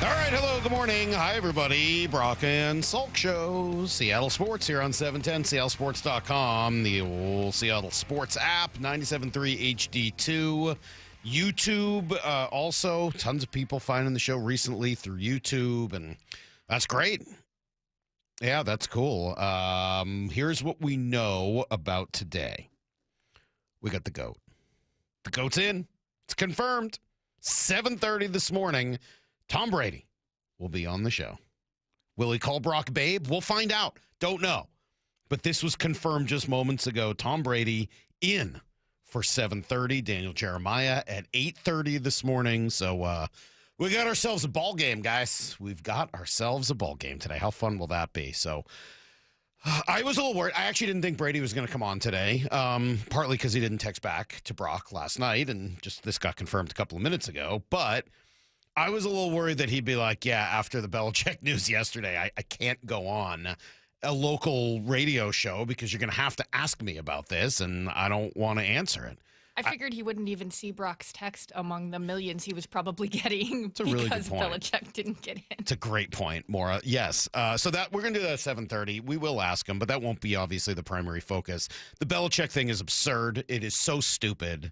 All right, hello, good morning. Hi, everybody. Brock and Salk Show. Seattle Sports here on 710, seattlesports.com, the old Seattle Sports app, 97.3 HD2, YouTube. Also, tons of people finding the show recently through YouTube, and that's great. Yeah, that's cool. Here's what we know about today. We got the GOAT. The GOAT's in. It's confirmed. 7:30 this morning. Tom Brady will be on the show. Will he call Brock Babe? We'll find out. Don't know. But this was confirmed just moments ago. Tom Brady in for 7:30. Daniel Jeremiah at 8:30 this morning. So we got ourselves a ball game, guys. We've got ourselves a ball game today. How fun will that be? So I was a little worried. I actually didn't think Brady was going to come on today, partly because he didn't text back to Brock last night, and just this got confirmed a couple of minutes ago. But I was a little worried that he'd be like, yeah, after the Belichick news yesterday, I can't go on a local radio show because you're going to have to ask me about this, and I don't want to answer it. I figured he wouldn't even see Brock's text among the millions he was probably getting It's a really good because point. Belichick didn't get in. It's a great point, Maura. Yes. So that we're going to do that at 7:30. We will ask him, but that won't be obviously the primary focus. The Belichick thing is absurd. It is so stupid.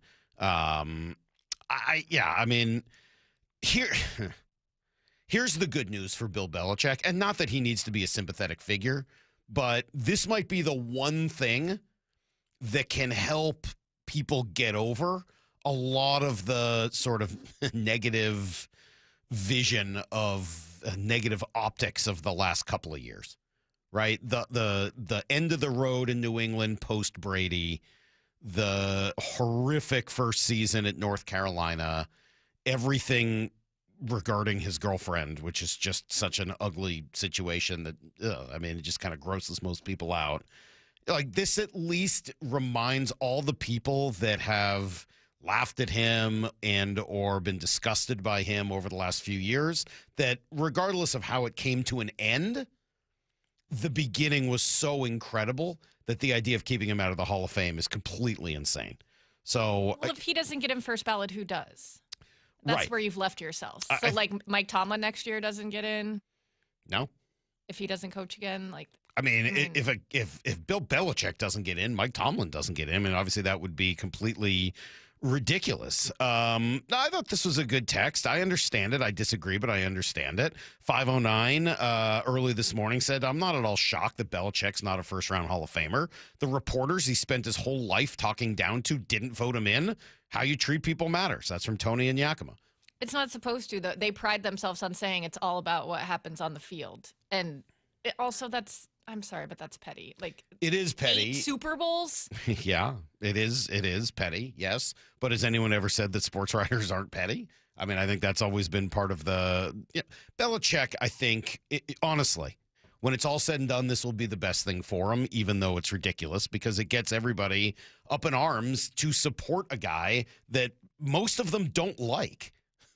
Here's the good news for Bill Belichick, and not that he needs to be a sympathetic figure, but this might be the one thing that can help people get over a lot of the sort of negative vision of negative optics of the last couple of years, right? The end of the road in New England post Brady, the horrific first season at North Carolina, everything regarding his girlfriend, which is just such an ugly situation that, it just kind of grosses most people out. Like, this at least reminds all the people that have laughed at him and or been disgusted by him over the last few years that regardless of how it came to an end, the beginning was so incredible that the idea of keeping him out of the Hall of Fame is completely insane. So, Well, if he doesn't get in first ballot, who does? That's right. where you've left yourselves. So, like, Mike Tomlin next year doesn't get in? No. If he doesn't coach again? If Bill Belichick doesn't get in, Mike Tomlin doesn't get in, and obviously that would be completely ridiculous. I thought this was a good text. I understand it. I disagree, but I understand it. 509 early this morning said, I'm not at all shocked that Belichick's not a first-round Hall of Famer. The reporters he spent his whole life talking down to didn't vote him in. How you treat people matters. That's from Tony and Yakima. It's not supposed to, though. They pride themselves on saying it's all about what happens on the field. And I'm sorry, but that's petty. Like, it is petty. 8 Super Bowls? Yeah, it is. It is petty, yes. But has anyone ever said that sports writers aren't petty? I mean, I think that's always been part of Belichick, I think, honestly, when it's all said and done, this will be the best thing for him, even though it's ridiculous, because it gets everybody up in arms to support a guy that most of them don't like.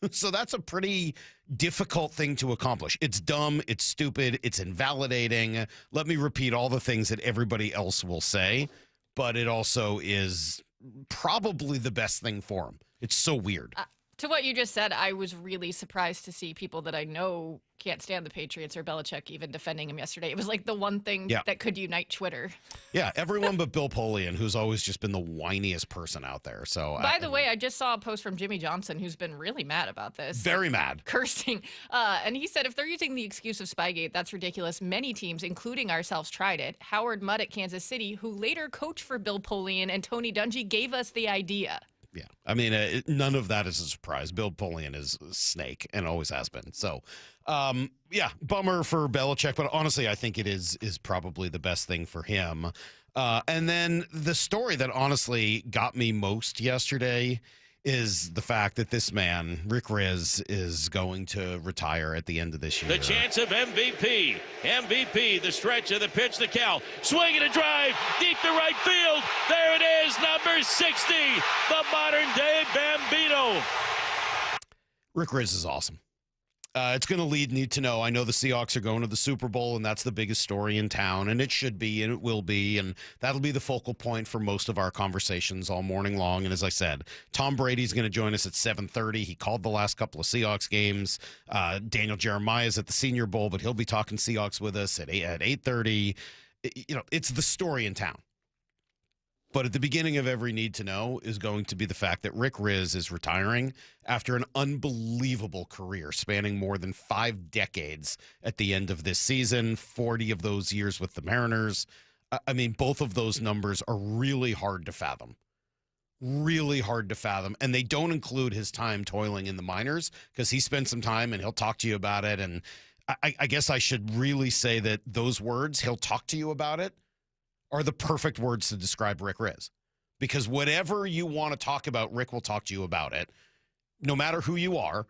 So that's a pretty difficult thing to accomplish. It's dumb, it's stupid, it's invalidating. Let me repeat all the things that everybody else will say, but it also is probably the best thing for him. It's so weird. To what you just said, I was really surprised to see people that I know can't stand the Patriots or Belichick even defending him yesterday. It was like the one thing that could unite Twitter. Yeah, everyone but Bill Polian, who's always just been the whiniest person out there. So, By the way, I just saw a post from Jimmy Johnson, who's been really mad about this. Very mad. Cursing. And he said, if they're using the excuse of Spygate, that's ridiculous. Many teams, including ourselves, tried it. Howard Mudd at Kansas City, who later coached for Bill Polian and Tony Dungy, gave us the idea. Yeah, I mean, none of that is a surprise. Bill Polian is a snake and always has been. So, bummer for Belichick, but honestly, I think it is probably the best thing for him. And then the story that honestly got me most yesterday is the fact that this man, Rick Riz, is going to retire at the end of this year. The chance of MVP. MVP, the stretch of the pitch, the count. Swing and a drive, deep to right field. There it is, number 60, the modern-day Bambino. Rick Riz is awesome. It's going to lead need to know. I know the Seahawks are going to the Super Bowl, and that's the biggest story in town, and it should be, and it will be, and that'll be the focal point for most of our conversations all morning long. And as I said, Tom Brady's going to join us at 7:30. He called the last couple of Seahawks games. Daniel Jeremiah's at the Senior Bowl, but he'll be talking Seahawks with us at 8:30. It's the story in town. But at the beginning of every need to know is going to be the fact that Rick Rizzs is retiring after an unbelievable career spanning more than 5 decades at the end of this season, 40 of those years with the Mariners. I mean, both of those numbers are really hard to fathom. Really hard to fathom. And they don't include his time toiling in the minors because he spent some time and he'll talk to you about it. And I guess I should really say that those words, he'll talk to you about it, are the perfect words to describe Rick Rizzs. Because whatever you want to talk about, Rick will talk to you about it, no matter who you are.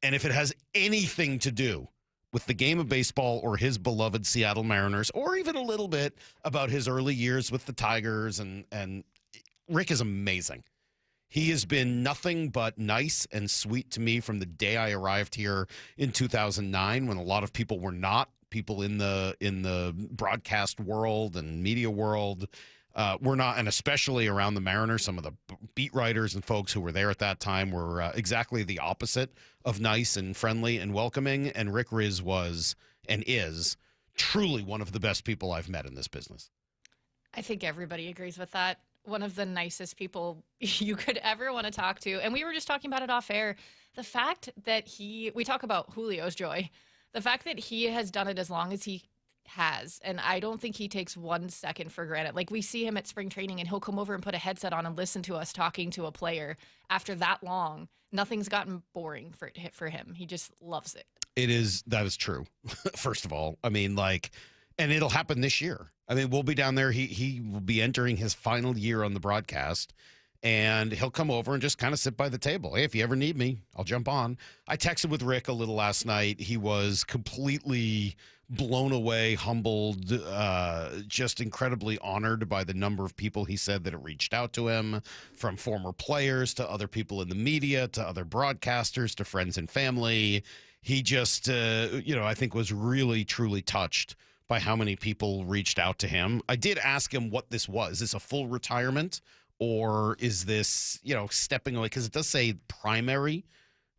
And if it has anything to do with the game of baseball or his beloved Seattle Mariners, or even a little bit about his early years with the Tigers, and Rick is amazing. He has been nothing but nice and sweet to me from the day I arrived here in 2009, when a lot of people were not. People in the broadcast world and media world were not, and especially around the Mariners, some of the beat writers and folks who were there at that time were exactly the opposite of nice and friendly and welcoming. And Rick Rizzs was and is truly one of the best people I've met in this business. I think everybody agrees with that. One of the nicest people you could ever want to talk to. And we were just talking about it off air. The fact that we talk about Julio's joy. The fact that he has done it as long as he has, and I don't think he takes 1 second for granted. Like, we see him at spring training, and he'll come over and put a headset on and listen to us talking to a player. After that long, nothing's gotten boring for him. He just loves it. That is true. First of all, I mean, and it'll happen this year. I mean, we'll be down there. He will be entering his final year on the broadcast. And he'll come over and just kind of sit by the table. Hey, if you ever need me, I'll jump on. I texted with Rick a little last night. He was completely blown away, humbled, just incredibly honored by the number of people he said that have reached out to him, from former players to other people in the media to other broadcasters to friends and family. He just, I think was really, truly touched by how many people reached out to him. I did ask him what this was. Is this a full retirement? Or is this, stepping away? Because it does say primary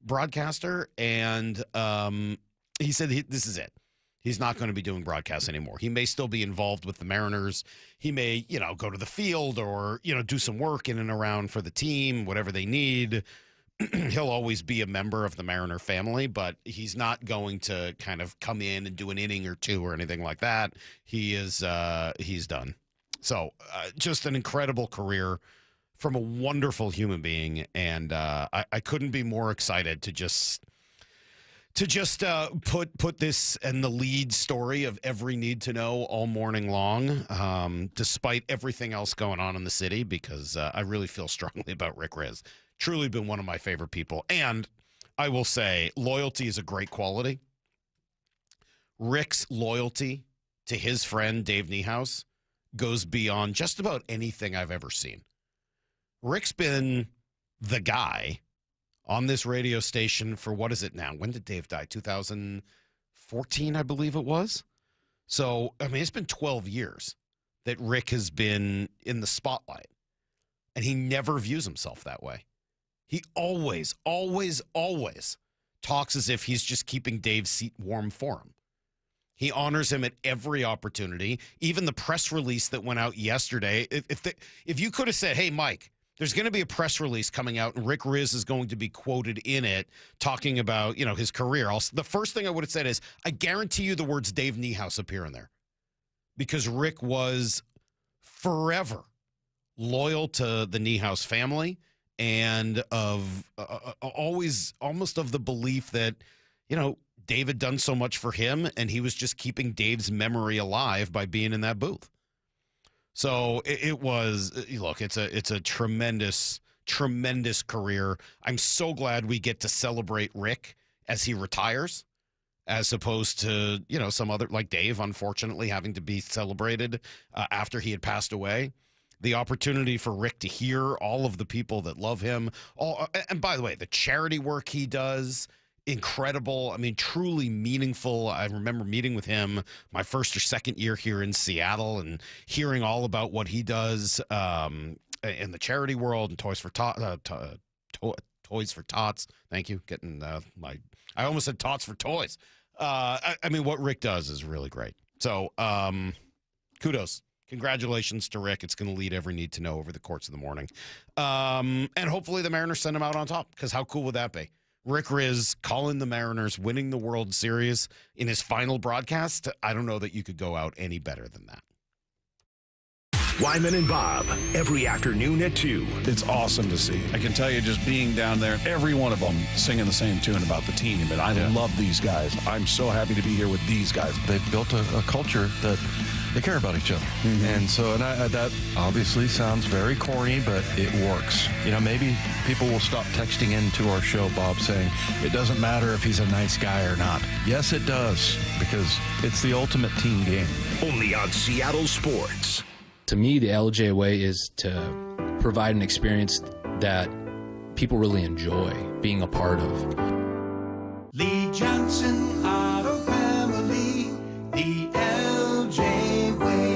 broadcaster. And he said this is it. He's not going to be doing broadcasts anymore. He may still be involved with the Mariners. He may, go to the field or, do some work in and around for the team, whatever they need. He'll always be a member of the Mariner family, but he's not going to kind of come in and do an inning or two or anything like that. He's done. So just an incredible career from a wonderful human being. And I couldn't be more excited to just put this in the lead story of every need to know all morning long, despite everything else going on in the city, because I really feel strongly about Rick Rizzs. Truly been one of my favorite people. And I will say loyalty is a great quality. Rick's loyalty to his friend Dave Nemhauser goes beyond just about anything I've ever seen. Rick's been the guy on this radio station for, what is it now? When did Dave die? 2014, I believe it was. So, I mean, it's been 12 years that Rick has been in the spotlight, and he never views himself that way. He always, always, always talks as if he's just keeping Dave's seat warm for him. He honors him at every opportunity. Even the press release that went out yesterday, if you could have said, hey, Mike, there's going to be a press release coming out, and Rick Rizzs is going to be quoted in it talking about, his career. The first thing I would have said is, I guarantee you the words Dave Nemhauser appear in there. Because Rick was forever loyal to the Nemhauser family, and of always almost of the belief that, Dave had done so much for him, and he was just keeping Dave's memory alive by being in that booth. So it was, look, it's a tremendous, tremendous career. I'm so glad we get to celebrate Rick as he retires, as opposed to, some other, like Dave, unfortunately, having to be celebrated after he had passed away. The opportunity for Rick to hear all of the people that love him. And by the way, the charity work he does incredible. I mean, truly meaningful. I remember meeting with him my first or second year here in Seattle and hearing all about what he does in the charity world and Toys for Tots. Thank you. Getting I almost said Tots for Toys. I mean, what Rick does is really great. So kudos. Congratulations to Rick. It's going to lead every need to know over the course of the morning. And hopefully the Mariners send him out on top, because how cool would that be? Rick Riz calling the Mariners, winning the World Series in his final broadcast. I don't know that you could go out any better than that. Wyman and Bob, every afternoon at 2. It's awesome to see. I can tell you, just being down there, every one of them singing the same tune about the team. And I love these guys. I'm so happy to be here with these guys. They've built a culture that they care about each other. Mm-hmm. And so that obviously sounds very corny, but it works. You know, maybe people will stop texting into our show, Bob, saying it doesn't matter if he's a nice guy or not. Yes, it does, because it's the ultimate team game. Only on Seattle Sports. To me, the LJ way is to provide an experience that people really enjoy being a part of. Lee Johnson, Auto Family, the LJ way.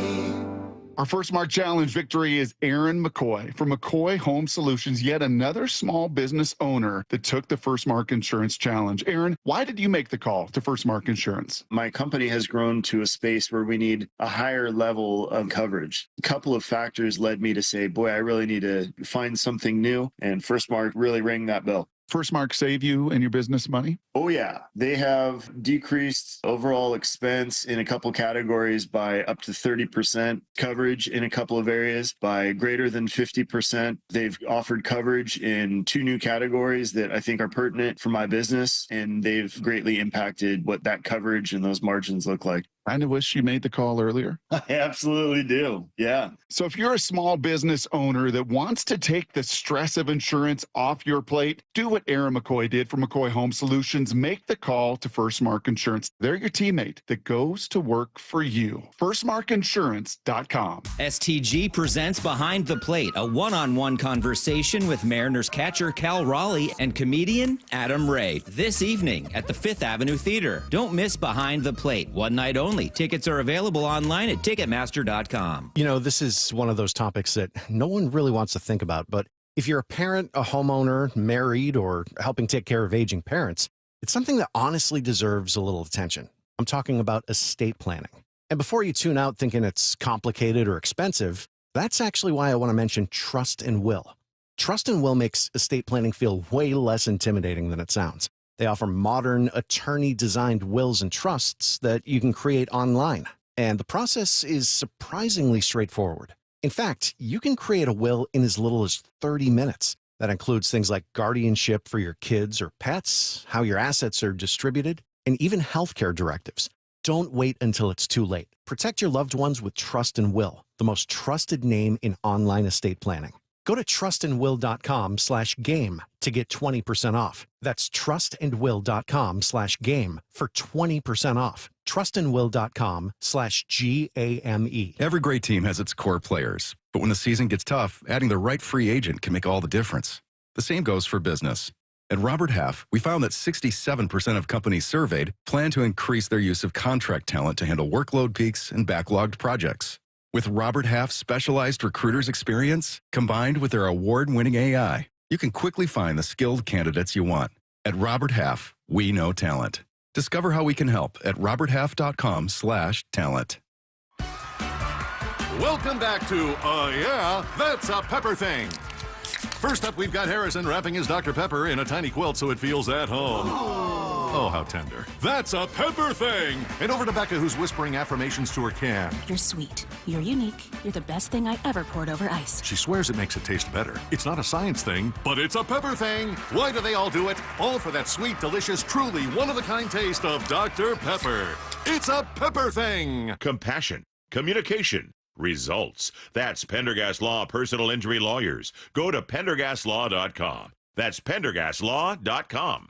Our first Mark Challenge victory is Aaron McCoy from McCoy Home Solutions, yet another small business owner that took the First Mark Insurance Challenge. Aaron, why did you make the call to First Mark Insurance? My company has grown to a space where we need a higher level of coverage. A couple of factors led me to say, boy, I really need to find something new. And First Mark really rang that bell. First Mark save you and your business money? Oh, yeah. They have decreased overall expense in a couple categories by up to 30%, coverage in a couple of areas by greater than 50%. They've offered coverage in 2 new categories that I think are pertinent for my business, and they've greatly impacted what that coverage and those margins look like. Kind of wish you made the call earlier. I absolutely do. Yeah. So if you're a small business owner that wants to take the stress of insurance off your plate, do what Aaron McCoy did for McCoy Home Solutions. Make the call to First Mark Insurance. They're your teammate that goes to work for you. FirstMarkInsurance.com. STG presents Behind the Plate, a one-on-one conversation with Mariners catcher Cal Raleigh and comedian Adam Ray. This evening at the Fifth Avenue Theater. Don't miss Behind the Plate. One night only. Tickets are available online at Ticketmaster.com. You know, this is one of those topics that no one really wants to think about, but if you're a parent, a homeowner, married, or helping take care of aging parents, it's something that honestly deserves a little attention. I'm talking about estate planning. And before you tune out thinking it's complicated or expensive, that's actually why I want to mention Trust and Will. Trust and Will makes estate planning feel way less intimidating than it sounds. They offer modern, attorney-designed wills and trusts that you can create online. And the process is surprisingly straightforward. In fact, you can create a will in as little as 30 minutes. That includes things like guardianship for your kids or pets, how your assets are distributed, and even healthcare directives. Don't wait until it's too late. Protect your loved ones with Trust and Will, the most trusted name in online estate planning. Go to trustandwill.com/game to get 20% off. That's trustandwill.com/game for 20% off. trustandwill.com/GAME. Every great team has its core players, but when the season gets tough, adding the right free agent can make all the difference. The same goes for business. At Robert Half, we found that 67% of companies surveyed plan to increase their use of contract talent to handle workload peaks and backlogged projects. With Robert Half's specialized recruiters' experience, combined with their award-winning AI, you can quickly find the skilled candidates you want. At Robert Half, we know talent. Discover how we can help at roberthalf.com/talent. Welcome back to Yeah, That's a Pepper Thing. First up, we've got Harrison wrapping his Dr. Pepper in a tiny quilt so it feels at home. Oh, how tender. That's a Pepper Thing. And over to Becca, who's whispering affirmations to her can. You're sweet. You're unique. You're the best thing I ever poured over ice. She swears it makes it taste better. It's not a science thing, but it's a Pepper Thing. Why do they all do it? All for that sweet, delicious, truly one-of-a-kind taste of Dr. Pepper. It's a Pepper Thing. Compassion, communication, results. That's Pendergast Law Personal Injury Lawyers. Go to pendergastlaw.com. That's pendergastlaw.com.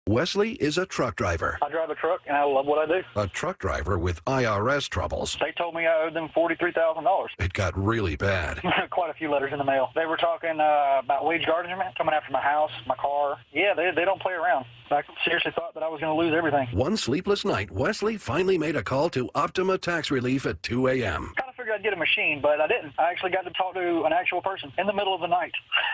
Wesley is a truck driver. I drive a truck, and I love what I do. A truck driver with IRS troubles. They told me I owed them $43,000. It got really bad. Quite a few letters in the mail. They were talking about wage garnishment, coming after my house, my car. Yeah, they don't play around. I seriously thought that I was going to lose everything. One sleepless night, Wesley finally made a call to Optima Tax Relief at 2 a.m. Kind of figured I'd get a machine, but I didn't. I actually got to talk to an actual person in the middle of the night.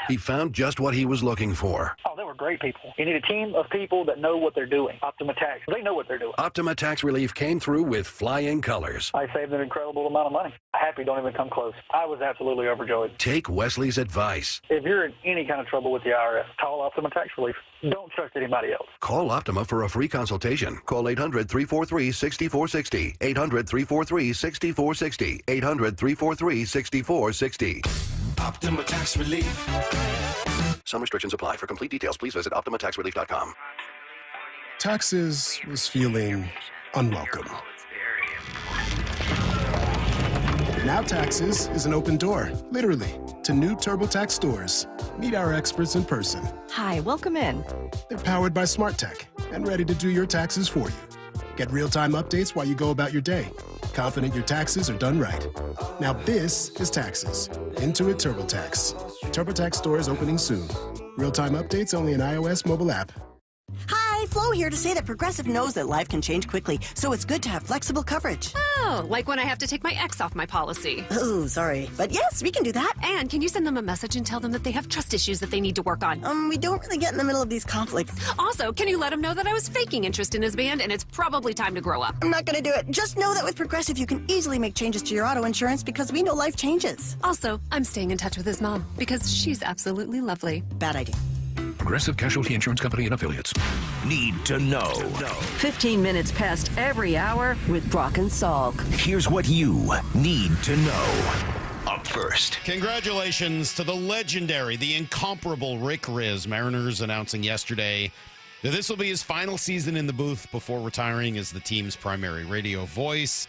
He found just what he was looking for. Oh, they were great people. You need a team of people that know what they're doing. Optima Tax, they know what they're doing. Optima Tax Relief came through with flying colors. I saved an incredible amount of money. Happy don't even come close. I was absolutely overjoyed. Take Wesley's advice. If you're in any kind of trouble with the IRS, call Optima Tax Relief. Don't trust anybody else. Call Optima for a free consultation. Call 800-343-6460. 800-343-6460. 800-343-6460. Optima Tax Relief. Some restrictions apply. For complete details, please visit OptimaTaxRelief.com. Taxes was feeling unwelcome. Now Taxes is an open door, literally, to new TurboTax stores. Meet our experts in person. Hi, welcome in. They're powered by smart tech and ready to do your taxes for you. Get real-time updates while you go about your day. Confident your taxes are done right. Now this is Taxes. Intuit TurboTax. TurboTax stores opening soon. Real-time updates only in iOS mobile app. Hi, Flo here to say that Progressive knows that life can change quickly, so it's good to have flexible coverage. Oh, like when I have to take my ex off my policy. Oh, sorry. But yes, we can do that. And can you send them a message and tell them that they have trust issues that they need to work on? We don't really get in the middle of these conflicts. Also, can you let him know that I was faking interest in his band and it's probably time to grow up? I'm not going to do it. Just know that with Progressive, you can easily make changes to your auto insurance because we know life changes. Also, I'm staying in touch with his mom because she's absolutely lovely. Bad idea. Progressive Casualty Insurance Company and Affiliates. Need to know. 15 minutes past every hour with Brock and Salk. Here's what you need to know. Up first. Congratulations to the legendary, the incomparable Rick Riz. Mariners announcing yesterday that this will be his final season in the booth before retiring as the team's primary radio voice.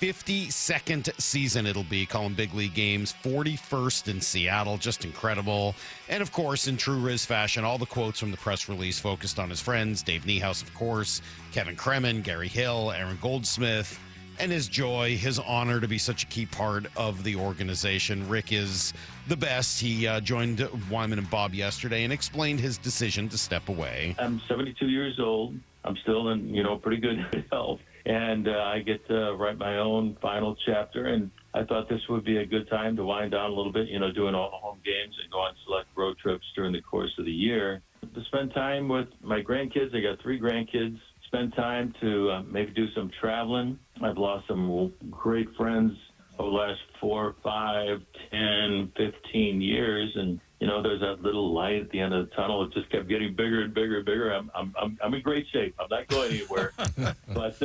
52nd season it'll be, calling big league games, 41st in Seattle, just incredible. And of course, in true Riz fashion, all the quotes from the press release focused on his friends, Dave Nemhauser, of course, Kevin Kremen, Gary Hill, Aaron Goldsmith, and his joy, his honor to be such a key part of the organization. Rick is the best. He joined Wyman and Bob yesterday and explained his decision to step away. I'm 72 years old. I'm still in, pretty good health. And I get to write my own final chapter, and I thought this would be a good time to wind down a little bit, doing all the home games and go on select road trips during the course of the year. To spend time with my grandkids. I got 3 grandkids. Spend time to maybe do some traveling. I've lost some great friends over the last 4, 5, 10, 15 years, and there's that little light at the end of the tunnel. It just kept getting bigger and bigger and bigger. I'm in great shape. I'm not going anywhere. but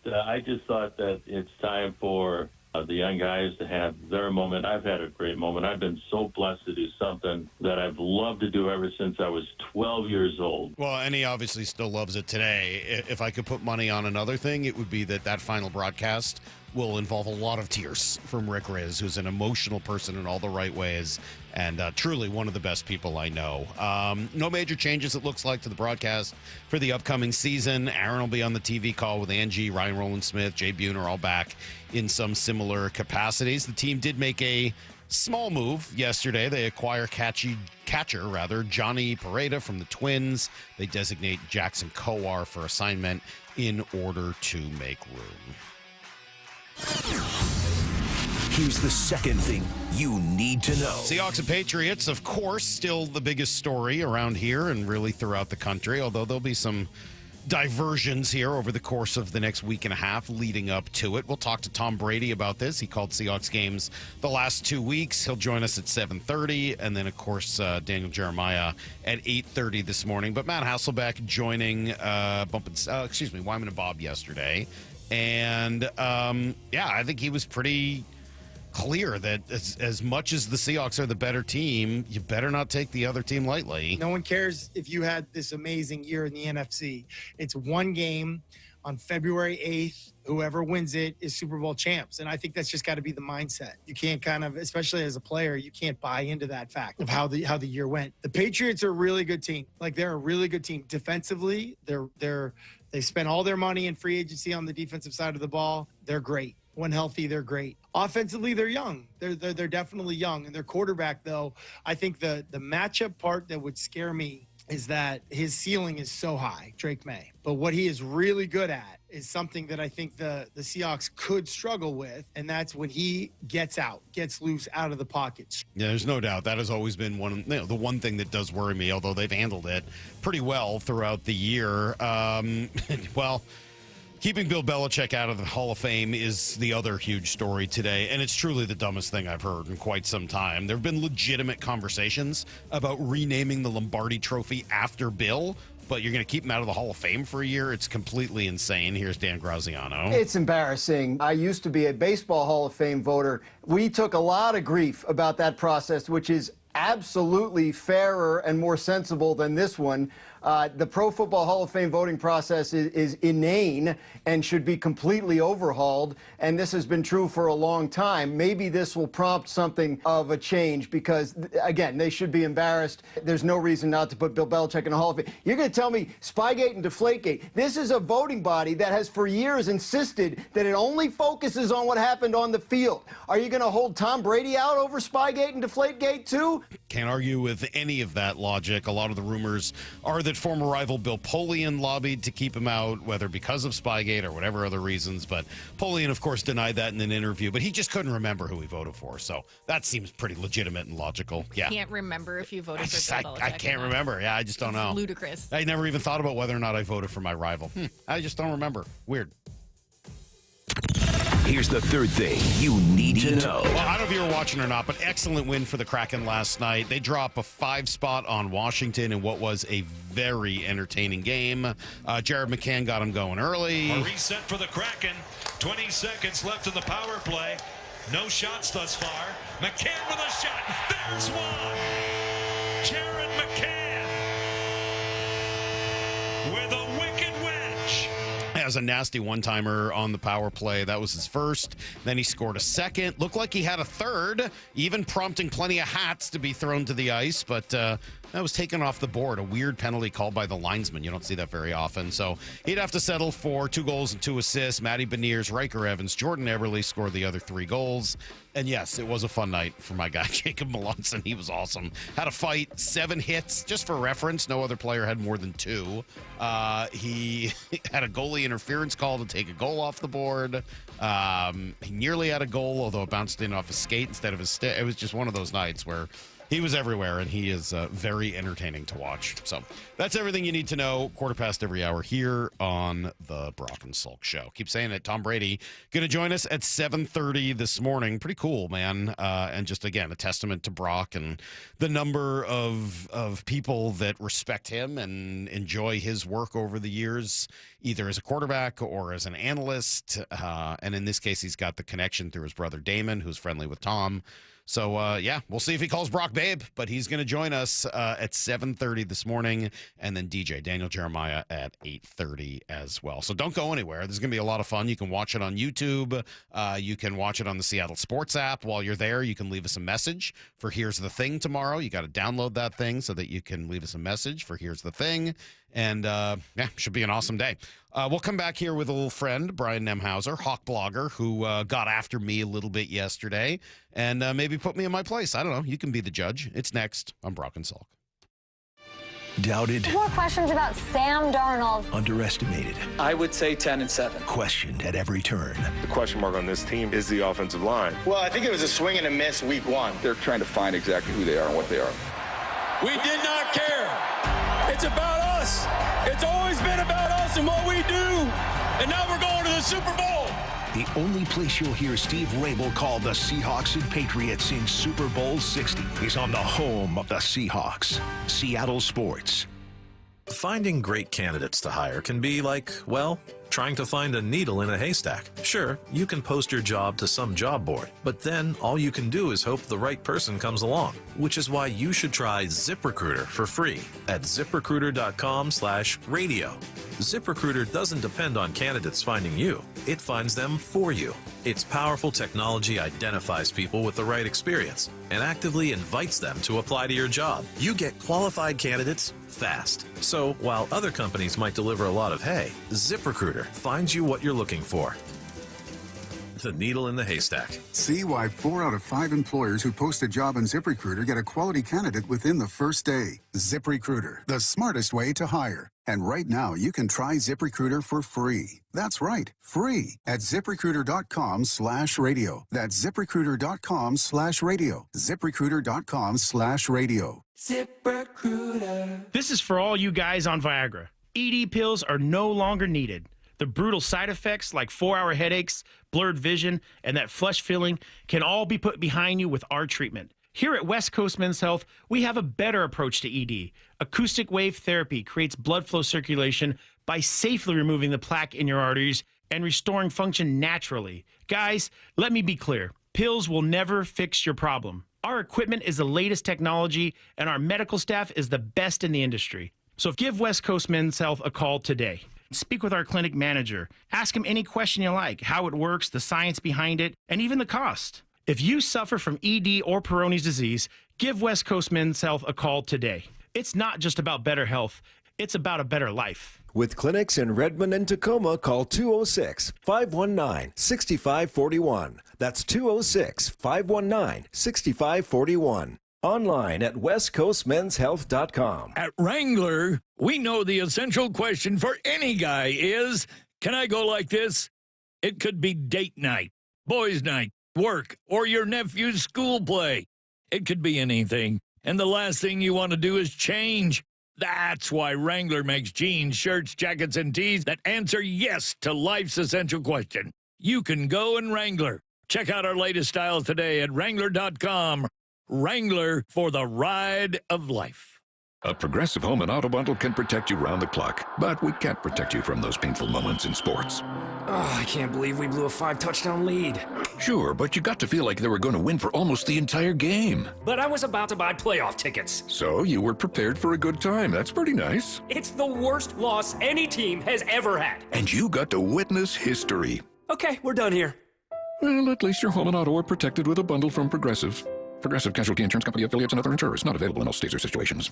I just thought that it's time for the young guys to have their moment. I've had a great moment. I've been so blessed to do something that I've loved to do ever since I was 12 years old. Well, and he obviously still loves it today. If I could put money on another thing, it would be that final broadcast will involve a lot of tears from Rick Riz, who's an emotional person in all the right ways and truly one of the best people I know. No major changes, it looks like, to the broadcast for the upcoming season. Aaron will be on the TV call with Angie, Ryan Rowland-Smith, Jay Buhner, all back in some similar capacities. The team did make a small move yesterday. They acquire catcher Johnny Pereda from the Twins. They designate Jackson Kowar for assignment in order to make room. Here's the second thing you need to know. Seahawks and Patriots, of course, still the biggest story around here and really throughout the country, although there'll be some diversions here over the course of the next week and a half leading up to it. We'll talk to Tom Brady about this. He called Seahawks games the last 2 weeks. He'll join us at 7:30, and then, of course, Daniel Jeremiah at 8:30 this morning. But Matt Hasselbeck joining Wyman and Bob yesterday. And, I think he was pretty clear that as much as the Seahawks are the better team, you better not take the other team lightly. No one cares if you had this amazing year in the NFC. It's one game on February 8th. Whoever wins it is Super Bowl champs. And I think that's just got to be the mindset. You can't kind of, especially as a player, you can't buy into that fact of how the year went. The Patriots are a really good team. Like, they're a really good team. Defensively, they spent all their money in free agency on the defensive side of the ball. They're great. When healthy, they're great. Offensively, they're young. They're definitely young. And their quarterback, though, I think the matchup part that would scare me is that his ceiling is so high, Drake May. But what he is really good at is something that I think the Seahawks could struggle with, and that's when he gets loose out of the pocket. Yeah, there's no doubt. That has always been the one thing that does worry me, although they've handled it pretty well throughout the year. Well, keeping Bill Belichick out of the Hall of Fame is the other huge story today, and it's truly the dumbest thing I've heard in quite some time. There have been legitimate conversations about renaming the Lombardi Trophy after Bill, but you're going to keep him out of the Hall of Fame for a year? It's completely insane. Here's Dan Graziano. It's embarrassing. I used to be a Baseball Hall of Fame voter. We took a lot of grief about that process, which is absolutely fairer and more sensible than this one. The Pro Football Hall of Fame voting process is inane and should be completely overhauled, and this has been true for a long time. Maybe this will prompt something of a change because, again, they should be embarrassed. There's no reason not to put Bill Belichick in the Hall of Fame. You're going to tell me Spygate and Deflategate. This is a voting body that has for years insisted that it only focuses on what happened on the field. Are you going to hold Tom Brady out over Spygate and Deflategate too? Can't argue with any of that logic. A lot of the rumors are that former rival Bill Polian lobbied to keep him out, whether because of Spygate or whatever other reasons. But Polian, of course, denied that in an interview. But he just couldn't remember who he voted for. So that seems pretty legitimate and logical. Yeah. Can't remember if you voted for Bill Belichick. I can't remember. Yeah, I just don't know. Ludicrous. I never even thought about whether or not I voted for my rival. I just don't remember. Weird. Here's the third thing you need to know. Well, I don't know if you were watching or not, but excellent win for the Kraken last night. They drop a 5 spot on Washington in what was a very entertaining game. Jared McCann got him going early. A reset for the Kraken. 20 seconds left in the power play. No shots thus far. McCann with a shot. There's one. Jared McCann with a wicked wedge. Has a nasty one-timer on the power play. That was his first. Then he scored a second. Looked like he had a third, even prompting plenty of hats to be thrown to the ice, but that was taken off the board. A weird penalty called by the linesman. You don't see that very often. So he'd have to settle for 2 goals and 2 assists. Matty Beniers, Riker Evans, Jordan Eberle scored the other 3 goals. And yes, it was a fun night for my guy, Jacob Melanson. He was awesome. Had a fight, 7 hits. Just for reference, no other player had more than 2. He had a goalie interference call to take a goal off the board. He nearly had a goal, although it bounced in off his skate instead of his stick. It was just one of those nights where he was everywhere, and he is very entertaining to watch. So that's everything you need to know. 1/4 every hour here on the Brock and Salk Show. Keep saying it. Tom Brady going to join us at 7:30 this morning. Pretty cool, man. And just, again, a testament to Brock and the number of people that respect him and enjoy his work over the years, either as a quarterback or as an analyst. And in this case, he's got the connection through his brother Damon, who's friendly with Tom. So, yeah, we'll see if he calls Brock babe, but he's going to join us at 7:30 this morning, and then DJ, Daniel Jeremiah, at 8:30 as well. So don't go anywhere. This is going to be a lot of fun. You can watch it on YouTube. You can watch it on the Seattle Sports app. While you're there, you can leave us a message for Here's the Thing tomorrow. You got to download that thing so that you can leave us a message for Here's the Thing. And, yeah, should be an awesome day. We'll come back here with a little friend, Brian Nemhauser, Hawk blogger, who got after me a little bit yesterday and maybe put me in my place. I don't know. You can be the judge. It's next on Brock and Salk. Doubted. More questions about Sam Darnold. Underestimated. I would say 10-7. Questioned at every turn. The question mark on this team is the offensive line. Well, I think it was a swing and a miss week 1. They're trying to find exactly who they are and what they are. We did not care. It's about us. It's always been about us and what we do. And now we're going to the Super Bowl. The only place you'll hear Steve Rabel call the Seahawks and Patriots in Super Bowl 60 is on the home of the Seahawks, Seattle Sports. Finding great candidates to hire can be like, well, trying to find a needle in a haystack. Sure, you can post your job to some job board, but then all you can do is hope the right person comes along, which is why you should try ZipRecruiter for free at ZipRecruiter.com/radio. ZipRecruiter doesn't depend on candidates finding you. It finds them for you. Its powerful technology identifies people with the right experience and actively invites them to apply to your job. You get qualified candidates fast. So while other companies might deliver a lot of hay, ZipRecruiter finds you what you're looking for. The needle in the haystack. See why 4 out of 5 employers who post a job on ZipRecruiter get a quality candidate within the first day. ZipRecruiter, the smartest way to hire. And right now, you can try ZipRecruiter for free. That's right, free at ZipRecruiter.com/radio. That's ZipRecruiter.com/radio. ZipRecruiter.com/radio. ZipRecruiter. This is for all you guys on Viagra. ED pills are no longer needed. The brutal side effects like 4-hour headaches, blurred vision, and that flush feeling can all be put behind you with our treatment. Here at West Coast Men's Health, we have a better approach to ED. Acoustic wave therapy creates blood flow circulation by safely removing the plaque in your arteries and restoring function naturally. Guys, let me be clear. Pills will never fix your problem. Our equipment is the latest technology, and our medical staff is the best in the industry. So give West Coast Men's Health a call today. Speak with our clinic manager. Ask him any question you like, how it works, the science behind it, and even the cost. If you suffer from ED or Peyronie's disease, give West Coast Men's Health a call today. It's not just about better health, it's about a better life. With clinics in Redmond and Tacoma, call 206-519-6541. That's 206-519-6541. Online at westcoastmenshealth.com. At Wrangler, we know the essential question for any guy is, can I go like this? It could be date night, boys' night, work, or your nephew's school play. It could be anything. And the last thing you want to do is change. That's why Wrangler makes jeans, shirts, jackets, and tees that answer yes to life's essential question. You can go in Wrangler. Check out our latest styles today at Wrangler.com. Wrangler, for the ride of life. A Progressive Home and Auto Bundle can protect you round the clock, but we can't protect you from those painful moments in sports. Oh, I can't believe we blew a 5-touchdown lead. Sure, but you got to feel like they were going to win for almost the entire game. But I was about to buy playoff tickets. So you were prepared for a good time. That's pretty nice. It's the worst loss any team has ever had. And you got to witness history. Okay, we're done here. Well, at least your home and auto are protected with a bundle from Progressive. Progressive Casualty Insurance Company affiliates and other insurers. Not available in all states or situations.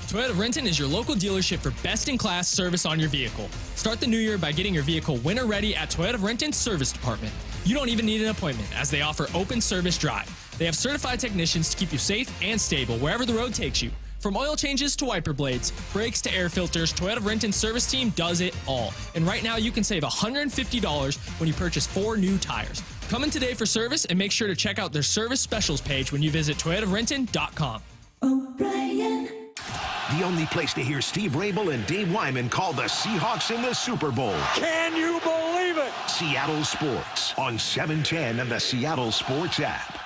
Toyota of Renton is your local dealership for best-in-class service on your vehicle. Start the new year by getting your vehicle winter-ready at Toyota of Renton's Service Department. You don't even need an appointment, as they offer open service drive. They have certified technicians to keep you safe and stable wherever the road takes you. From oil changes to wiper blades, brakes to air filters, Toyota of Renton's service team does it all. And right now you can save $150 when you purchase 4 new tires. Come in today for service and make sure to check out their service specials page when you visit ToyotaofRenton.com. O'Brien. The only place to hear Steve Rabel and Dave Wyman call the Seahawks in the Super Bowl. Can you believe it? Seattle Sports on 710 and the Seattle Sports app.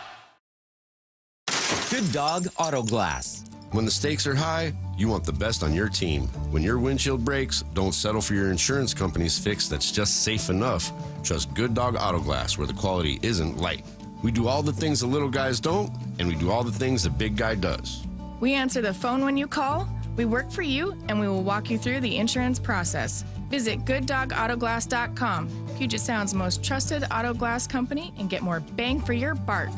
Good Dog Auto Glass. When the stakes are high, you want the best on your team. When your windshield breaks, don't settle for your insurance company's fix that's just safe enough. Trust Good Dog Auto Glass, where the quality isn't light. We do all the things the little guys don't, and we do all the things the big guy does. We answer the phone when you call, we work for you, and we will walk you through the insurance process. Visit GoodDogAutoGlass.com, Puget Sound's most trusted auto glass company, and get more bang for your bark.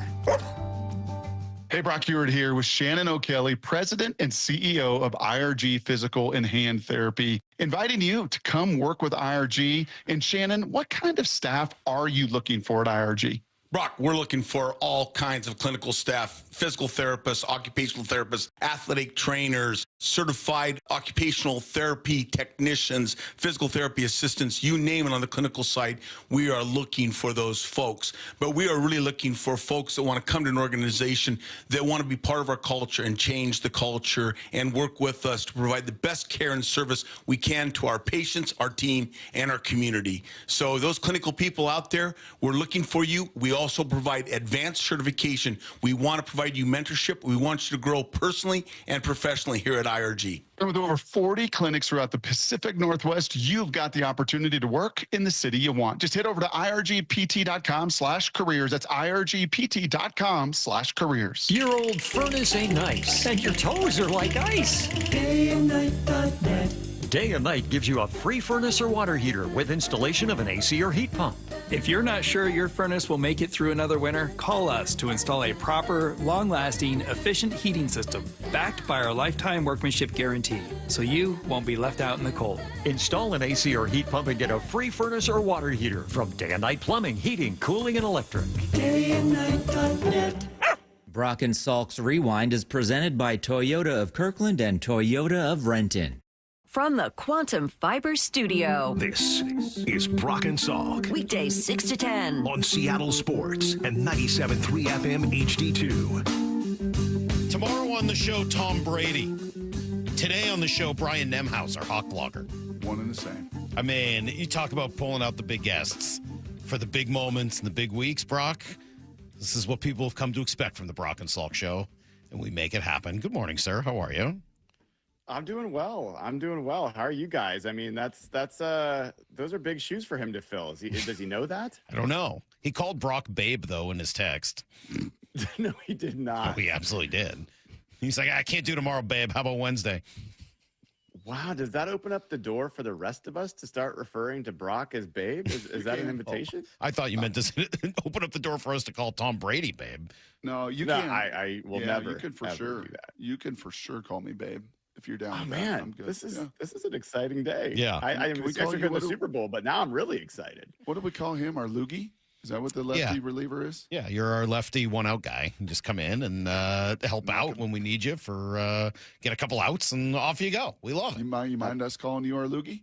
Hey, Brock Ewart here with Shannon O'Kelly, President and CEO of IRG Physical and Hand Therapy, inviting you to come work with IRG. And Shannon, what kind of staff are you looking for at IRG? Brock, we're looking for all kinds of clinical staff, physical therapists, occupational therapists, athletic trainers, certified occupational therapy technicians, physical therapy assistants, you name it on the clinical side. We are looking for those folks. But we are really looking for folks that want to come to an organization that want to be part of our culture and change the culture and work with us to provide the best care and service we can to our patients, our team, and our community. So those clinical people out there, we're looking for you. We also provide advanced certification. We want to provide you mentorship. We want you to grow personally and professionally here at IRG. And with over 40 clinics throughout the Pacific Northwest, you've got the opportunity to work in the city you want. Just head over to irgpt.com/careers. That's irgpt.com/careers. Your old furnace ain't nice, and your toes are like ice. DayandNight.net. Day and Night gives you a free furnace or water heater with installation of an AC or heat pump. If you're not sure your furnace will make it through another winter, call us to install a proper, long-lasting, efficient heating system backed by our lifetime workmanship guarantee, so you won't be left out in the cold. Install an AC or heat pump and get a free furnace or water heater from Day and Night Plumbing, Heating, Cooling, and Electric. DayandNight.net. Brock and Salk's Rewind is presented by Toyota of Kirkland and Toyota of Renton. From the Quantum Fiber Studio. This is Brock and Salk. Weekdays 6 to 10. On Seattle Sports and 97.3 FM HD2. Tomorrow on the show, Tom Brady. Today on the show, Brian Nemhauser, Hawk blogger. One and the same. I mean, you talk about pulling out the big guests for the big moments and the big weeks, Brock. This is what people have come to expect from the Brock and Salk show, and we make it happen. Good morning, sir. How are you? I'm doing well. How are you guys? I mean, that's those are big shoes for him to fill. Does he know that? I don't know. He called Brock Babe, though, in his text. No, he did not. Oh, he absolutely did. He's like, I can't do tomorrow, babe. How about Wednesday? Wow, does that open up the door for the rest of us to start referring to Brock as Babe? Is that an invitation? I thought you meant to open up the door for us to call Tom Brady Babe. No, you no, can. I will never. You can for sure. Do that. You can for sure call me Babe if you're down. Oh with man, that. I'm good. this is an exciting day. Yeah, I am expecting to go to the Super Bowl, but now I'm really excited. What do we call him? Our loogie? Is that what the lefty reliever is? Yeah, you're our lefty one-out guy. You just come in and help out when we need you for get a couple outs, and off you go. We love it. You mind us calling you our loogie?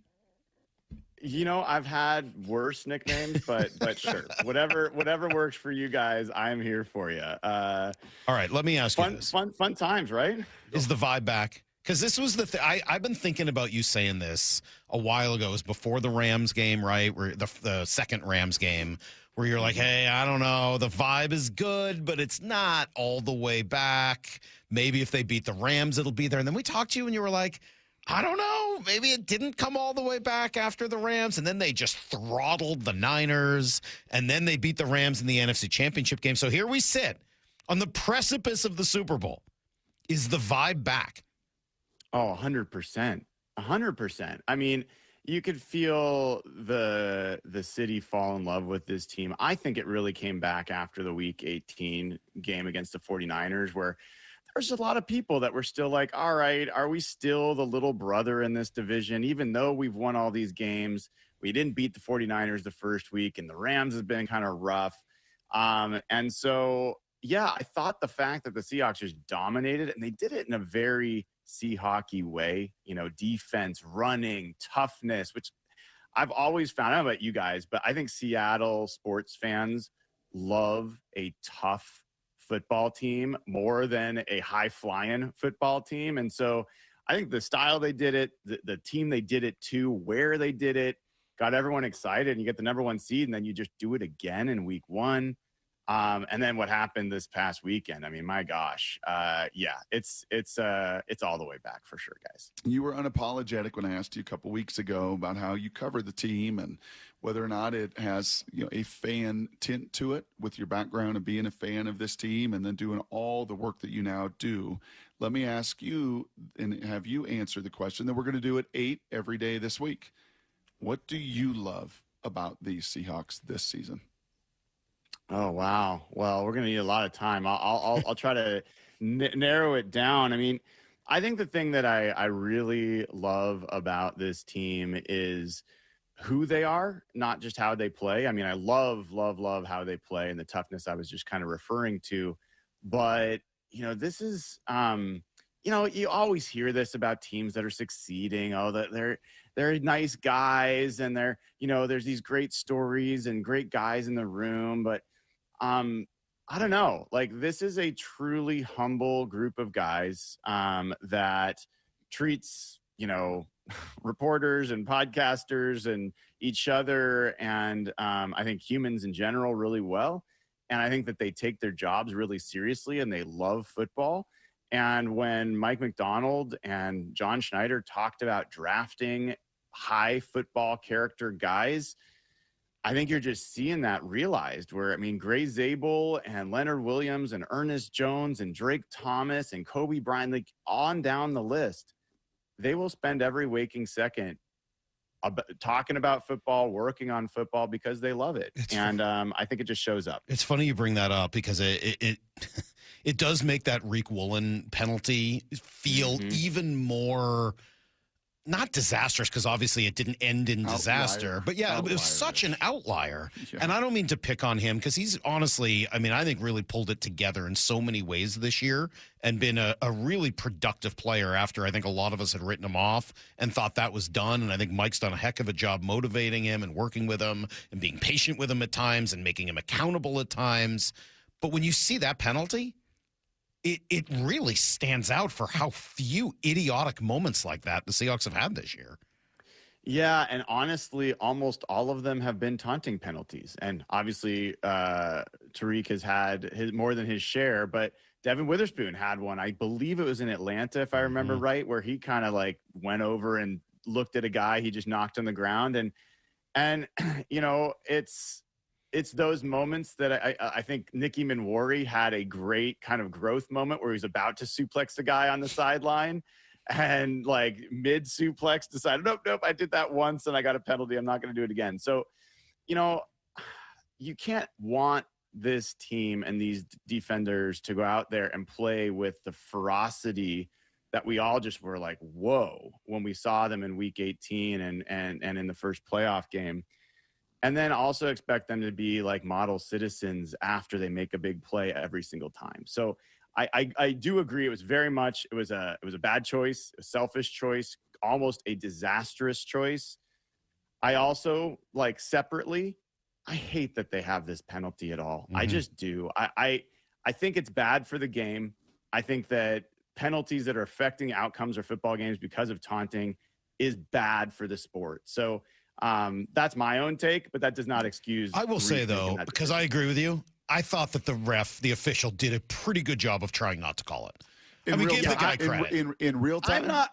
You know, I've had worse nicknames, but sure, whatever works for you guys, I'm here for you. All right, let me ask you this: fun times, right? Is the vibe back? Because this was the thing. I've been thinking about you saying this a while ago. It was before the Rams game, right? Where the second Rams game, where you're like, hey, I don't know. The vibe is good, but it's not all the way back. Maybe if they beat the Rams, it'll be there. And then we talked to you and you were like, I don't know. Maybe it didn't come all the way back after the Rams. And then they just throttled the Niners. And then they beat the Rams in the NFC Championship game. So here we sit on the precipice of the Super Bowl. Is the vibe back? Oh, 100%. 100%. I mean, you could feel the city fall in love with this team. I think it really came back after the Week 18 game against the 49ers, where there's a lot of people that were still like, all right, are we still the little brother in this division? Even though we've won all these games, we didn't beat the 49ers the first week, and the Rams has been kind of rough. And so, yeah, I thought the fact that the Seahawks just dominated, and they did it in a very Seahawky way, you know, defense, running, toughness, which I've always found. I don't know about you guys, but I think Seattle sports fans love a tough football team more than a high-flying football team. And so I think the style they did it, the team they did it to, where they did it, got everyone excited, and you get the number one seed, and then you just do it again in week one. And then what happened this past weekend? I mean, my gosh, yeah, it's all the way back for sure, guys. You were unapologetic when I asked you a couple weeks ago about how you cover the team and whether or not it has, you know, a fan tint to it with your background of being a fan of this team and then doing all the work that you now do. Let me ask you and have you answer the question that we're going to do at 8 every day this week. What do you love about these Seahawks this season? Oh, wow. Well, we're going to need a lot of time. I'll try to narrow it down. I mean, I think the thing that I really love about this team is who they are, not just how they play. I mean, I love how they play and the toughness I was just kind of referring to. But, you know, this is, you know, you always hear this about teams that are succeeding. Oh, that they're nice guys and they're, you know, there's these great stories and great guys in the room. But I don't know, like this is a truly humble group of guys that treats, you know, reporters and podcasters and each other and I think humans in general really well. And I think that they take their jobs really seriously and they love football. And when Mike Macdonald and John Schneider talked about drafting high football character guys, I think you're just seeing that realized where, I mean, Gray Zabel and Leonard Williams and Ernest Jones and Drake Thomas and Kobe Bryant, like on down the list, they will spend every waking second talking about football, working on football because they love it. And I think it just shows up. It's funny you bring that up because it does make that Reek Woolen penalty feel even more not disastrous, because obviously it didn't end in disaster. But yeah, it was such an outlier. Yeah. And I don't mean to pick on him because he's honestly, I mean, I think really pulled it together in so many ways this year and been a really productive player after I think a lot of us had written him off and thought that was done. And I think Mike's done a heck of a job motivating him and working with him and being patient with him at times and making him accountable at times. But when you see that penalty, it really stands out for how few idiotic moments like that the Seahawks have had this year. Yeah, and honestly, almost all of them have been taunting penalties. And obviously, Tariq has had more than his share, but Devin Witherspoon had one. I believe it was in Atlanta, if I remember right, where he kind of like went over and looked at a guy he just knocked on the ground. And you know, it's those moments that I think Nicky Minwari had a great kind of growth moment where he was about to suplex a guy on the sideline and like mid suplex decided, nope, I did that once and I got a penalty. I'm not going to do it again. So, you know, you can't want this team and these defenders to go out there and play with the ferocity that we all just were like, whoa, when we saw them in week 18 and in the first playoff game. And then also expect them to be like model citizens after they make a big play every single time. So I do agree. It was very much, it was a bad choice, a selfish choice, almost a disastrous choice. I also, like, separately, I hate that they have this penalty at all. I just do. I think it's bad for the game. I think that penalties that are affecting outcomes or football games because of taunting is bad for the sport. So that's my own take, but that does not excuse. I will say, though, because I agree with you, I thought that the official, did a pretty good job of trying not to call it. I mean, give the guy credit. In real time,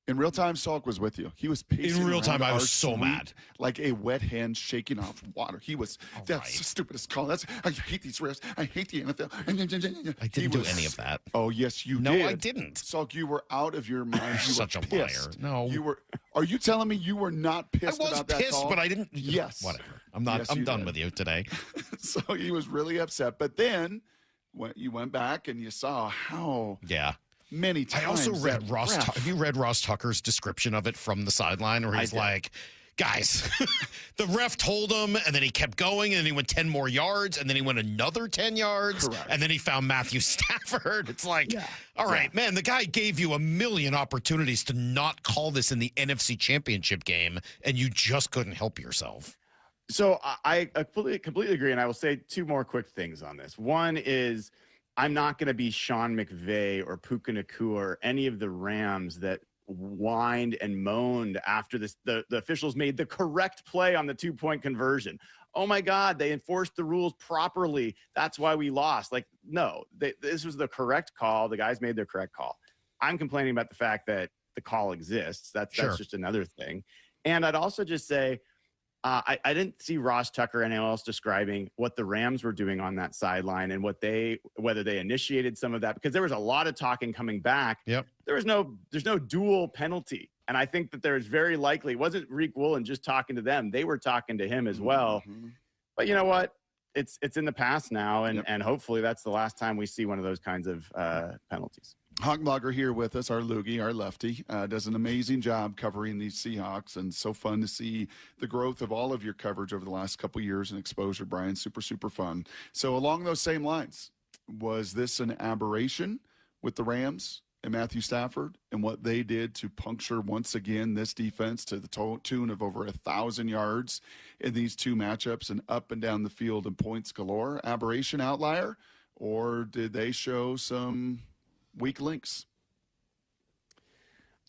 in real time, Salk was with you. He was pacing in real time. I was our so mad, like a wet hand shaking off water. He was. That's the stupidest call. I hate these refs. I hate the NFL. I didn't do any of that. Oh yes, you did. No, I didn't. Salk, you were out of your mind. You such were a pissed. liar. No, you were. Are you telling me you were not pissed about that call? I was pissed, but I didn't. Yes. Whatever. I'm not. Yes, I'm done with you today. So he was really upset. But then when you went back and you saw how. Yeah. Many times. I also read Ross. Have you read Ross Tucker's description of it from the sideline, where he's like, "Guys, the ref told him, and then he kept going, and then he went 10 more yards, and then he went another 10 yards, and then he found Matthew Stafford." It's like, all right, man, the guy gave you a million opportunities to not call this in the NFC Championship game, and you just couldn't help yourself. So I completely agree, and I will say two more quick things on this. One is, I'm not going to be Sean McVay or Puka Nacua or any of the Rams that whined and moaned after this. The officials made the correct play on the 2-point conversion. Oh my God, they enforced the rules properly. That's why we lost. Like, no, this was the correct call. The guys made their correct call. I'm complaining about the fact that the call exists. That's just another thing. And I'd also just say, I didn't see Ross Tucker or anyone else describing what the Rams were doing on that sideline and whether they initiated some of that, because there was a lot of talking coming back. Yep. There's no dual penalty. And I think that there's very likely, it wasn't Reek Woolen just talking to them. They were talking to him as well. But you know what? It's in the past now. And hopefully that's the last time we see one of those kinds of penalties. Hawkblogger here with us, our loogie, our lefty, does an amazing job covering these Seahawks, and so fun to see the growth of all of your coverage over the last couple of years and exposure, Brian. Super, super fun. So along those same lines, was this an aberration with the Rams and Matthew Stafford and what they did to puncture once again this defense to the tune of over 1,000 yards in these two matchups and up and down the field and points galore? Aberration, outlier, or did they show some weak links?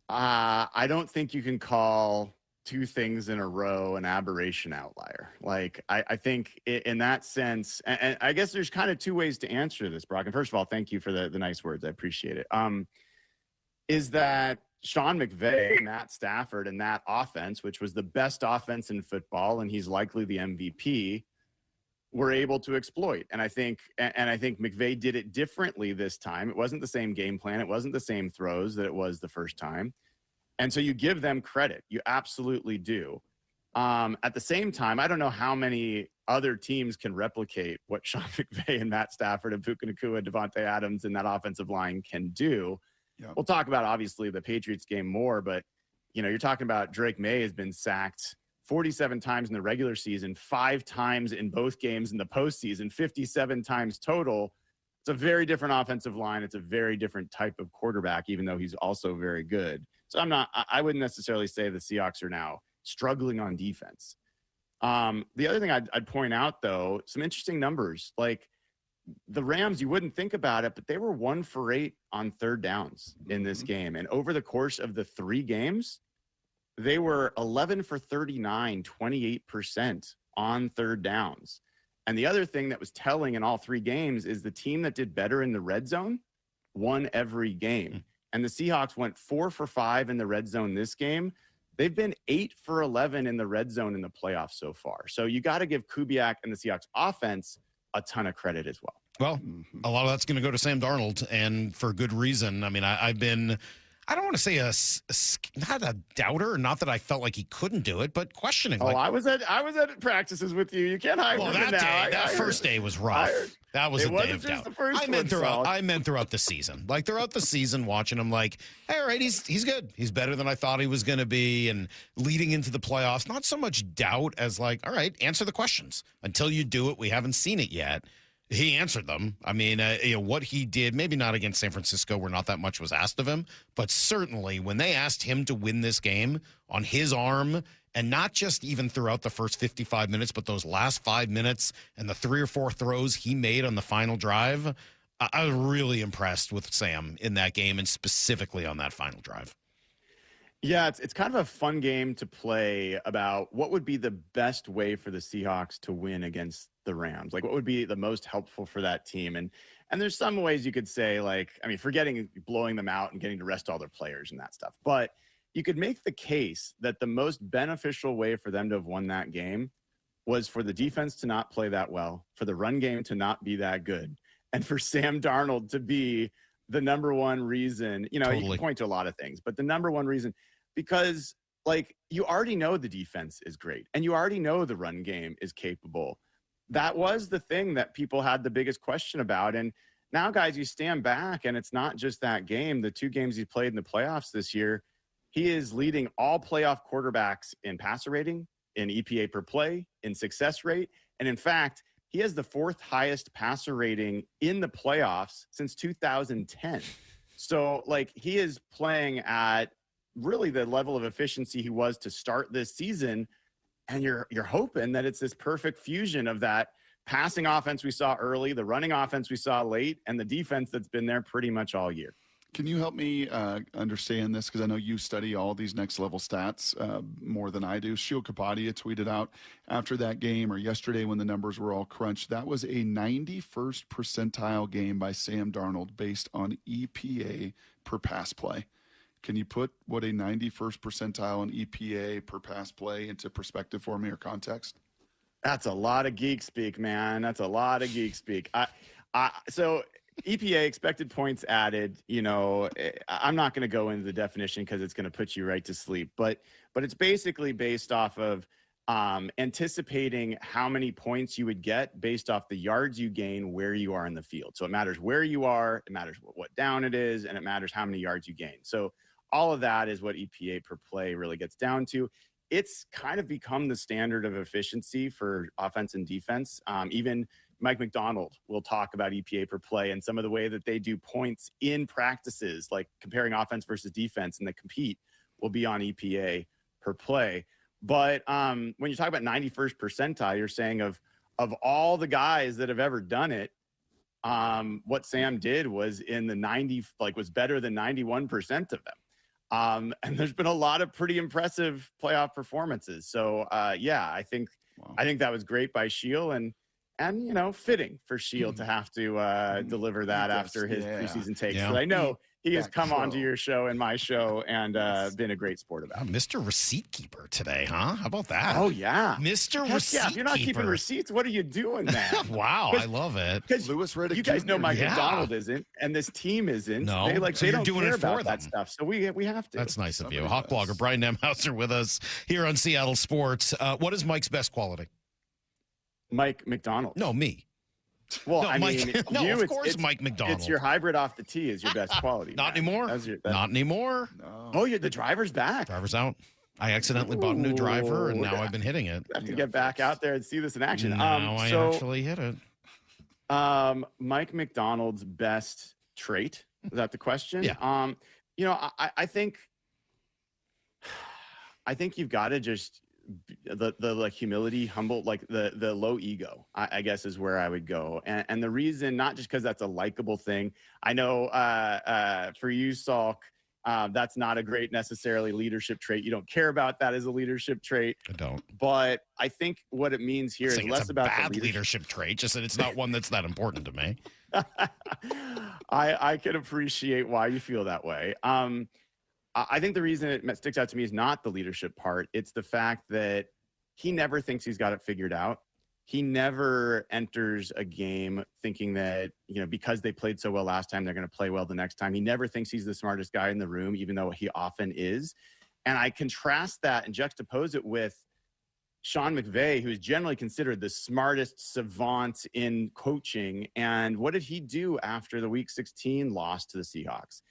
I don't think you can call two things in a row an aberration outlier. Like, I think in that sense, and I guess there's kind of two ways to answer this, Brock. And first of all, thank you for the nice words. I appreciate it. Is that Sean McVay, Matt Stafford, and that offense, which was the best offense in football, and he's likely the MVP, were able to exploit. And I think McVay did it differently this time. It wasn't the same game plan. It wasn't the same throws that it was the first time. And so you give them credit. You absolutely do. At the same time, I don't know how many other teams can replicate what Sean McVay and Matt Stafford and Puka Nacua, Devontae Adams, and that offensive line can do. Yeah. We'll talk about, obviously, the Patriots game more, but, you're talking about Drake May has been sacked 47 times in the regular season, 5 times in both games in the postseason, 57 times total. It's a very different offensive line. It's a very different type of quarterback, even though he's also very good. So I wouldn't necessarily say the Seahawks are now struggling on defense. The other thing I'd point out, though, some interesting numbers. Like the Rams, you wouldn't think about it, but they were 1 for 8 on third downs in this game. And over the course of the 3 games, they were 11 for 39, 28% on third downs. And the other thing that was telling in all 3 games is the team that did better in the red zone won every game. And the Seahawks went 4 for 5 in the red zone this game. They've been 8 for 11 in the red zone in the playoffs so far. So you got to give Kubiak and the Seahawks offense a ton of credit as well. Well, a lot of that's going to go to Sam Darnold, and for good reason. I mean, I've been, I don't want to say not a doubter, not that I felt like he couldn't do it, but questioning. Oh, I was at practices with you. You can't hide from it now. That first day was rough. That was a day of doubt. I meant throughout the season. Like throughout the season, watching him, like, hey, all right, he's good. He's better than I thought he was going to be, and leading into the playoffs, not so much doubt as like, all right, answer the questions. Until you do it, we haven't seen it yet. He answered them. I mean, what he did, maybe not against San Francisco where not that much was asked of him, but certainly when they asked him to win this game on his arm, and not just even throughout the first 55 minutes, but those last 5 minutes and the 3 or 4 throws he made on the final drive, I was really impressed with Sam in that game and specifically on that final drive. Yeah, it's kind of a fun game to play about what would be the best way for the Seahawks to win against the Rams. Like, what would be the most helpful for that team? And there's some ways you could say, like, I mean, forgetting blowing them out and getting to rest all their players and that stuff. But you could make the case that the most beneficial way for them to have won that game was for the defense to not play that well, for the run game to not be that good, and for Sam Darnold to be the number one reason. Totally. You can point to a lot of things, but the number one reason, because like you already know the defense is great and you already know the run game is capable. That was the thing that people had the biggest question about. And now, guys, you stand back and it's not just that game. The 2 games he played in the playoffs this year, he is leading all playoff quarterbacks in passer rating, in EPA per play, in success rate. And in fact, he has the 4th highest passer rating in the playoffs since 2010. So like he is playing at really the level of efficiency he was to start this season. And you're hoping that it's this perfect fusion of that passing offense we saw early, the running offense we saw late, and the defense that's been there pretty much all year. Can you help me understand this? Because I know you study all these next level stats more than I do. Shio Kapadia tweeted out after that game, or yesterday when the numbers were all crunched, that was a 91st percentile game by Sam Darnold based on EPA per pass play. Can you put what a 91st percentile in EPA per pass play into perspective for me or context? That's a lot of geek speak, man. That's a lot of geek speak. So EPA, expected points added, I'm not going to go into the definition because it's going to put you right to sleep. But it's basically based off of anticipating how many points you would get based off the yards you gain where you are in the field. So it matters where you are, it matters what down it is, and it matters how many yards you gain. So all of that is what EPA per play really gets down to. It's kind of become the standard of efficiency for offense and defense. Even Mike Macdonald will talk about EPA per play and some of the way that they do points in practices, like comparing offense versus defense, and they compete will be on EPA per play. But when you talk about 91st percentile, you're saying of all the guys that have ever done it, what Sam did was in the was better than 91% of them. And there's been a lot of pretty impressive playoff performances. So I think that was great by Shield and fitting for Shield to have to deliver that after his preseason takes. Yeah. So I know he has come onto your show and my show and been a great sport about it. Mr. Receipt Keeper today, huh? How about that? Oh, yeah. Mr. Heck Receipt yeah, if you're not keeping Keeper. receipts, what are you doing, man? Wow, I love it. Because Lewis Riddick you guys know Jr. Mike Yeah. Macdonald isn't, and this team isn't. No, they so you're don't doing care it for about that them. stuff. So we have to. That's nice of you. Hawk blogger Brian Nemhauser with us here on Seattle Sports. What is Mike's best quality? Mike Macdonald. No, me. Well, No, I Mike- mean, no, you, of it's- course it's- Mike Macdonald. It's your hybrid off the tee is your best quality. Not man. anymore. Not anymore. Oh, the driver's back. Driver's out. I accidentally bought a new driver, and now I've been hitting it. I have to get back out there and see this in action. Now I actually hit it. Mike Macdonald's best trait, is that the question? Yeah. I think you've got to just the like humility, humble, like the low ego, I guess is where I would go. And the reason, not just because that's a likable thing. I know for you, Salk, that's not a great necessarily leadership trait. You don't care about that as a leadership trait. I don't. But I think what it means here is Saying less it's a about bad the leadership trait, just that it's not one that's that important to me. I can appreciate why you feel that way. I think the reason it sticks out to me is not the leadership part. It's the fact that he never thinks he's got it figured out. He never enters a game thinking that, because they played so well last time, they're going to play well the next time. He never thinks he's the smartest guy in the room, even though he often is. And I contrast that and juxtapose it with Sean McVay, who is generally considered the smartest savant in coaching. And what did he do after the Week 16 loss to the Seahawks?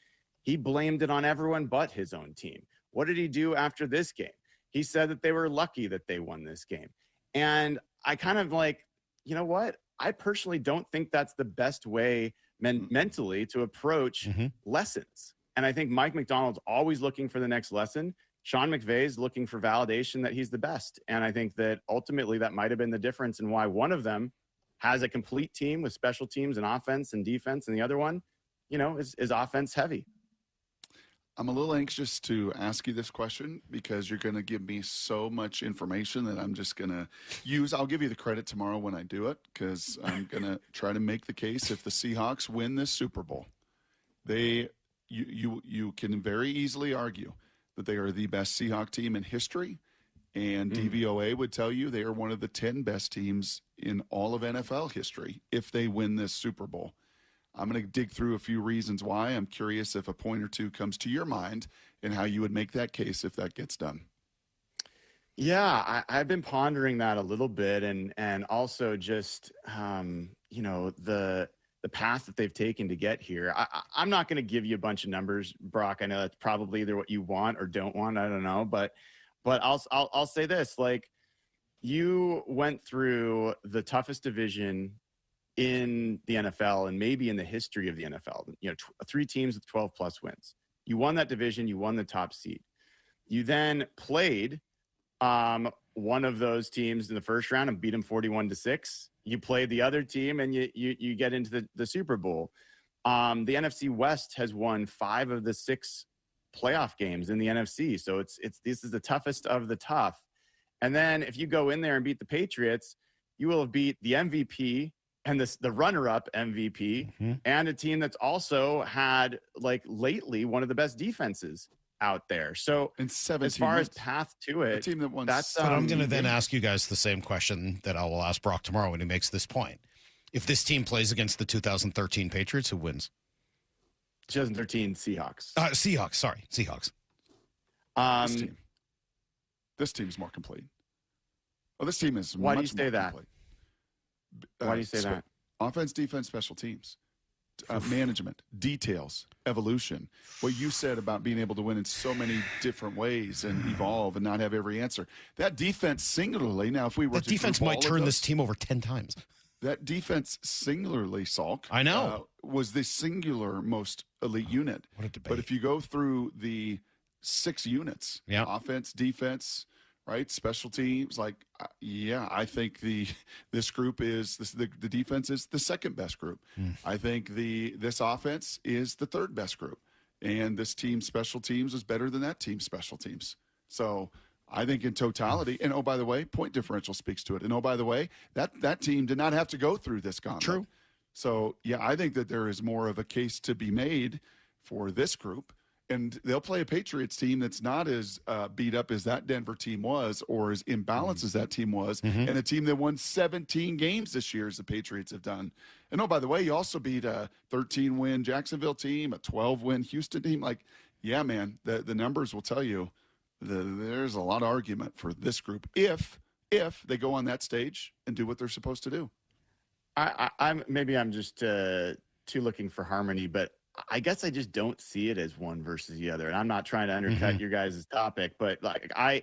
He blamed it on everyone but his own team. What did he do after this game? He said that they were lucky that they won this game. And I kind of like, you know what? I personally don't think that's the best way mentally to approach lessons. And I think Mike Macdonald's always looking for the next lesson. Sean McVay's looking for validation that he's the best. And I think that ultimately that might have been the difference in why one of them has a complete team with special teams and offense and defense, and the other one, is offense heavy. I'm a little anxious to ask you this question because you're going to give me so much information that I'm just going to use. I'll give you the credit tomorrow when I do it because I'm going to try to make the case if the Seahawks win this Super Bowl, you can very easily argue that they are the best Seahawk team in history, and DVOA would tell you they are one of the 10 best teams in all of NFL history if they win this Super Bowl. I'm going to dig through a few reasons why. I'm curious if a point or two comes to your mind and how you would make that case if that gets done. Yeah, I've been pondering that a little bit, and also just the path that they've taken to get here. I'm not going to give you a bunch of numbers, Brock. I know that's probably either what you want or don't want. I don't know, but I'll say this: like, you went through the toughest division in the NFL and maybe in the history of the NFL, 3 teams with 12 plus wins. You won that division. You won the top seed. You then played one of those teams in the first round and beat them 41-6. You played the other team and you get into the Super Bowl. The NFC West has won 5 of the 6 playoff games in the NFC. So this is the toughest of the tough. And then if you go in there and beat the Patriots, you will have beat the MVP and the runner-up MVP and a team that's also had, like, lately one of the best defenses out there. So as far as path to it, team that won, that's But I'm going to then ask you guys the same question that I will ask Brock tomorrow when he makes this point. If this team plays against the 2013 Patriots, who wins? 2013 Seahawks. Seahawks. This team's more complete. Well, this team is Why do much you say more that? complete. Why do you say that? Offense, defense, special teams, management, details, evolution. What you said about being able to win in so many different ways and evolve and not have every answer. That defense singularly, now if we were That to defense group might all of turn those, this team over 10 times. That defense singularly, Salk, I know. was the singular most elite unit. What a debate. But if you go through the 6 units, offense, defense, right, special teams, like, I think this group is the defense is the second best group. I think this offense is the third best group. and this team's special teams was better than that team's special teams. So I think in totality, and oh, by the way, point differential speaks to it. And oh, by the way, that team did not have to go through this gauntlet. True. So, yeah, I think that there is more of a case to be made for this group. And they'll play a Patriots team that's not as beat up as that Denver team was, or as imbalanced as that team was, and a team that won 17 games this year as the Patriots have done. And, oh, by the way, you also beat a 13-win Jacksonville team, a 12-win Houston team. Like, yeah, man, the numbers will tell you there's a lot of argument for this group if they go on that stage and do what they're supposed to do. I'm just too looking for harmony, but I guess I just don't see it as one versus the other. And I'm not trying to undercut your guys' topic, but like I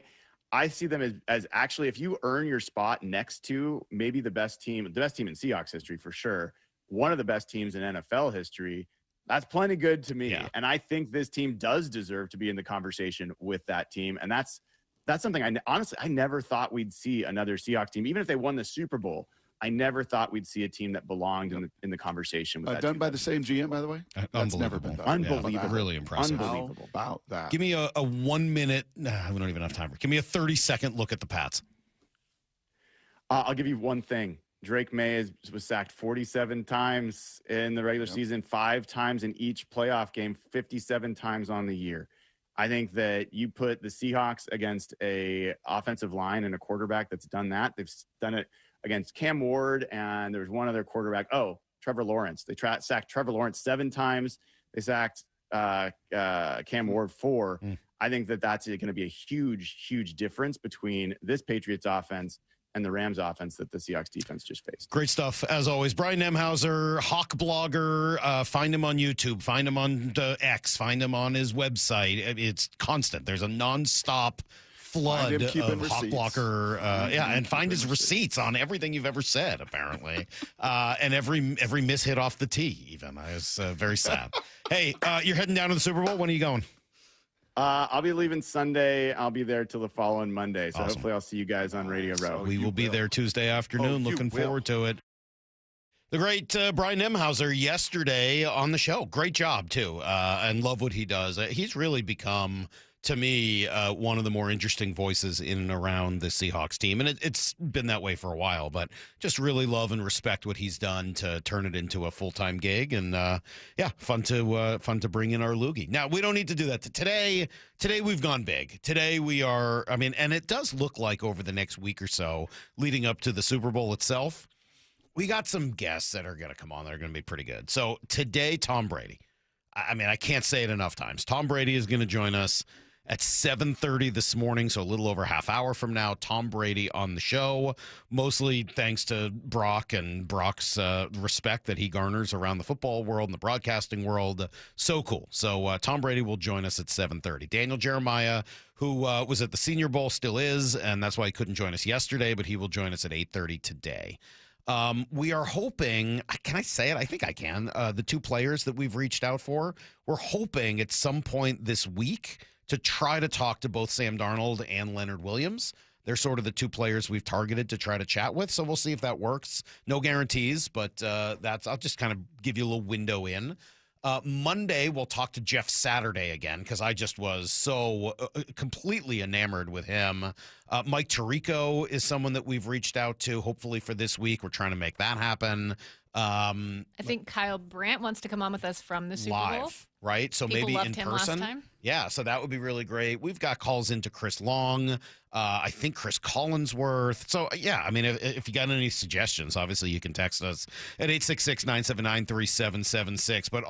see them as actually, if you earn your spot next to maybe the best team in Seahawks history for sure, one of the best teams in NFL history, that's plenty good to me. Yeah. And I think this team does deserve to be in the conversation with that team. And that's something I never thought we'd see another Seahawks team, even if they won the Super Bowl. I never thought we'd see a team that belonged in the conversation with that done team. by the same GM, by the way. That's never been done. Unbelievable. Really impressive. Unbelievable. How about that? Give me a 1 minute. Nah, we don't even have time for it. Give me a 30-second look at the Pats. I'll give you one thing. Drake May was sacked 47 times in the regular season, 5 times in each playoff game, 57 times on the year. I think that you put the Seahawks against a offensive line and a quarterback that's done that. They've done it against Cam Ward, and there's one other quarterback. Oh, Trevor Lawrence. They sacked Trevor Lawrence 7 times. They sacked Cam Ward 4. I think that's going to be a huge, huge difference between this Patriots offense and the Rams offense that the Seahawks defense just faced. Great stuff, as always. Brian Nemhauser, Hawk blogger. Find him on YouTube. Find him on X. Find him on his website. It's constant. There's a nonstop flood of Hawk Blocker. And find his receipts on everything you've ever said, apparently. And every mishit off the tee, even. It's very sad. Hey, you're heading down to the Super Bowl. When are you going? I'll be leaving Sunday. I'll be there till the following Monday. So Awesome. hopefully I'll see you guys on Radio Row. We will be there Tuesday afternoon. Looking forward to it. The great Brian Nemhauser yesterday on the show. Great job, too, and love what he does. He's really become, to me, one of the more interesting voices in and around the Seahawks team. And it's been that way for a while, but just really love and respect what he's done to turn it into a full-time gig. And, fun to bring in our loogie. Now, we don't need to do that. Today we've gone big. Today we are, and it does look like over the next week or so, leading up to the Super Bowl itself, we got some guests that are going to come on that are going to be pretty good. So today, Tom Brady. I can't say it enough times. Tom Brady is going to join us at 7:30 this morning, so a little over half hour from now. Tom Brady on the show, mostly thanks to Brock and Brock's respect that he garners around the football world and the broadcasting world. So cool. So Tom Brady will join us at 7:30. Daniel Jeremiah, who was at the Senior Bowl, still is, and that's why he couldn't join us yesterday, but he will join us at 8:30 today. We are hoping, can I say it? I think I can. The 2 players that we've reached out for, we're hoping at some point this week to try to talk to both Sam Darnold and Leonard Williams. They're sort of the 2 players we've targeted to try to chat with, so we'll see if that works. No guarantees, but I'll just kind of give you a little window in. Monday, we'll talk to Jeff Saturday again because I just was so completely enamored with him. Mike Tirico is someone that we've reached out to, hopefully for this week. We're trying to make that happen. I think Kyle Brandt wants to come on with us from the Super Bowl. Right? So People maybe loved in him person. last time. Yeah, so that would be really great. We've got calls into Chris Long. I think Chris Collinsworth. So, yeah, if you got any suggestions, obviously you can text us at 866-979-3776. But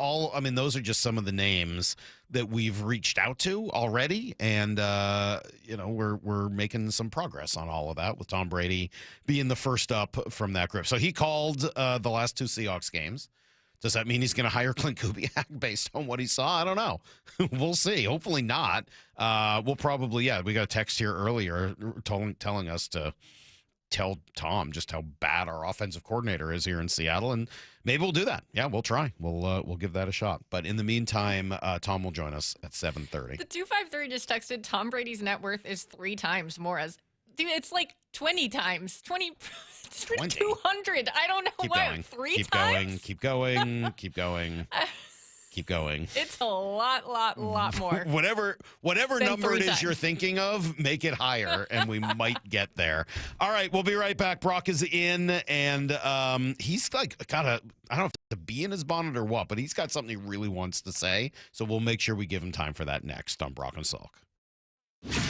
those are just some of the names that we've reached out to already. And, we're making some progress on all of that with Tom Brady being the first up from that group. So he called the last 2 Seahawks games. Does that mean he's going to hire Clint Kubiak based on what he saw? I don't know. We'll see. Hopefully not. We'll probably, we got a text here earlier telling us to tell Tom just how bad our offensive coordinator is here in Seattle, and maybe we'll do that. Yeah, we'll try. We'll give that a shot. But in the meantime, Tom will join us at 7:30. The 253 just texted Tom Brady's net worth is 3 times more as. Dude, it's like 20 times. 200. I don't know Keep why. going. 3 Keep times? going. Keep going. Keep going. Keep going. It's a lot more. Whatever Than number 3 it is times. you're thinking of, make it higher, and we might get there. All right, we'll be right back. Brock is in, and he's like got a, I don't know if it's a bee in his bonnet or what, but he's got something he really wants to say. So we'll make sure we give him time for that next on Brock and Salk.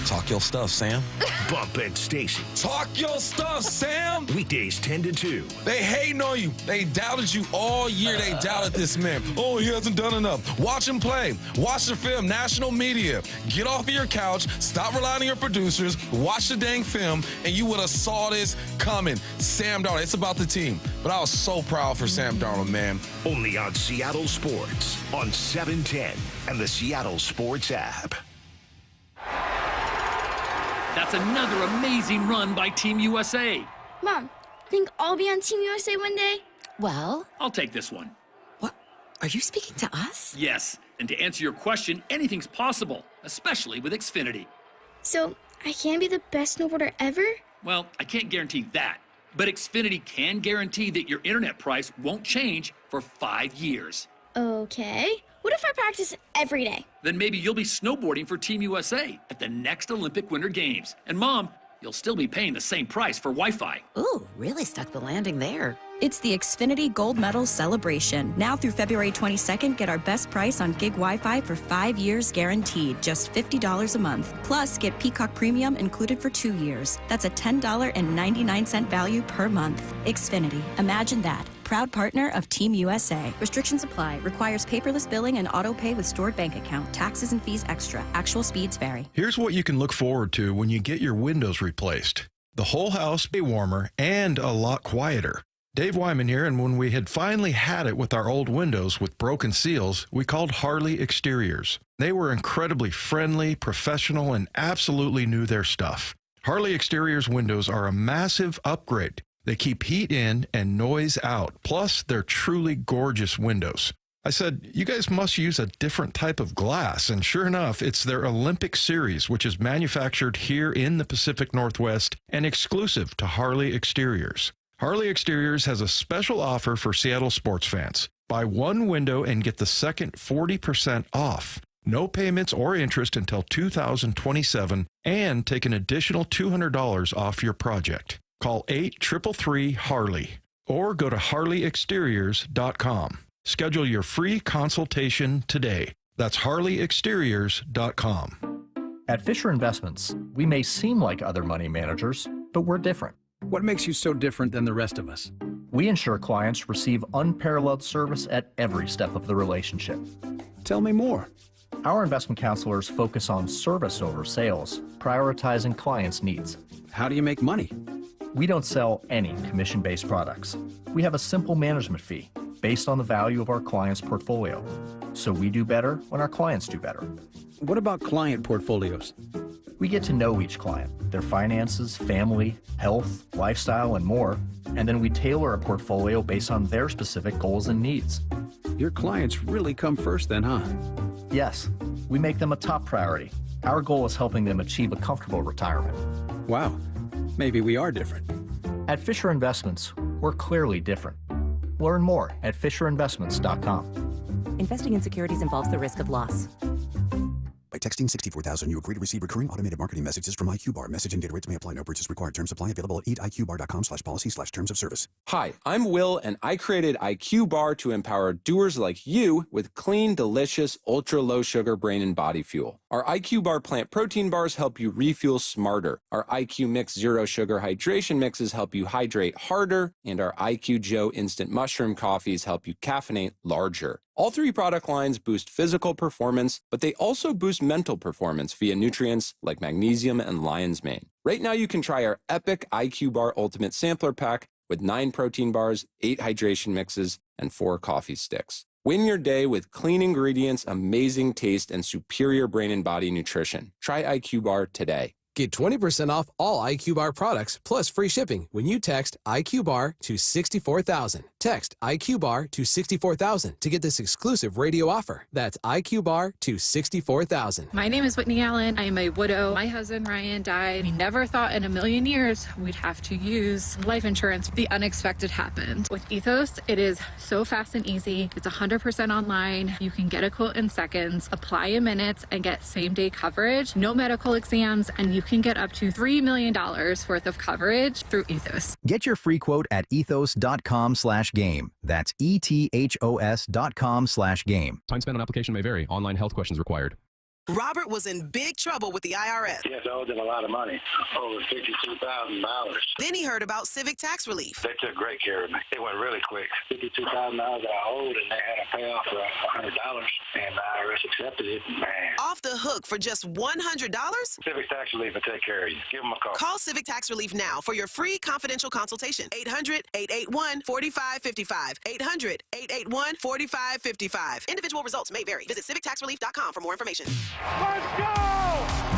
Talk your stuff, Sam. Bump and Stacy. Talk your stuff, Sam. Weekdays 10 to 2. They hating on you. They doubted you all year. They doubted this man. Oh, he hasn't done enough. Watch him play. Watch the film. National media. Get off of your couch. Stop relying on your producers. Watch the dang film, and you would have saw this coming. Sam Darnold. It's about the team. But I was so proud for Sam Darnold, man. Only on Seattle Sports on 710 and the Seattle Sports app. That's another amazing run by Team USA. Mom, think I'll be on Team USA one day? Well, I'll take this one. What? Are you speaking to us? Yes, and to answer your question, anything's possible, especially with Xfinity. So, I can be the best snowboarder ever? Well, I can't guarantee that, but Xfinity can guarantee that your internet price won't change for 5 years. Okay. What if I practice every day? Then maybe you'll be snowboarding for Team USA at the next Olympic Winter Games. And Mom, you'll still be paying the same price for Wi-Fi. Ooh, really stuck the landing there. It's the Xfinity Gold Medal Celebration. Now through February 22nd, get our best price on gig Wi-Fi for 5 years guaranteed, just $50 a month. Plus, get Peacock Premium included for 2 years. That's a $10.99 value per month. Xfinity. Imagine that. Proud partner of Team USA. Restrictions apply. Requires paperless billing and auto pay with stored bank account. Taxes and fees extra. Actual speeds vary. Here's what you can look forward to when you get your windows replaced. The whole house be warmer and a lot quieter. Dave Wyman here, and when we had finally had it with our old windows with broken seals, we called Harley Exteriors. They were incredibly friendly, professional, and absolutely knew their stuff. Harley Exteriors windows are a massive upgrade. They keep heat in and noise out. Plus, they're truly gorgeous windows. I said, you guys must use a different type of glass. And sure enough, it's their Olympic series, which is manufactured here in the Pacific Northwest and exclusive to Harley Exteriors. Harley Exteriors has a special offer for Seattle sports fans. Buy one window and get the second 40% off. No payments or interest until 2027, and take an additional $200 off your project. Call 833-HARLEY or go to harleyexteriors.com. Schedule your free consultation today. That's harleyexteriors.com. At Fisher Investments, we may seem like other money managers, but we're different. What makes you so different than the rest of us? We ensure clients receive unparalleled service at every step of the relationship. Tell me more. Our investment counselors focus on service over sales, prioritizing clients' needs. How do you make money? We don't sell any commission-based products. We have a simple management fee based on the value of our client's portfolio. So we do better when our clients do better. What about client portfolios? We get to know each client, their finances, family, health, lifestyle, and more, and then we tailor a portfolio based on their specific goals and needs. Your clients really come first then, huh? Yes, we make them a top priority. Our goal is helping them achieve a comfortable retirement. Wow, maybe we are different. At Fisher Investments, we're clearly different. Learn more at FisherInvestments.com. Investing in securities involves the risk of loss. By texting 64000, you agree to receive recurring automated marketing messages from IQBar. Message and data rates may apply. No purchase required. Terms apply. Available at eatiqbar.com/policy/terms of service. Hi, I'm Will, and I created IQ Bar to empower doers like you with clean, delicious, ultra-low sugar brain and body fuel. Our IQ Bar plant protein bars help you refuel smarter. Our IQ Mix Zero Sugar Hydration Mixes help you hydrate harder. And our IQ Joe Instant Mushroom Coffees help you caffeinate larger. All three product lines boost physical performance, but they also boost mental performance via nutrients like magnesium and lion's mane. Right now, you can try our epic IQ Bar Ultimate Sampler Pack with 9 protein bars, 8 hydration mixes, and 4 coffee sticks. Win your day with clean ingredients, amazing taste, and superior brain and body nutrition. Try IQ Bar today. Get 20% off all IQ Bar products plus free shipping when you text IQ Bar to 64,000. Text IQ Bar to 64,000 to get this exclusive radio offer. That's IQ Bar to 64,000. My name is Whitney Allen. I am a widow. My husband Ryan died. We never thought in a million years we'd have to use life insurance. The unexpected happened. With Ethos, it is so fast and easy. It's 100% online. You can get a quote in seconds, apply in minutes, and get same-day coverage. No medical exams, and you can get up to $3 million worth of coverage through Ethos. Get your free quote at ethos.com/game. That's ETHOS.com/game. Time spent on application may vary. Online health questions required. Robert was in big trouble with the IRS. Yes, I owed them a lot of money, over $52,000. Then he heard about Civic Tax Relief. They took great care of me. It went really quick. $52,000 that I owed, and they had a payoff for $100, and the IRS accepted it. Man. Off the hook for just $100? Civic Tax Relief will take care of you. Give them a call. Call Civic Tax Relief now for your free confidential consultation. 800-881-4555. 800-881-4555. Individual results may vary. Visit civictaxrelief.com for more information. Let's go!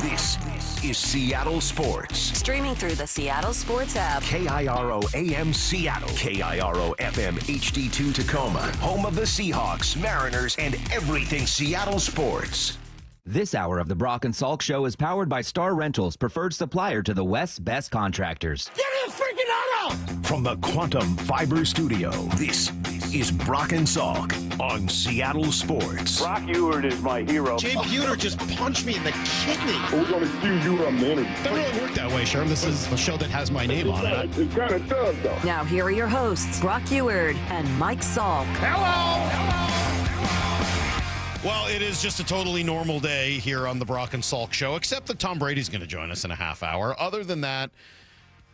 This is Seattle Sports. Streaming through the Seattle Sports app. KIRO AM Seattle. KIRO FM HD2 Tacoma. Home of the Seahawks, Mariners, and everything Seattle sports. This hour of the Brock and Salk Show is powered by Star Rentals, preferred supplier to the West's best contractors. Give me a freaking auto! From the Quantum Fiber Studio, this is Brock and Salk on Seattle Sports. Brock Ewert is my hero. Jay Buhner just punched me in the kidney. We're going to do you a minute. Doesn't really work that way, Sherm. This is a show that has my name on it. It kind of does, though. Now here are your hosts, Brock Ewert and Mike Salk. Hello! Well, it is just a totally normal day here on the Brock and Salk Show, except that Tom Brady's going to join us in a half hour. Other than that,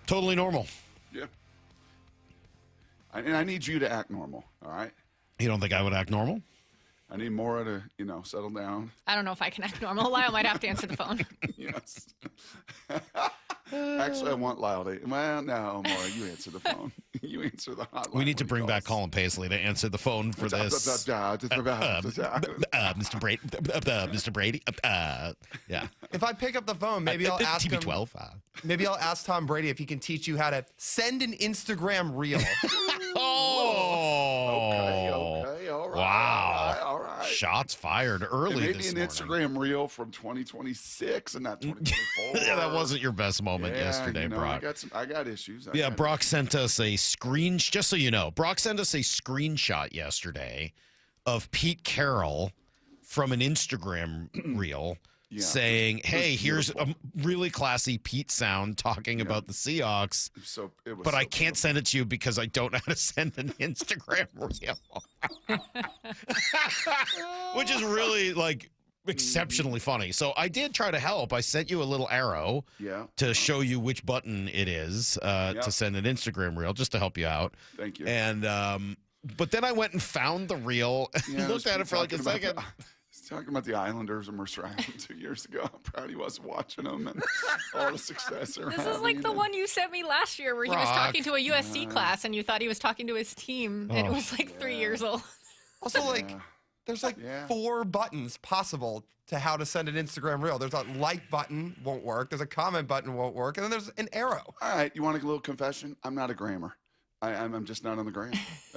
totally normal. Yeah. And I need you to act normal, all right? You don't think I would act normal? I need Maura to, settle down. I don't know if I can act normal. Lyle might have to answer the phone. Yes. Actually, I want Lyle to. Well, no, Maura, you answer the phone. You answer the hotline. We need to bring back Colin Paisley to answer the phone for this. Mr. Brady. Mr. Brady. Yeah. If I pick up the phone, maybe I'll ask him. TB12. Maybe I'll ask Tom Brady if he can teach you how to send an Instagram reel. Oh. Okay. All right. Wow. All right. Shots fired early maybe this an morning. Instagram reel from 2026 and not 2024. Yeah, that wasn't your best moment yesterday, Brock. I got issues. Brock sent us a just so you know, Brock sent us a screenshot yesterday of Pete Carroll from an Instagram reel saying, hey, here's a really classy Pete sound talking about the Seahawks, but I can't send it to you because I don't know how to send an Instagram reel. Which is really, exceptionally funny. So I did try to help. I sent you a little arrow to show you which button it is to send an Instagram reel, just to help you out. Thank you. And but then I went and found the reel and looked at it for like a second. He's talking about the Islanders of Mercer Island 2 years ago. How proud he was watching them and all the success they're This having. is like the one you sent me last year where he was talking to a USC class and you thought he was talking to his team and it was 3 years old. Also, there's 4 buttons possible to how to send an Instagram reel. There's a like button, won't work. There's a comment button, won't work. And then there's an arrow. All right, you want a little confession? I'm not a grammer. I'm just not on the gram.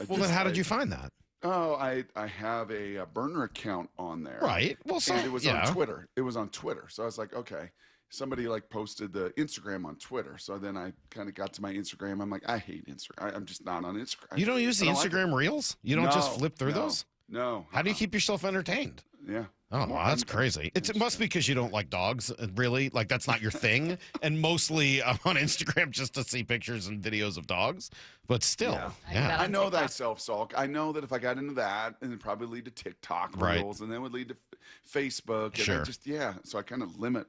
Well, then how did you find that? Oh, I have a burner account on there. Right. Well, and it was on Twitter. It was on Twitter. So I was like, okay. Somebody posted the Instagram on Twitter. So then I kind of got to my Instagram. I'm like, I hate Instagram. I'm just not on Instagram. You don't use the Instagram reels? You don't just flip through those? No. How do you keep yourself entertained? Yeah. Oh, wow, that's crazy. It must be because you don't like dogs, really. That's not your thing. And mostly I'm on Instagram just to see pictures and videos of dogs. But still, I know thyself, Salk. I know that if I got into that, and it'd probably lead to TikTok reels, and then would lead to Facebook. And I just, so I kind of limit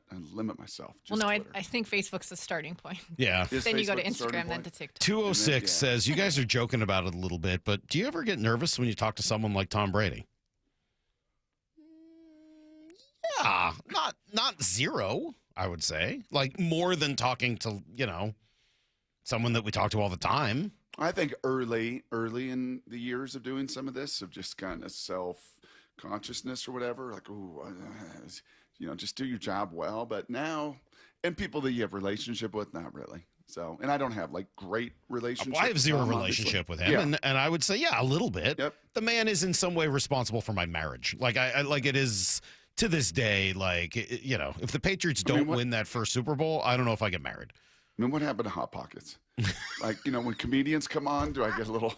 myself. Well, no, I think Facebook's the starting point. Yeah. Then you go to Instagram, then to TikTok. 206 says, you guys are joking about it a little bit, but do you ever get nervous when you talk to someone like Tom Brady? Yeah, not zero, I would say. More than talking to, someone that we talk to all the time. I think early in the years of doing some of this, of just kind of self-consciousness or whatever, just do your job well. But now, And people that you have relationship with, not really. So, and I don't have like great relationship. Well, I have zero relationship with him, and I would say, yeah, a little bit. Yep. The man is in some way responsible for my marriage. Like I like it is to this day. Like if the Patriots don't win that first Super Bowl, I don't know if I get married. I mean, what happened to Hot Pockets? Like, when comedians come on, do I get a little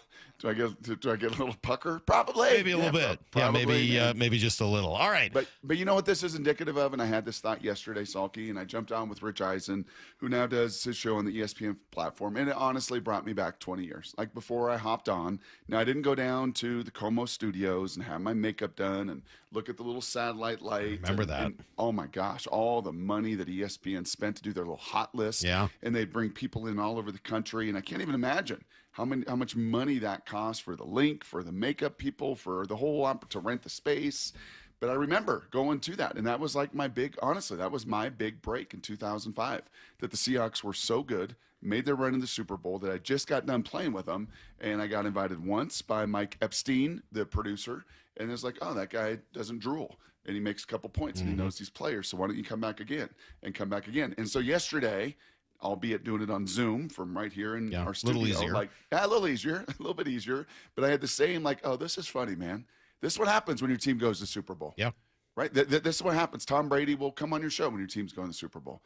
pucker? Probably. Maybe a little bit. Probably, yeah, maybe just a little. All right. But you know what this is indicative of? And I had this thought yesterday, Salky, and I jumped on with Rich Eisen, who now does his show on the ESPN platform. And it honestly brought me back 20 years. Like before I hopped on. Now, I didn't go down to the Como studios and have my makeup done and look at the little satellite light. Remember that. And, oh, my gosh, all the money that ESPN spent to do their little hot list. Yeah. And they'd bring people in all over the country. And I can't even imagine how much money that costs for the link, for the makeup people, for the whole to rent the space. But I remember going to that, and that was like that was my big break in 2005, that the Seahawks were so good, made their run in the Super Bowl, that I just got done playing with them, and I got invited once by Mike Epstein, the producer, and it's like, oh, that guy doesn't drool, and he makes a couple points, and he knows these players, so why don't you come back again? And so yesterday, albeit doing it on Zoom from right here in our studio. A little easier. A little easier, a little bit easier. But I had the same, oh, this is funny, man. This is what happens when your team goes to the Super Bowl. Yeah. Right? This is what happens. Tom Brady will come on your show when your team's going to the Super Bowl.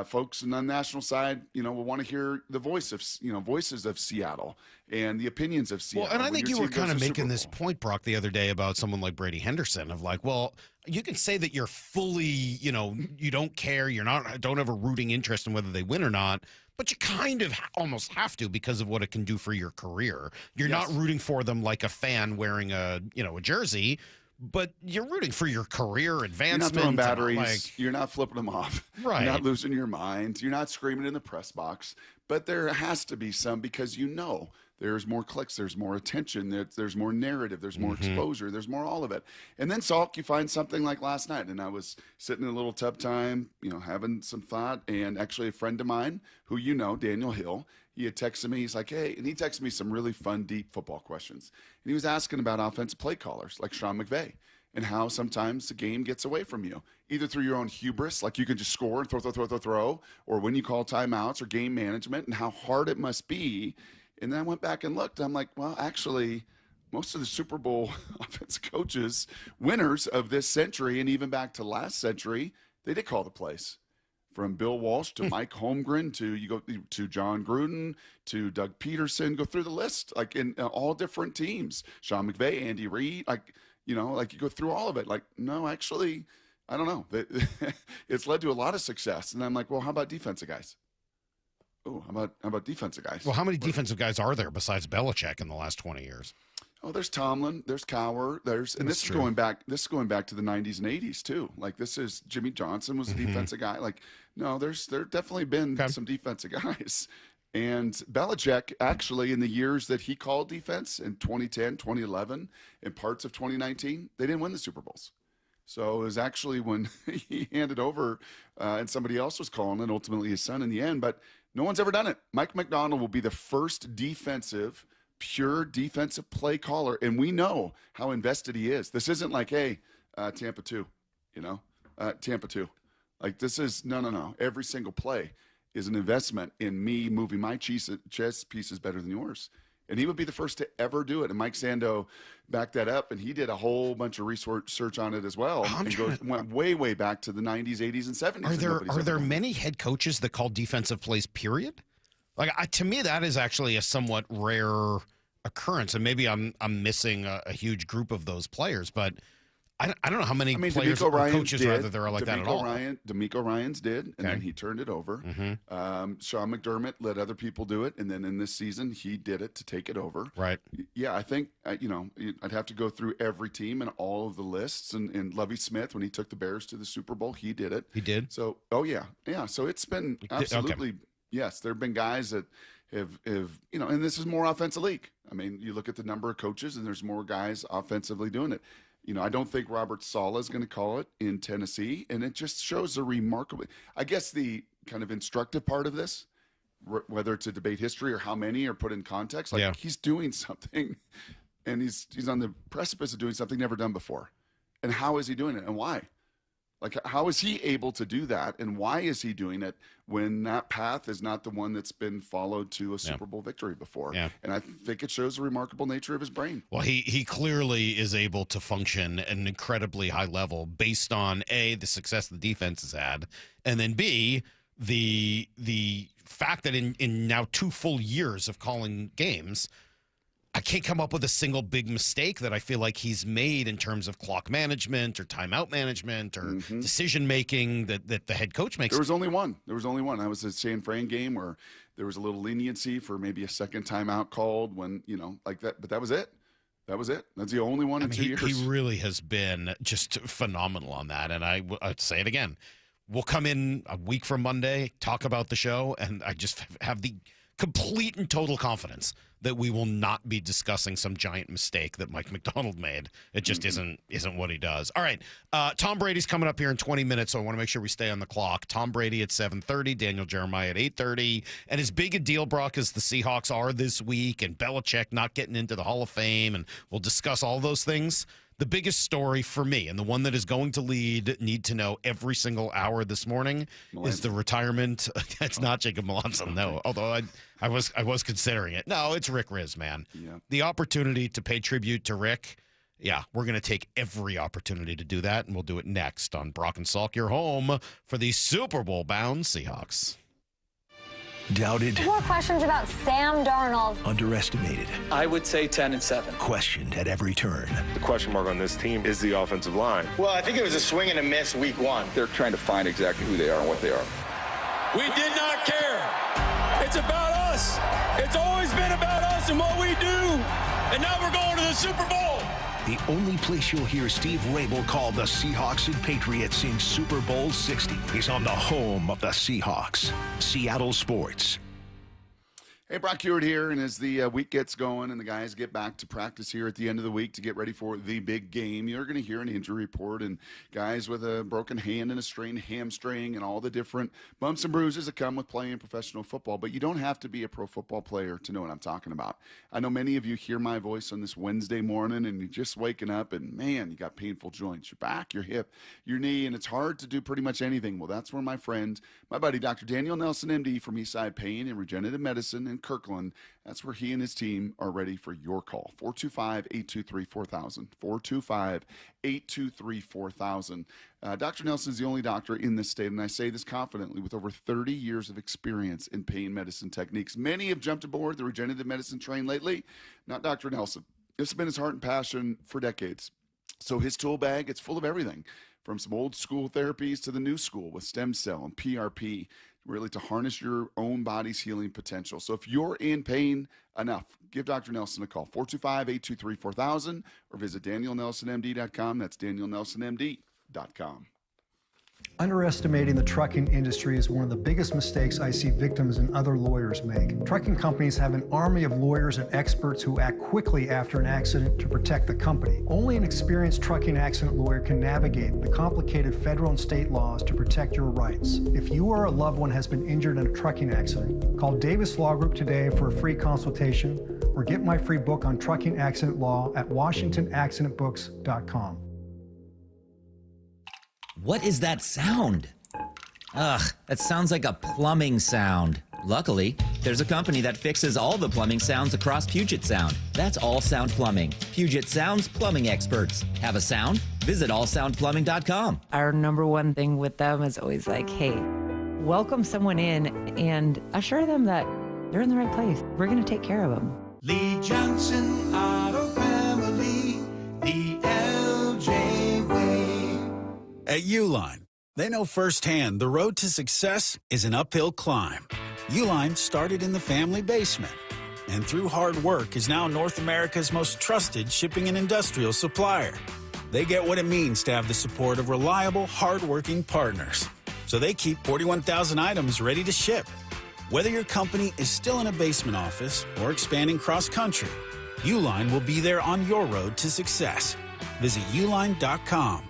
Folks on the national side, will want to hear the voices of Seattle and the opinions of Seattle. Well, and I think you were kind of making this point, Brock, the other day about someone like Brady Henderson of like, well, you can say that you're fully, you don't care, don't have a rooting interest in whether they win or not, but you kind of almost have to because of what it can do for your career. You're not rooting for them like a fan wearing a jersey, but you're rooting for your career advancement. You're not throwing batteries. You're not flipping them off. Right. You're not losing your mind. You're not screaming in the press box. But there has to be some because there's more clicks, there's more attention, there's more narrative, there's more exposure, there's more all of it. And then, Salk, you find something like last night, and I was sitting in a little tub time, having some thought, and actually a friend of mine who Daniel Hill, he had texted me. He's like, hey, and he texted me some really fun, deep football questions. And he was asking about offensive play callers like Sean McVay and how sometimes the game gets away from you, either through your own hubris, like you can just score and throw, or when you call timeouts or game management and how hard it must be. And then I went back and looked. I'm like, well, actually, most of the Super Bowl offensive coaches, winners of this century and even back to last century, they did call the plays. From Bill Walsh to Mike Holmgren to John Gruden to Doug Peterson, go through the list, like in all different teams. Sean McVay, Andy Reid, you go through all of it. Like, no, actually, I don't know. It's led to a lot of success. And I'm like, well, how about defensive guys? Oh, how about defensive guys? Well, how many defensive guys are there besides Belichick in the last 20 years? Oh, there's Tomlin, there's Cowher, this is going back to the 90s and 80s too. Like this is Jimmy Johnson was a defensive guy. Like, no, there definitely been some defensive guys. And Belichick, actually, in the years that he called defense in 2010, 2011, and parts of 2019, they didn't win the Super Bowls. So it was actually when he handed over and somebody else was calling it, ultimately his son in the end. But no one's ever done it. Mike Macdonald will be the first pure defensive play caller, and we know how invested he is. This isn't like, hey, Tampa 2, Tampa 2. Like this is, no. Every single play is an investment in me moving my chess pieces better than yours. And he would be the first to ever do it. And Mike Sando backed that up, and he did a whole bunch of research on it as well. Went way back to the 90s, 80s, and 70s. Are there many head coaches that call defensive plays, period? Like, to me, that is actually a somewhat rare occurrence. And maybe I'm missing a huge group of those players, but I don't know how many players or coaches rather there are like that at all. DeMeco Ryans did, and then he turned it over. Sean McDermott let other people do it, and then in this season he did it to take it over. Right. Yeah, I think I'd have to go through every team and all of the lists. And Lovie Smith, when he took the Bears to the Super Bowl, he did it. He did. So So it's been absolutely yes. There have been guys that have and this is more offensive league. I mean, you look at the number of coaches, and there's more guys offensively doing it. I don't think Robert Saleh is going to call it in Tennessee, and it just shows a remarkable. I guess the kind of instructive part of this, whether to debate history or how many are put in context, he's doing something, and he's on the precipice of doing something never done before. And how is he doing it, and why? Like, how is he able to do that, and why is he doing it when that path is not the one that's been followed to a Super Bowl victory before? Yeah. And I think it shows the remarkable nature of his brain. Well, he clearly is able to function at an incredibly high level based on A, the success the defense has had, and then B, the fact that in now 2 full years of calling games, I can't come up with a single big mistake that I feel like he's made in terms of clock management or timeout management or decision making that the head coach makes. There was only one. That was the San Fran game where there was a little leniency for maybe a second timeout called when, like that. But that was it. That's the only one in 2 years. He really has been just phenomenal on that. And I'd say it again. We'll come in a week from Monday, talk about the show, and I just have the complete and total confidence that we will not be discussing some giant mistake that Mike Macdonald made. It just isn't what he does. All right, Tom Brady's coming up here in 20 minutes, so I want to make sure we stay on the clock. Tom Brady at 7:30, Daniel Jeremiah at 8:30. And as big a deal, Brock, as the Seahawks are this week, and Belichick not getting into the Hall of Fame, and we'll discuss all those things. The biggest story for me, and the one that is going to need to know every single hour this morning, is the retirement. It's not Jacob Melanson, no. Although I was considering it. No, it's Rick Riz, man. Yeah. The opportunity to pay tribute to Rick. Yeah, we're going to take every opportunity to do that, and we'll do it next on Brock and Salk, your home for the Super Bowl bound Seahawks. Doubted. More questions about Sam Darnold. Underestimated. I would say 10-7. Questioned at every turn. The question mark on this team is the offensive line. Well, I think it was a swing and a miss week 1. They're trying to find exactly who they are and what they are. We did not care. It's about us. It's always been about us and what we do. And now we're going to the Super Bowl. The only place you'll hear Steve Rabel call the Seahawks and Patriots in Super Bowl 60 is on the home of the Seahawks, Seattle Sports. Hey, Brock Ewart here, and as the week gets going and the guys get back to practice here at the end of the week to get ready for the big game, you're going to hear an injury report and guys with a broken hand and a strained hamstring and all the different bumps and bruises that come with playing professional football. But you don't have to be a pro football player to know what I'm talking about. I know many of you hear my voice on this Wednesday morning and you're just waking up and, man, you got painful joints, your back, your hip, your knee, and it's hard to do pretty much anything. Well, that's where my friend, my buddy, Dr. Daniel Nelson, MD from Eastside Pain and Regenerative Medicine in Kirkland, that's where he and his team are ready for your call. 425-823-4000. 425-823-4000. Dr. Nelson is the only doctor in this state, and I say this confidently, with over 30 years of experience in pain medicine techniques. Many have jumped aboard the regenerative medicine train lately. Not Dr. Nelson. This has been his heart and passion for decades. So his tool bag, it's full of everything, from some old school therapies to the new school with stem cell and PRP, really to harness your own body's healing potential. So if you're in pain enough, give Dr. Nelson a call, 425-823-4000, or visit DanielNelsonMD.com. That's DanielNelsonMD.com. Underestimating the trucking industry is one of the biggest mistakes I see victims and other lawyers make. Trucking companies have an army of lawyers and experts who act quickly after an accident to protect the company. Only an experienced trucking accident lawyer can navigate the complicated federal and state laws to protect your rights. If you or a loved one has been injured in a trucking accident, call Davis Law Group today for a free consultation or get my free book on trucking accident law at WashingtonAccidentBooks.com. What is that sound? Ugh, that sounds like a plumbing sound. Luckily, there's a company that fixes all the plumbing sounds across Puget Sound. That's All Sound Plumbing. Puget Sound's plumbing experts. Have a sound? Visit allsoundplumbing.com. Our number one thing with them is always like, hey, welcome someone in and assure them that they're in the right place. We're going to take care of them. Lee Johnson Auto Family, the LJ way. At Uline, they know firsthand the road to success is an uphill climb. Uline started in the family basement, and through hard work is now North America's most trusted shipping and industrial supplier. They get what it means to have the support of reliable, hard-working partners. So they keep 41,000 items ready to ship. Whether your company is still in a basement office or expanding cross-country, Uline will be there on your road to success. Visit uline.com.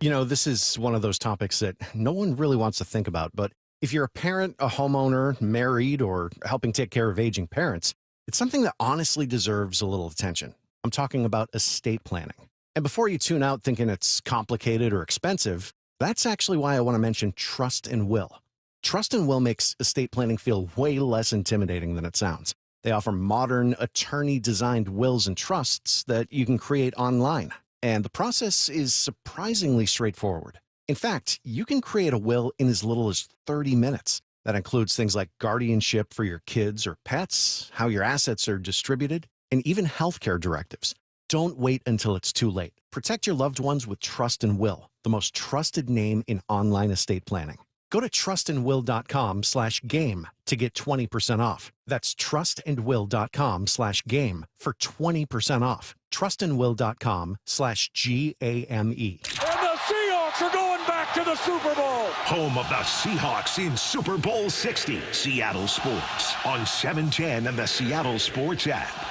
You know, this is one of those topics that no one really wants to think about, but if you're a parent, a homeowner, married, or helping take care of aging parents, it's something that honestly deserves a little attention. I'm talking about estate planning. And before you tune out thinking it's complicated or expensive, That's actually why I want to mention Trust and Will. Trust and Will makes estate planning feel way less intimidating than it sounds. They offer modern, attorney-designed wills and trusts that you can create online. And the process is surprisingly straightforward. In fact, you can create a will in as little as 30 minutes. That includes things like guardianship for your kids or pets, how your assets are distributed, and even healthcare directives. Don't wait until it's too late. Protect your loved ones with Trust and Will, the most trusted name in online estate planning. Go to trustandwill.com/game to get 20% off. That's trustandwill.com/game for 20% off. trustandwill.com/GAME. And the Seahawks are going back to the Super Bowl. Home of the Seahawks in Super Bowl 60. Seattle Sports on 710 and the Seattle Sports app.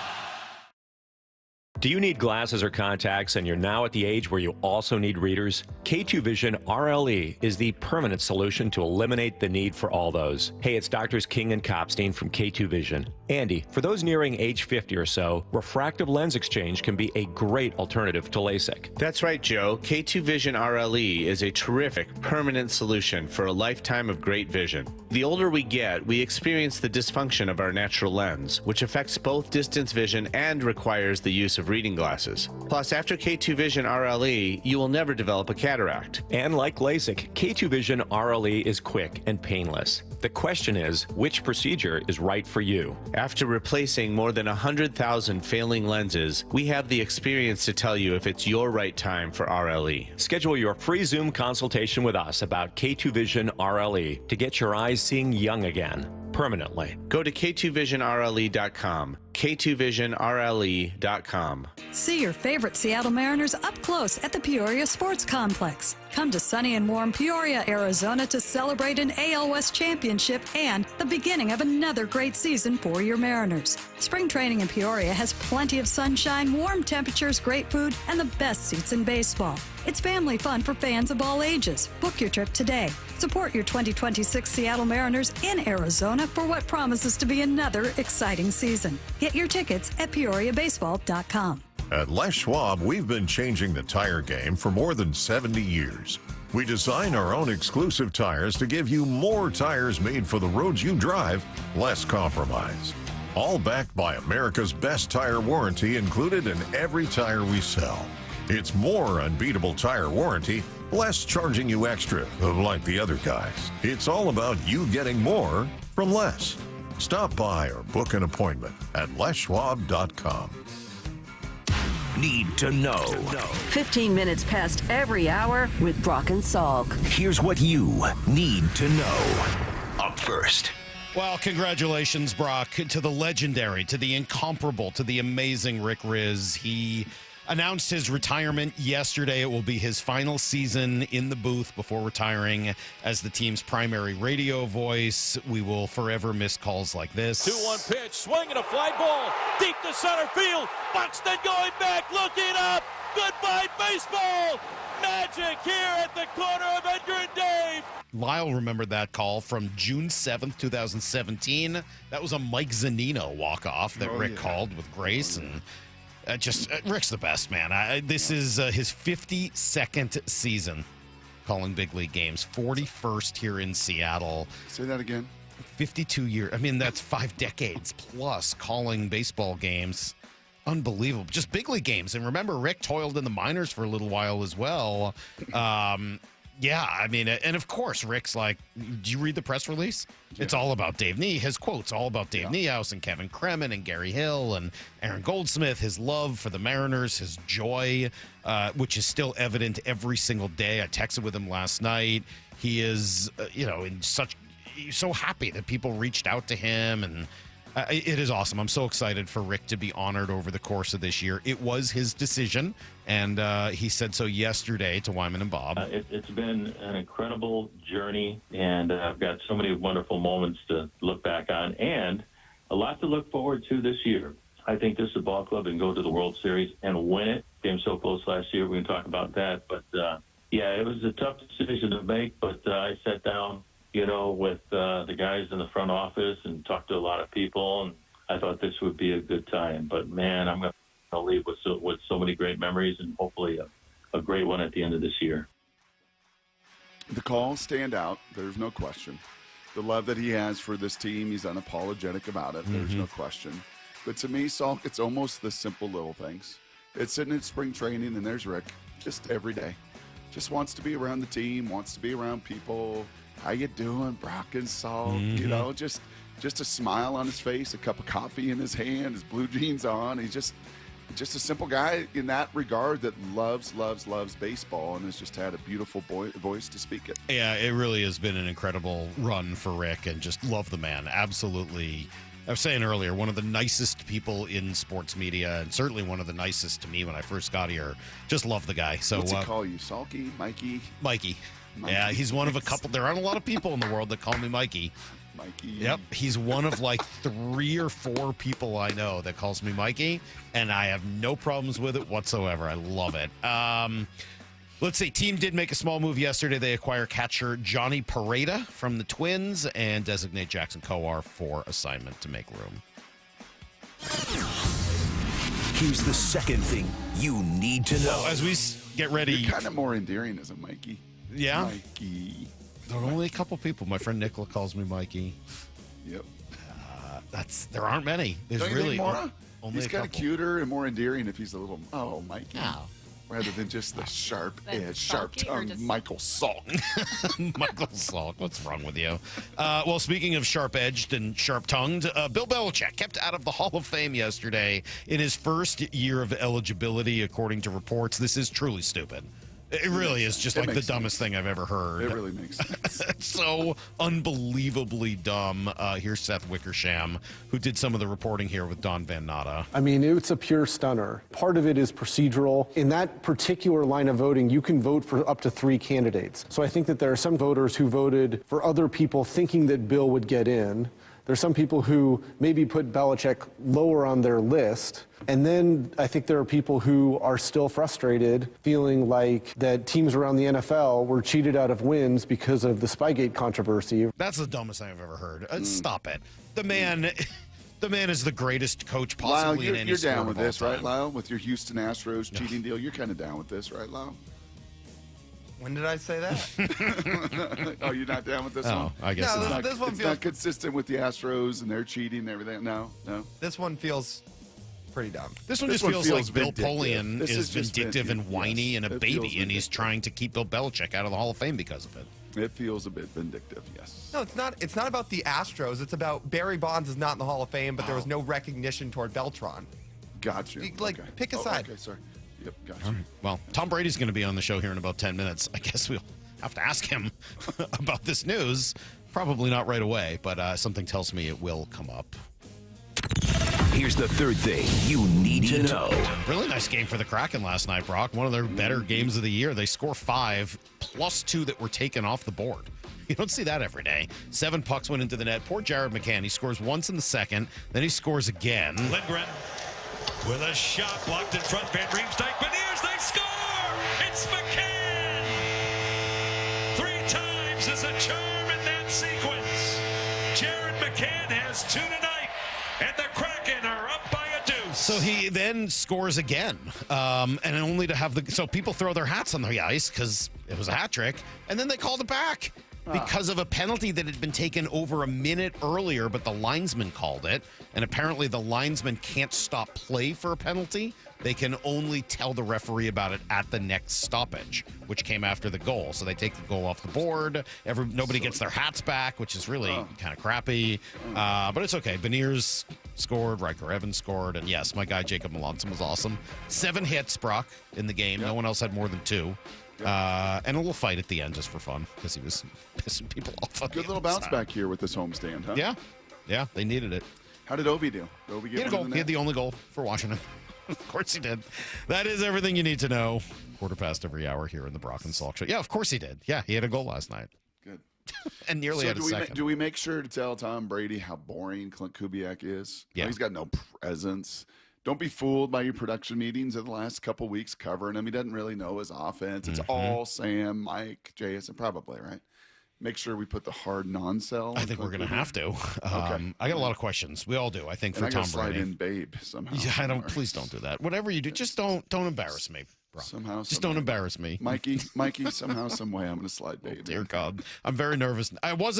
Do you need glasses or contacts and you're now at the age where you also need readers? K2 Vision RLE is the permanent solution to eliminate the need for all those. Hey, it's Doctors King and Kopstein from K2 Vision. Andy, for those nearing age 50 or so, refractive lens exchange can be a great alternative to LASIK. That's right, Joe. K2 Vision RLE is a terrific permanent solution for a lifetime of great vision. The older we get, we experience the dysfunction of our natural lens, which affects both distance vision and requires the use of reading glasses. Plus, after K2 Vision RLE, you will never develop a cataract. And like LASIK, K2 Vision RLE is quick and painless. The question is, which procedure is right for you? After replacing more than 100,000 failing lenses, we have the experience to tell you if it's your right time for RLE. Schedule your free Zoom consultation with us about K2 Vision RLE to get your eyes seeing young again, permanently. Go to K2VisionRLE.com. K2VisionRLE.com. See your favorite Seattle Mariners up close at the Peoria Sports Complex. Come to sunny and warm Peoria, Arizona to celebrate an AL West championship and the beginning of another great season for your Mariners. Spring training in Peoria has plenty of sunshine, warm temperatures, great food, and the best seats in baseball. It's family fun for fans of all ages. Book your trip today. Support your 2026 Seattle Mariners in Arizona for what promises to be another exciting season. Get your tickets at PeoriaBaseball.com. At Les Schwab, we've been changing the tire game for more than 70 years. We design our own exclusive tires to give you more tires made for the roads you drive, less compromise. All backed by America's best tire warranty included in every tire we sell. It's more unbeatable tire warranty, less charging you extra, like the other guys. It's all about you getting more from less. Stop by or book an appointment at leschwab.com. Need to know. 15 minutes past every hour with Brock and Salk. Here's what you need to know. Up first. Well, congratulations, Brock, to the legendary, to the incomparable, to the amazing Rick Riz. He announced his retirement yesterday. It will be his final season in the booth before retiring as the team's primary radio voice. We will forever miss calls like this. 2-1 pitch, swinging a fly ball, deep to center field. Buxton going back, looking up. Goodbye, baseball. Magic here at the corner of Edgar and Dave. Lyle remembered that call from June 7th, 2017. That was a Mike Zannino walk-off that Rick called with grace. And Rick's the best, man. This is his 52nd season calling big league games, 41st here in Seattle. Say that again. 52 years. I mean, that's 5 decades plus calling baseball games. Unbelievable. Just big league games. And remember, Rick toiled in the minors for a little while as well. Yeah, I mean, and of course, Rick's like, do you read the press release? Yeah. It's all about Dave his quotes all about Dave Niehaus and Kevin Kremen and Gary Hill and Aaron Goldsmith, his love for the Mariners, his joy, which is still evident every single day. I texted with him last night. He is, he's so happy that people reached out to him, and it is awesome. I'm so excited for Rick to be honored over the course of this year. It was his decision, and he said so yesterday to Wyman and Bob. It's been an incredible journey, and I've got so many wonderful moments to look back on and a lot to look forward to this year. I think this is a ball club and go to the World Series and win it. Came so close last year. We can talk about that. But, it was a tough decision to make, but I sat down with the guys in the front office and talked to a lot of people, and I thought this would be a good time. But, man, I'm going to leave with so many great memories and hopefully a great one at the end of this year. The calls stand out. There's no question. The love that he has for this team, he's unapologetic about it. There's no question. But to me, Salk, it's almost the simple little things. It's sitting in spring training, and there's Rick, just every day. Just wants to be around the team, wants to be around people. How you doing, Brock and Salk? You know, just a smile on his face, a cup of coffee in his hand, his blue jeans on. He's just a simple guy in that regard that loves baseball and has just had a beautiful voice to speak it. Yeah, it really has been an incredible run for Rick, and just love the man. Absolutely. I was saying earlier, one of the nicest people in sports media, and certainly one of the nicest to me when I first got here. Just love the guy. So what's he call you? Salky? Mikey? Mikey. Yeah, he's one of a couple. There aren't a lot of people in the world that call me Mikey. Mikey. Yep, he's one of like 3 or 4 people I know that calls me Mikey, and I have no problems with it whatsoever. I love it. Let's see. Team did make a small move yesterday. They acquire catcher Johnny Pareda from the Twins and designate Jackson Kowar for assignment to make room. Here's the second thing you need to know. Well, as we get ready. You're kind of more endearing as a Mikey. Yeah? Mikey. There are only a couple people. My friend Nicola calls me Mikey. Yep. There aren't many. There's Don't you really think, Maura? only He's a kind of couple. cuter and more endearing if he's a little, Mikey. Oh. Rather than just the sharp Than edge, sharp Salky or tongue just- Michael Salk. Michael Salk, what's wrong with you? Well, speaking of sharp-edged and sharp-tongued, Bill Belichick kept out of the Hall of Fame yesterday in his first year of eligibility, according to reports. This is truly stupid. It really is just like the dumbest thing I've ever heard. It really makes sense. It's so unbelievably dumb. Here's Seth Wickersham, who did some of the reporting here with Don Van Natta. I mean, it's a pure stunner. Part of it is procedural. In that particular line of voting, you can vote for up to 3 candidates. So I think that there are some voters who voted for other people thinking that Bill would get in. There's some people who maybe put Belichick lower on their list. And then I think there are people who are still frustrated, feeling like that teams around the NFL were cheated out of wins because of the Spygate controversy. That's the dumbest thing I've ever heard. Stop it. The man is the greatest coach possibly Lyle, in any you're sport down with of all this, right, time. Lyle? With your Houston Astros cheating deal, you're kind of down with this, right, Lyle? When did I say that? Oh, you're not down with this one? I guess No, not. this one It's feels not consistent with the Astros and their cheating and everything. No. This one feels pretty dumb. This one just feels like Bill vindictive. Polian This is just vindictive and whiny and a It baby, feels and he's trying to keep Bill Belichick out of the Hall of Fame because of it. It feels a bit vindictive, yes. No, it's not. It's not about the Astros. It's about Barry Bonds is not in the Hall of Fame, but there was no recognition toward Beltran. Got you. Like, Okay. pick a side. Okay, sorry. Yep, got you. Well, Tom Brady's going to be on the show here in about 10 minutes. I guess we'll have to ask him about this news. Probably not right away, but something tells me it will come up. Here's the third thing you need to know. Really nice game for the Kraken last night, Brock. One of their better games of the year. They score 5 plus 2 that were taken off the board. You don't see that every day. 7 pucks went into the net. Poor Jared McCann. He scores once in the second, then he scores again. Lindgren with a shot blocked in front. Van Riemsdyk, Beniers, they score! It's McCann! 3 times is a charm in that sequence. Jared McCann has 2 tonight, and the Kraken are up by a deuce. So he then scores again, and only to have so people throw their hats on the ice because it was a hat trick, and then they called it back because of a penalty that had been taken over a minute earlier, but the linesman called it, and apparently the linesman can't stop play for a penalty. They can only tell the referee about it at the next stoppage, which came after the goal. So they take the goal off the board. Nobody gets their hats back, which is really kind of crappy. But it's okay. Beniers scored. Riker Evans scored. And yes, my guy Jacob Melanson was awesome. 7 hits, Brock, in the game. No one else had more than 2. And a little fight at the end just for fun because he was pissing people off. Good little bounce back here with this homestand, huh? Yeah, they needed it. How did Ovi do? Did Ovi He had a get one goal. in the He had net? the only goal for Washington. Of course he did. That is everything you need to know. 1/4 every hour here in the Brock and Salk Show. Yeah, of course he did. Yeah, he had a goal last night. Good. And nearly So had a second. do we make sure to tell Tom Brady how boring Clint Kubiak is? Yeah. He's got no presence. Don't be fooled by your production meetings of the last couple weeks covering him. He doesn't really know his offense. It's all Sam, Mike, Jason, probably, right? Make sure we put the hard non-sell. I think we're going to have to. I got a lot of questions. We all do. I think And for I gotta Tom slide Brady. in Babe somehow. Yeah, I don't. somewhere. Please don't do that. Whatever you do, just don't embarrass me. Brock. Somehow, Just don't embarrass me. Mikey, somehow, some way, I'm going to slide bait. Dear God. I'm very nervous.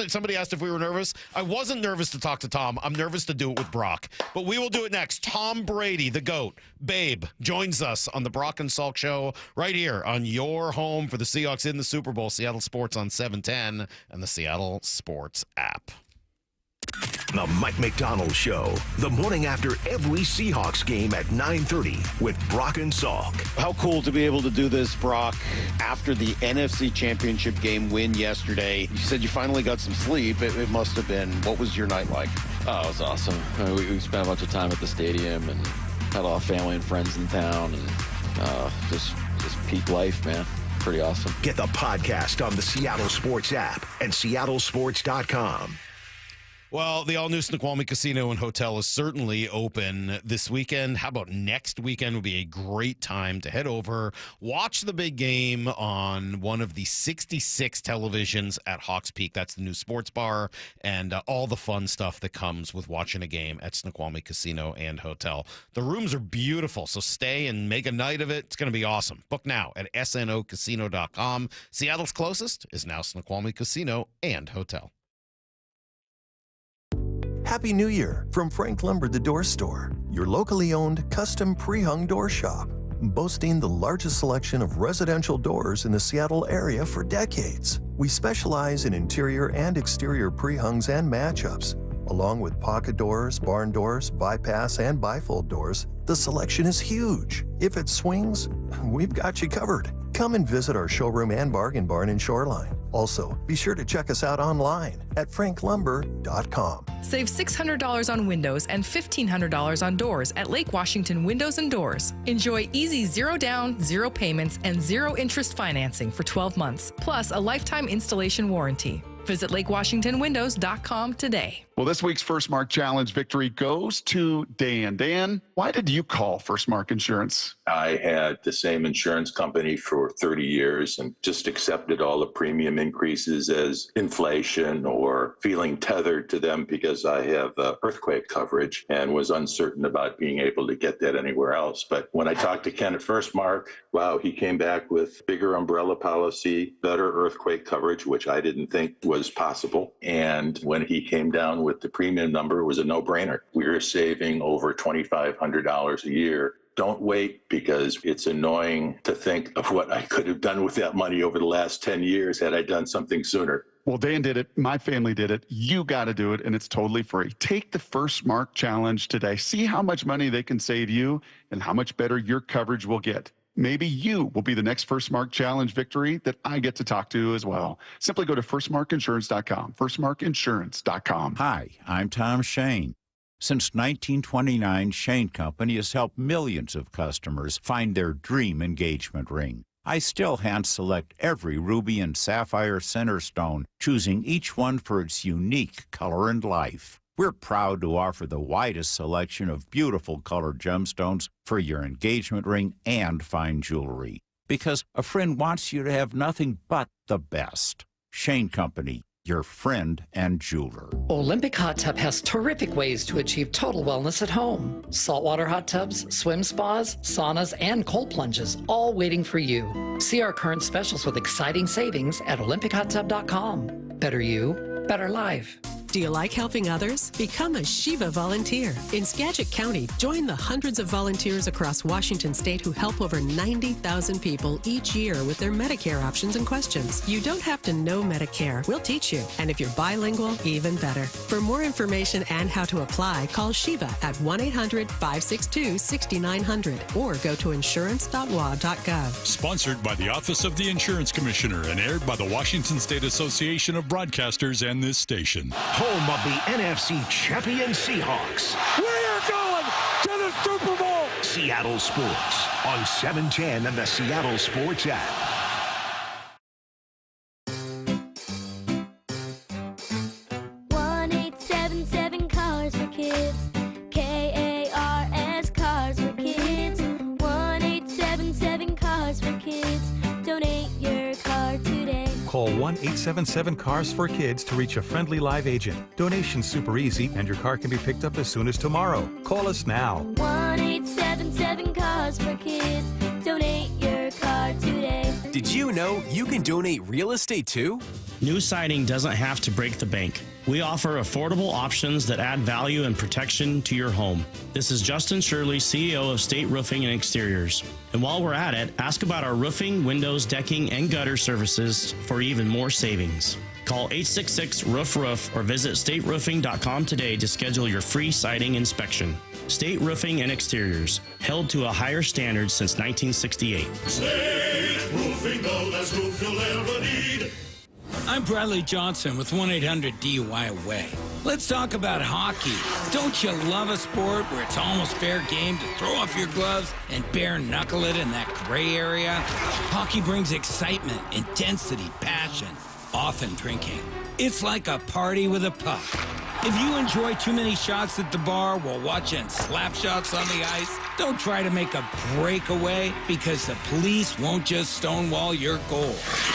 Somebody asked if we were nervous. I wasn't nervous to talk to Tom. I'm nervous to do it with Brock. But we will do it next. Tom Brady, the GOAT, Babe, joins us on the Brock and Salk Show right here on your home for the Seahawks in the Super Bowl, Seattle Sports on 710 and the Seattle Sports app. The Mike Macdonald Show, the morning after every Seahawks game at 9:30 with Brock and Salk. How cool to be able to do this, Brock, after the NFC Championship game win yesterday. You said you finally got some sleep. It must have been. What was your night like? Oh, it was awesome. We spent a bunch of time at the stadium and had a lot of family and friends in town, and just peak life, man. Pretty awesome. Get the podcast on the Seattle Sports app and seattlesports.com. Well, the all-new Snoqualmie Casino and Hotel is certainly open this weekend. How about next weekend would be a great time to head over, watch the big game on one of the 66 televisions at Hawks Peak. That's the new sports bar and all the fun stuff that comes with watching a game at Snoqualmie Casino and Hotel. The rooms are beautiful, so stay and make a night of it. It's going to be awesome. Book now at snocasino.com. Seattle's closest is now Snoqualmie Casino and Hotel. Happy New Year from Frank Lumber, the Door Store, your locally owned custom pre-hung door shop, boasting the largest selection of residential doors in the Seattle area for decades. We specialize in interior and exterior pre-hungs and matchups, along with pocket doors, barn doors, bypass, and bifold doors. The selection is huge. If it swings, we've got you covered. Come and visit our showroom and bargain barn in Shoreline. Also, be sure to check us out online at franklumber.com. Save $600 on windows and $1,500 on doors at Lake Washington Windows and Doors. Enjoy easy zero down, zero payments, and zero interest financing for 12 months, plus a lifetime installation warranty. Visit lakewashingtonwindows.com today. Well, this week's First Mark Challenge victory goes to Dan. Dan, why did you call First Mark Insurance? I had the same insurance company for 30 years and just accepted all the premium increases as inflation or feeling tethered to them because I have earthquake coverage and was uncertain about being able to get that anywhere else. But when I talked to Ken at First Mark, wow, he came back with bigger umbrella policy, better earthquake coverage, which I didn't think was possible. And when he came down with the premium number, it was a no-brainer. We were saving over $2,500 a year. Don't wait, because it's annoying to think of what I could have done with that money over the last 10 years had I done something sooner. Well, Dan did it. My family did it. You got to do it, and it's totally free. Take the First Mark Challenge today. See how much money they can save you and how much better your coverage will get. Maybe you will be the next First Mark Challenge victory that I get to talk to as well. Simply go to firstmarkinsurance.com, firstmarkinsurance.com. Hi, I'm Tom Shane. Since 1929, Shane Company has helped millions of customers find their dream engagement ring. I still hand-select every ruby and sapphire center stone, choosing each one for its unique color and life. We're proud to offer the widest selection of beautiful colored gemstones for your engagement ring and fine jewelry, because a friend wants you to have nothing but the best. Shane Company, your friend and jeweler. Olympic Hot Tub has terrific ways to achieve total wellness at home. Saltwater hot tubs, swim spas, saunas, and cold plunges, all waiting for you. See our current specials with exciting savings at olympichottub.com. Better you, better life. Do you like helping others? Become a Shiva volunteer. In Skagit County, join the hundreds of volunteers across Washington State who help over 90,000 people each year with their Medicare options and questions. You don't have to know Medicare. We'll teach you. And if you're bilingual, even better. For more information and how to apply, call Shiva at 1-800-562-6900 or go to insurance.wa.gov. Sponsored by the Office of the Insurance Commissioner and aired by the Washington State Association of Broadcasters and this station. Home of the NFC champion Seahawks. We are going to the Super Bowl. Seattle Sports on 710 and the Seattle Sports app. Cars for Kids. KARS Cars for Kids. 1-877 Cars for Kids. Donate your car today. Call 1-877-CARS for Kids to reach a friendly live agent. Donation's super easy, and your car can be picked up as soon as tomorrow. Call us now. 1-877 Cars for Kids. Donate your car today. Did you know you can donate real estate too? New siding doesn't have to break the bank. We offer affordable options that add value and protection to your home. This is Justin Shirley, CEO of State Roofing and Exteriors. And while we're at it, ask about our roofing, windows, decking, and gutter services for even more savings. Call 866-ROOF-ROOF or visit stateroofing.com today to schedule your free siding inspection. State Roofing and Exteriors, held to a higher standard since 1968. State Roofing, the last roof you'll ever need. I'm Bradley Johnson with 1-800-DUI-AWAY. Let's talk about hockey. Don't you love a sport where it's almost fair game to throw off your gloves and bare knuckle it in that gray area? Hockey brings excitement, intensity, passion, often drinking. It's like a party with a puck. If you enjoy too many shots at the bar while watching slap shots on the ice, don't try to make a breakaway because the police won't just stonewall your goal.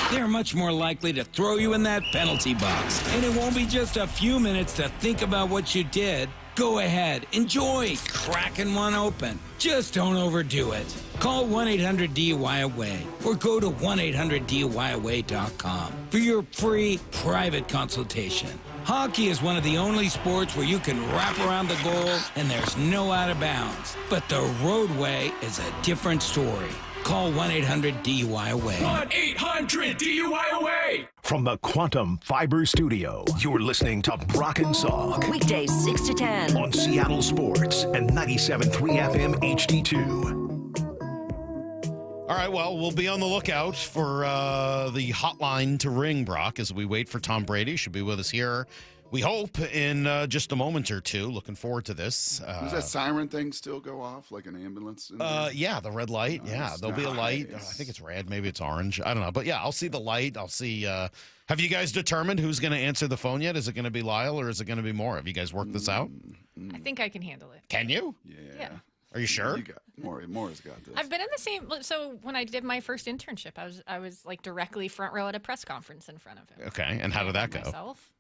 They're much more likely to throw you in that penalty box. And it won't be just a few minutes to think about what you did. Go ahead, enjoy cracking one open. Just don't overdo it. Call 1-800-DUI-AWAY or go to 1-800-DUI-AWAY.com for your free private consultation. Hockey is one of the only sports where you can wrap around the goal and there's no out of bounds. But the roadway is a different story. Call 1-800-DUI-AWAY. 1-800-DUI-AWAY. From the Quantum Fiber Studio, you're listening to Brock and Salk. Weekdays 6 to 10. On Seattle Sports and 97.3 FM HD2. All right, well, we'll be on the lookout for the hotline to ring, Brock, as we wait for Tom Brady. Should be with us here, we hope, in just a moment or two. Looking forward to this. Does that siren thing still go off like an ambulance? Yeah, the red light. Yeah, there'll be a light. I think it's red. Maybe it's orange. I don't know. But, yeah, I'll see the light. I'll see. Have you guys determined who's going to answer the phone yet? Is it going to be Lyle or is it going to be Moore? Have you guys worked this out? I think I can handle it. Can you? Yeah. Are you sure? You got Moore's got this. I've been in the same. So when I did my first internship, I was like directly front row at a press conference in front of him. Okay, and how did that go? Myself.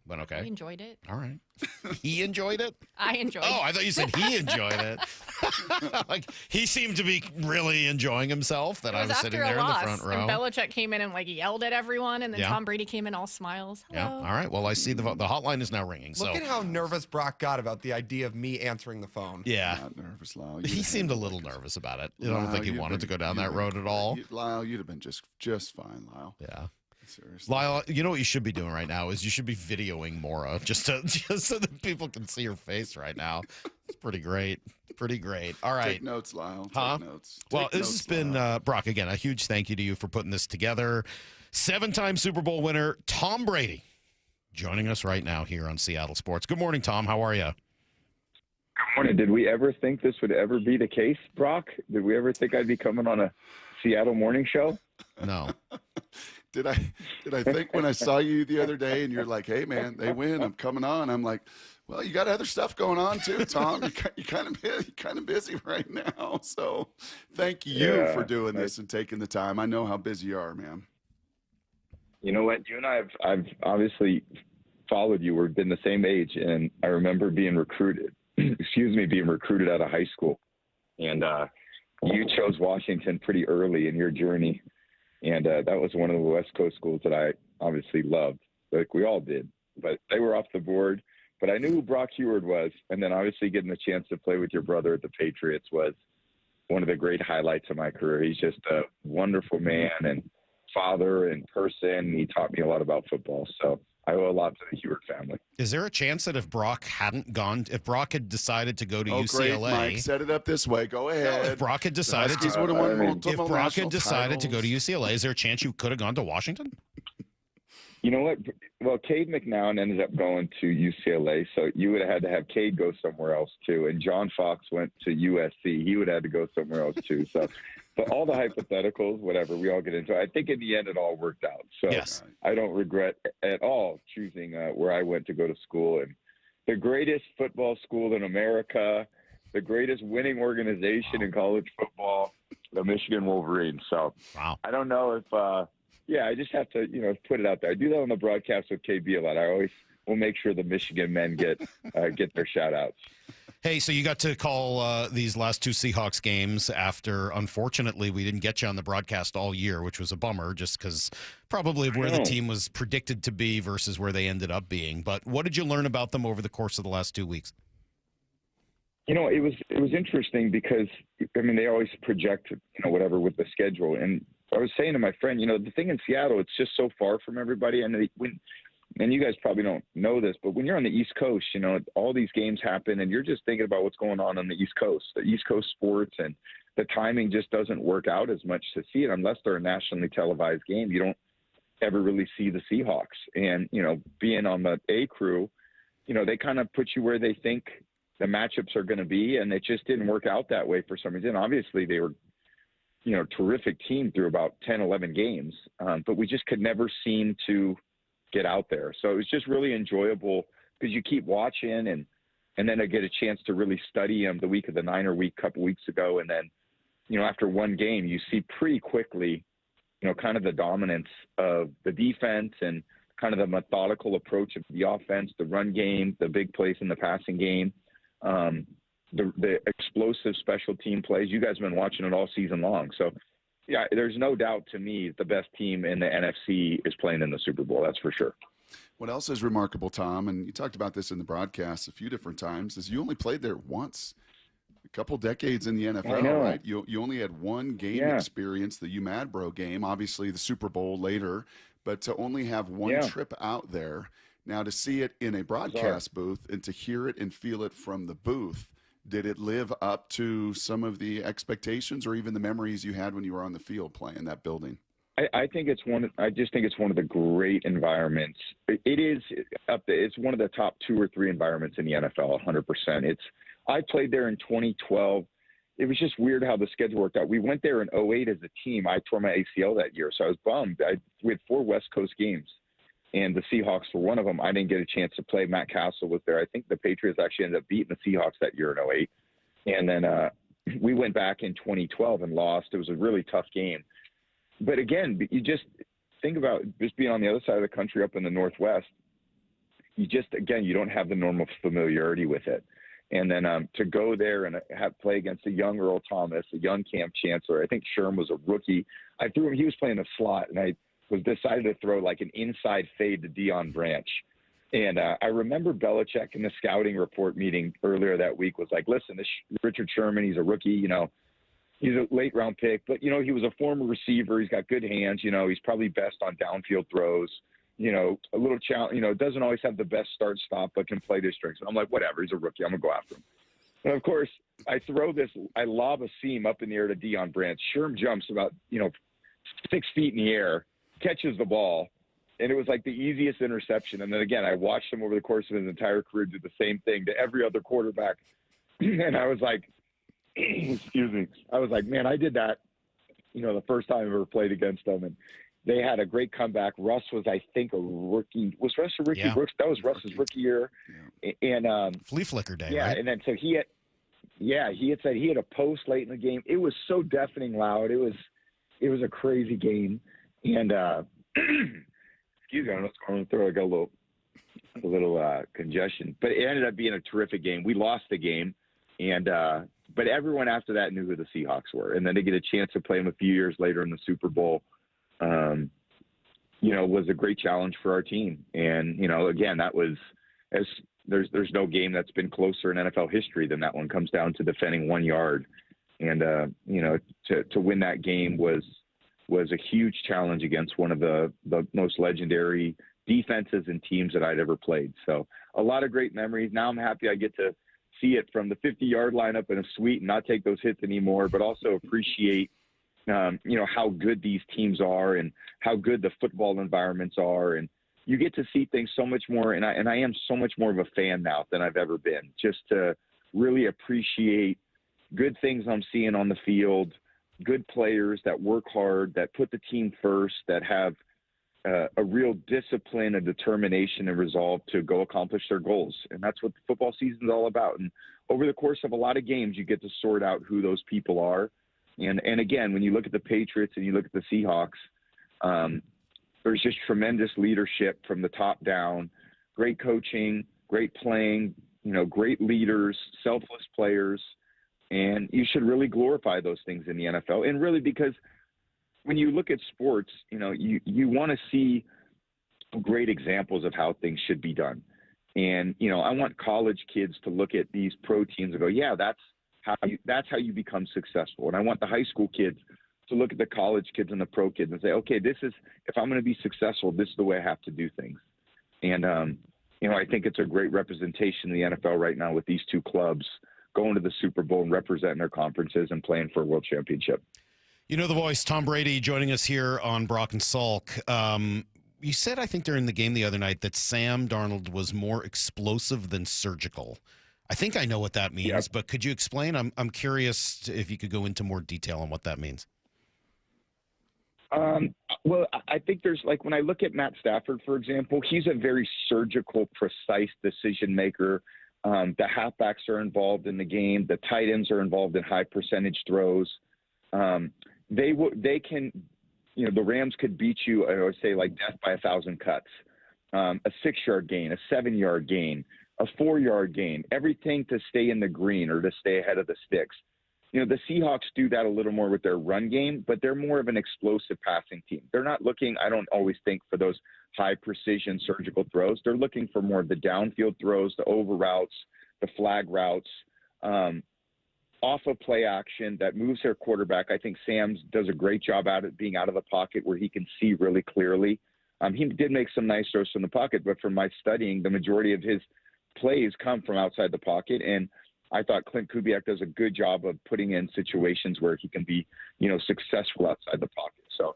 Went okay. I enjoyed it. All right. He enjoyed it? I enjoyed it. Oh, I thought you said he enjoyed it. Like, he seemed to be really enjoying himself that I was sitting there in the front row. And Belichick came in and like yelled at everyone, and then Tom Brady came in all smiles. Hello. Yeah. All right. Well, I see the hotline is now ringing. Look at how nervous Brock got about the idea of me answering the phone. Yeah. Not nervous, Lyle. He seemed a little nervous about it. I don't think he wanted to go down that road at all. Lyle, you'd have been just fine, Lyle. Yeah. Seriously. Lyle, you know what you should be doing right now is you should be videoing Maura just so that people can see your face right now. It's pretty great. Pretty great. All right. Take notes, Lyle. Huh? Take notes. Well, this has been, Brock, again, a huge thank you to you for putting this together. 7-time Super Bowl winner Tom Brady joining us right now here on Seattle Sports. Good morning, Tom. How are you? Good morning. Did we ever think this would ever be the case, Brock? Did we ever think I'd be coming on a Seattle morning show? No. Did I think when I saw you the other day and you're like, hey, man, they win, I'm coming on. I'm like, well, you got other stuff going on too, Tom. You're kind of busy right now. So thank you for doing this and taking the time. I know how busy you are, man. You know what? You and I've obviously followed you. We've been the same age. And I remember being recruited, being recruited out of high school. And you chose Washington pretty early in your journey. And that was one of the West Coast schools that I obviously loved, like we all did. But they were off the board. But I knew who Brock Heward was. And then obviously getting the chance to play with your brother at the Patriots was one of the great highlights of my career. He's just a wonderful man and father and person. He taught me a lot about football. So I owe a lot to the Heward family. Is there a chance that if Brock had decided to go to UCLA, great, Mike, set it up this way. Go ahead. If Brock had decided to go to UCLA, is there a chance you could have gone to Washington? You know what? Well, Cade McNown ended up going to UCLA, so you would have had to have Cade go somewhere else too. And John Fox went to USC. He would have had to go somewhere else too. So, but all the hypotheticals, whatever, we all get into. I think in the end it all worked out. So yes. I don't regret at all choosing where I went to go to school. And the greatest football school in America, the greatest winning organization in college football, the Michigan Wolverines. So I don't know if I just have to, put it out there. I do that on the broadcast with KB a lot. I always will make sure the Michigan men get their shout outs. Hey, so you got to call these last two Seahawks games after, unfortunately, we didn't get you on the broadcast all year, which was a bummer just because probably of where the team was predicted to be versus where they ended up being. But what did you learn about them over the course of the last 2 weeks? You know, it was interesting because, I mean, they always project, whatever with the schedule. And I was saying to my friend, the thing in Seattle, it's just so far from everybody. And you guys probably don't know this, but when you're on the East Coast, all these games happen and you're just thinking about what's going on the East Coast, the East Coast sports, and the timing just doesn't work out as much to see it unless they're a nationally televised game. You don't ever really see the Seahawks. And, being on the A crew, they kind of put you where they think the matchups are going to be, and it just didn't work out that way for some reason. Obviously, they were, terrific team through about 10, 11 games, but we just could never seem to get out there. So it was just really enjoyable because you keep watching, and then I get a chance to really study them the week of the Niner week a couple weeks ago. And then, after one game, you see pretty quickly, kind of the dominance of the defense and kind of the methodical approach of the offense, the run game, the big plays in the passing game, the explosive special team plays. You guys have been watching it all season long. So, yeah, there's no doubt to me the best team in the NFC is playing in the Super Bowl. That's for sure. What else is remarkable, Tom, and you talked about this in the broadcast a few different times, is you only played there once. A couple decades in the NFL, right? You only had one game experience, the UMad Bro game, obviously the Super Bowl later, but to only have one trip out there. Now, to see it in a broadcast booth and to hear it and feel it from the booth, did it live up to some of the expectations or even the memories you had when you were on the field playing that building? I think it's I just think it's one of the great environments. It is up there. It's one of the top 2 or 3 environments in the NFL, 100%. I played there in 2012. It was just weird how the schedule worked out. We went there in 2008 as a team. I tore my ACL that year, so I was bummed. We had 4 West Coast games, and the Seahawks were one of them. I didn't get a chance to play. Matt Castle was there. I think the Patriots actually ended up beating the Seahawks that year in 2008. And then we went back in 2012 and lost. It was a really tough game. But again, you just think about just being on the other side of the country up in the Northwest. You don't have the normal familiarity with it. And then to go there and play against a young Earl Thomas, a young Cam Chancellor. I think Sherm was a rookie. I threw him. He was playing a slot, and I was decided to throw like an inside fade to Deion Branch. And I remember Belichick in the scouting report meeting earlier that week was like, listen, this Richard Sherman, he's a rookie, he's a late round pick, but, he was a former receiver. He's got good hands. He's probably best on downfield throws, a little challenge, doesn't always have the best start stop, but can play their strengths. I'm like, whatever, he's a rookie. I'm gonna go after him. And of course I lob a seam up in the air to Deion Branch. Sherm jumps about, 6 feet in the air, catches the ball. And it was like the easiest interception. And then again, I watched him over the course of his entire career do the same thing to every other quarterback. And I was like, excuse me. I was like, man, I did that, the first time I ever played against them. And they had a great comeback. Russ was, I think, a rookie. Was Russ a rookie? Yeah. That was Russ's rookie year. Yeah. And flea flicker day, yeah, right? And then so he had said he had a post late in the game. It was so deafening loud. It was a crazy game. And excuse me, I don't know what's going on through. I got a little congestion. But it ended up being a terrific game. We lost the game, and but everyone after that knew who the Seahawks were. And then to get a chance to play them a few years later in the Super Bowl, was a great challenge for our team. And, again, that was there's no game that's been closer in NFL history than that one. Comes down to defending 1 yard. And, to win that game was a huge challenge against one of the most legendary defenses and teams that I'd ever played. So a lot of great memories. Now I'm happy I get to see it from the 50-yard line up in a suite and not take those hits anymore, but also appreciate, how good these teams are and how good the football environments are. And you get to see things so much more. And I am so much more of a fan now than I've ever been, just to really appreciate good things I'm seeing on the field, good players that work hard, that put the team first, that have a real discipline, a determination, and resolve to go accomplish their goals. And that's what the football season is all about. And over the course of a lot of games, you get to sort out who those people are. And again, when you look at the Patriots and you look at the Seahawks, there's just tremendous leadership from the top down, great coaching, great playing, great leaders, selfless players, and you should really glorify those things in the NFL. And really, because when you look at sports, you want to see great examples of how things should be done. And, I want college kids to look at these pro teams and go, yeah, that's how you become successful. And I want the high school kids to look at the college kids and the pro kids and say, okay, if I'm going to be successful, this is the way I have to do things. And, I think it's a great representation in the NFL right now with these two clubs going to the Super Bowl and representing their conferences and playing for a world championship. You know the voice, Tom Brady, joining us here on Brock and Salk. You said, I think during the game the other night, that Sam Darnold was more explosive than surgical. I think I know what that means, but could you explain? I'm curious if you could go into more detail on what that means. Well, I think there's when I look at Matt Stafford, for example, he's a very surgical, precise decision maker. The halfbacks are involved in the game. The tight ends are involved in high percentage throws. They can, the Rams could beat you, I would say, like death by 1,000 cuts. A 6-yard gain, a 7-yard gain, a 4-yard gain, everything to stay in the green or to stay ahead of the sticks. The Seahawks do that a little more with their run game, but they're more of an explosive passing team. They're not looking, I don't always think, for those high precision surgical throws. They're looking for more of the downfield throws, the over routes, the flag routes, off of play action that moves their quarterback. I think Sam does a great job at it, being out of the pocket where he can see really clearly. He did make some nice throws from the pocket, but from my studying, the majority of his plays come from outside the pocket. And I thought Clint Kubiak does a good job of putting in situations where he can be, successful outside the pocket. So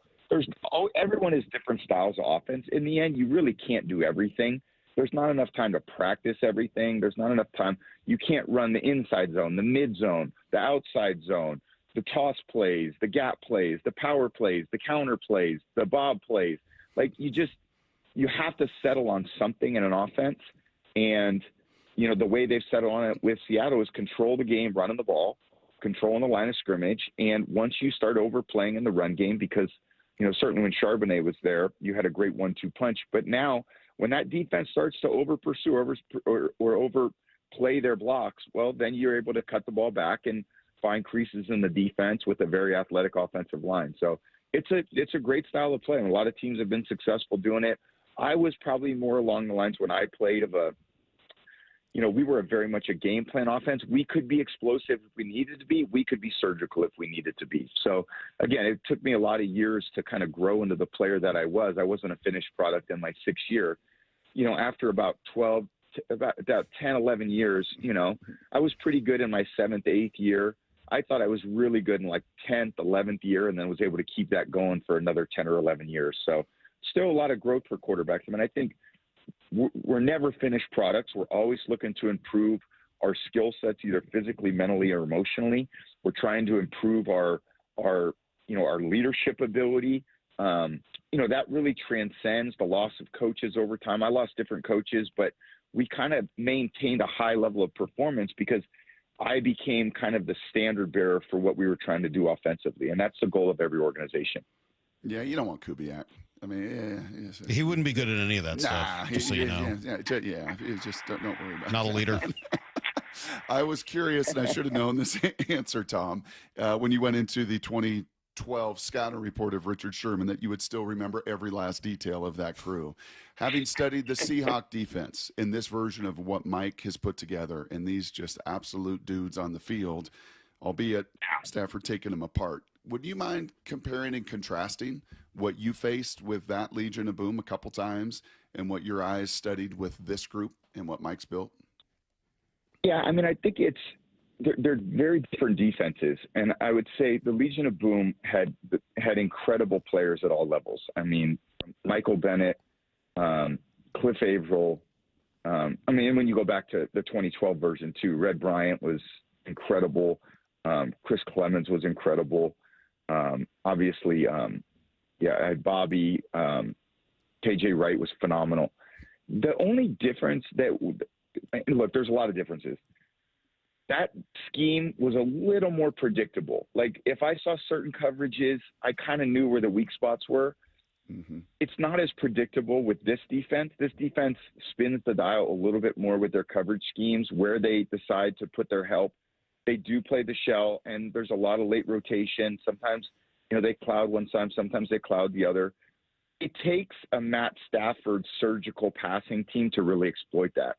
everyone has different styles of offense. In the end, you really can't do everything. There's not enough time to practice everything. There's not enough time. You can't run the inside zone, the mid zone, the outside zone, the toss plays, the gap plays, the power plays, the counter plays, the bob plays. You have to settle on something in an offense. And, the way they've settled on it with Seattle is control the game, running the ball, controlling the line of scrimmage. And once you start overplaying in the run game, because, certainly when Charbonnet was there, you had a great 1-2 punch. But now when that defense starts to over-pursue or overplay their blocks, well, then you're able to cut the ball back and find creases in the defense with a very athletic offensive line. So it's a great style of play, and a lot of teams have been successful doing it. I was probably more along the lines when I played of we were very much a game plan offense. We could be explosive if we needed to be. We could be surgical if we needed to be. So, again, it took me a lot of years to kind of grow into the player that I was. I wasn't a finished product in my 6th year. After about 10, 11 years, I was pretty good in my 7th, 8th year. I thought I was really good in 10th, 11th year, and then was able to keep that going for another 10 or 11 years. So still a lot of growth for quarterbacks. I think we're never finished products. We're always looking to improve our skill sets, either physically, mentally, or emotionally. We're trying to improve our leadership ability. That really transcends the loss of coaches over time. I lost different coaches, but we kind of maintained a high level of performance because I became kind of the standard bearer for what we were trying to do offensively. And that's the goal of every organization. Yeah, you don't want Kubiak. He wouldn't be good at any of that stuff, just so you know. Just don't worry about it. Not a leader. I was curious, and I should have known this answer, Tom, when you went into the 2012 scouting report of Richard Sherman, that you would still remember every last detail of that crew. Having studied the Seahawk defense in this version of what Mike has put together, and these just absolute dudes on the field, albeit Stafford taking them apart, would you mind comparing and contrasting what you faced with that Legion of Boom a couple times and what your eyes studied with this group and what Mike's built? Yeah, I think they're very different defenses. And I would say the Legion of Boom had incredible players at all levels. Michael Bennett, Cliff Averill. When you go back to the 2012 version too, Red Bryant was incredible. Chris Clemens was incredible. Obviously, I had Bobby. KJ Wright was phenomenal. The only difference look, there's a lot of differences. That scheme was a little more predictable. If I saw certain coverages, I kind of knew where the weak spots were. It's not as predictable with this defense. This defense spins the dial a little bit more with their coverage schemes, where they decide to put their help. They do play the shell, and there's a lot of late rotation. Sometimes, they cloud one side, sometimes they cloud the other. It takes a Matt Stafford surgical passing team to really exploit that.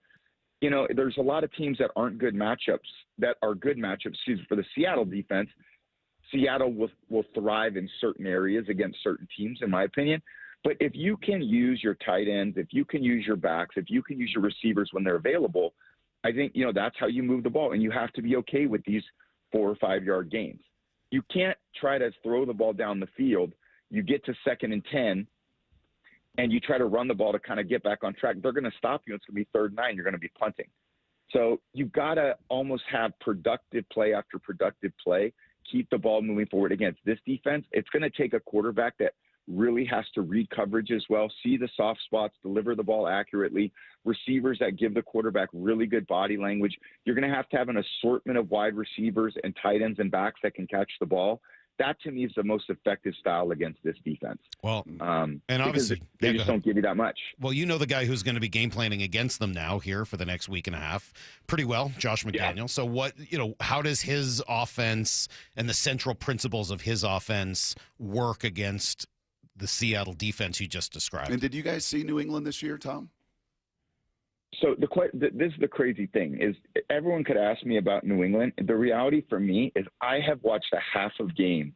There's a lot of teams that aren't good matchups, for the Seattle defense. Seattle will thrive in certain areas against certain teams, in my opinion. But if you can use your tight ends, if you can use your backs, if you can use your receivers when they're available, I think, that's how you move the ball. And you have to be okay with these 4 or 5 yard gains. You can't try to throw the ball down the field. You get to 2nd and 10, and you try to run the ball to kind of get back on track. They're going to stop you. It's going to be 3rd and 9. You're going to be punting. So you've got to almost have productive play after productive play, keep the ball moving forward against this defense. It's going to take a quarterback that really has to read coverage as well, see the soft spots, deliver the ball accurately, receivers that give the quarterback really good body language. You're going to have an assortment of wide receivers and tight ends and backs that can catch the ball. That, to me, is the most effective style against this defense. Well, and obviously they just don't give you that much. Well, the guy who's going to be game planning against them now here for the next week and a half pretty well, Josh McDaniel. Yeah. So how does his offense and the central principles of his offense work against the Seattle defense you just described? And did you guys see New England this year, Tom? So this is the crazy thing is everyone could ask me about New England. The reality for me is I have watched a half of game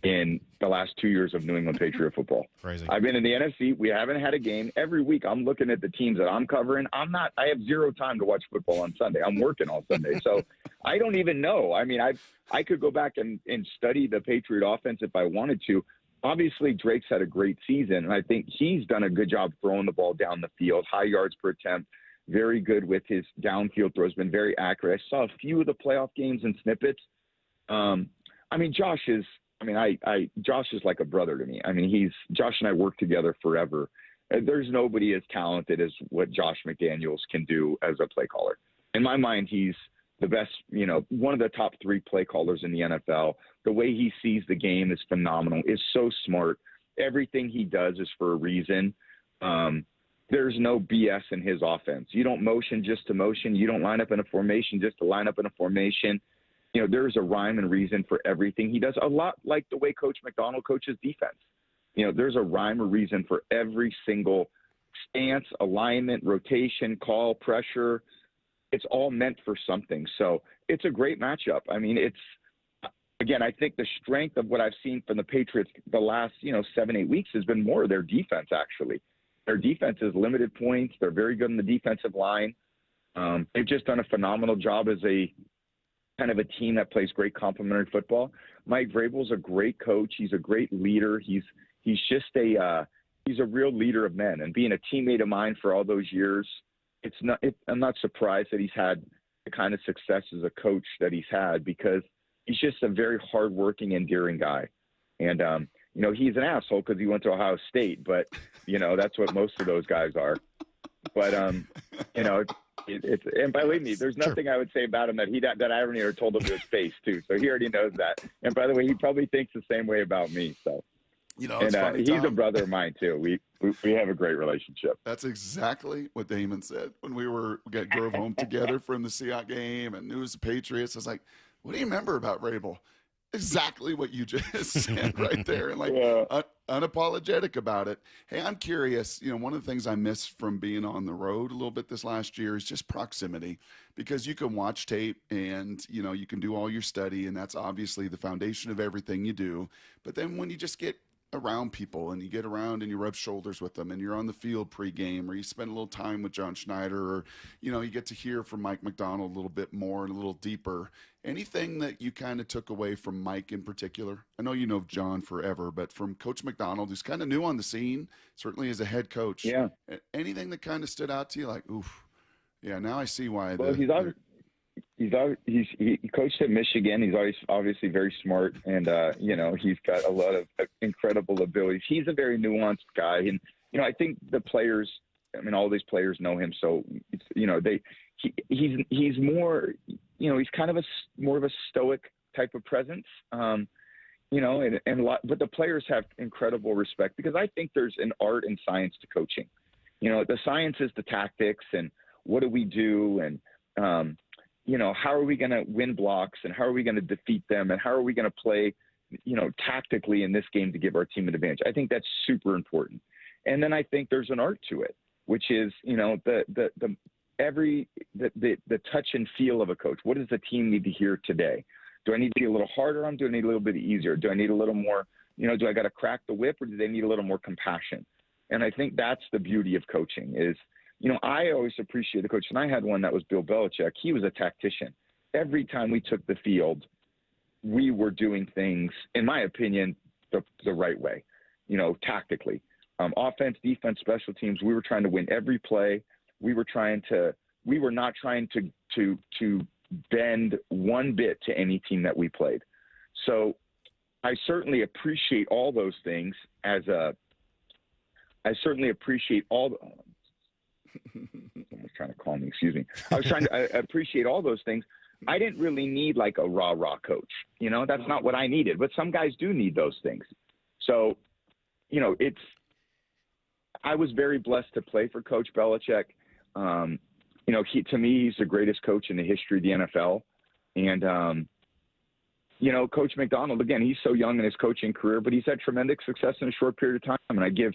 in the last 2 years of New England Patriot football. Crazy. I've been in the NFC. We haven't had a game. Every week I'm looking at the teams that I'm covering. I have 0 time to watch football on Sunday. I'm working all Sunday. So I don't even know. I mean, I could go back and study the Patriot offense if I wanted to. Obviously, Drake's had a great season, and I think he's done a good job throwing the ball down the field, high yards per attempt, very good with his downfield throws, been very accurate. I saw a few of the playoff games and snippets. Josh is like a brother to me. I mean, Josh and I work together forever. There's nobody as talented as what Josh McDaniels can do as a play caller. In my mind, he's the best, one of the top 3 play callers in the NFL. The way he sees the game is phenomenal. Is so smart. Everything he does is for a reason. There's no BS in his offense. You don't motion just to motion. You don't line up in a formation just to line up in a formation. There's a rhyme and reason for everything he does, a lot like the way Coach Macdonald coaches defense. There's a rhyme or reason for every single stance, alignment, rotation, call, pressure. It's all meant for something. So it's a great matchup. I mean, I think the strength of what I've seen from the Patriots the last, 7-8 weeks has been more of their defense, actually. Their defense is limited points. They're very good in the defensive line. They've just done a phenomenal job as a kind of a team that plays great complementary football. Mike Vrabel's a great coach. He's a great leader. He's just he's a real leader of men. And being a teammate of mine for all those years, I'm not surprised that he's had the kind of success as a coach that he's had, because he's just a very hardworking, endearing guy. And, he's an asshole because he went to Ohio State, but, that's what most of those guys are. But, and believe me, there's nothing I would say about him that I haven't even told him to his face, too. So he already knows that. And by the way, he probably thinks the same way about me. So, it's funny, he's Tom. a brother of mine, too. We have a great relationship. That's exactly what Damon said when we drove home together from the Seahawks game and news the Patriots. I was like, what do you remember about Vrabel? Exactly what you just said right there, and unapologetic about it. Hey, I'm curious. One of the things I missed from being on the road a little bit this last year is just proximity, because you can watch tape and you can do all your study, and that's obviously the foundation of everything you do. But then when you just get around people and you get around and you rub shoulders with them and you're on the field pregame, or you spend a little time with John Schneider, or you get to hear from Mike Macdonald a little bit more and a little deeper. Anything that you kind of took away from Mike in particular? I know you know John forever, but from Coach Macdonald, who's kind of new on the scene, certainly as a head coach. Yeah. Anything that kind of stood out to you, like, oof, yeah, now I see why. Well, he coached at Michigan. He's obviously very smart, and he's got a lot of incredible abilities. He's a very nuanced guy, and I think the players, all these players know him, so he's more, he's kind of more of a stoic type of presence. but the players have incredible respect because I think there's an art and science to coaching. The science is the tactics and what do we do and, how are we going to win blocks and how are we going to defeat them and how are we going to play, tactically in this game to give our team an advantage. I think that's super important. And then I think there's an art to it, which is, the touch and feel of a coach. What does the team need to hear today? Do I need to be a little harder on? Do I need a little bit easier? Do I need a little more, do I got to crack the whip or do they need a little more compassion? And I think that's the beauty of coaching is, I always appreciate the coach. And I had one that was Bill Belichick. He was a tactician. Every time we took the field, we were doing things, in my opinion, the right way, tactically. Offense, defense, special teams, we were trying to win every play. We were not trying to bend one bit to any team that we played. So I certainly appreciate all those things someone's trying to call me, excuse me. I appreciate all those things. I didn't really need like a rah-rah coach. That's not what I needed, but some guys do need those things. So, I was very blessed to play for Coach Belichick. To me, he's the greatest coach in the history of the NFL. And, Coach Macdonald, again, he's so young in his coaching career, but he's had tremendous success in a short period of time. And I give,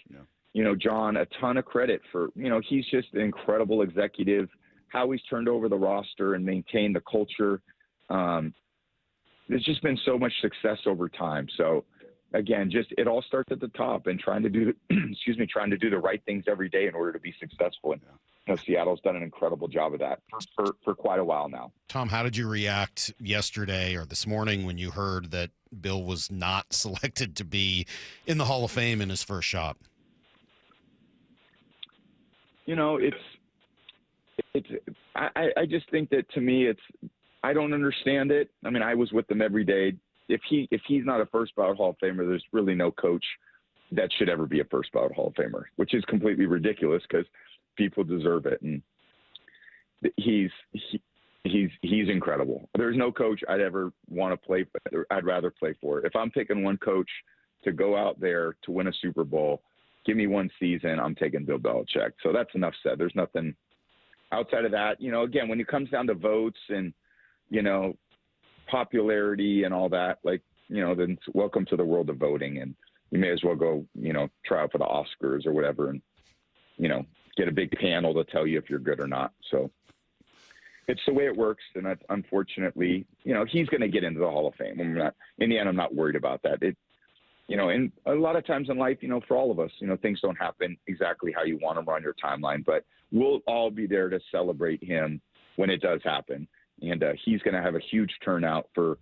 John a ton of credit for, he's just an incredible executive, how he's turned over the roster and maintained the culture. There's just been so much success over time. So, again, it all starts at the top and trying to do the right things every day in order to be successful. And Seattle's done an incredible job of that for quite a while now. Tom, how did you react yesterday or this morning when you heard that Bill was not selected to be in the Hall of Fame in his first shot? I just think that to me, I don't understand it. I mean, I was with them every day. If he's not a first ballot Hall of Famer, there's really no coach that should ever be a first ballot Hall of Famer, which is completely ridiculous because people deserve it. And he's incredible. There's no coach I'd ever want to play for. I'd rather play for. If I'm picking one coach to go out there to win a Super Bowl, give me one season, I'm taking Bill Belichick. So that's enough said. There's nothing outside of that. Again, when it comes down to votes and, popularity and all that, then welcome to the world of voting. And you may as well go, try out for the Oscars or whatever and, get a big panel to tell you if you're good or not. So it's the way it works. And unfortunately, he's going to get into the Hall of Fame. In the end, I'm not worried about that. And a lot of times in life, for all of us, things don't happen exactly how you want them or on your timeline, but we'll all be there to celebrate him when it does happen. And he's going to have a huge turnout from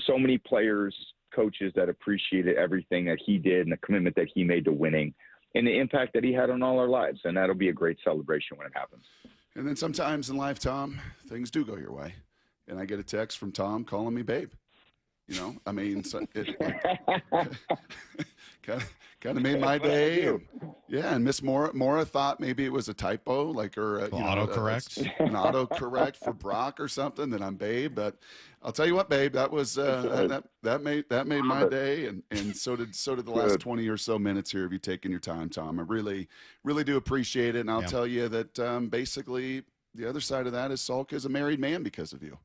so many players, coaches that appreciated everything that he did and the commitment that he made to winning and the impact that he had on all our lives. And that'll be a great celebration when it happens. And then sometimes in life, Tom, things do go your way. And I get a text from Tom calling me babe. I mean, so it kind of made my day. Yeah, and Miss Mora thought maybe it was a typo, or autocorrect, an autocorrect for Brock or something. That I'm babe, but I'll tell you what, babe, that was that made my day, and so did the last 20 or so minutes here of you taking your time, Tom. I really do appreciate it, and I'll tell you that basically. The other side of that is Salk is a married man because of you.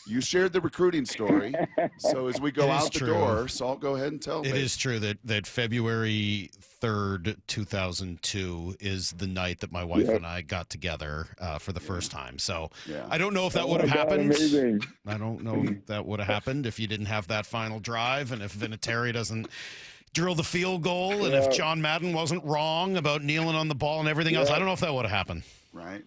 You shared the recruiting story. So as we go out the door, Salk, go ahead and tell me. It is true that February 3rd, 2002 is the night that my wife and I got together for the first time. So I don't know if that would have happened. Amazing. I don't know if that would have happened if you didn't have that final drive and if Vinatieri doesn't drill the field goal and if John Madden wasn't wrong about kneeling on the ball and everything else. I don't know if that would have happened. Right.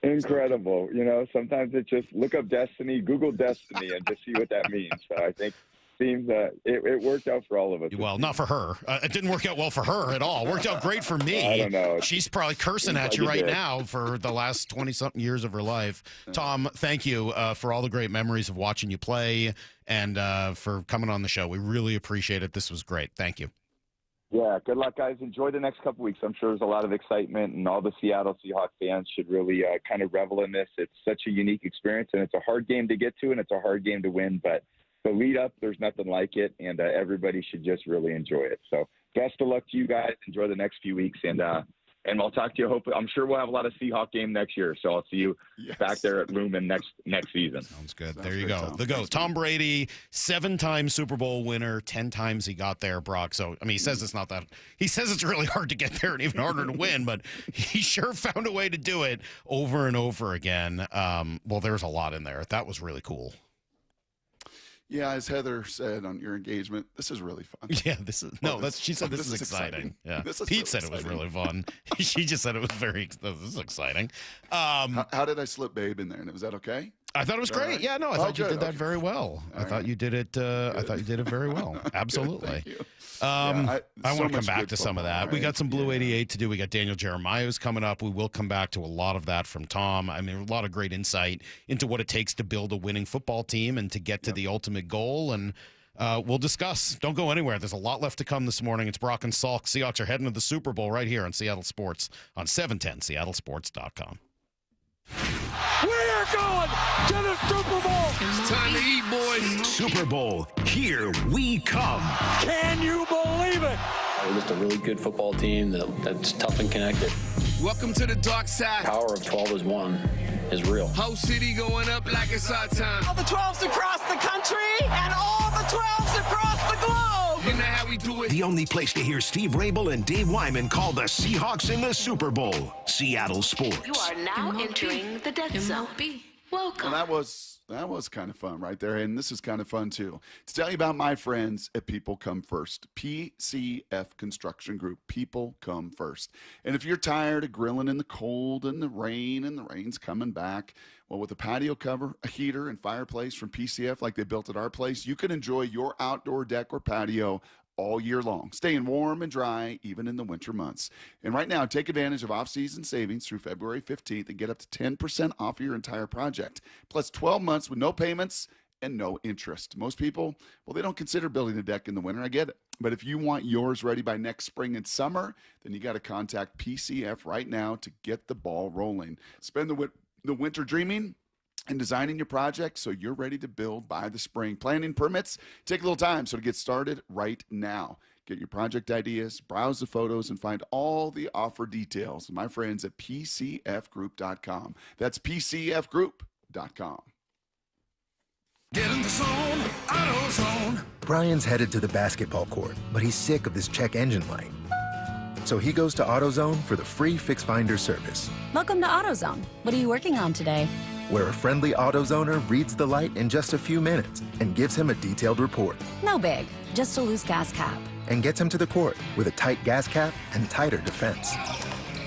Incredible. Sometimes it's just look up destiny, Google destiny, and just see what that means. So I think it seems it worked out for all of us. Well, not for her. It didn't work out well for her at all. It worked out great for me. I don't know. She's probably cursing at you right now for the last 20-something years of her life. Tom, thank you for all the great memories of watching you play and for coming on the show. We really appreciate it. This was great. Thank you. Yeah, good luck, guys. Enjoy the next couple weeks. I'm sure there's a lot of excitement, and all the Seattle Seahawks fans should really kind of revel in this. It's such a unique experience, and it's a hard game to get to, and it's a hard game to win. But the lead up, there's nothing like it, and everybody should just really enjoy it. So best of luck to you guys. Enjoy the next few weeks, and I'll talk to you. Hopefully, I'm sure we'll have a lot of Seahawk game next year. So I'll see you back there at Lumen next season. Sounds good. There you go. The GOAT. Tom Brady, 7-time Super Bowl winner, 10 times he got there, Brock. So, I mean, he says it's not that. He says it's really hard to get there and even harder to win, but he sure found a way to do it over and over again. Well, there's a lot in there. That was really cool. Yeah, as Heather said on your engagement, this is really fun. Yeah, she said this is exciting. Yeah, Pete said it was really fun. She just said it was this is exciting. How did I slip Babe in there? And was that okay? I thought it was great. Right? Yeah, no, I thought you did that very well. I thought you did it. I thought you did it very well. Absolutely. Thank you. I want to come back to some of that. Right? We got some Blue 88 to do. We got Daniel Jeremiah's coming up. We will come back to a lot of that from Tom. I mean, a lot of great insight into what it takes to build a winning football team and to get to the ultimate goal. And we'll discuss. Don't go anywhere. There's a lot left to come this morning. It's Brock and Salk. Seahawks are heading to the Super Bowl right here on Seattle Sports on 710 seattlesports.com. We are going to the Super Bowl. It's time to eat, boys. Super Bowl, here we come. Can you believe it? We're just a really good football team that's tough and connected. Welcome to the dark side. Power of 12 is 1 is real. Whole city going up like it's our time. All the 12s across the country and all the 12s across the globe. You know how we do it. The only place to hear Steve Rabel and Dave Wyman call the Seahawks in the Super Bowl. Seattle Sports. You are now entering the dead zone. Welcome. Well, that was kind of fun right there, and this is kind of fun too. To tell you about my friends at People Come First, PCF Construction Group. People come first. And if you're tired of grilling in the cold and the rain's coming back, well, with a patio cover, a heater, and fireplace from PCF like they built at our place, you can enjoy your outdoor deck or patio all year long, staying warm and dry even in the winter months. And right now, take advantage of off-season savings through February 15th and get up to 10% off your entire project, plus 12 months with no payments and no interest. Most people, well, they don't consider building a deck in the winter. I get it. But if you want yours ready by next spring and summer, then you got to contact PCF right now to get the ball rolling. Spend the winter dreaming and designing your project so you're ready to build by the spring. Planning permits take a little time, so to get started right now. Get your project ideas, browse the photos, and find all the offer details with my friends at PCFgroup.com. That's PCFgroup.com. Get in the zone, AutoZone. Brian's headed to the basketball court, but he's sick of this check engine light. So he goes to AutoZone for the free Fix Finder service. Welcome to AutoZone. What are you working on today? Where a friendly AutoZoner reads the light in just a few minutes and gives him a detailed report. No big, just a loose gas cap. And gets him to the court with a tight gas cap and tighter defense.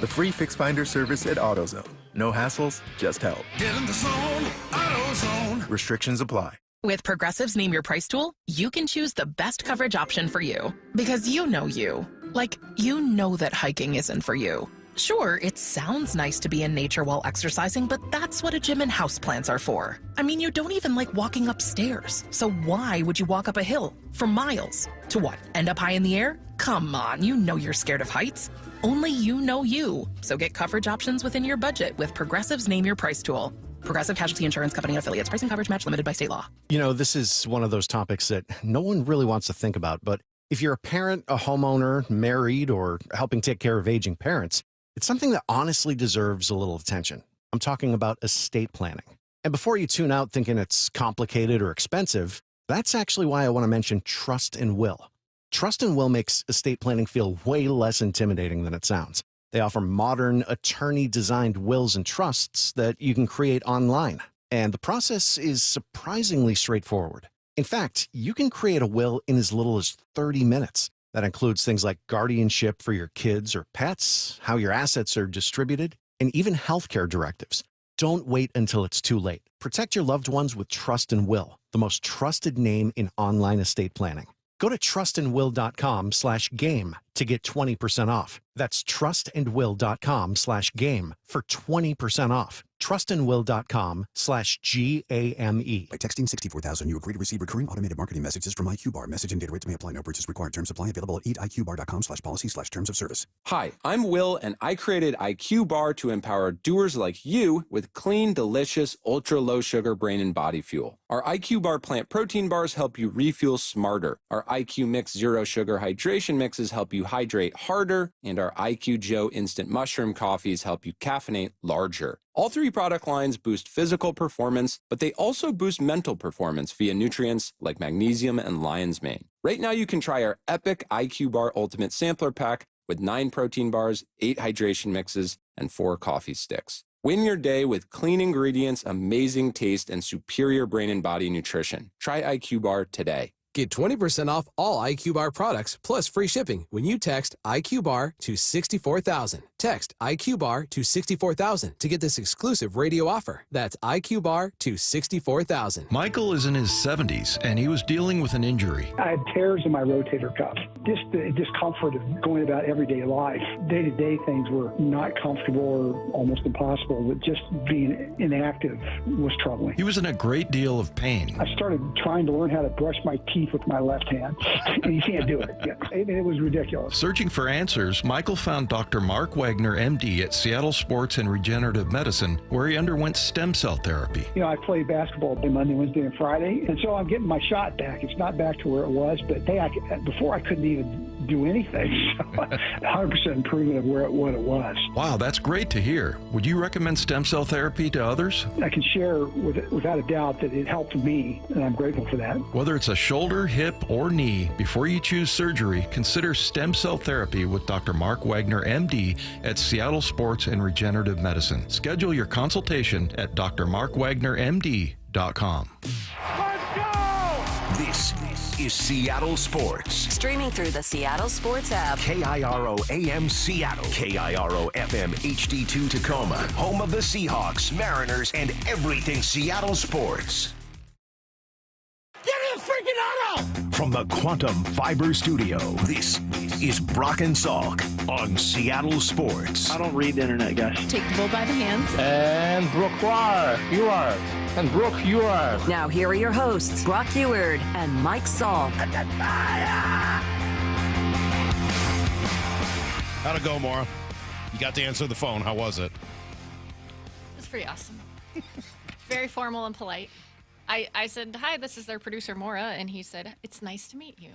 The free Fix Finder service at AutoZone. No hassles, just help. Get in the zone, AutoZone. Restrictions apply. With Progressive's Name Your Price tool, you can choose the best coverage option for you. Because you know you. Like, you know that hiking isn't for you. Sure, it sounds nice to be in nature while exercising, but that's what a gym and houseplants are for. I mean, you don't even like walking upstairs. So why would you walk up a hill for miles? To what, end up high in the air? Come on, you know you're scared of heights. Only you know you. So get coverage options within your budget with Progressive's Name Your Price tool. Progressive Casualty Insurance Company and affiliates. Pricing coverage match limited by state law. You know, this is one of those topics that no one really wants to think about, but if you're a parent, a homeowner, married, or helping take care of aging parents, it's something that honestly deserves a little attention. I'm talking about estate planning. And before you tune out thinking it's complicated or expensive, that's actually why I want to mention Trust and Will. Trust and Will makes estate planning feel way less intimidating than it sounds. They offer modern, attorney-designed wills and trusts that you can create online. And the process is surprisingly straightforward. In fact, you can create a will in as little as 30 minutes. That includes things like guardianship for your kids or pets, how your assets are distributed, and even healthcare directives. Don't wait until it's too late. Protect your loved ones with Trust and Will, the most trusted name in online estate planning. Go to trustandwill.com/game to get 20% off. That's trustandwill.com/game for 20% off. trustandwill.com/GAME. By texting 64000, you agree to receive recurring automated marketing messages from IQ Bar. Message and data rates may apply. No purchase required. Terms apply. Available at eatiqbar.com/policy/terms of service. Hi, I'm Will, and I created IQ Bar to empower doers like you with clean, delicious, ultra-low sugar brain and body fuel. Our IQ Bar plant protein bars help you refuel smarter. Our IQ Mix Zero Sugar Hydration Mixes help you hydrate harder. And our IQ Joe Instant Mushroom Coffees help you caffeinate larger. All three product lines boost physical performance, but they also boost mental performance via nutrients like magnesium and lion's mane. Right now, you can try our epic IQ Bar Ultimate Sampler Pack with 9 protein bars, 8 hydration mixes, and 4 coffee sticks. Win your day with clean ingredients, amazing taste, and superior brain and body nutrition. Try IQ Bar today. Get 20% off all IQ Bar products plus free shipping when you text IQ Bar to 64,000. Text IQ Bar to 64,000 to get this exclusive radio offer. That's IQ Bar to 64,000. Michael is in his 70s, and he was dealing with an injury. I had tears in my rotator cuff. Just the discomfort of going about everyday life. Day-to-day things were not comfortable or almost impossible, but just being inactive was troubling. He was in a great deal of pain. I started trying to learn how to brush my teeth with my left hand, and you can't do it. It was ridiculous. Searching for answers, Michael found Dr. Mark Wagner, MD, at Seattle Sports and Regenerative Medicine, where he underwent stem cell therapy. You know, I played basketball Monday, Wednesday, and Friday, and so I'm getting my shot back. It's not back to where it was, but hey, before I couldn't even do anything. So 100% improvement of what it was. Wow, that's great to hear. Would you recommend stem cell therapy to others? I can share without a doubt that it helped me, and I'm grateful for that. Whether it's a shoulder, hip, or knee, before you choose surgery, consider stem cell therapy with Dr. Mark Wagner, MD, at Seattle Sports and Regenerative Medicine. Schedule your consultation at drmarkwagnermd.com. This is Seattle Sports. Streaming through the Seattle Sports app. KIRO AM Seattle. KIRO FM HD2 Tacoma. Home of the Seahawks, Mariners, and everything Seattle sports. Give me a freaking auto! From the Quantum Fiber Studio, this is Brock and Salk on Seattle Sports. I don't read the internet, guys. Take the bull by the hands. And Brooke, you are. And Brooke, you are. Now here are your hosts, Brock Eward and Mike Salk. How'd it go, Maura? You got to answer the phone. How was it? It was pretty awesome. Very formal and polite. I said, hi, this is their producer, Maura, and he said, it's nice to meet you.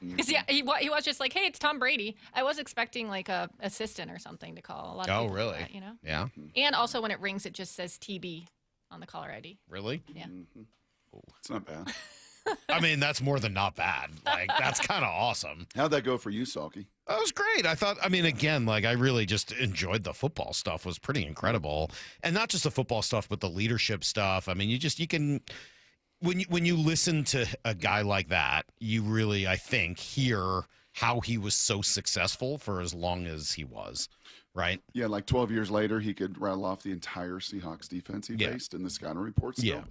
Because he was just like, hey, it's Tom Brady. I was expecting like a assistant or something to call. A lot of people really? do that, you know? Yeah. And also when it rings, it just says TB on the caller ID. Really? Yeah. It's not bad. I mean, that's more than not bad. Like, that's kind of awesome. How'd that go for you, Salky? That was great. I thought, I mean, again, like, I really just enjoyed the football stuff. It was pretty incredible. And not just the football stuff, but the leadership stuff. I mean, you can, when you listen to a guy like that, you really, I think, hear how he was so successful for as long as he was. Right? Yeah, like 12 years later, he could rattle off the entire Seahawks defense he faced in the scouting report still.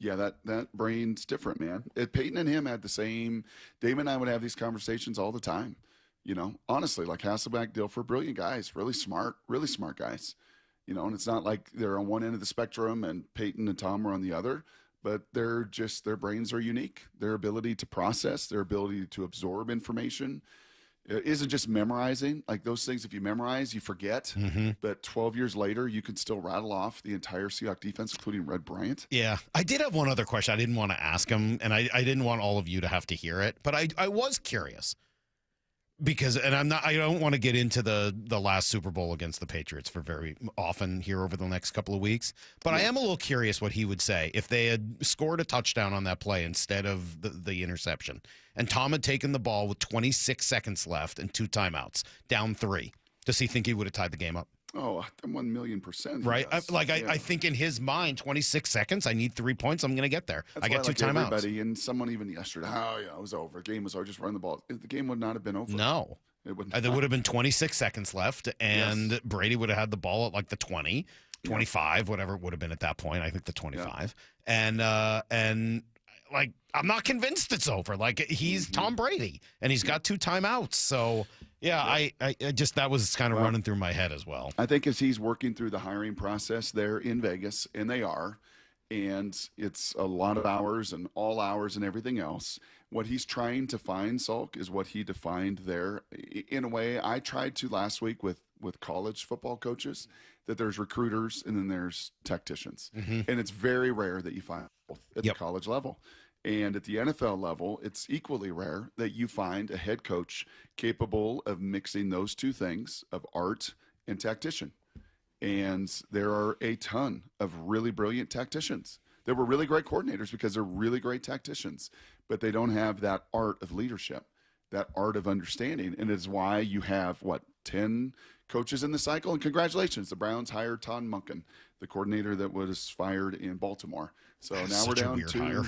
Yeah, that brain's different, man. Peyton and him had the same. Dave and I would have these conversations all the time. You know, honestly, like Hasselbeck, Dilfer, brilliant guys, really smart guys. You know, and it's not like they're on one end of the spectrum and Peyton and Tom are on the other, but their brains are unique. Their ability to process, their ability to absorb information. It isn't just memorizing. Like those things, if you memorize, you forget. Mm-hmm. But 12 years later, you can still rattle off the entire Seahawks defense, including Red Bryant. Yeah. I did have one other question I didn't want to ask him, and I didn't want all of you to have to hear it, but I was curious. Because, and I don't want to get into the last Super Bowl against the Patriots for very often here over the next couple of weeks, but I am a little curious what he would say if they had scored a touchdown on that play instead of the interception, and Tom had taken the ball with 26 seconds left and 2 timeouts, down 3. Does he think he would have tied the game up? Oh, 1,000,000%. Right? Yes. I think in his mind, 26 seconds, I need 3 points, I'm going to get there. That's I got 2 timeouts. Everybody, and someone even yesterday, it was over. The game was over. Just run the ball. The game would not have been over. No. There would have been 26 seconds left, and Brady would have had the ball at like the 20, 25, whatever it would have been at that point. I think the 25. Yeah. And like, I'm not convinced it's over. Like, he's Tom Brady, and he's got 2 timeouts. So Yeah, I just that was kind of running through my head as well. I think as he's working through the hiring process there in Vegas, and they are, and it's a lot of hours and all hours and everything else. What he's trying to find, Salk, is what he defined there. In a way, I tried to last week with college football coaches, that there's recruiters and then there's tacticians. Mm-hmm. And it's very rare that you find both at the college level. And at the NFL level, it's equally rare that you find a head coach capable of mixing those two things of art and tactician. And there are a ton of really brilliant tacticians. There were really great coordinators because they're really great tacticians, but they don't have that art of leadership, that art of understanding. And it's why you have, 10 coaches in the cycle? And congratulations, the Browns hired Todd Monken, the coordinator that was fired in Baltimore. So now Such we're a down weird to hire.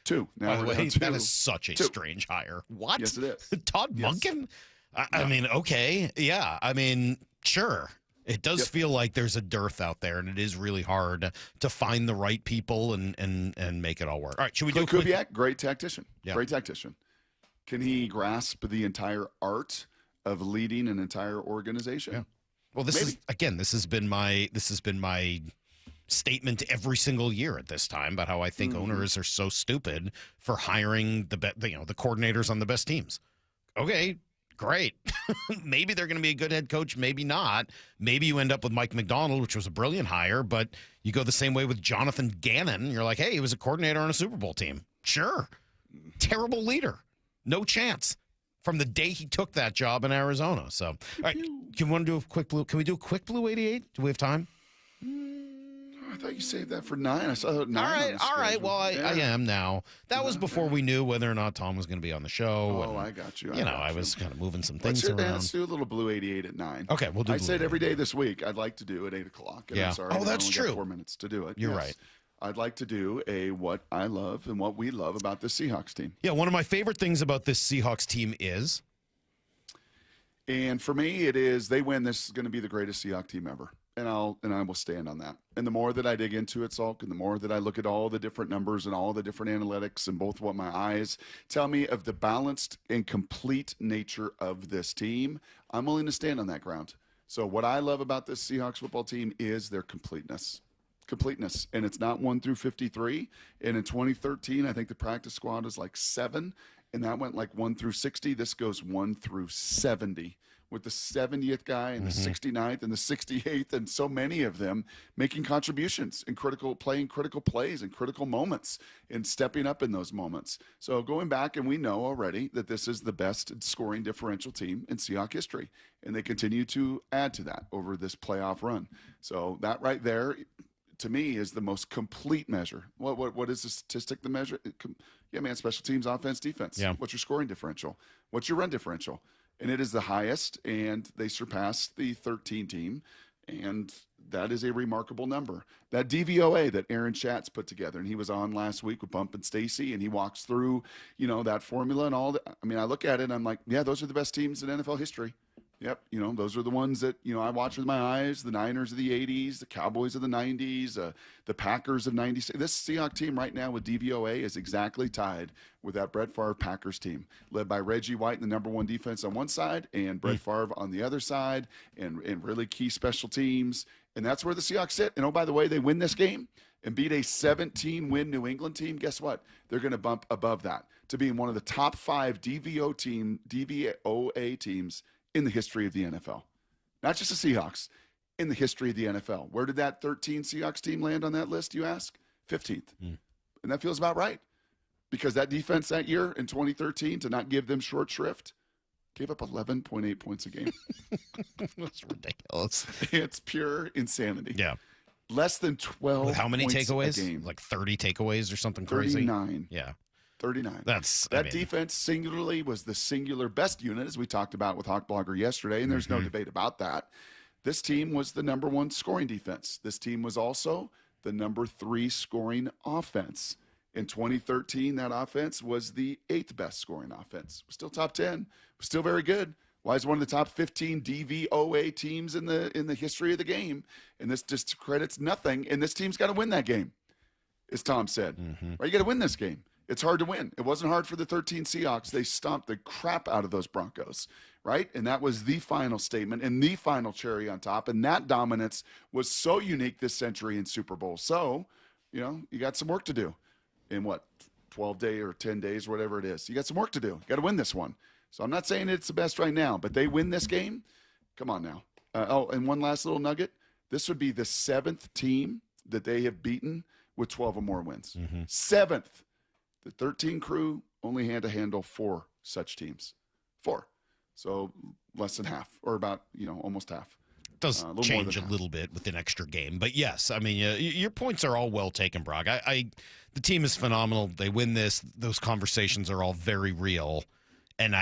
2. Now By the we're way, down to that is such a strange hire. What? Yes, it is. Todd Monken? I mean, okay. Yeah. I mean, sure. It does feel like there's a dearth out there, and it is really hard to find the right people and make it all work. All right, should we do Kubiak, great tactician. Yeah. Great tactician. Can he grasp the entire art of leading an entire organization? Yeah. Well, this has been my statement every single year at this time about how I think owners are so stupid for hiring the coordinators on the best teams. Okay, great. Maybe they're going to be a good head coach, maybe not. Maybe you end up with Mike Macdonald, which was a brilliant hire, but you go the same way with Jonathan Gannon. You're like, hey, he was a coordinator on a Super Bowl team. Sure. Terrible leader. No chance from the day he took that job in Arizona. So, all right, can we do a quick blue? Can we do a quick blue 88? Do we have time? I thought you saved that for 9. I saw 9. All right. Well, I am now. That was before we knew whether or not Tom was going to be on the show. Oh, I got you. I was kind of moving some things around. Let's do a little blue 88 at 9. Okay, we'll do. I said every day this week I'd like to do at 8 o'clock. And Yeah. I'm sorry, Oh, that's I only true. got 4 minutes to do it. You're right. I'd like to do a what I love and what we love about the Seahawks team. Yeah, one of my favorite things about this Seahawks team is, and for me, it is they win. This is going to be the greatest Seahawks team ever, and I will stand on that. And the more that I dig into it, Salk, and the more that I look at all the different numbers and all the different analytics and both what my eyes tell me of the balanced and complete nature of this team, I'm willing to stand on that ground. So what I love about this Seahawks football team is their completeness. And it's not 1 through 53. And in 2013, I think the practice squad is like 7, and that went like 1 through 60. This goes 1 through 70, with the 70th guy and the 69th and the 68th, and so many of them making contributions and playing critical plays and critical moments and stepping up in those moments. So going back, and we know already that this is the best scoring differential team in Seahawks history, and they continue to add to that over this playoff run. So that right there, to me, is the most complete measure. What is the statistic to measure? Special teams, offense, defense. Yeah. What's your scoring differential? What's your run differential? And it is the highest, and they surpassed the 13 team, and that is a remarkable number. That DVOA that Aaron Schatz put together, and he was on last week with Bump and Stacy, and he walks through, that formula and all that. I mean, I look at it, and I'm like, yeah, those are the best teams in NFL history. Yep, those are the ones that, I watch with my eyes, the Niners of the 80s, the Cowboys of the 90s, the Packers of 96. This Seahawks team right now with DVOA is exactly tied with that Brett Favre Packers team, led by Reggie White and the number 1 defense on one side, and Brett Favre on the other side, and really key special teams. And that's where the Seahawks sit. And, oh, by the way, they win this game and beat a 17-win New England team. Guess what? They're going to bump above that to being one of the top 5 DVOA teams in the history of the NFL. Not just the Seahawks, in the history of the NFL. Where did that 13 Seahawks team land on that list, you ask? 15th. And that feels about right, because that defense that year in 2013, to not give them short shrift, gave up 11.8 points a game. That's ridiculous. It's pure insanity. Yeah. Less than 12 With how many points takeaways? a game. Like 30 takeaways or something crazy? 39. Yeah. 39. That defense singularly was the singular best unit, as we talked about with Hawk Blogger yesterday, and there's no debate about that. This team was the number 1 scoring defense. This team was also the number 3 scoring offense. In 2013, that offense was the 8th best scoring offense. We're still top 10. We're still very good. Why is one of the top 15 DVOA teams in the history of the game? And this just credits nothing. And this team's got to win that game, as Tom said. Right? You got to win this game. It's hard to win. It wasn't hard for the 13 Seahawks. They stomped the crap out of those Broncos, right? And that was the final statement and the final cherry on top. And that dominance was so unique this century in Super Bowl. So, you got some work to do in 12 days or 10 days, whatever it is. You got some work to do. You got to win this one. So I'm not saying it's the best right now, but they win this game. Come on now. And one last little nugget. This would be the 7th team that they have beaten with 12 or more wins. 7th. The 13 crew only had to handle 4 such teams. 4. So less than half, or about, almost half. It does change a little bit with an extra game. But yes, I mean, your points are all well taken, Brock. The team is phenomenal. They win this. Those conversations are all very real. And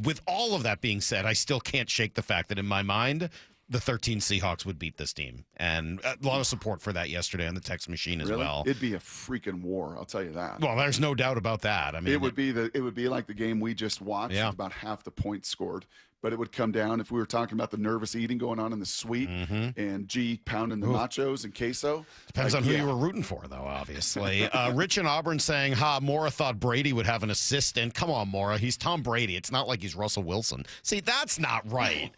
with all of that being said, I still can't shake the fact that in my mind, the 13 Seahawks would beat this team. And a lot of support for that yesterday on the text machine as well. It'd be a freaking war, I'll tell you that. Well, there's no doubt about that. I mean, it would be like the game we just watched. Yeah. About half the points scored. But it would come down if we were talking about the nervous eating going on in the suite and G pounding the nachos and queso. Depends on who you were rooting for, though, obviously. Rich in Auburn saying, Mora thought Brady would have an assistant. Come on, Mora. He's Tom Brady. It's not like he's Russell Wilson. See, that's not right.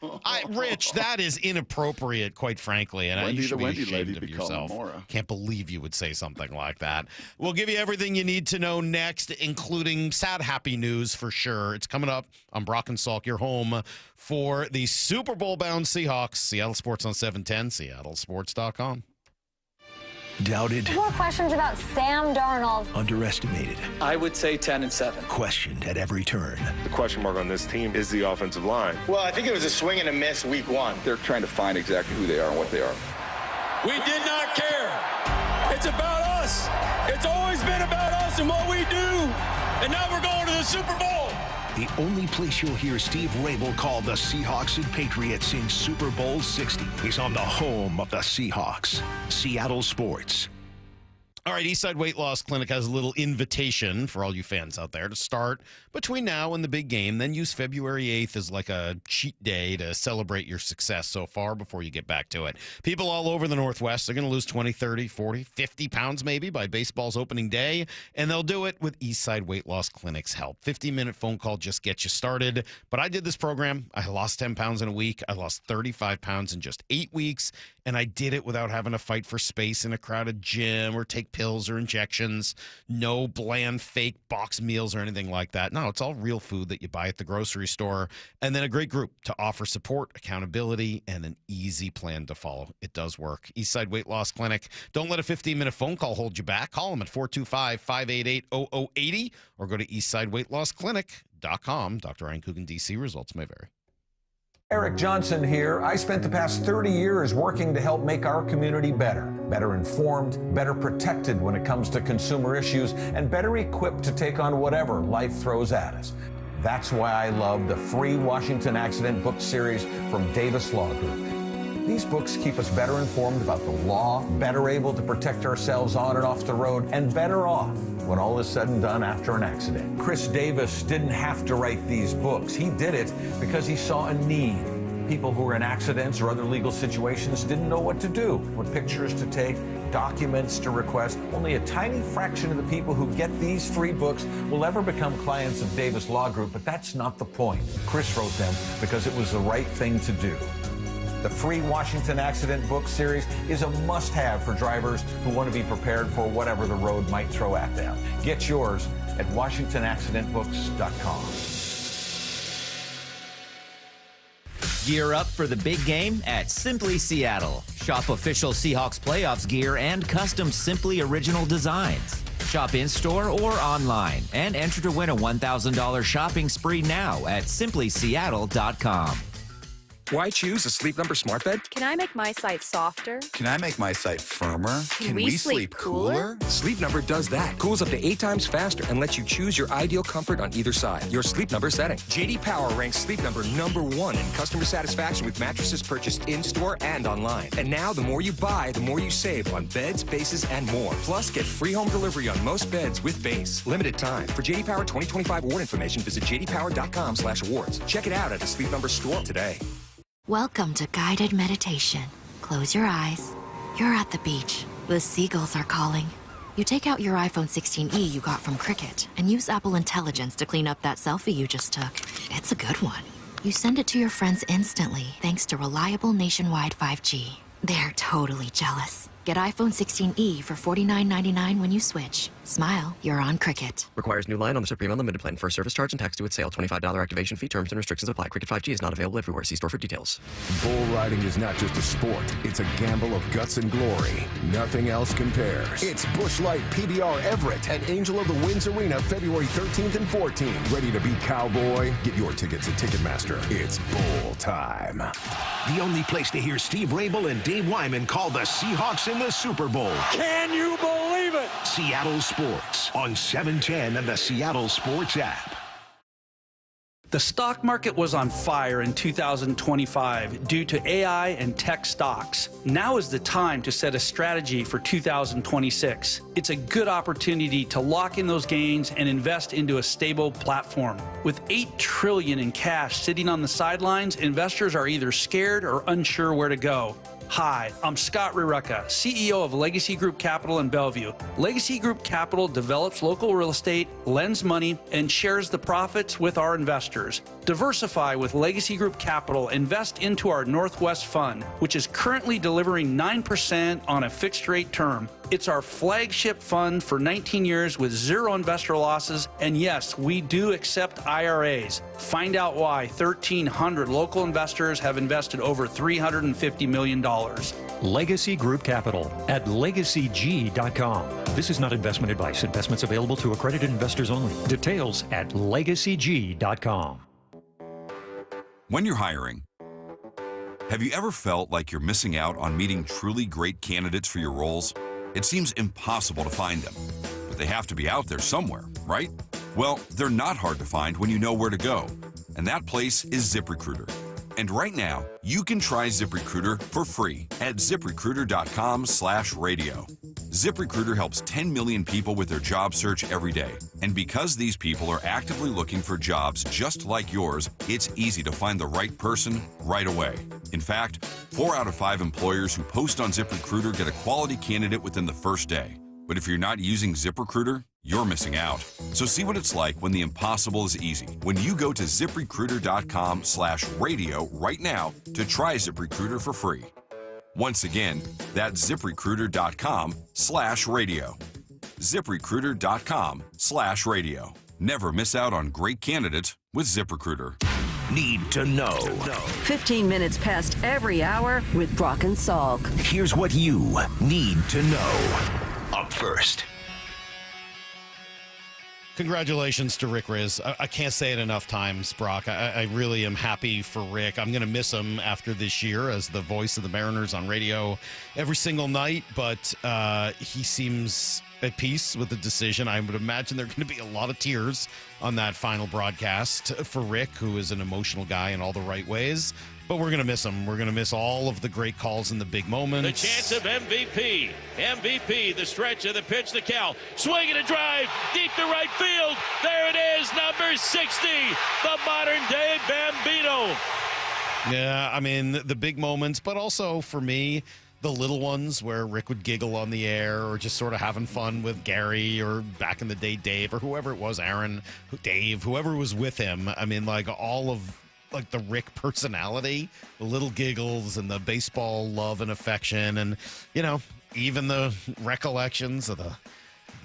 Rich, that is inappropriate, quite frankly. And you should be ashamed of yourself. Can't believe you would say something like that. We'll give you everything you need to know next, including sad, happy news for sure. It's coming up on Brock and Salk, your home for the Super Bowl-bound Seahawks. Seattle Sports on 710, seattlesports.com. Doubted. More questions about Sam Darnold. Underestimated. I would say 10-7. Questioned at every turn. The question mark on this team is the offensive line. Well, I think it was a swing and a miss week 1. They're trying to find exactly who they are and what they are. We did not care. It's about us. It's always been about us and what we do. And now we're going to the Super Bowl. The only place you'll hear Steve Rabel call the Seahawks and Patriots in Super Bowl 60 is on the home of the Seahawks, Seattle Sports. All right, Eastside Weight Loss Clinic has a little invitation for all you fans out there to start between now and the big game. Then use February 8th as like a cheat day to celebrate your success so far before you get back to it. People all over the Northwest are going to lose 20, 30, 40, 50 pounds maybe by baseball's opening day, and they'll do it with Eastside Weight Loss Clinic's help. 15-minute phone call just gets you started. But I did this program. I lost 10 pounds in a week. I lost 35 pounds in just 8 weeks, and I did it without having to fight for space in a crowded gym or take pills or injections. No bland fake box meals or anything like that. No, it's all real food that you buy at the grocery store, and then a great group to offer support, accountability, and an easy plan to follow. It does work. Eastside Weight Loss Clinic. Don't let a 15-minute phone call hold you back. Call them at 425-588-0080 or go to eastsideweightlossclinic.com. Dr. Ryan Coogan, D.C. Results may vary. Eric Johnson here. I spent the past 30 years working to help make our community better informed, better protected when it comes to consumer issues, and better equipped to take on whatever life throws at us. That's why I love the free Washington Accident book series from Davis Law Group. These books keep us better informed about the law, better able to protect ourselves on and off the road, and better off when all is said and done after an accident. Chris Davis didn't have to write these books. He did it because he saw a need. People who were in accidents or other legal situations didn't know what to do, what pictures to take, documents to request. Only a tiny fraction of the people who get these free books will ever become clients of Davis Law Group, but that's not the point. Chris wrote them because it was the right thing to do. The free Washington Accident book series is a must-have for drivers who want to be prepared for whatever the road might throw at them. Get yours at WashingtonAccidentBooks.com. Gear up for the big game at Simply Seattle. Shop official Seahawks playoffs gear and custom Simply original designs. Shop in-store or online and enter to win a $1,000 shopping spree now at simplyseattle.com. Why choose a Sleep Number smart bed? Can I make my site softer? Can I make my site firmer? Can we sleep cooler? Sleep Number does that. Cools up to 8 times faster and lets you choose your ideal comfort on either side. Your Sleep Number setting. JD Power ranks Sleep Number #1 in customer satisfaction with mattresses purchased in-store and online. And now the more you buy, the more you save on beds, bases, and more. Plus, get free home delivery on most beds with base. Limited time. For JD Power 2025 award information, visit jdpower.com/awards. Check it out at the Sleep Number store today. Welcome to guided meditation. Close your eyes. You're at the beach. The seagulls are calling. You take out your iPhone 16e you got from Cricket and use Apple Intelligence to clean up that selfie you just took. It's a good one. You send it to your friends instantly thanks to reliable nationwide 5G. They're totally jealous. Get iPhone 16e for $49.99 when you switch. Smile, you're on Cricket. Requires new line on the Supreme Unlimited plan. First service charge and tax due at sale. $25 activation fee. Terms and restrictions apply. Cricket 5G is not available everywhere. See store for details. Bull riding is not just a sport. It's a gamble of guts and glory. Nothing else compares. It's Busch Light PBR Everett at Angel of the Winds Arena, February 13th and 14th. Ready to be cowboy? Get your tickets at Ticketmaster. It's bull time. The only place to hear Steve Rabel and Dave Wyman call the Seahawks in the Super Bowl. Can you believe it? Seattle Sports on 710 and the Seattle Sports app. The stock market was on fire in 2025 due to AI and tech stocks. Now is the time to set a strategy for 2026. It's a good opportunity to lock in those gains and invest into a stable platform. With $8 trillion in cash sitting on the sidelines, investors are either scared or unsure where to go. Hi, I'm Scott Rireka, CEO of Legacy Group Capital in Bellevue. Legacy Group Capital develops local real estate, lends money, and shares the profits with our investors. Diversify with Legacy Group Capital. Invest into our Northwest Fund, which is currently delivering 9% on a fixed rate term. It's our flagship fund for 19 years with zero investor losses. And yes, we do accept IRAs. Find out why 1,300 local investors have invested over $350 million. Legacy Group Capital at legacyg.com. This is not investment advice. Investments available to accredited investors only. Details at legacyg.com. When you're hiring, have you ever felt like you're missing out on meeting truly great candidates for your roles? It seems impossible to find them, but they have to be out there somewhere, right? Well, they're not hard to find when you know where to go, and that place is ZipRecruiter. And right now, you can try ZipRecruiter for free at ZipRecruiter.com/radio. ZipRecruiter helps 10 million people with their job search every day. And because these people are actively looking for jobs just like yours, it's easy to find the right person right away. In fact, 4 out of 5 employers who post on ZipRecruiter get a quality candidate within the first day. But if you're not using ZipRecruiter, you're missing out. So see what it's like when the impossible is easy. When you go to ZipRecruiter.com/radio right now to try ZipRecruiter for free. Once again, that's ZipRecruiter.com/radio. ZipRecruiter.com/radio. Never miss out on great candidates with ZipRecruiter. Need to know. 15 minutes past every hour with Brock and Salk. Here's what you need to know. Up first. Congratulations to Rick Riz. I can't say it enough times, Brock. I really am happy for Rick. I'm going to miss him after this year as the voice of the Mariners on radio every single night, but he seems at peace with the decision. I would imagine there are going to be a lot of tears on that final broadcast for Rick, who is an emotional guy in all the right ways. But we're going to miss him. We're going to miss all of the great calls in the big moments. The chance of MVP. MVP, the stretch of the pitch to Cal. Swing and a drive, deep to right field. There it is, number 60, the modern-day Bambino. Yeah, I mean, the big moments, but also for me, the little ones where Rick would giggle on the air or just sort of having fun with Gary or back in the day, Dave, or whoever it was, Aaron, Dave, whoever was with him. I mean, like all of like the Rick personality, the little giggles and the baseball love and affection, and you know, even the recollections of the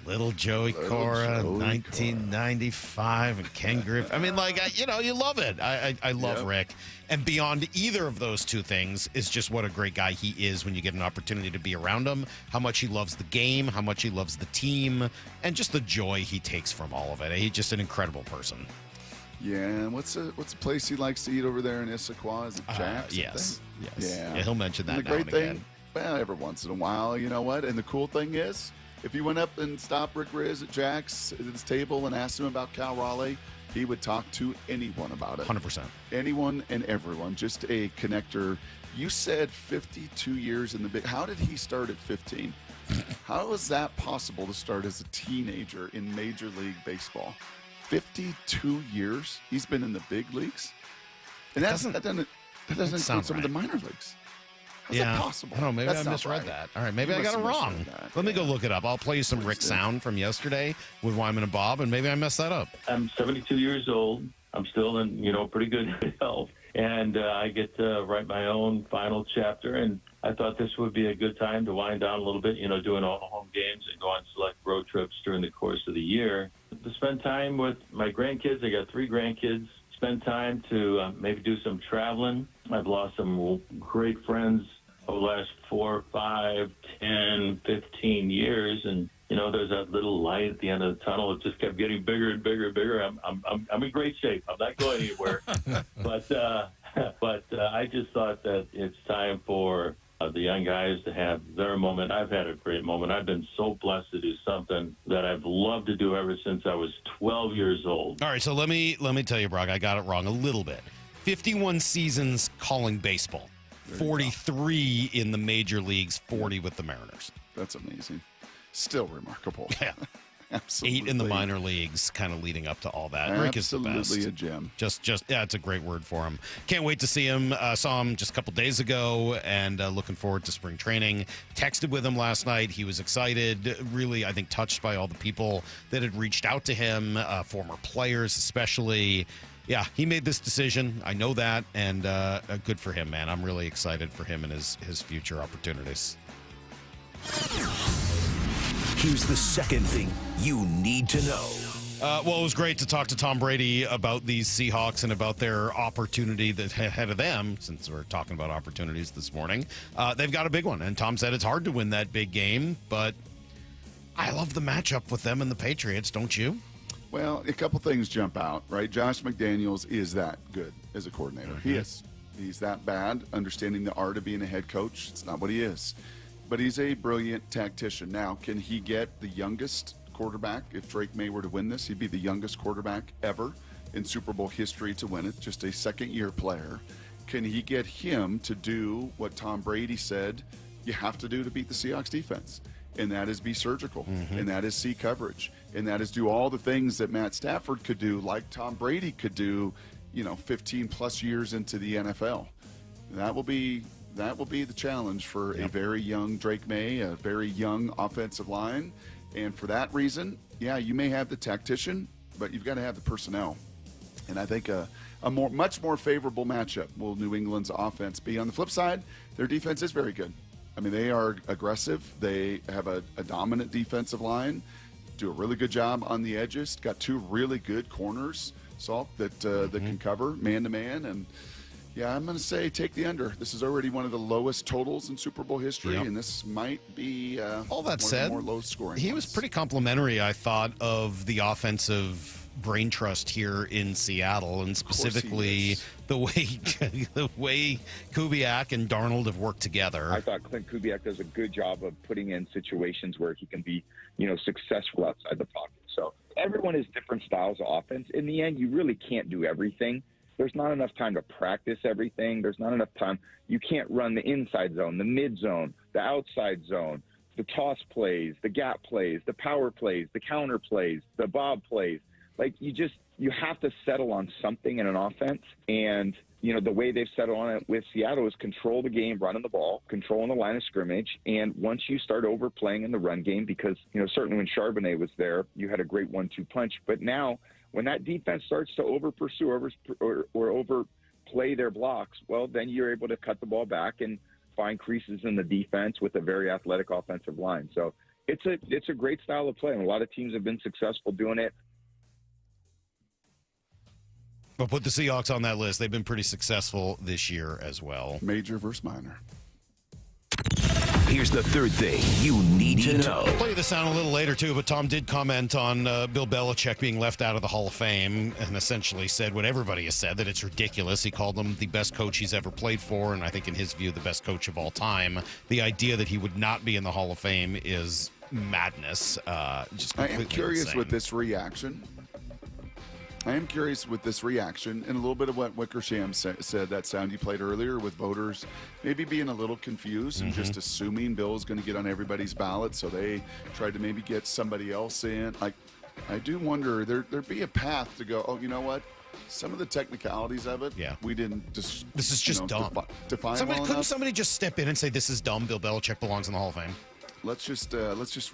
little Joey Cora, 1995, and Ken Griffey. I mean, like, you know, you love it. I love Rick. And beyond either of those two things is just what a great guy he is when you get an opportunity to be around him, how much he loves the game, how much he loves the team, and just the joy he takes from all of it. He's just an incredible person. Yeah, and what's a place he likes to eat over there in Issaquah? Is it Jack's? Yes. Yeah, he'll mention that and the now great and thing, again. well, every once in a while, you know what? And the cool thing is, if you went up and stopped Rick Riz at Jack's at his table and asked him about Cal Raleigh, he would talk to anyone about it. 100%. Anyone and everyone. Just a connector. You said 52 years in the big. How did he start at 15? How is that possible to start as a teenager in Major League Baseball? 52 years he's been in the big leagues, and that doesn't include some of the minor leagues. How's that possible? I don't know. Maybe That's I not misread right. that. All right, maybe You I got it must have wrong. misread that. Let me go look it up. I'll play you some Rick sound from yesterday with Wyman and Bob, and maybe I messed that up. I'm 72 years old. I'm still in, pretty good health. And I get to write my own final chapter. And I thought this would be a good time to wind down a little bit, doing all the home games and go on select road trips during the course of the year. To spend time with my grandkids. I got 3 grandkids. Spend time to maybe do some traveling. I've lost some great friends over the last 4, 5, 10, 15 years. And, there's that little light at the end of the tunnel. It just kept getting bigger and bigger and bigger. I'm in great shape. I'm not going anywhere. But I just thought that it's time for the young guys to have their moment. I've had a great moment. I've been so blessed to do something that I've loved to do ever since I was 12 years old. All right, so let me tell you, Brock, I got it wrong a little bit. 51 seasons calling baseball, 43 in the major leagues, 40 with the Mariners. That's amazing. Still remarkable. Yeah. Absolutely. 8 in the minor leagues, kind of leading up to all that. Rick is the best. Absolutely a gem. Just yeah, it's a great word for him. Can't wait to see him. Saw him just a couple days ago, and looking forward to spring training. Texted with him last night. He was excited. Really, I think, touched by all the people that had reached out to him, former players especially. Yeah, he made this decision. I know that, and good for him, man. I'm really excited for him and his future opportunities. Here's the second thing you need to know. Well, it was great to talk to Tom Brady about these Seahawks and about their opportunity that ahead of them, since we're talking about opportunities this morning. They've got a big one, and Tom said it's hard to win that big game, but I love the matchup with them and the Patriots, don't you? Well, a couple things jump out, right? Josh McDaniels is that good as a coordinator. Mm-hmm. He is. He's that bad, understanding the art of being a head coach. It's not what he is. But he's a brilliant tactician. Now, can he get the youngest quarterback? If Drake May were to win this, he'd be the youngest quarterback ever in Super Bowl history to win it, just a second-year player. Can he get him to do what Tom Brady said you have to do to beat the Seahawks defense? And that is be surgical, and that is see coverage, and that is do all the things that Matt Stafford could do, like Tom Brady could do, 15-plus years into the NFL. That will be the challenge for a very young Drake May, a very young offensive line. And for that reason, yeah, you may have the tactician, but you've got to have the personnel. And I think a much more favorable matchup will New England's offense be. On the flip side, their defense is very good. I mean, they are aggressive. They have a dominant defensive line, do a really good job on the edges. Got 2 really good corners, Salk, that can cover man-to-man. And yeah, I'm going to say take the under. This is already one of the lowest totals in Super Bowl history, and this might be all that one said, of the more low-scoring he ones. was pretty complimentary, I thought, of the offensive brain trust here in Seattle, and specifically the way Kubiak and Darnold have worked together. I thought Clint Kubiak does a good job of putting in situations where he can be, successful outside the pocket. So everyone has different styles of offense. In the end, you really can't do everything. There's not enough time to practice everything. There's not enough time. You can't run the inside zone, the mid zone, the outside zone, the toss plays, the gap plays, the power plays, the counter plays, the bob plays. Like you have to settle on something in an offense. And, the way they've settled on it with Seattle is control the game, running the ball, controlling the line of scrimmage. And once you start overplaying in the run game, because, certainly when Charbonnet was there, you had a great 1-2 punch. But now when that defense starts to over-pursue or overplay their blocks, well, then you're able to cut the ball back and find creases in the defense with a very athletic offensive line. So it's a great style of play, and a lot of teams have been successful doing it. But put the Seahawks on that list. They've been pretty successful this year as well. Major versus minor. Here's the third thing you need to know. I'll play you the sound a little later, too, but Tom did comment on Bill Belichick being left out of the Hall of Fame and essentially said what everybody has said, that it's ridiculous. He called him the best coach he's ever played for, and I think in his view, the best coach of all time. The idea that he would not be in the Hall of Fame is madness. Just I am curious insane. with this reaction. And a little bit of what Wickersham said, that sound you played earlier, with voters maybe being a little confused and just assuming Bill's going to get on everybody's ballot, so they tried to maybe get somebody else in. Like, I do wonder, there'd be a path to go, oh, you know what? Some of the technicalities of it, we didn't just. This is just dumb. Define Couldn't enough. somebody just step in and say, this is dumb, Bill Belichick belongs in the Hall of Fame? Let's just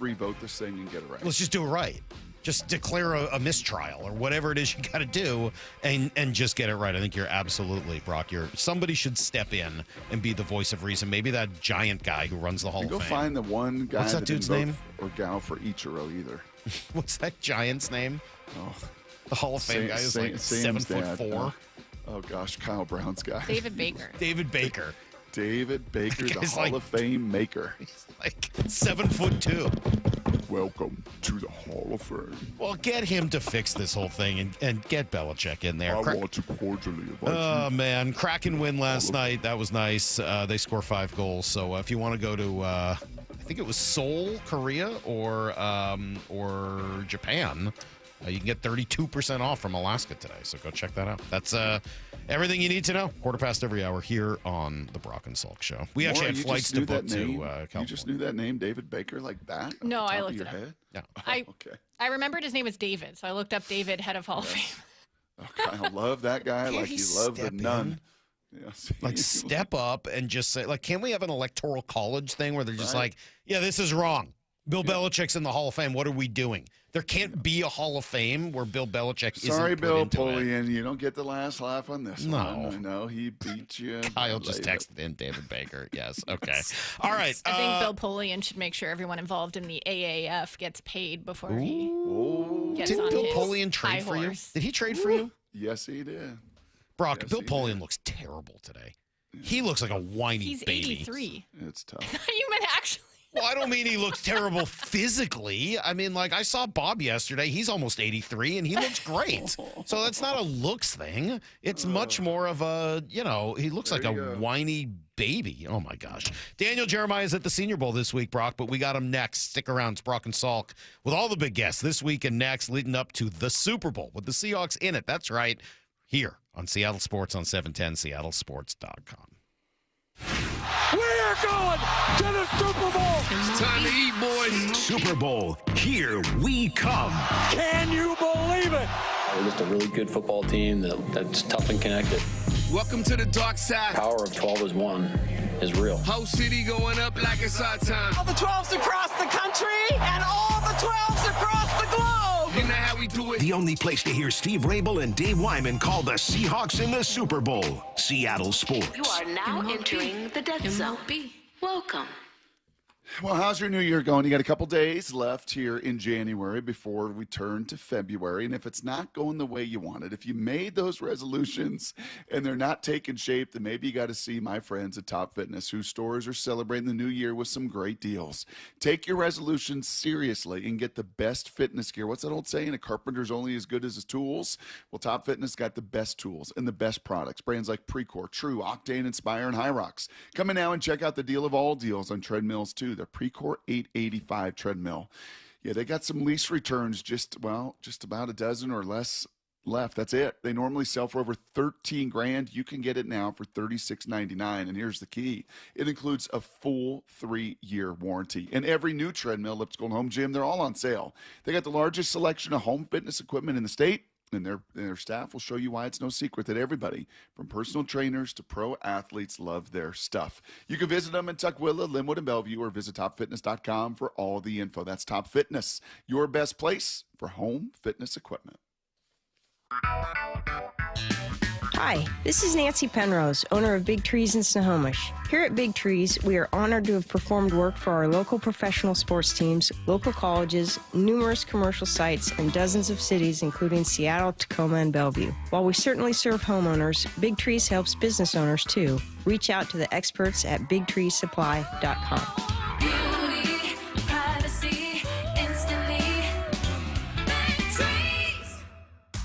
revote this thing and get it right. Let's just do it right. Just declare a mistrial or whatever it is you got to do and just get it right. I think you're absolutely, Brock. Somebody should step in and be the voice of reason. Maybe that giant guy who runs the Hall of Fame. Go find the one guy. What's that dude's name? Or gal for Ichiro either. What's that giant's name? Oh, the Hall of Fame guy is like 7'4". Oh gosh, Kyle Brown's guy. David Baker. David Baker. David Baker, the Hall of Fame maker. He's like 7'2". Welcome to the Hall of Fame. Well, get him to fix this whole thing and get Belichick in there. I want to cordially invite you. Oh, man. Kraken win last night. That was nice. They score 5 goals. So if you want to go to, I think it was Seoul, Korea, or Japan, you can get 32% off from Alaska today. So go check that out. That's everything you need to know. 15:15 every hour here on the Brock and Salk Show. We actually had flights to book to California. You just knew that name, David Baker, like that? No, I looked your it up. head? No. Okay. I remembered his name was David, so I looked up David, head of Hall of Fame. Okay, I love that guy like you love the nun. Yes. Like, step up and just say, like, can't we have an electoral college thing where they're just like, yeah, this is wrong. Bill Belichick's in the Hall of Fame. What are we doing? There can't be a Hall of Fame where Bill Belichick isn't Sorry, put Bill into Polian, you don't get the last laugh on this one. I know he beat you. Kyle just texted in David Baker. Yes. Okay. All right. I think Bill Polian should make sure everyone involved in the AAF gets paid before he gets Didn't on Bill his Polian trade high for you? horse. Did he trade for you? Yes, he did. Brock, Yes, Bill he Polian looks terrible today. He looks like a whiny He's baby. 83. It's tough. You meant actually. Well, I don't mean he looks terrible physically. I mean, like, I saw Bob yesterday. He's almost 83, and he looks great. So that's not a looks thing. It's much more of a, he looks like a whiny baby. Oh, my gosh. Daniel Jeremiah is at the Senior Bowl this week, Brock, but we got him next. Stick around. It's Brock and Salk with all the big guests this week and next, leading up to the Super Bowl with the Seahawks in it. That's right, here on Seattle Sports on 710, seattlesports.com. We're going to the Super Bowl. It's time to eat, boys. Super Bowl, here we come. Can you believe it? We're just a really good football team that's tough and connected. Welcome to the dark side. Power of 12 is 1 is real. Whole city going up like it's our time. All the 12s across the country and all the 12s across the globe. You know how we do it. The only place to hear Steve Rabel and Dave Wyman call the Seahawks in the Super Bowl. Seattle Sports. You are now entering the death zone. Welcome. Well, how's your new year going? You got a couple days left here in January before we turn to February. And if it's not going the way you wanted, if you made those resolutions and they're not taking shape, then maybe you got to see my friends at Top Fitness, whose stores are celebrating the new year with some great deals. Take your resolutions seriously and get the best fitness gear. What's that old saying? A carpenter's only as good as his tools. Well, Top Fitness got the best tools and the best products. Brands like Precor, True, Octane, Inspire, and Hyrox. Come in now and check out the deal of all deals on treadmills, too. The Precor 885 treadmill. Yeah, they got some lease returns, just about a dozen or less left. That's it. They normally sell for over $13,000. You can get it now for $36.99. And here's the key. It includes a full 3-year warranty. And every new treadmill, Lipscomb Home Gym, they're all on sale. They got the largest selection of home fitness equipment in the state. And their staff will show you why it's no secret that everybody, from personal trainers to pro athletes, love their stuff. You can visit them in Tukwila, Linwood, and Bellevue, or visit topfitness.com for all the info. That's Top Fitness, your best place for home fitness equipment. Hi, this is Nancy Penrose, owner of Big Trees in Snohomish. Here at Big Trees, we are honored to have performed work for our local professional sports teams, local colleges, numerous commercial sites, and dozens of cities, including Seattle, Tacoma, and Bellevue. While we certainly serve homeowners, Big Trees helps business owners too. Reach out to the experts at BigTreeSupply.com.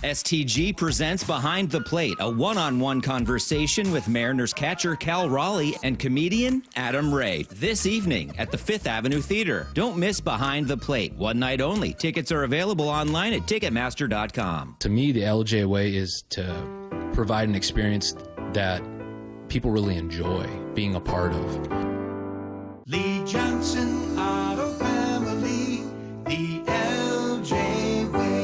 STG presents Behind the Plate, a one-on-one conversation with Mariners catcher Cal Raleigh and comedian Adam Ray. This evening at the Fifth Avenue Theater. Don't miss Behind the Plate. One night only. Tickets are available online at Ticketmaster.com. To me, the LJ way is to provide an experience that people really enjoy being a part of. Lee Johnson Auto Family, the LJ way.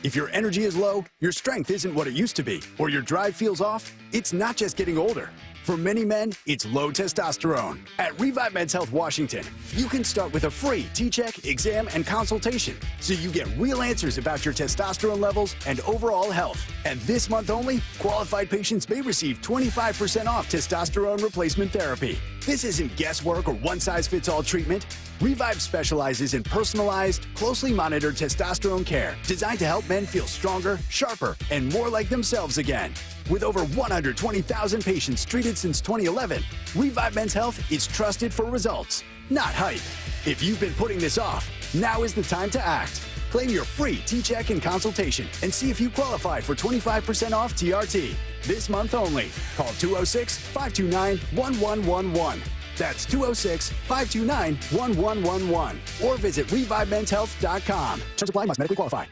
If your energy is low, your strength isn't what it used to be, or your drive feels off, it's not just getting older. For many men, it's low testosterone. At Revive Men's Health Washington, you can start with a free T-check, exam, and consultation, so you get real answers about your testosterone levels and overall health. And this month only, qualified patients may receive 25% off testosterone replacement therapy. This isn't guesswork or one-size-fits-all treatment. Revive specializes in personalized, closely monitored testosterone care designed to help men feel stronger, sharper, and more like themselves again. With over 120,000 patients treated since 2011, Revive Men's Health is trusted for results, not hype. If you've been putting this off, now is the time to act. Claim your free T-check and consultation and see if you qualify for 25% off TRT. This month only. Call 206-529-1111. That's 206-529-1111. Or visit ReviveMen'sHealth.com. Terms apply, must medically qualify.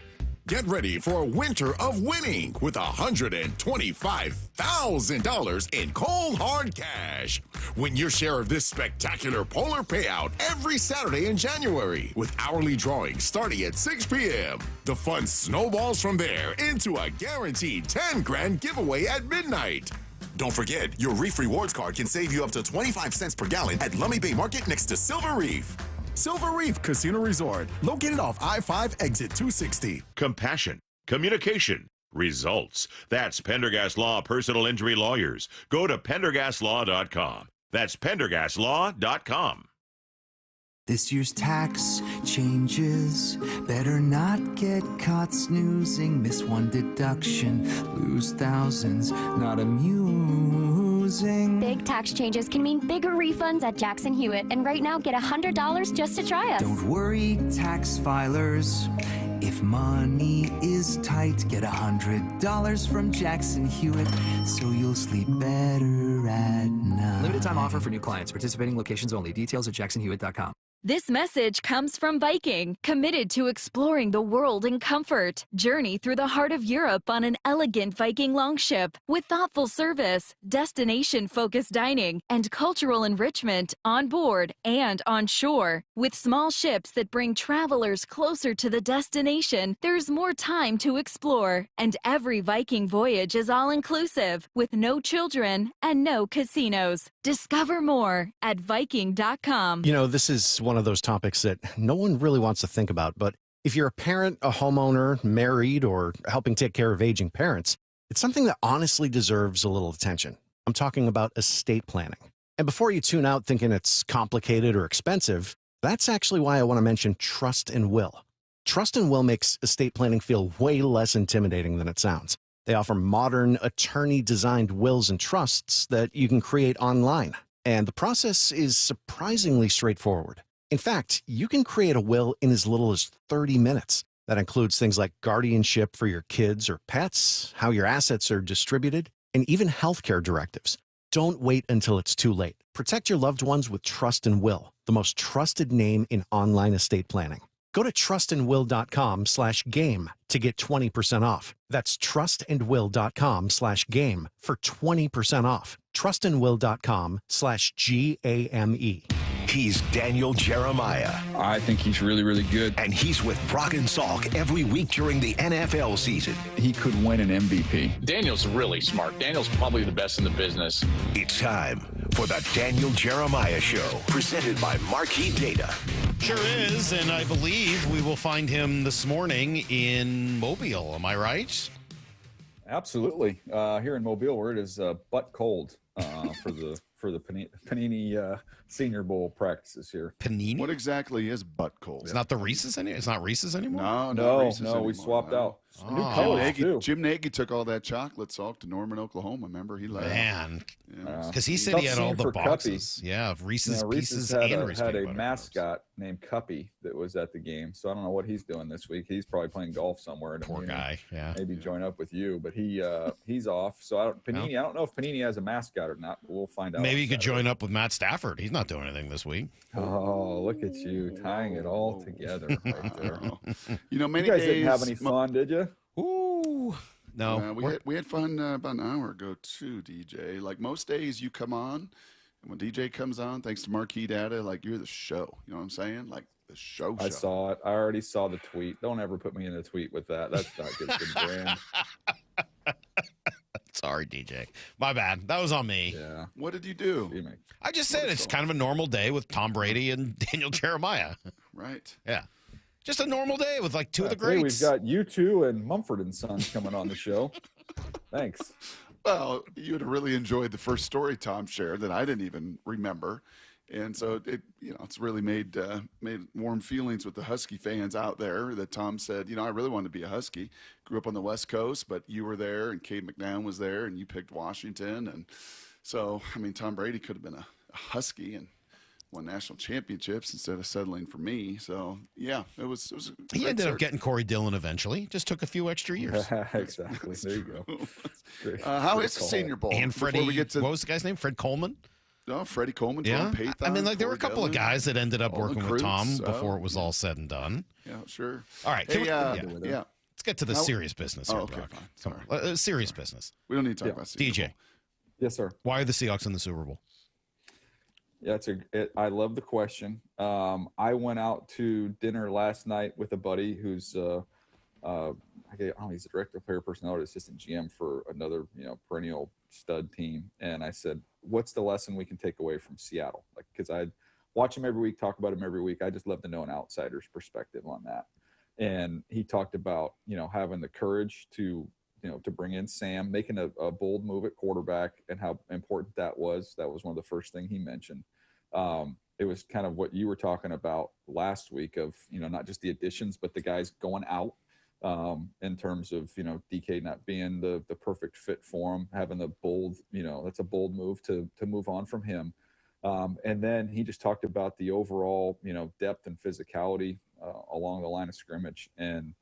Get ready for a winter of winning with $125,000 in cold hard cash. Win your share of this spectacular polar payout every Saturday in January with hourly drawings starting at 6 p.m. The fun snowballs from there into a guaranteed 10 grand giveaway at midnight. Don't forget, your Reef Rewards card can save you up to 25 cents per gallon at Lummi Bay Market next to Silver Reef. Silver Reef Casino Resort, located off I-5 exit 260. Compassion, communication, results. That's Pendergast Law Personal Injury Lawyers. Go to pendergastlaw.com. That's pendergastlaw.com. This year's tax changes. Better not get caught snoozing. Miss one deduction, lose thousands. Not amusing. Big tax changes can mean bigger refunds at Jackson Hewitt. And right now, get $100 just to try us. Don't worry, tax filers. If money is tight, get $100 from Jackson Hewitt, so you'll sleep better at night. Limited time offer for new clients. Participating locations only. Details at jacksonhewitt.com. This message comes from Viking, committed to exploring the world in comfort. Journey through the heart of Europe on an elegant Viking longship with thoughtful service, destination-focused dining, and cultural enrichment on board and on shore. With small ships that bring travelers closer to the destination, there's more time to explore. And every Viking voyage is all-inclusive, with no children and no casinos. Discover more at Viking.com. You know, this is one of those topics that no one really wants to think about, but if you're a parent, a homeowner, married, or helping take care of aging parents, it's something that honestly deserves a little attention. I'm talking about estate planning. And before you tune out thinking it's complicated or expensive, that's actually why I want to mention Trust and Will. Trust and Will makes estate planning feel way less intimidating than it sounds. They offer modern, attorney-designed wills and trusts that you can create online. And the process is surprisingly straightforward. In fact, you can create a will in as little as 30 minutes. That includes things like guardianship for your kids or pets, how your assets are distributed, and even healthcare directives. Don't wait until it's too late. Protect your loved ones with Trust and Will, the most trusted name in online estate planning. Go to trustandwill.com/game to get 20% off. That's trustandwill.com/game for 20% off. trustandwill.com/GAME. He's Daniel Jeremiah. I think he's really, really good. And he's with Brock and Salk every week during the NFL season. He could win an MVP. Daniel's really smart. Daniel's probably the best in the business. It's time for the Daniel Jeremiah Show, presented by Marquee Data. Sure is, and I believe we will find him this morning in Mobile. Am I right? Absolutely. Here in Mobile, where it is butt cold for the Panini Senior Bowl practices here. Panini? What exactly is butt cold? It's not the Reese's anymore? It's not Reese's anymore? No, we swapped out. New colors, too. Jim Nagy took all that chocolate Salk to Norman, Oklahoma. Remember, he left. Man, because he said he had all the boxes. Yeah, of Reese's Pieces and Reese's had a mascot named Cuppy that was at the game. So I don't know what he's doing this week. He's probably playing golf somewhere. Poor guy. Yeah. Maybe join up with you, but he's off. So I don't know if Panini has a mascot or not. But we'll find out. Maybe you could join up with Matt Stafford. He's not doing anything this week. Oh, look at you tying it all together right there. You know, many you guys days, didn't have any fun, did you? Ooh, no. We had fun about an hour ago too, DJ. Like most days, you come on, and when DJ comes on, thanks to Marquee Data, like you're the show. You know what I'm saying? Like The show. I saw it. I already saw the tweet. Don't ever put me in a tweet with that. That's not good for the brand. Sorry, DJ. My bad. That was on me. Yeah. What did you do? I just said it's kind of a normal day with Tom Brady and Daniel Jeremiah. Right. Yeah. Just a normal day with like two of the Today greats. We've got you two and Mumford and Sons coming on the show. Thanks. Well, you would have really enjoyed the first story Tom shared that I didn't even remember. And so it's really made warm feelings with the Husky fans out there that Tom said, I really wanted to be a Husky. Grew up on the West Coast, but you were there and Cade McNown was there and you picked Washington. And so, Tom Brady could have been a Husky and won national championships instead of settling for me. So, yeah, it was He ended up getting Corey Dillon eventually. Just took a few extra years. Exactly. There you go. How is the Senior Bowl? And Freddie, what was the guy's name? Fred Coleman? No, Freddie Coleman, yeah. Pathan, there were a couple of guys that ended up working with Tom before it was all said and done. Yeah, sure. All right. Yeah. Let's get to the serious business here, okay, Brock. fine. Sorry. Serious business. We don't need to talk about Super DJ. Bowl. Yes, sir. Why are the Seahawks in the Super Bowl? Yeah, I love the question. I went out to dinner last night with a buddy who's he's the director of player personnel or assistant GM for another perennial stud team, and I said, what's the lesson we can take away from Seattle? Because I watch him every week, talk about him every week. I just love to know an outsider's perspective on that. And he talked about having the courage to bring in Sam, making a bold move at quarterback, and how important that was. That was one of the first thing he mentioned. It was kind of what you were talking about last week of not just the additions, but the guys going out. In terms of DK not being the perfect fit for him, having the bold that's a bold move to move on from him, and then he just talked about the overall depth and physicality along the line of scrimmage, and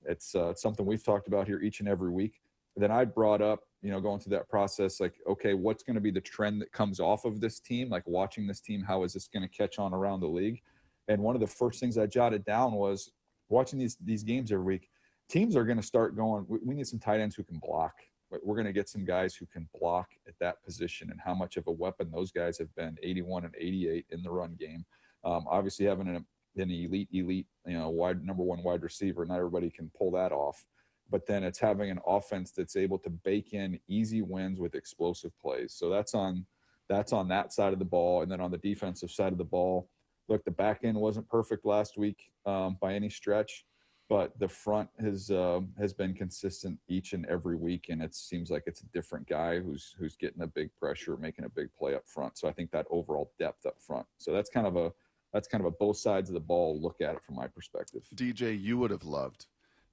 it's something we've talked about here each and every week. And then I brought up going through that process, like, okay, what's going to be the trend that comes off of this team, like watching this team, how is this going to catch on around the league? And one of the first things I jotted down was watching these games every week. Teams are going to start going, we need some tight ends who can block. We're going to get some guys who can block at that position, and how much of a weapon those guys have been, 81 and 88 in the run game. Obviously having an elite, number one wide receiver, not everybody can pull that off. But then it's having an offense that's able to bake in easy wins with explosive plays. So that's on that side of the ball. And then on the defensive side of the ball, look, the back end wasn't perfect last week by any stretch. But the front has been consistent each and every week, and it seems like it's a different guy who's getting a big pressure, making a big play up front. So I think that overall depth up front. So that's kind of a both sides of the ball look at it from my perspective. DJ, you would have loved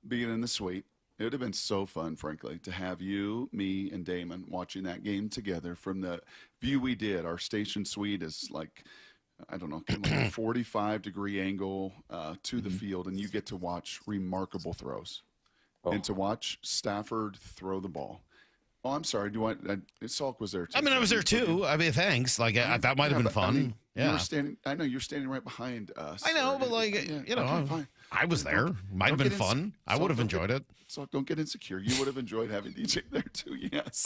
being in the suite. It would have been so fun, frankly, to have you, me, and Damon watching that game together from the view we did. Our station suite is like, I don't know, kind of like a 45-degree angle to the field, and you get to watch remarkable throws. And to watch Stafford throw the ball. Oh, I'm sorry. Salk was there too. I was there too. Thanks. That might have been fun. You were standing. I know you're standing right behind us. I know, but fine. I was there. Might have been fun. I would have enjoyed it. So don't get insecure. You would have enjoyed having DJ there too. Yes.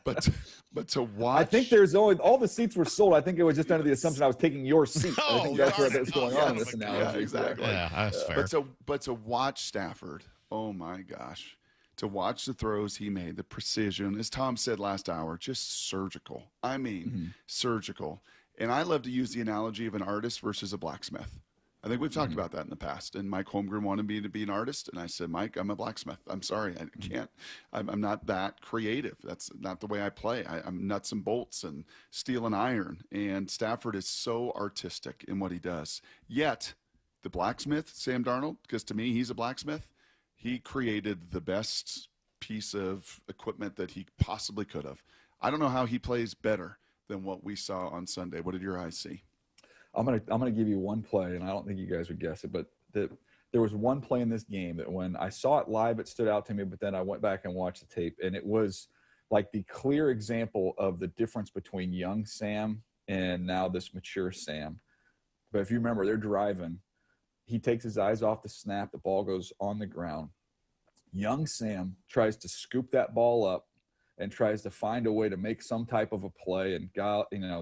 but to watch. I think there's all the seats were sold. I think it was just under the assumption I was taking your seat. I think that's what was going on in this analogy. Yeah, exactly. Yeah, that's fair. But to watch Stafford, oh my gosh. To watch the throws he made, the precision, as Tom said last hour, just surgical. Surgical. And I love to use the analogy of an artist versus a blacksmith. I think we've talked about that in the past. And Mike Holmgren wanted me to be an artist. And I said, Mike, I'm a blacksmith. I'm sorry. I can't. I'm not that creative. That's not the way I play. I'm nuts and bolts and steel and iron. And Stafford is so artistic in what he does. Yet, the blacksmith, Sam Darnold, because to me, he's a blacksmith, he created the best piece of equipment that he possibly could have. I don't know how he plays better than what we saw on Sunday. What did your eyes see? I'm gonna give you one play, and I don't think you guys would guess it, but there was one play in this game that when I saw it live, it stood out to me, but then I went back and watched the tape, and it was like the clear example of the difference between young Sam and now this mature Sam. But if you remember, they're driving. He takes his eyes off the snap. The ball goes on the ground. Young Sam tries to scoop that ball up and tries to find a way to make some type of a play. And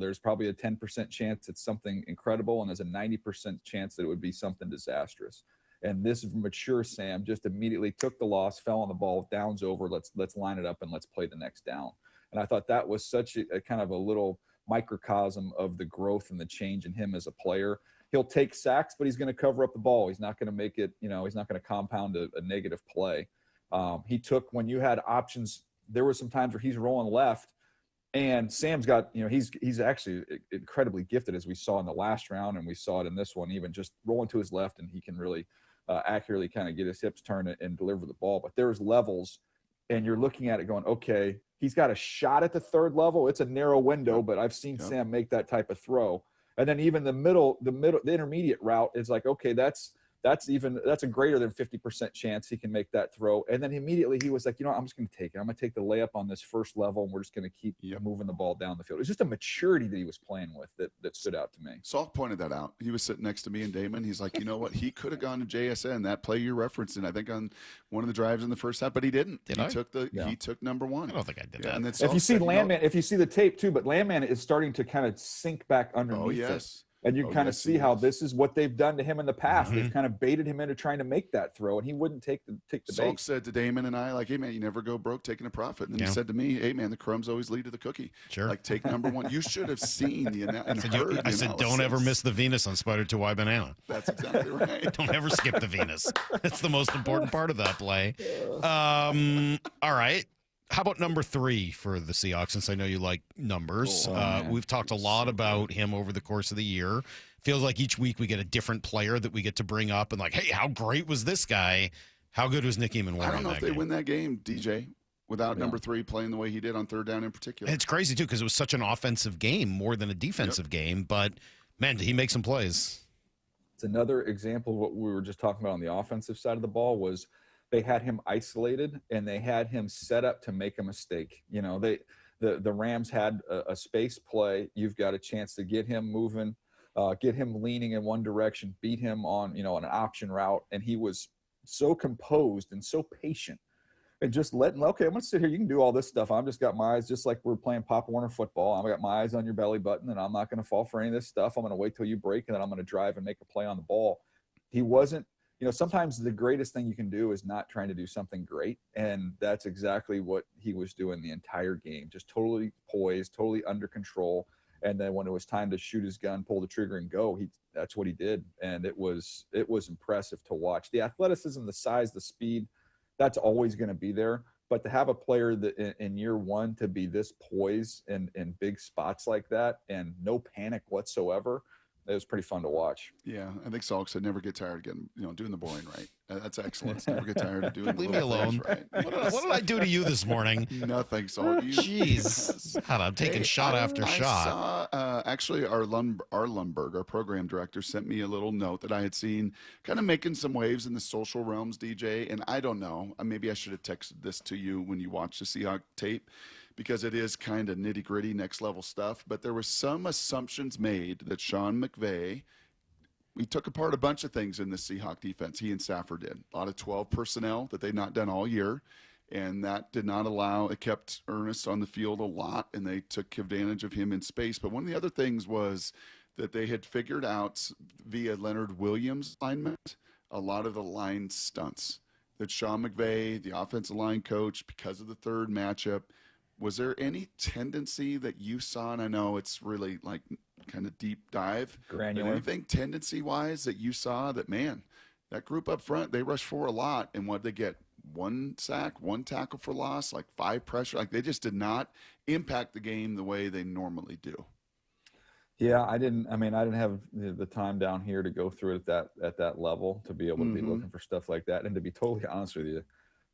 there's probably a 10% chance it's something incredible, and there's a 90% chance that it would be something disastrous. And this mature Sam just immediately took the loss, fell on the ball, down's over. Let's line it up and let's play the next down. And I thought that was such a kind of a little microcosm of the growth and the change in him as a player. He'll take sacks, but he's going to cover up the ball. He's not going to make it, he's not going to compound a negative play. He took, when you had options, there were some times where he's rolling left, and Sam's got, he's actually incredibly gifted, as we saw in the last round, and we saw it in this one, even just rolling to his left, and he can really accurately kind of get his hips turned and deliver the ball. But there's levels, and you're looking at it going, okay, he's got a shot at the third level. It's a narrow window, but I've seen Sam make that type of throw. And then even the intermediate route is like, okay, that's a greater than 50% chance he can make that throw. And then immediately he was like, I'm just going to take it. I'm going to take the layup on this first level, and we're just going to keep moving the ball down the field. It was just a maturity that he was playing with that stood out to me. Salk pointed that out. He was sitting next to me and Damon. He's like, you know what? He could have gone to JSN, that play you're referencing, I think on one of the drives in the first half, but he didn't. He took number one. I don't think I did that. And then if you see Landman, if you see the tape too, but Landman is starting to kind of sink back underneath it. And you kind of see how this is what they've done to him in the past. They've kind of baited him into trying to make that throw, and he wouldn't take the bait. Salk said to Damon and I, like, hey, man, you never go broke taking a profit. And then he said to me, hey, man, the crumbs always lead to the cookie. Sure. Like, take number one. You should have seen the I said, don't ever miss the Venus on Spider 2Y Banana. That's exactly right. Don't ever skip the Venus. That's the most important part of that play. All right. How about number 3 for the Seahawks, since I know you like numbers? We've talked a lot about him over the course of the year. Feels like each week we get a different player that we get to bring up and like, hey, how great was this guy? How good was Nicky Manwara? I don't know if they win that game, DJ, without number 3 playing the way he did on third down in particular. It's crazy, too, because it was such an offensive game more than a defensive game. But, man, did he make some plays? It's another example of what we were just talking about on the offensive side of the ball was – they had him isolated, and they had him set up to make a mistake. The Rams had a space play. You've got a chance to get him moving, get him leaning in one direction, beat him on, an option route. And he was so composed and so patient and just letting, okay, I'm going to sit here. You can do all this stuff. I've just got my eyes, just like we're playing Pop Warner football. I've got my eyes on your belly button, and I'm not going to fall for any of this stuff. I'm going to wait till you break, and then I'm going to drive and make a play on the ball. He wasn't, sometimes the greatest thing you can do is not trying to do something great. And that's exactly what he was doing the entire game, just totally poised, totally under control. And then when it was time to shoot his gun, pull the trigger and go, that's what he did. And it was impressive to watch. The athleticism, the size, the speed, that's always going to be there. But to have a player that in year one to be this poised in big spots like that and no panic whatsoever, it was pretty fun to watch. Yeah, I think Salk said never get tired of getting, doing the boring right. That's excellent. Never get tired of doing. Leave me alone. Right. What did I do to you this morning? Nothing, Salk. Jeez, God, I'm taking shot after shot. Saw, actually, our Lundberg, our program director, sent me a little note that I had seen, kind of making some waves in the social realms, DJ. And I don't know, maybe I should have texted this to you when you watched the Seahawks tape, because it is kind of nitty-gritty, next-level stuff. But there were some assumptions made that Sean McVay, he took apart a bunch of things in the Seahawks defense. He and Stafford did. A lot of 12 personnel that they'd not done all year, and that did not allow – it kept Ernest on the field a lot, and they took advantage of him in space. But one of the other things was that they had figured out via Leonard Williams' alignment a lot of the line stunts. That Sean McVay, the offensive line coach, because of the third matchup – was there any tendency that you saw, and I know it's really like kind of deep dive, granular, anything tendency-wise that you saw that, man, that group up front, they rush for a lot, and what they get? 1 sack, 1 tackle for loss, like 5 pressure. Like they just did not impact the game the way they normally do. Yeah, I didn't have the time down here to go through it at that level to be able to be looking for stuff like that. And to be totally honest with you,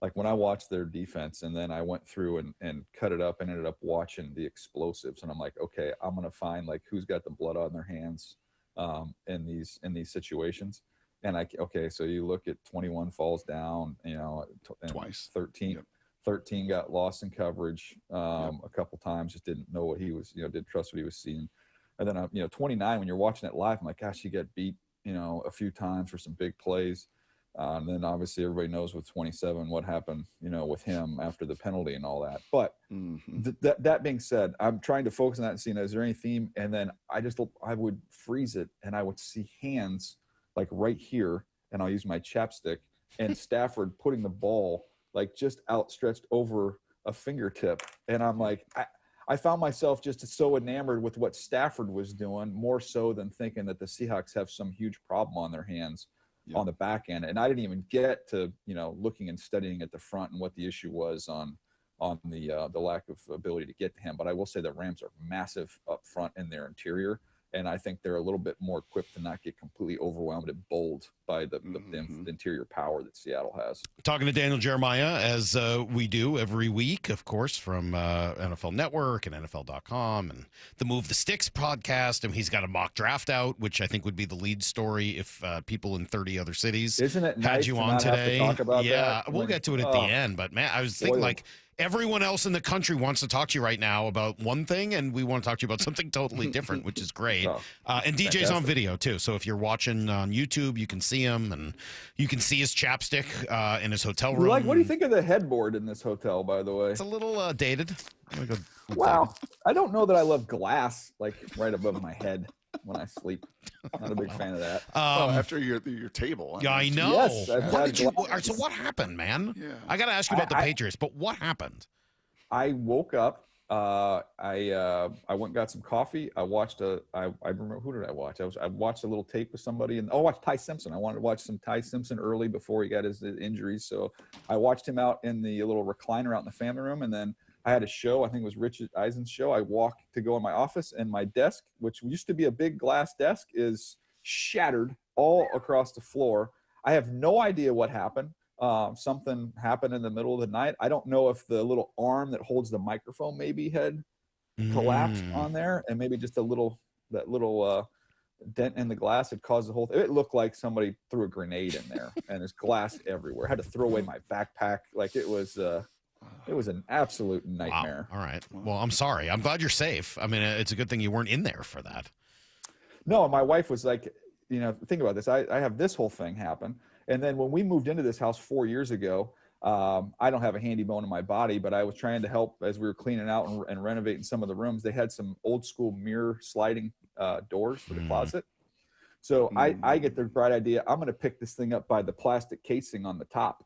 like when I watched their defense and then I went through and cut it up and ended up watching the explosives, and I'm like, okay, I'm going to find like who's got the blood on their hands in these situations. And so you look at 21 falls down, twice, 13 got lost in coverage a couple times, just didn't know what he was, didn't trust what he was seeing. And then, 29, when you're watching it live, I'm like, gosh, he got beat, a few times for some big plays. And then obviously everybody knows with 27 what happened, with him after the penalty and all that. But that being said, I'm trying to focus on that and seeing, is there any theme? And then I would freeze it and I would see hands like right here, and I'll use my chapstick, and Stafford putting the ball like just outstretched over a fingertip. And I'm like, I found myself just so enamored with what Stafford was doing, more so than thinking that the Seahawks have some huge problem on their hands on the back end. And I didn't even get to, looking and studying at the front and what the issue was on the lack of ability to get to him. But I will say the Rams are massive up front in their interior. And I think they're a little bit more equipped to not get completely overwhelmed and bowled by the interior power that Seattle has. Talking to Daniel Jeremiah, as we do every week, of course, from NFL Network and NFL.com and the Move the Sticks podcast. And he's got a mock draft out, which I think would be the lead story if people in 30 other cities Isn't it had nice you to on not have to today. talk about that? We'll get to it at the end. But, man, I was thinking, like, everyone else in the country wants to talk to you right now about one thing, and we want to talk to you about something totally different, which is great. And DJ's on video, too. So if you're watching on YouTube, you can see him, and you can see his chapstick in his hotel room. What do you think of the headboard in this hotel, by the way? It's a little dated. Wow. I don't know that I love glass, like, right above my head when I sleep. Not a big fan of that. After your table. I know. Yes. So what happened, man? Yeah. I got to ask you about the Patriots, but what happened? I woke up. I went and got some coffee. I watched I remember, who did I watch? I watched a little tape with somebody, and I watched Ty Simpson. I wanted to watch some Ty Simpson early before he got his injuries. So I watched him out in the little recliner out in the family room, and then I had a show. I think it was Richard Eisen's show. I walked to go in my office, and my desk, which used to be a big glass desk, is shattered all across the floor. I have no idea what happened. Something happened in the middle of the night. I don't know if the little arm that holds the microphone maybe had collapsed on there, and maybe just that little dent in the glass had caused the whole thing. It looked like somebody threw a grenade in there, and there's glass everywhere. I had to throw away my backpack. Like it was an absolute nightmare. Wow. All right. Well, I'm sorry. I'm glad you're safe. I mean, it's a good thing you weren't in there for that. No, my wife was like, think about this. I have this whole thing happen. And then when we moved into this house 4 years ago, I don't have a handy bone in my body, but I was trying to help as we were cleaning out and renovating some of the rooms. They had some old school mirror sliding doors for the closet. So I get the bright idea. I'm going to pick this thing up by the plastic casing on the top.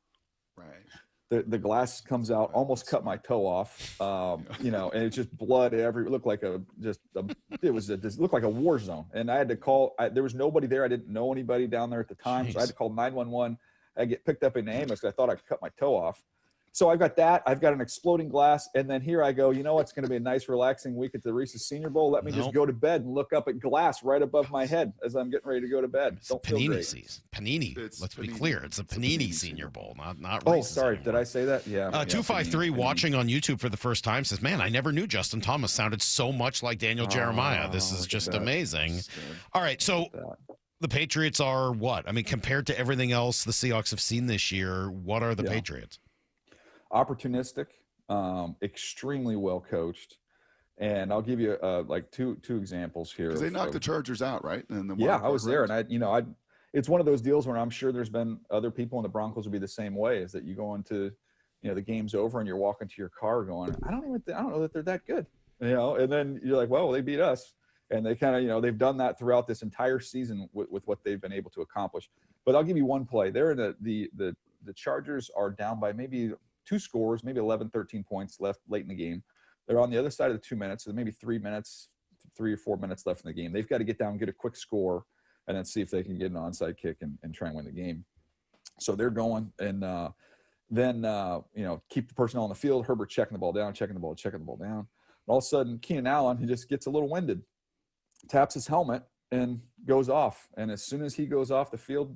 Right. The glass comes out, almost cut my toe off, and it's just blood. It looked like it looked like a war zone. And I had to call. There was nobody there. I didn't know anybody down there at the time, so I had to call 911. I get picked up in an ambulance. I thought I cut my toe off. So I've got that. I've got an exploding glass, and then here I go. You know what's going to be a nice, relaxing week at the Reese's Senior Bowl? Let me just go to bed and look up at glass right above my head as I'm getting ready to go to bed. Don't feel great. Panini. Let's be clear. It's a Panini Senior Bowl, not Oh, Reese's sorry. anymore. Did I say that? Yeah. 253 watching on YouTube for the first time says, "Man, I never knew Justin Thomas sounded so much like Daniel Jeremiah. This is just amazing." All right, so the Patriots are what? I mean, compared to everything else the Seahawks have seen this year, what are the Patriots? Opportunistic, extremely well coached, and I'll give you like two examples here. Because they knocked the Chargers out, right? And I was there, and it's one of those deals where I'm sure there's been other people, and the Broncos will be the same way. Is that you go into, the game's over, and you're walking to your car going, I don't know that they're that good, and then you're like, well, they beat us, and they kind of, they've done that throughout this entire season with what they've been able to accomplish. But I'll give you one play. They're in the Chargers are down by maybe 2 scores, maybe 11, 13 points left late in the game. They're on the other side of the 2 minutes, so maybe 3 or 4 minutes left in the game. They've got to get down, get a quick score, and then see if they can get an onside kick and try and win the game. So they're going, and then keep the personnel on the field. Herbert checking the ball down. And all of a sudden, Keenan Allen, he just gets a little winded, taps his helmet, and goes off. And as soon as he goes off the field,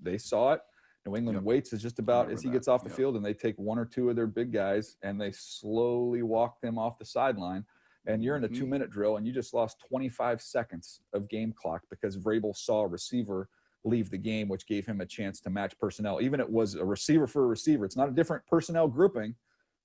they saw it. New England waits as just about as he gets off the field, and they take 1 or 2 of their big guys, and they slowly walk them off the sideline. And you're in a 2-minute drill, and you just lost 25 seconds of game clock because Vrabel saw a receiver leave the game, which gave him a chance to match personnel. Even it was a receiver for a receiver. It's not a different personnel grouping,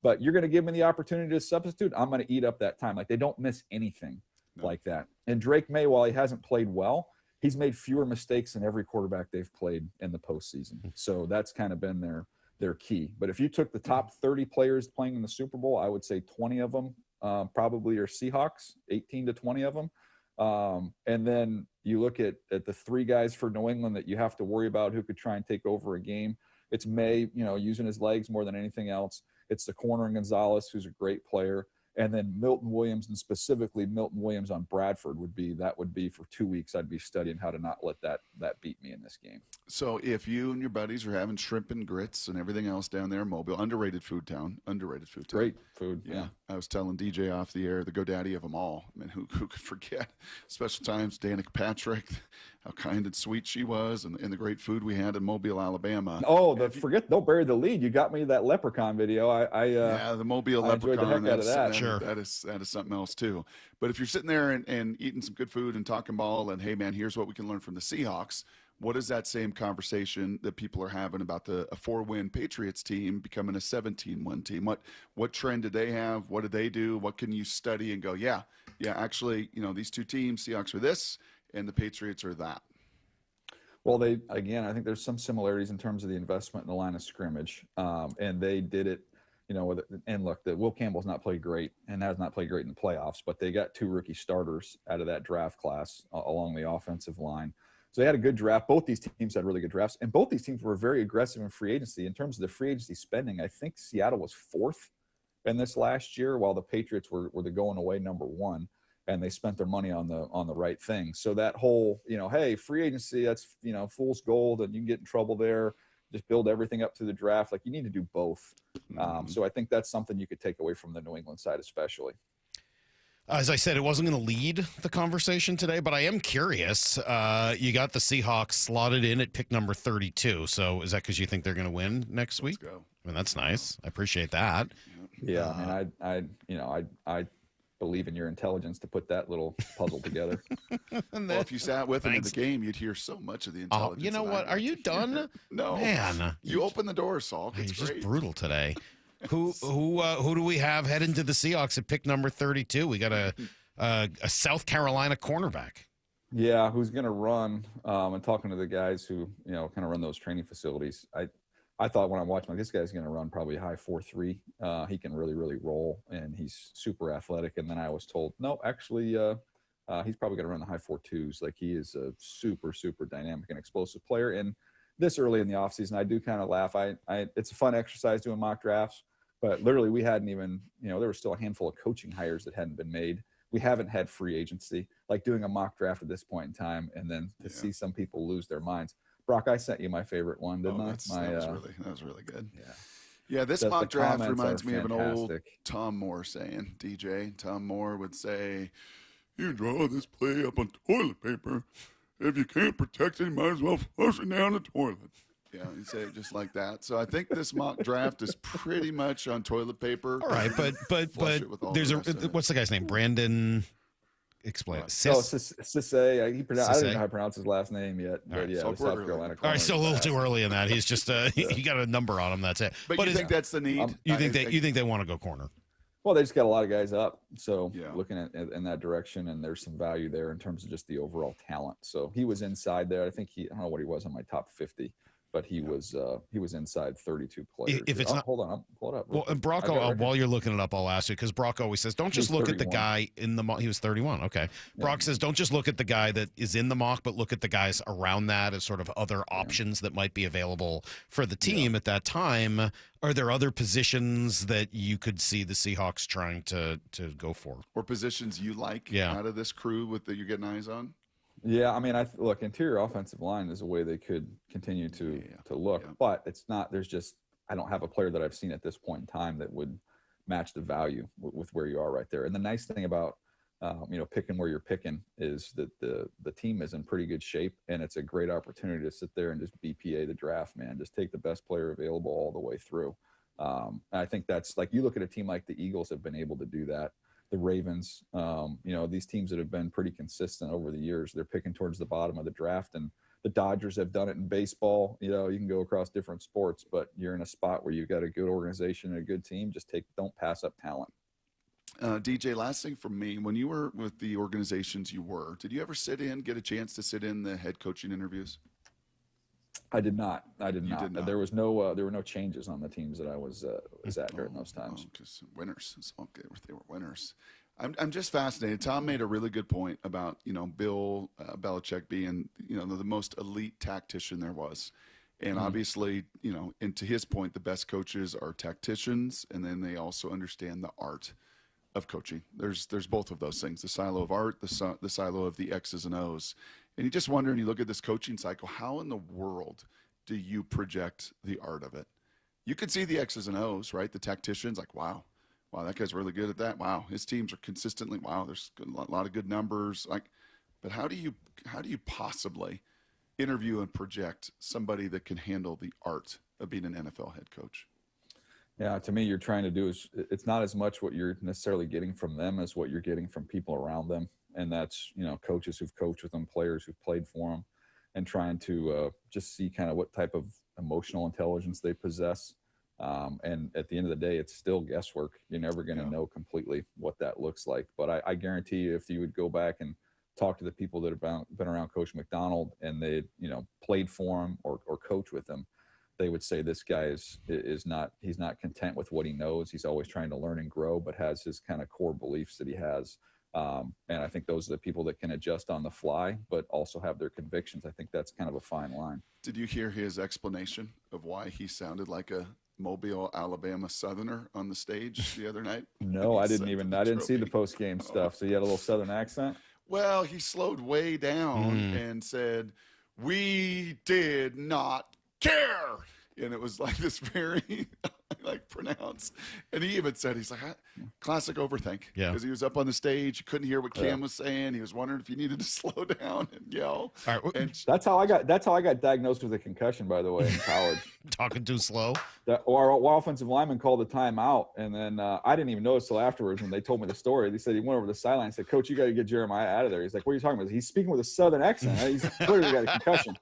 but you're going to give me the opportunity to substitute. I'm going to eat up that time. Like, they don't miss anything like that. And Drake May, while he hasn't played well, he's made fewer mistakes than every quarterback they've played in the postseason. So that's kind of been their key. But if you took the top 30 players playing in the Super Bowl, I would say 20 of them probably are Seahawks, 18 to 20 of them. And then you look at the three guys for New England that you have to worry about who could try and take over a game. It's May, using his legs more than anything else. It's the corner in Gonzalez, who's a great player. And then Milton Williams, and specifically Milton Williams on Bradford would be for 2 weeks. I'd be studying how to not let that beat me in this game. So if you and your buddies are having shrimp and grits and everything else down there in Mobile, underrated food town. Great food. Yeah. I was telling DJ off the air, the GoDaddy of them all. I mean, who could forget? Special times, Danica Patrick, how kind and sweet she was, and the great food we had in Mobile, Alabama. Oh, don't bury the lead. You got me that leprechaun video. The Mobile I enjoyed leprechaun. the heck out of that. Sure. That is something else too. But if you're sitting there and eating some good food and talking ball, and hey man, here's what we can learn from the Seahawks. What is that same conversation that people are having about a 4-win Patriots team becoming a 17-win team? What trend did they have? What did they do? What can you study and go, yeah, actually, these two teams, Seahawks are this, and the Patriots are that. Well, I think there's some similarities in terms of the investment in the line of scrimmage, and they did it. And look, Will Campbell's not played great and has not played great in the playoffs, but they got 2 rookie starters out of that draft class along the offensive line. So they had a good draft. Both these teams had really good drafts, and both these teams were very aggressive in free agency. In terms of the free agency spending, I think Seattle was 4th in this last year, while the Patriots were the going away number 1, and they spent their money on the right thing. So that whole, hey, free agency, that's, fool's gold, and you can get in trouble there. Just build everything up to the draft. Like, you need to do both. So I think that's something you could take away from the New England side, especially. As I said, it wasn't going to lead the conversation today, but I am curious. You got the Seahawks slotted in at pick number 32. So is that because you think they're going to win next week? Let's go. I mean, that's nice. I appreciate that. Yeah, I believe in your intelligence to put that little puzzle together. Well, if you sat with him in the game, you'd hear so much of the intelligence. You know what? Are you done? No, man. You open the door, Salk. It's just great. brutal today. Who do we have heading to the Seahawks at pick number 32? We got a South Carolina cornerback. Yeah, who's going to run? And talking to the guys who kind of run those training facilities, I thought when I watched him, this guy's going to run probably high 4.3. He can really, really roll, and he's super athletic. And then I was told, no, actually, he's probably going to run the high 4.2s. Like, he is a super, super dynamic and explosive player. And this early in the offseason, I do kind of laugh. It's a fun exercise doing mock drafts, but literally we hadn't even, there were still a handful of coaching hires that hadn't been made. We haven't had free agency, like doing a mock draft at this point in time, and then to see some people lose their minds. Brock, I sent you my favorite one, didn't I? That was really good. Yeah, this mock draft reminds me of an old Tom Moore saying. DJ Tom Moore would say, "You draw this play up on toilet paper. If you can't protect it, you might as well flush it down the toilet." Yeah, he'd say it just like that. So I think this mock draft is pretty much on toilet paper. All right, but there's what's the guy's name? Brandon. Explain. Cisse. I don't even know how to pronounce his last name yet. But right, yeah, South Carolina. All right, still a little too early in that. He's just he got a number on him. That's it. But you think that's the need? You think they want to go corner? Well, they just got a lot of guys up, so looking at in that direction, and there's some value there in terms of just the overall talent. So he was inside there. I think I don't know what he was on my top 50. But he was inside 32 players. If it's not, hold on, I'll pull it up. Well, and Brock, while you're looking it up, I'll ask you, because Brock always says, don't just look at the guy in the mock. He was 31. Okay. Brock says, don't just look at the guy that is in the mock, but look at the guys around that as sort of other options that might be available for the team at that time. Are there other positions that you could see the Seahawks trying to go for? Or positions you like out of this crew that you're getting eyes on? Yeah, I mean, look, interior offensive line is a way they could continue to look, but it's not. I don't have a player that I've seen at this point in time that would match the value with where you are right there. And the nice thing about picking where you're picking is that the team is in pretty good shape, and it's a great opportunity to sit there and just BPA the draft, man. Just take the best player available all the way through. And I think that's like, you look at a team like the Eagles have been able to do that. The Ravens, these teams that have been pretty consistent over the years, they're picking towards the bottom of the draft. And the Dodgers have done it in baseball. You can go across different sports, but you're in a spot where you've got a good organization and a good team. Just don't pass up talent. DJ, last thing from me. When you were with the organizations did you ever get a chance to sit in the head coaching interviews? I did not. There was there were no changes on the teams that I was at during those times. Because winners. They were winners. I'm just fascinated. Tom made a really good point about, Bill Belichick being, the most elite tactician there was. And obviously, and to his point, the best coaches are tacticians, and then they also understand the art of coaching. There's both of those things, the silo of art, the silo of the X's and O's. And you just wonder, and you look at this coaching cycle, how in the world do you project the art of it? You could see the X's and O's, right? The tacticians, like, wow, that guy's really good at that. Wow, his teams are consistently, there's a lot of good numbers. But how do you possibly interview and project somebody that can handle the art of being an NFL head coach? Yeah, to me, you're trying to do it's not as much what you're necessarily getting from them as what you're getting from people around them. And that's, coaches who've coached with them, players who've played for them, and trying to just see kind of what type of emotional intelligence they possess. And at the end of the day, it's still guesswork. You're never going to know completely what that looks like. But I guarantee you, if you would go back and talk to the people that have been around Coach Macdonald and they, played for him or coached with him, they would say this guy he's not content with what he knows. He's always trying to learn and grow, but has his kind of core beliefs that he has. And I think those are the people that can adjust on the fly, but also have their convictions. I think that's kind of a fine line. Did you hear his explanation of why he sounded like a Mobile, Alabama Southerner on the stage the other night? No, I didn't see the post-game stuff. So you had a little Southern accent? Well, he slowed way down and said, "We did not care." And it was like this very pronounced. And he even said, he's like, classic overthink. Yeah. Because he was up on the stage. You couldn't hear what Cam was saying. He was wondering if he needed to slow down and yell. All right. And that's how I got diagnosed with a concussion, by the way, in college. Talking too slow? Our offensive lineman called a timeout. And then I didn't even notice till afterwards when they told me the story. They said he went over the sideline and said, "Coach, you got to get Jeremiah out of there." He's like, "What are you talking about?" He's speaking with a Southern accent. He's clearly got a concussion.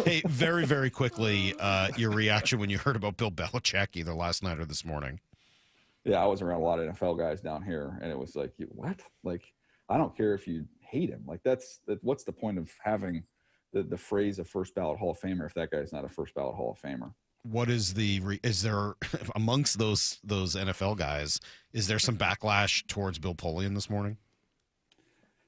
Hey, very, very quickly, your reaction when you heard about Bill Belichick either last night or this morning? Yeah, I was around a lot of NFL guys down here, and it was like, what? Like, I don't care if you hate him. Like, what's the point of having the phrase a first ballot Hall of Famer if that guy's not a first ballot Hall of Famer? What is is there amongst those NFL guys, is there some backlash towards Bill Polian this morning?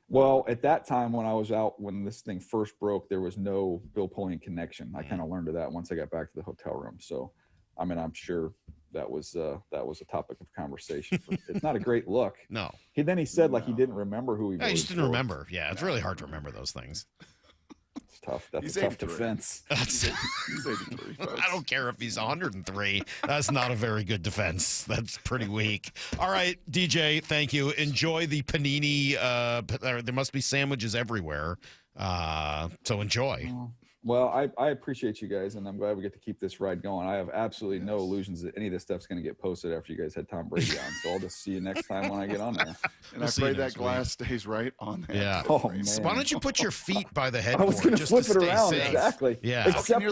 Well, at that time when I was out, when this thing first broke, there was no Bill Polian connection. I kind of learned of that once I got back to the hotel room. So, I mean, I'm sure that was a topic of conversation. It's not a great look. No. He said like he didn't remember who he was. He just didn't remember. Yeah, it's really hard to remember those things. It's tough. That's a tough defense. He's 83. I don't care if he's 103. That's not a very good defense. That's pretty weak. All right, DJ, thank you. Enjoy the panini. There must be sandwiches everywhere. So enjoy. Well, I appreciate you guys, and I'm glad we get to keep this ride going. I have absolutely no illusions that any of this stuff's going to get posted after you guys had Tom Brady on. So I'll just see you next time when I get on there. And I pray that glass stays right on there. Yeah. Oh, man. Why don't you put your feet by the headboard? I was going to flip it around. Safe. Exactly. Yeah. Except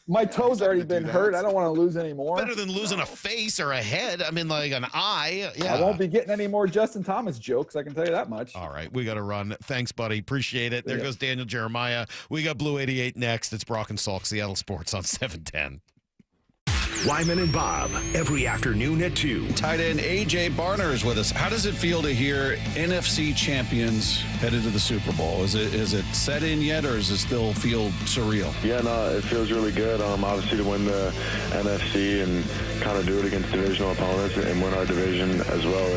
my toe's already been hurt. I don't want to lose any more. Better than losing a face or a head. I mean, like an eye. Yeah. I won't be getting any more Justin Thomas jokes. I can tell you that much. All right. We got to run. Thanks, buddy. Appreciate it. There goes Daniel Jeremiah. We got Blue 88 next. It's Brock and Salk, Seattle Sports on 710. Wyman and Bob, every afternoon at 2. Tight end A.J. Barner is with us. How does it feel to hear NFC champions headed to the Super Bowl? Is it set in yet, or does it still feel surreal? Yeah, no, it feels really good. Obviously, to win the NFC and kind of do it against divisional opponents and win our division as well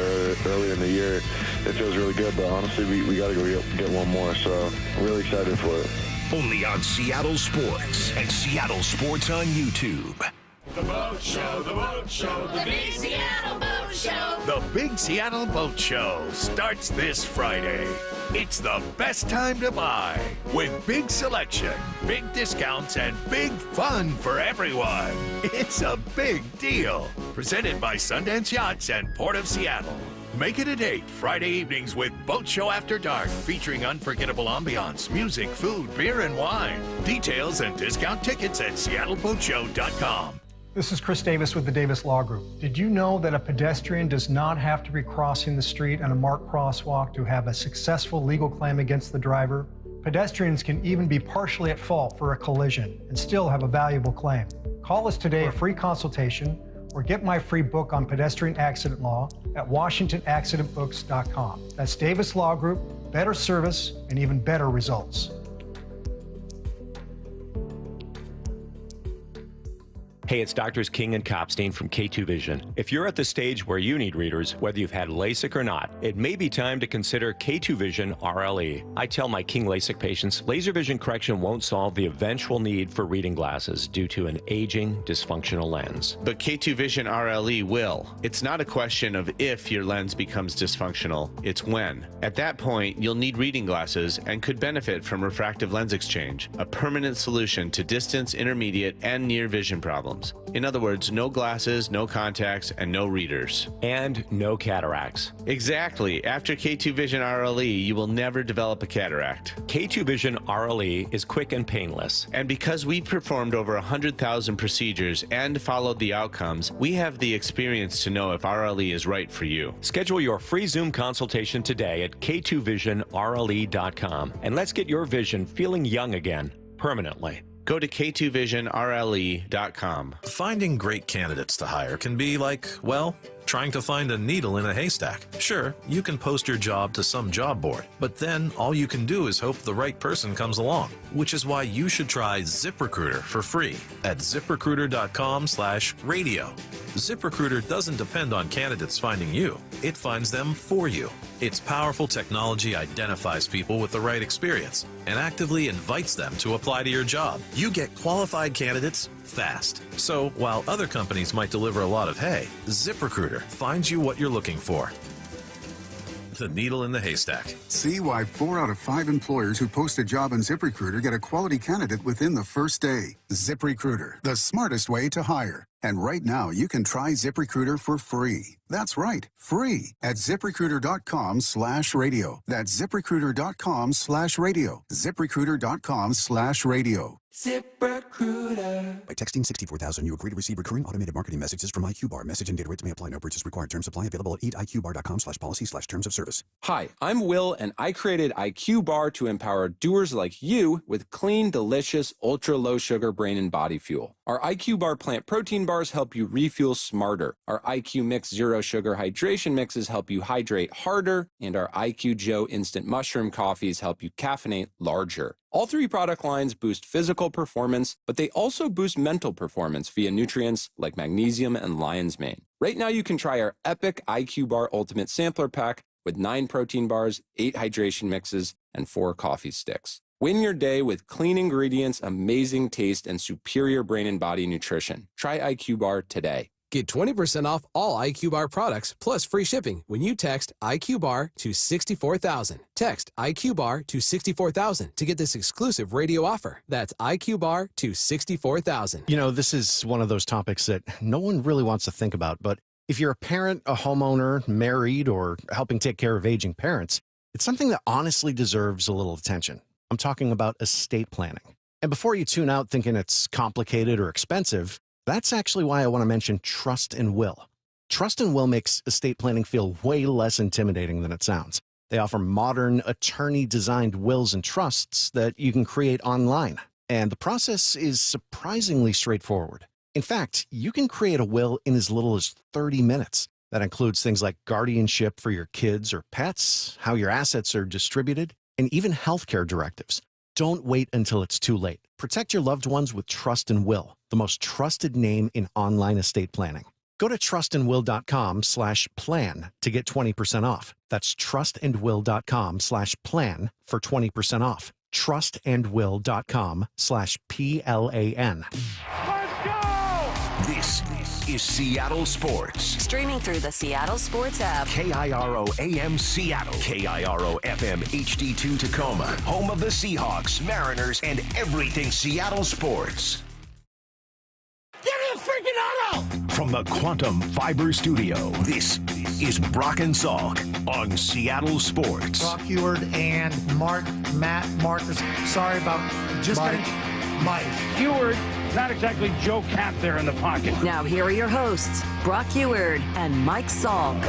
early in the year, it feels really good. But honestly, we got to go get one more. So I'm really excited for it. Only on Seattle Sports and Seattle Sports on YouTube. The Boat Show, the Boat Show, the Big Seattle Boat Show. The Big Seattle Boat Show starts this Friday. It's the best time to buy with big selection, big discounts, and big fun for everyone. It's a big deal. Presented by Sundance Yachts and Port of Seattle. Make it a date Friday evenings with Boat Show After Dark, featuring unforgettable ambiance, music, food, beer, and wine. Details and discount tickets at seattleboatshow.com. This is Chris Davis with the Davis Law Group. Did you know that a pedestrian does not have to be crossing the street on a marked crosswalk to have a successful legal claim against the driver? Pedestrians can even be partially at fault for a collision and still have a valuable claim. Call us today for a free consultation or get my free book on pedestrian accident law at WashingtonAccidentBooks.com. That's Davis Law Group, better service and even better results. Hey, it's Doctors King and Kopstein from K2 Vision. If you're at the stage where you need readers, whether you've had LASIK or not, it may be time to consider K2 Vision RLE. I tell my King LASIK patients, laser vision correction won't solve the eventual need for reading glasses due to an aging, dysfunctional lens. But K2 Vision RLE will. It's not a question of if your lens becomes dysfunctional, it's when. At that point, you'll need reading glasses and could benefit from refractive lens exchange, a permanent solution to distance, intermediate, and near vision problems. In other words, no glasses, no contacts, and no readers. And no cataracts. Exactly. After K2 Vision RLE, you will never develop a cataract. K2 Vision RLE is quick and painless. And because we've performed over 100,000 procedures and followed the outcomes, we have the experience to know if RLE is right for you. Schedule your free Zoom consultation today at K2VisionRLE.com. And let's get your vision feeling young again, permanently. Go to K2VisionRLE.com. Finding great candidates to hire can be like, well, trying to find a needle in a haystack. Sure, you can post your job to some job board, but then all you can do is hope the right person comes along, which is why you should try ZipRecruiter for free at ZipRecruiter.com/radio. ZipRecruiter doesn't depend on candidates finding you. It finds them for you. Its powerful technology identifies people with the right experience and actively invites them to apply to your job. You get qualified candidates fast. So while other companies might deliver a lot of hay, ZipRecruiter finds you what you're looking for. The needle in the haystack. See why 4 out of 5 employers who post a job on ZipRecruiter get a quality candidate within the first day. ZipRecruiter, the smartest way to hire. And right now, you can try ZipRecruiter for free. That's right, free at ZipRecruiter.com/radio. That's ZipRecruiter.com/radio. ZipRecruiter.com/radio. ZipRecruiter. By texting 64,000, you agree to receive recurring automated marketing messages from IQBar. Message and data rates may apply. No purchase required. Terms apply. Available at eatiqbar.com/policy/terms of service. Hi, I'm Will, and I created IQBar to empower doers like you with clean, delicious, ultra-low sugar brain and body fuel. Our IQBar plant protein bars help you refuel smarter. Our IQ Mix Zero Sugar Hydration Mixes help you hydrate harder. And our IQ Joe Instant Mushroom Coffees help you caffeinate larger. All 3 product lines boost physical performance, but they also boost mental performance via nutrients like magnesium and lion's mane. Right now, you can try our epic IQBar Ultimate Sampler Pack with 9 protein bars, 8 hydration mixes, and 4 coffee sticks. Win your day with clean ingredients, amazing taste, and superior brain and body nutrition. Try IQBar today. Get 20% off all IQBar products plus free shipping when you text IQBar to 64,000. Text IQBar to 64,000 to get this exclusive radio offer. That's IQBar to 64,000. You know, this is one of those topics that no one really wants to think about, but if you're a parent, a homeowner, married, or helping take care of aging parents, it's something that honestly deserves a little attention. I'm talking about estate planning. And before you tune out thinking it's complicated or expensive, that's actually why I want to mention Trust and Will. Trust and Will makes estate planning feel way less intimidating than it sounds. They offer modern, attorney-designed wills and trusts that you can create online. And the process is surprisingly straightforward. In fact, you can create a will in as little as 30 minutes. That includes things like guardianship for your kids or pets, how your assets are distributed, and even healthcare directives. Don't wait until it's too late. Protect your loved ones with Trust and Will, the most trusted name in online estate planning. Go to trustandwill.com/plan to get 20% off. That's trustandwill.com/plan for 20% off. trustandwill.com/PLAN. This is Seattle Sports. Streaming through the Seattle Sports app. KIRO AM Seattle. KIRO FM HD2 Tacoma. Home of the Seahawks, Mariners, and everything Seattle sports. Give me a freaking auto! From the Quantum Fiber Studio, this is Brock and Salk on Seattle Sports. Brock Heward and Marcus. Sorry about just Mike Heward. Not exactly Joe Cap there in the pocket. Now here are your hosts, Brock Heward and Mike Salk.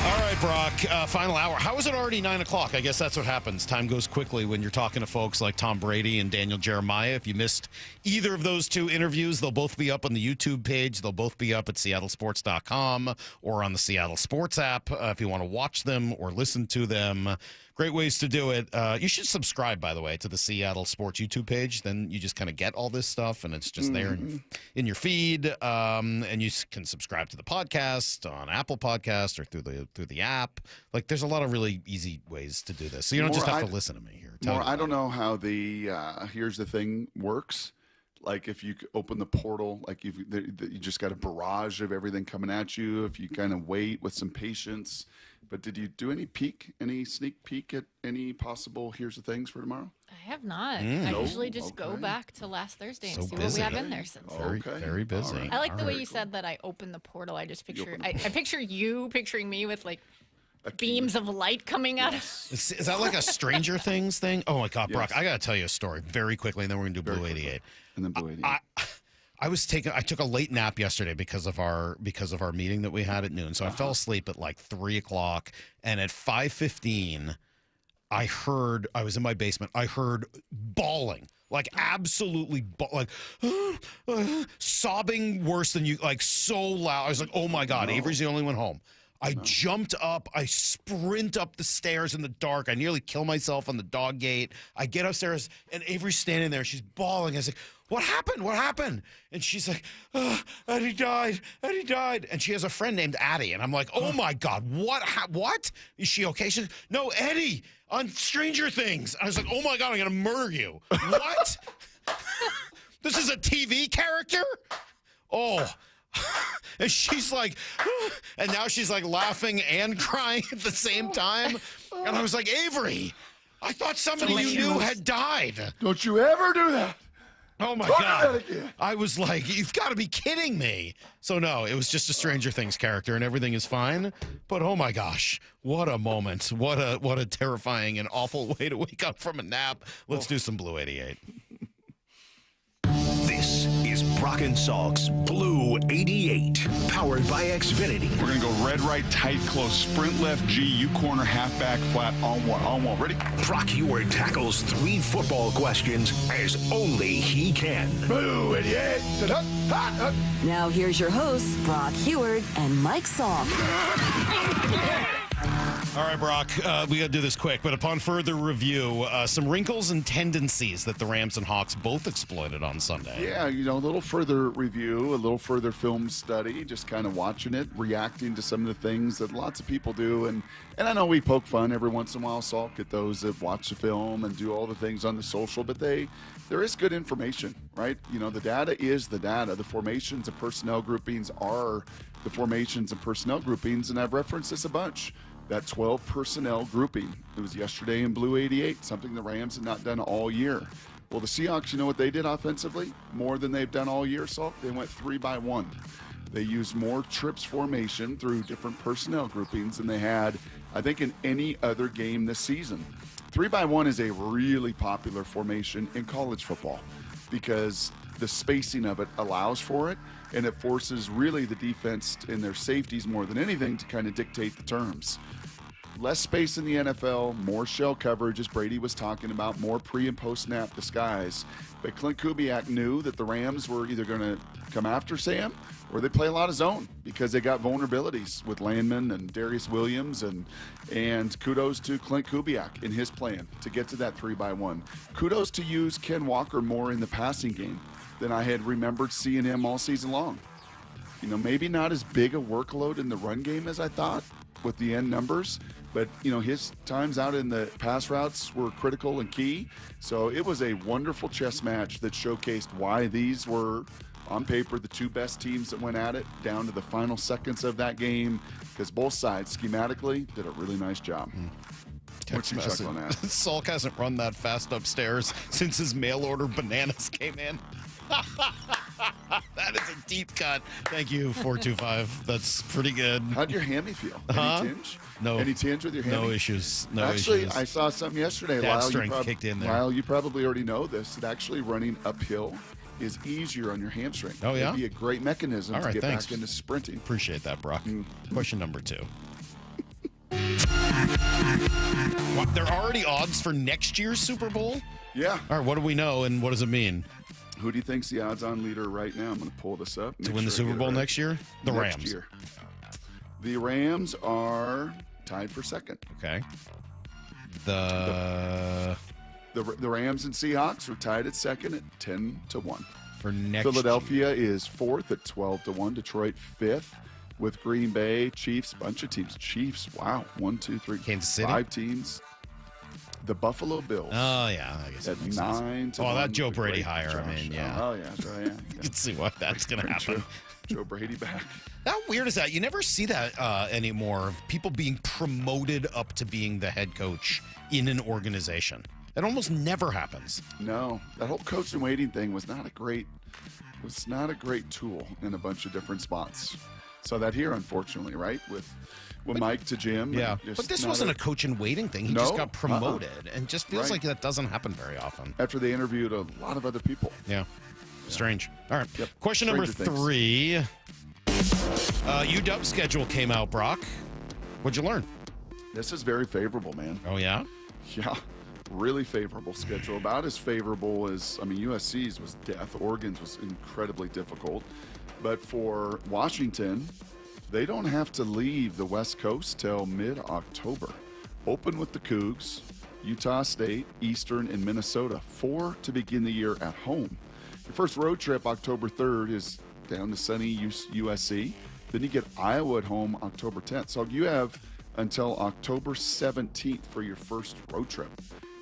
All right, Brock, final hour. How is it already 9 o'clock? I guess that's what happens. Time goes quickly when you're talking to folks like Tom Brady and Daniel Jeremiah. If you missed either of those two interviews, they'll both be up on the YouTube page. They'll both be up at seattlesports.com or on the Seattle Sports app if you want to watch them or listen to them. Great ways to do it. You should subscribe, by the way, to the Seattle Sports YouTube page. Then you just kind of get all this stuff, and it's just there in your feed. And you can subscribe to the podcast on Apple Podcast or through the app. Like, there's a lot of really easy ways to do this. So you don't just have to listen to me here. I don't know how the here's the thing works. Like, if you open the portal, like you just got a barrage of everything coming at you. If you kind of wait with some patience. But did you do any sneak peek at any possible here's the things for tomorrow? I have not. I usually just go back to last Thursday and see what we have in there since then. Very busy. Right. I like the way you said that I opened the portal. I just picture I picture you picturing me with like beams of light coming out. Is that like a Stranger Things thing? Oh my God, Brock! I got to tell you a story very quickly, and then we're gonna do Blue 88. And then Blue 88. I took a late nap yesterday because of our meeting that we had at noon. So I fell asleep at like 3 o'clock, and at 5:15, I was in my basement. I heard bawling, like absolutely sobbing worse than you, like so loud. I was like, oh my God, Avery's the only one home. I jumped up. I sprint up the stairs in the dark. I nearly kill myself on the dog gate. I get upstairs, and Avery's standing there. She's bawling. I was like, what happened? What happened? And she's like, Eddie died. Eddie died. And she has a friend named Addie. And I'm like, oh, my God, what? Is she okay? She's like, no, Eddie, on Stranger Things. I was like, oh, my God, I'm going to murder you. What? This is a TV character? Oh. And she's like, and now she's like laughing and crying at the same time. And I was like, Avery, I thought somebody you knew had died. Don't you ever do that. Oh my God. I was like, you've got to be kidding me. So no, it was just a Stranger Things character and everything is fine. But oh my gosh, what a moment. What a terrifying and awful way to wake up from a nap. Let's do some Blue 88. This is Brock and Salk's Blue 88, powered by Xfinity. We're going to go red, right, tight, close, sprint left, G, U corner, halfback, flat, on one. Ready? Brock Heward tackles 3 football questions as only he can. Blue 88. Now here's your hosts, Brock Heward and Mike Salk. All right, Brock, we got to do this quick, but upon further review, some wrinkles and tendencies that the Rams and Hawks both exploited on Sunday. Yeah, a little further review, a little further film study, just kind of watching it, reacting to some of the things that lots of people do. And I know we poke fun every once in a while, Salk, at those that watch the film and do all the things on the social, but there is good information, right? The data is the data. The formations and personnel groupings are the formations and personnel groupings, and I've referenced this a bunch. That 12 personnel grouping, it was yesterday in Blue 88, something the Rams had not done all year. Well, the Seahawks, you know what they did offensively? More than they've done all year, Salk. They went 3-by-1. They used more trips formation through different personnel groupings than they had, I think, in any other game this season. 3-by-1 is a really popular formation in college football because the spacing of it allows for it, and it forces really the defense and their safeties more than anything to kind of dictate the terms. Less space in the NFL, more shell coverage, as Brady was talking about, more pre- and post-snap disguise. But Clint Kubiak knew that the Rams were either going to come after Sam or they play a lot of zone because they got vulnerabilities with Landman and Darius Williams. And kudos to Clint Kubiak in his plan to get to that 3-by-1. Kudos to use Ken Walker more in the passing game than I had remembered seeing him all season long. Maybe not as big a workload in the run game as I thought with the end numbers, but his times out in the pass routes were critical and key. So it was a wonderful chess match that showcased why these were, on paper, the two best teams that went at it down to the final seconds of that game, because both sides schematically did a really nice job. What's your chuckle on that? Salk hasn't run that fast upstairs since his mail order bananas came in. That is a deep cut. Thank you, 425. That's pretty good. How'd your hammy feel? Any tinge? No. Any tinge with your hammy? No issues. Actually, I saw something yesterday. Dad strength kicked in there. Lyle, you probably already know this. That actually running uphill is easier on your hamstring. Oh, yeah? It'd be a great mechanism All to right, get thanks. back into sprinting. Appreciate that, Brock. Question number 2. What, there are already odds for next year's Super Bowl? Yeah. All right, what do we know, and what does it mean? Who do you think's the odds-on leader right now? I'm going to pull this up. To win the Super Bowl next year? The Next Rams. year. The Rams are tied for second. Okay. The Rams and Seahawks are tied at second at 10-1. For next Philadelphia is fourth at 12-1. Detroit fifth with Green Bay. Chiefs, bunch of teams. Chiefs, wow. 1, 2, 3. Kansas City? 5 teams. The Buffalo Bills. Oh, yeah. I guess at 9-1. Oh, that Joe Brady hire. I mean, yeah. Oh, yeah. That's right. Yeah. You can see why that's going to happen. Joe Brady back. How weird is that? You never see that anymore. People being promoted up to being the head coach in an organization. It almost never happens. No, that whole coach and waiting thing was not a great tool in a bunch of different spots. So that here, unfortunately, right, with Mike to Jim. Yeah, but this wasn't a coach in waiting thing. He just got promoted, and just feels like that doesn't happen very often. After they interviewed a lot of other people. Yeah. Strange. All right. Yep. Question number 3. UW schedule came out, Brock. What'd you learn? This is very favorable, man. Oh, yeah? Yeah. Really favorable schedule. About as favorable as, USC's was death. Oregon's was incredibly difficult. But for Washington, they don't have to leave the West Coast till mid-October. Open with the Cougs, Utah State, Eastern, and Minnesota. 4 to begin the year at home. Your first road trip, October 3rd, is down to sunny USC. Then you get Iowa at home October 10th. So you have until October 17th for your first road trip.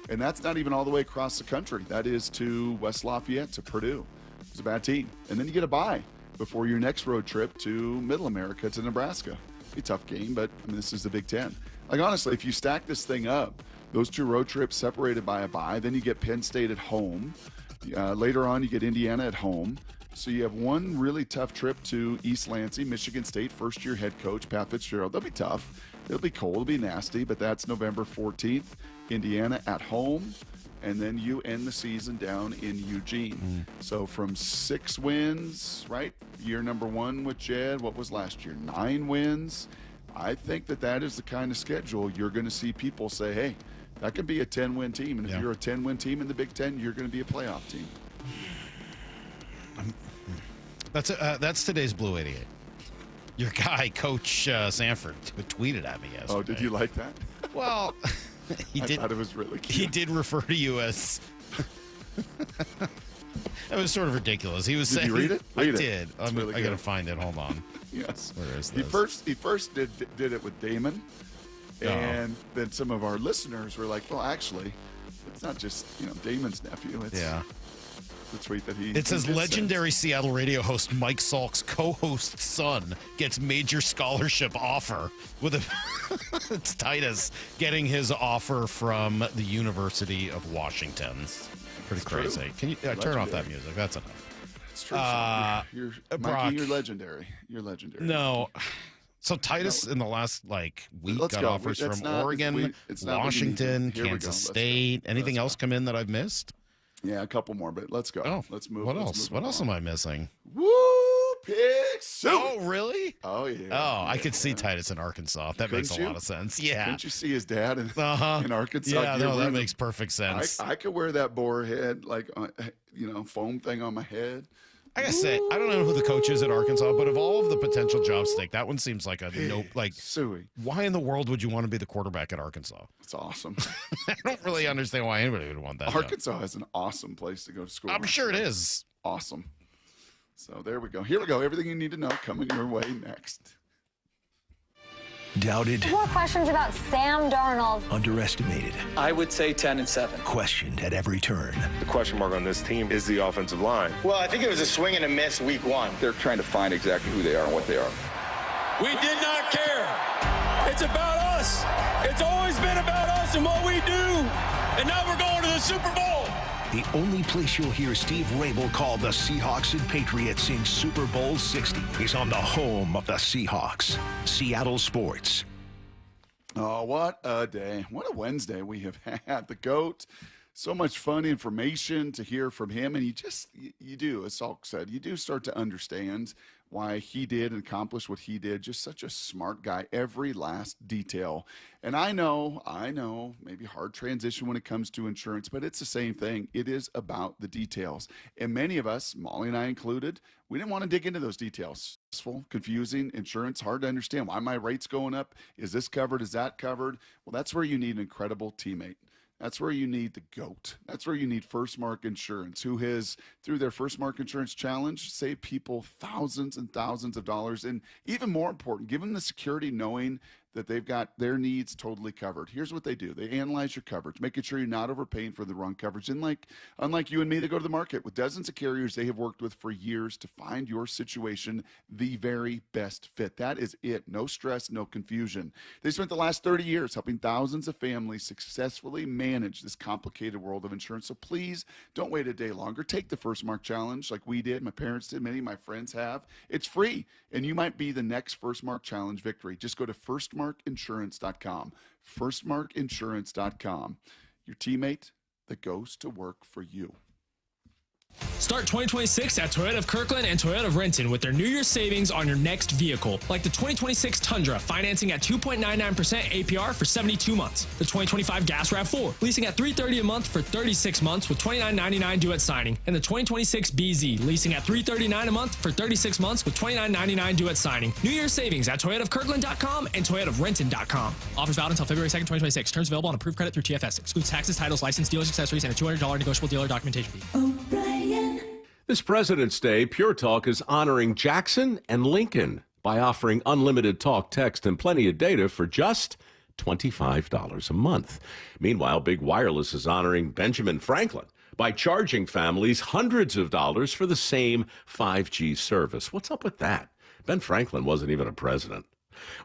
And that's not even all the way across the country. That is to West Lafayette, to Purdue. It's a bad team. And then you get a bye before your next road trip to Middle America, to Nebraska. Be a tough game, but this is the Big Ten. Like, honestly, if you stack this thing up, those 2 road trips separated by a bye, then you get Penn State at home. Later on, you get Indiana at home. So you have one really tough trip to East Lansing, Michigan State, first-year head coach, Pat Fitzgerald. They'll be tough. It'll be cold. It'll be nasty, but that's November 14th. Indiana at home, and then you end the season down in Eugene. So from 6 wins, right? Year number 1 with Jed, what was last year? 9 wins. I think that is the kind of schedule you're going to see people say, hey, that could be a 10-win team. And if you're a 10-win team in the Big Ten, you're going to be a playoff team. That's today's Blue 88. Your guy, Coach Sanford, tweeted at me yesterday. Oh, did you like that? Well, I thought it was really cute. He did refer to you as... That was sort of ridiculous. He was saying... Did you read it? I did. It's really I got to good. find it. Hold on. Yes. Where is He this? first did it with Damon, and then some of our listeners were like, "Well, actually, it's not just Damon's nephew. It's the tweet that he." It says he did legendary Seattle radio host Mike Salk's co-host's son gets major scholarship offer with a. It's Titus getting his offer from the University of Washington. Pretty crazy. true. Can you turn off that Legendary. music? That's enough. It's true. You're Brock. Mikey, you're legendary. You're legendary. No. So Titus in the last week Let's got go. offers That's from not- Oregon, it's not what you Washington, need. Here we go. Kansas Let's go. State. Anything else come in that I've missed? Yeah, a couple more, but let's go. Oh, let's move. What let's else? move What else am I missing? Woo, pig soup. Oh, really? Oh, yeah. Oh, I could see Titus in Arkansas. That makes Couldn't a lot you? of sense. Yeah. Couldn't you see his dad in Arkansas? Yeah, no, that year-round? makes perfect sense. I could wear that boar head, foam thing on my head. I gotta say, I don't know who the coach is at Arkansas, but of all of the potential jobs to take, that one seems like a nope. Like, Suey. Why in the world would you want to be the quarterback at Arkansas? It's awesome. I don't really understand why anybody would want that. Arkansas is an awesome place to go to school. I'm sure it is. Awesome. So there we go. Here we go. Everything you need to know coming your way next. Doubted, More questions about Sam Darnold. underestimated, I would say 10-7. questioned at every turn. The question mark on this team is the offensive line. Well, I think it was a swing and a miss week 1. They're trying to find exactly who they are and what they are. We did not care. It's about us. It's always been about us and what we do. And now we're going to the Super Bowl. The only place you'll hear Steve Rabel call the Seahawks and Patriots in Super Bowl 60 is on the home of the Seahawks, Seattle Sports. Oh, what a day. What a Wednesday we have had. The GOAT. So much fun information to hear from him. And you do, as Salk said, you do start to understand why he did and accomplished what he did. Just such a smart guy, every last detail. And I know, maybe hard transition when it comes to insurance, but it's the same thing. It is about the details. And many of us, Molly and I included, we didn't want to dig into those details. Stressful, confusing, insurance, hard to understand. Why my rate's going up? Is this covered? Is that covered? Well, that's where you need an incredible teammate. That's where you need the GOAT. That's where you need First Mark Insurance, who has, through their First Mark Insurance Challenge, saved people thousands and thousands of dollars. And even more important, give them the security knowing that they've got their needs totally covered. Here's what they do. They analyze your coverage, making sure you're not overpaying for the wrong coverage. And unlike you and me that go to the market, with dozens of carriers they have worked with for years to find your situation the very best fit. That is it. No stress, no confusion. They spent the last 30 years helping thousands of families successfully manage this complicated world of insurance. So please don't wait a day longer. Take the First Mark Challenge like we did, my parents did, many of my friends have. It's free, and you might be the next First Mark Challenge victory. Just go to firstmarkinsurance.com. Firstmarkinsurance.com. Your teammate that goes to work for you. Start 2026 at Toyota of Kirkland and Toyota of Renton with their New Year's savings on your next vehicle, like the 2026 Tundra, financing at 2.99% APR for 72 months. The 2025 Gas RAV4, leasing at $330 a month for 36 months with $29.99 due at signing. And the 2026 BZ, leasing at $339 a month for 36 months with $29.99 due at signing. New Year's savings at ToyotaofKirkland.com and ToyotaofRenton.com. Offers valid until February 2nd, 2026. Terms available on approved credit through TFS. Excludes taxes, titles, license, dealers, accessories, and a $200 negotiable dealer documentation fee. This President's Day, Pure Talk is honoring Jackson and Lincoln by offering unlimited talk, text, and plenty of data for just $25 a month. Meanwhile, Big Wireless is honoring Benjamin Franklin by charging families hundreds of dollars for the same 5G service. What's up with that? Ben Franklin wasn't even a president.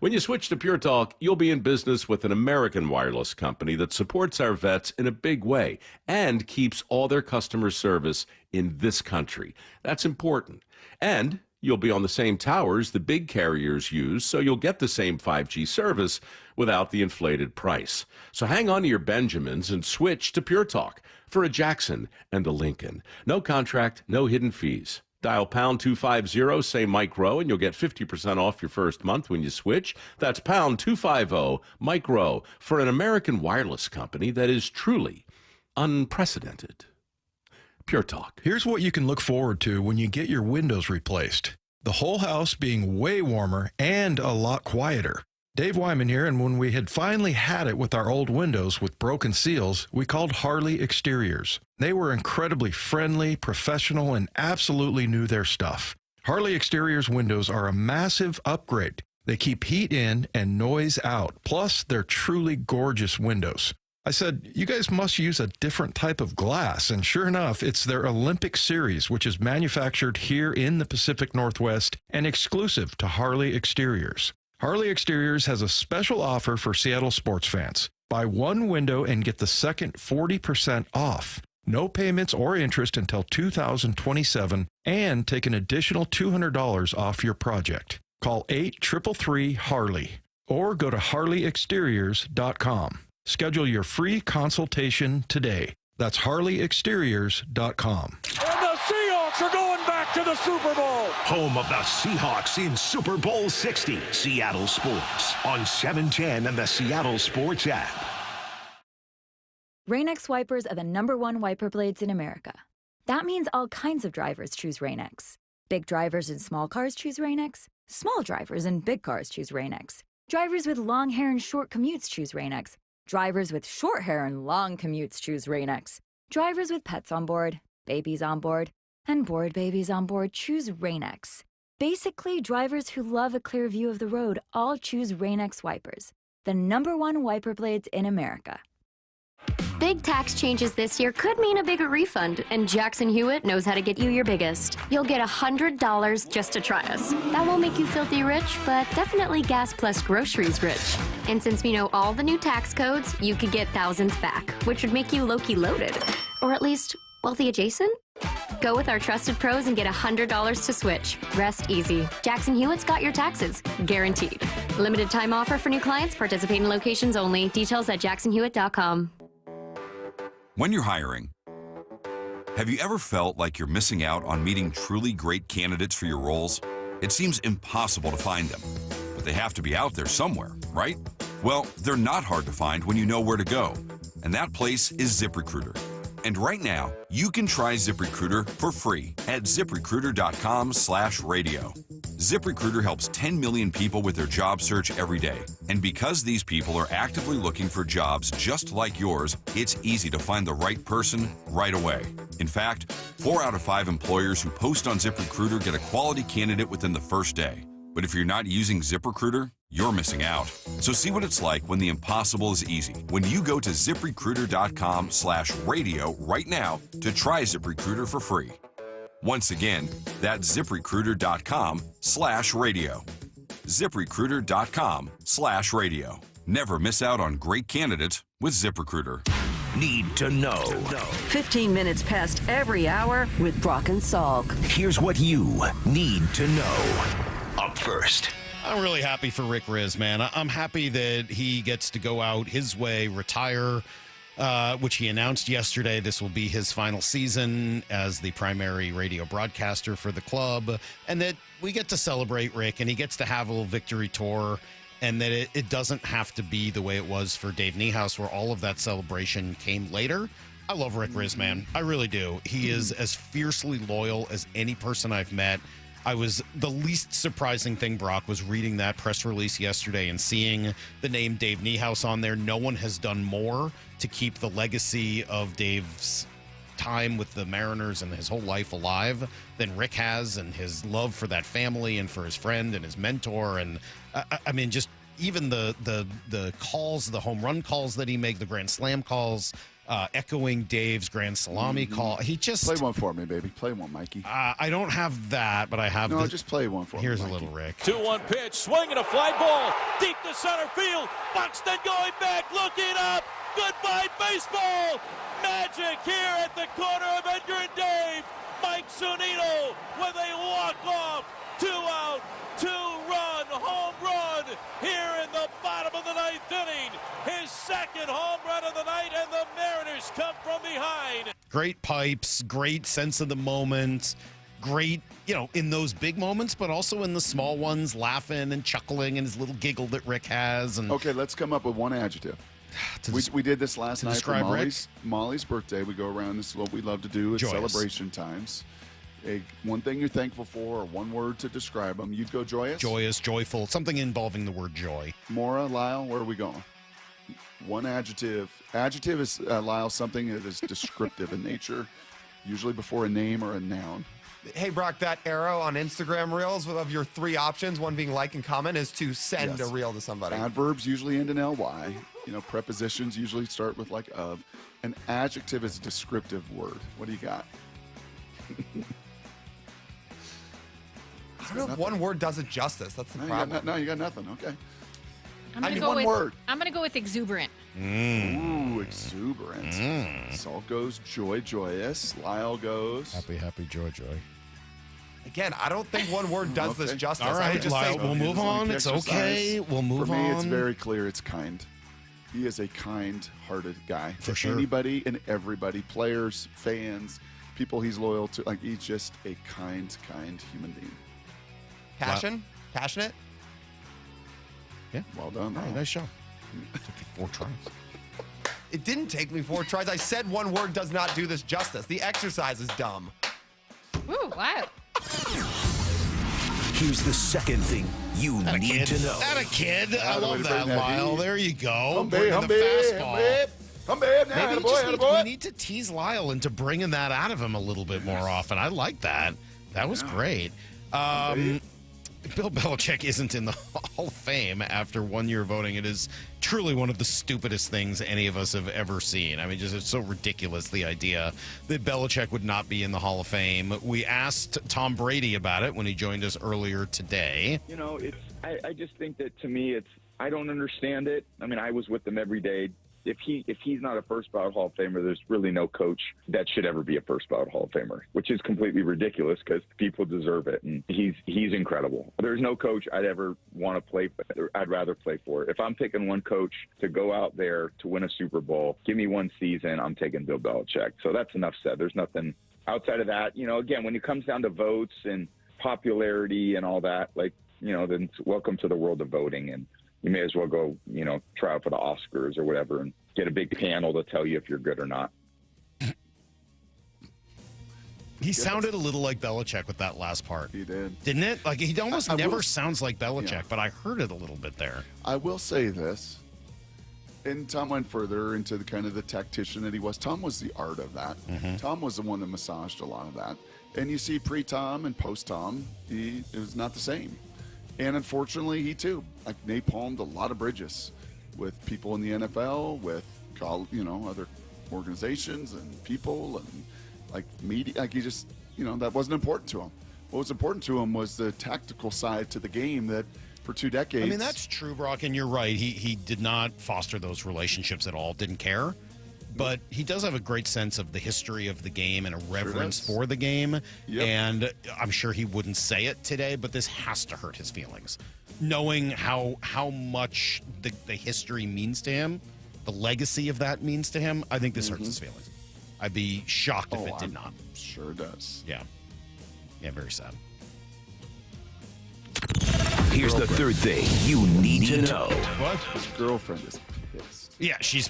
When you switch to Pure Talk, you'll be in business with an American wireless company that supports our vets in a big way and keeps all their customer service in this country. That's important. And you'll be on the same towers the big carriers use, so you'll get the same 5G service without the inflated price. So hang on to your Benjamins and switch to Pure Talk for a Jackson and a Lincoln. No contract, no hidden fees. Dial pound 250, say Mike Rowe, and you'll get 50% off your first month when you switch. That's pound 250, Mike Rowe, for an American wireless company that is truly unprecedented. Pure Talk. Here's what you can look forward to when you get your windows replaced. The whole house being way warmer and a lot quieter. Dave Wyman here, and when we had finally had it with our old windows with broken seals, we called Harley Exteriors. They were incredibly friendly, professional, and absolutely knew their stuff. Harley Exteriors windows are a massive upgrade. They keep heat in and noise out. Plus, they're truly gorgeous windows. I said, you guys must use a different type of glass, and sure enough, it's their Olympic series, which is manufactured here in the Pacific Northwest and exclusive to Harley Exteriors. Harley Exteriors has a special offer for Seattle sports fans. Buy one window and get the second 40% off. No payments or interest until 2027, and take an additional $200 off your project. Call 833-HARLEY or go to harleyexteriors.com. Schedule your free consultation today. That's harleyexteriors.com. And the Seahawks are going back to the Super Bowl. Home of the Seahawks in Super Bowl 60. Seattle Sports on 710 and the Seattle Sports app. Rain-X wipers are the #1 wiper blades in America. That means all kinds of drivers choose Rain-X. Big drivers in small cars choose Rain-X. Small drivers in big cars choose Rain-X. Drivers with long hair and short commutes choose Rain-X. Drivers with short hair and long commutes choose Rain-X. Drivers with pets on board, babies on board, and bored babies on board choose Rain-X. Basically, drivers who love a clear view of the road all choose Rain-X wipers, the #1 wiper blades in America. Big tax changes this year could mean a bigger refund, and Jackson Hewitt knows how to get you your biggest. You'll get $100 just to try us. That won't make you filthy rich, but definitely gas plus groceries rich. And since we know all the new tax codes, you could get thousands back, which would make you low-key loaded. Or at least Wealthy adjacent? Go with our trusted pros and get $100 to switch. Rest easy. Jackson Hewitt's got your taxes. Guaranteed. Limited time offer for new clients. Participating locations only. Details at jacksonhewitt.com. When you're hiring, have you ever felt like you're missing out on meeting truly great candidates for your roles? It seems impossible to find them, but they have to be out there somewhere, right? Well, they're not hard to find when you know where to go, and that place is ZipRecruiter. And right now, you can try ZipRecruiter for free at ZipRecruiter.com/radio. ZipRecruiter helps 10 million people with their job search every day. And because these people are actively looking for jobs just like yours, it's easy to find the right person right away. In fact, 4 out of 5 employers who post on ZipRecruiter get a quality candidate within the first day. But if you're not using ZipRecruiter, you're missing out. So see what it's like when the impossible is easy. When you go to ZipRecruiter.com/radio right now to try ZipRecruiter for free. Once again, that's ZipRecruiter.com/radio. ZipRecruiter.com/radio. Never miss out on great candidates with ZipRecruiter. Need to know. 15 minutes past every hour with Brock and Salk. Here's what you need to know. Up first. I'm really happy for Rick Riz, man. I'm happy that he gets to go out his way, retire, which he announced yesterday. This will be his final season as the primary radio broadcaster for the club, and that we get to celebrate Rick, and he gets to have a little victory tour, and that it doesn't have to be the way it was for Dave Nemhauser, where all of that celebration came later. I love Rick Riz, man. I really do. He is as fiercely loyal as any person I've met. The least surprising thing, Brock, was reading that press release yesterday and seeing the name Dave Nemhauser on there. No one has done more to keep the legacy of Dave's time with the Mariners and his whole life alive than Rick has, and his love for that family and for his friend and his mentor. And I mean, just even the calls, the home run calls that he made, the grand slam calls, echoing Dave's grand salami call. He just play one for me, baby. Play one, Mikey. I don't have that, but I have. No, just play one for me. Here's Mikey. a little Rick. 2-1 pitch, swinging a fly ball deep to center field. Buxton going back, looking up. Goodbye baseball. Magic here at the corner of Edgar and Dave. Mike Zunino with a walk-off, 2-out, 2-run home run here in the bottom of the 9th inning. His second home run of the night, and the Mariners come from behind. Great pipes, great sense of the moment, great, in those big moments, but also in the small ones, laughing and chuckling, and his little giggle that Rick has. And okay, let's come up with one adjective. We did this last night for Molly's birthday. We go around. This is what we love to do. It's celebration times. One thing you're thankful for, or one word to describe them. You'd go joyous? Joyous, joyful, something involving the word joy. Maura, Lyle, where are we going? One adjective. Adjective is, Lyle, something that is descriptive in nature, usually before a name or a noun. Hey, Brock, that arrow on Instagram Reels of your 3 options, one being like and comment, is to send a reel to somebody. Adverbs usually end in ly. Prepositions usually start with like of. An adjective is a descriptive word. What do you got? I don't know if one word does it justice. That's the problem. You got nothing. Okay. I need one word. I'm going to go with exuberant. Ooh, exuberant. Salk goes joyous. Lyle goes happy, joy. Again, I don't think one word does this justice. All right, I would just Lyle, say we'll move on. It's okay. We'll move on. For me, it's very clear. It's kind. He is a kind-hearted guy. For sure. Anybody and everybody, players, fans, people he's loyal to. Like, he's just a kind human being. Passionate? Yeah. Well done. All right, nice job. Took you 4 tries. It didn't take me 4 tries. I said one word does not do this justice. The exercise is dumb. Ooh, wow. Here's the second thing you need to know. That a kid. I love that, Lyle. There you go. The fastball. Maybe we need to tease Lyle into bringing that out of him a little bit more often. I like that. That was great. Bill Belichick isn't in the Hall of Fame after 1 year voting. It is truly one of the stupidest things any of us have ever seen. I mean, just it's so ridiculous, the idea that Belichick would not be in the Hall of Fame. We asked Tom Brady about it when he joined us earlier today. I just think that, to me, I don't understand it. I mean, I was with them every day if he's not a first ballot Hall of Famer, there's really no coach that should ever be a first ballot Hall of Famer, which is completely ridiculous because people deserve it. And he's incredible. There's no coach I'd ever want to play for. I'd rather play for. If I'm picking one coach to go out there to win a Super Bowl, give me one season, I'm taking Bill Belichick. So that's enough said. There's nothing outside of that. Again, when it comes down to votes and popularity and all that, then welcome to the world of voting. And you may as well go, try out for the Oscars or whatever and get a big panel to tell you if you're good or not. He sounded a little like Belichick with that last part. He did. Didn't it? Like, he almost never sounds like Belichick, but I heard it a little bit there. I will say this, and Tom went further into the kind of the tactician that he was. Tom was the art of that. Mm-hmm. Tom was the one that massaged a lot of that. And you see pre-Tom and post-Tom, it was not the same. And unfortunately, he too, napalmed a lot of bridges with people in the NFL, with other organizations and people and media. He just, that wasn't important to him. What was important to him was the tactical side to the game that for 2 decades. I mean, that's true, Brock, and you're right. He did not foster those relationships at all, didn't care. But he does have a great sense of the history of the game and a reverence for the game. Yep. And I'm sure he wouldn't say it today, but this has to hurt his feelings. Knowing how much the history means to him, the legacy of that means to him, I think this hurts his feelings. I'd be shocked if it did not. Sure does. Yeah. Yeah, very sad. Here's the third thing you need to know. What? His girlfriend is pissed. Yeah, she's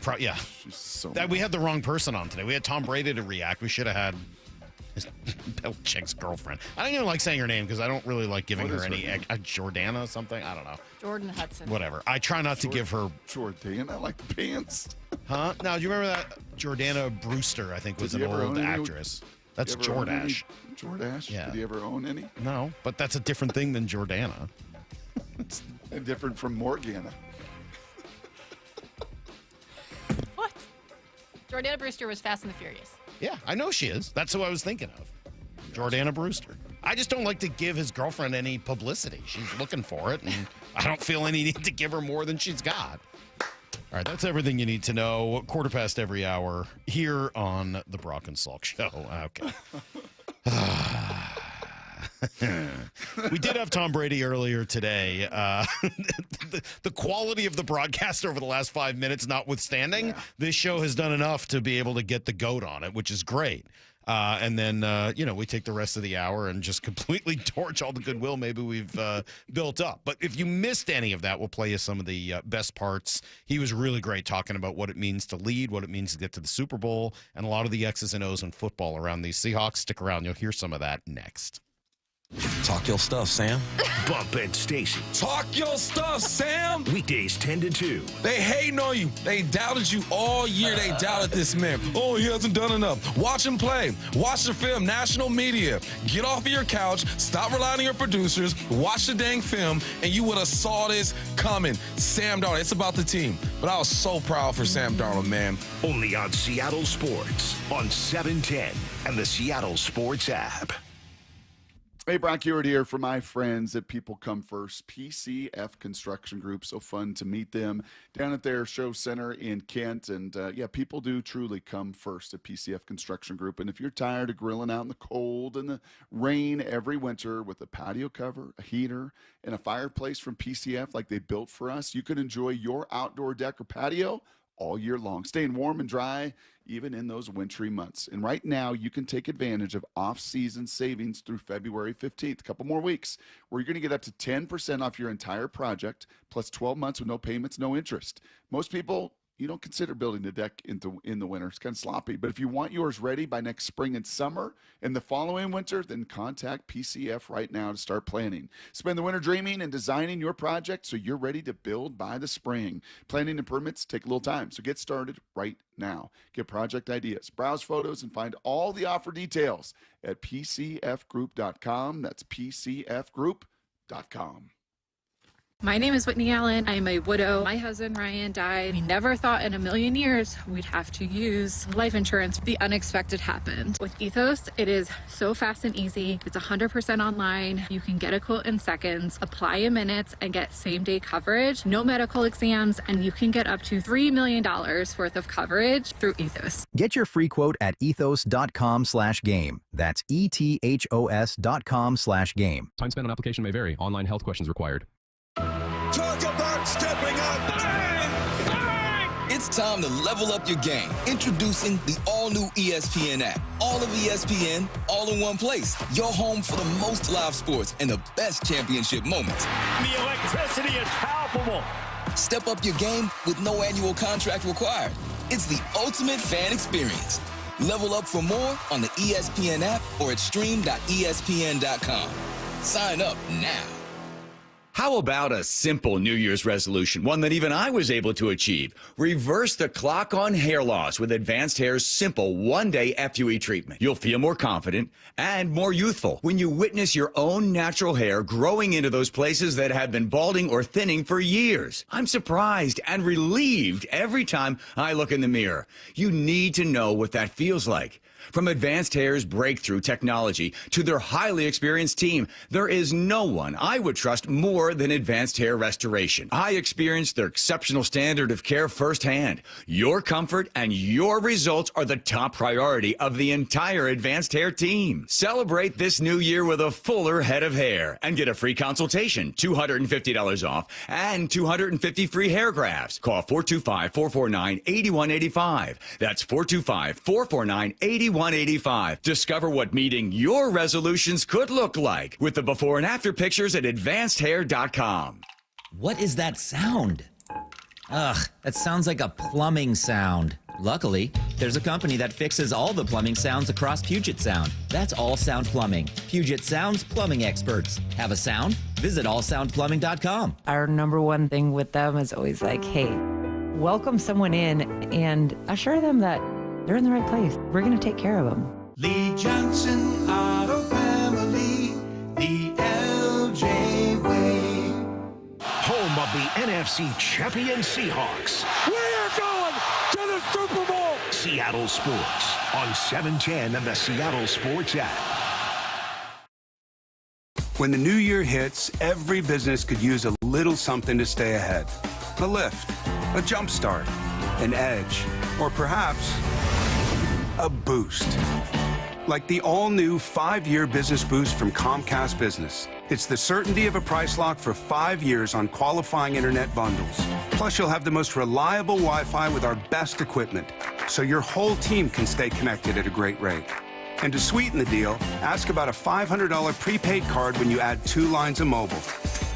She's so that we had the wrong person on today. We had Tom Brady to react. We should have had Belichick's girlfriend. I don't even like saying her name because I don't really like giving her any Jordana something. I don't know. Jordan Hudson. Whatever. I try not to give her Jordana like the pants. Huh? Now, do you remember that Jordana Brewster? I think was an old actress. That's Jordache. Jordache? Yeah. Did he ever own any? No, but that's a different thing than Jordana. It's different from Morgana. What? Jordana Brewster was Fast and the Furious. Yeah, I know she is. That's who I was thinking of. Jordana Brewster. I just don't like to give his girlfriend any publicity. She's looking for it, and I don't feel any need to give her more than she's got. All right, that's everything you need to know. 15:15 every hour here on the Brock and Salk Show. Okay. We did have Tom Brady earlier today. The quality of the broadcast over the last 5 minutes notwithstanding, this show has done enough to be able to get the GOAT on it, which is great. And then, we take the rest of the hour and just completely torch all the goodwill maybe we've built up. But if you missed any of that, we'll play you some of the best parts. He was really great talking about what it means to lead, what it means to get to the Super Bowl, and a lot of the X's and O's in football around these Seahawks. Stick around. You'll hear some of that next. Talk your stuff, Sam. Bump and Stacy. Talk your stuff, Sam. Weekdays 10 to 2. They hating on you. They doubted you all year. They doubted this man. Oh, he hasn't done enough. Watch him play. Watch the film. National media. Get off of your couch. Stop relying on your producers. Watch the dang film, and you would have saw this coming. Sam Darnold. It's about the team. But I was so proud for Sam Darnold, man. Only on Seattle Sports on 710 and the Seattle Sports app. Hey, Brock Hewitt here for my friends at People Come First, PCF Construction Group. So fun to meet them down at their show center in Kent. And people do truly come first at PCF Construction Group. And if you're tired of grilling out in the cold and the rain every winter with a patio cover, a heater, and a fireplace from PCF like they built for us, you can enjoy your outdoor deck or patio all year long, staying warm and dry even in those wintry months. And right now, you can take advantage of off-season savings through February 15th, a couple more weeks, where you're going to get up to 10% off your entire project, plus 12 months with no payments, no interest. Most people, you don't consider building a deck in the winter. It's kind of sloppy. But if you want yours ready by next spring and summer and the following winter, then contact PCF right now to start planning. Spend the winter dreaming and designing your project so you're ready to build by the spring. Planning and permits take a little time, so get started right now. Get project ideas, browse photos, and find all the offer details at PCFgroup.com. That's PCFgroup.com. My name is Whitney Allen. I'm a widow. My husband, Ryan, died. We never thought in a million years we'd have to use life insurance. The unexpected happened. With Ethos, it is so fast and easy. It's 100% online. You can get a quote in seconds, apply in minutes, and get same-day coverage. No medical exams, and you can get up to $3 million worth of coverage through Ethos. Get your free quote at ethos.com/game. That's ETHOS.com/game. Time spent on application may vary. Online health questions required. Talk about stepping up. It's time to level up your game. Introducing the all-new ESPN app. All of ESPN, all in one place. Your home for the most live sports and the best championship moments. The electricity is palpable. Step up your game with no annual contract required. It's the ultimate fan experience. Level up for more on the ESPN app or at stream.espn.com. Sign up now. How about a simple New Year's resolution, one that even I was able to achieve? Reverse the clock on hair loss with Advanced Hair's simple one-day FUE treatment. You'll feel more confident and more youthful when you witness your own natural hair growing into those places that have been balding or thinning for years. I'm surprised and relieved every time I look in the mirror. You need to know what that feels like. From Advanced Hair's breakthrough technology to their highly experienced team, there is no one I would trust more than Advanced Hair Restoration. I experienced their exceptional standard of care firsthand. Your comfort and your results are the top priority of the entire Advanced Hair team. Celebrate this new year with a fuller head of hair and get a free consultation, $250 off, and 250 free hair grafts. Call 425-449-8185. That's 425-449-8185. Discover what meeting your resolutions could look like with the before and after pictures at advancedhair.com. What is that sound? Ugh, that sounds like a plumbing sound. Luckily, there's a company that fixes all the plumbing sounds across Puget Sound. That's All Sound Plumbing. Puget Sound's plumbing experts. Have a sound? Visit allsoundplumbing.com. Our number one thing with them is always like, hey, welcome someone in and assure them that they're in the right place. We're going to take care of them. Lee Johnson Auto Family, the LJ way. Home of the NFC champion Seahawks. We are going to the Super Bowl. Seattle Sports on 710 and the Seattle Sports app. When the new year hits, every business could use a little something to stay ahead. A lift, a jump start, an edge, or perhaps a boost. Like the all-new 5-year business boost from Comcast Business. It's the certainty of a price lock for 5 years on qualifying internet bundles. Plus, you'll have the most reliable Wi-Fi with our best equipment, so your whole team can stay connected at a great rate. And to sweeten the deal, ask about a $500 prepaid card when you add 2 lines of mobile.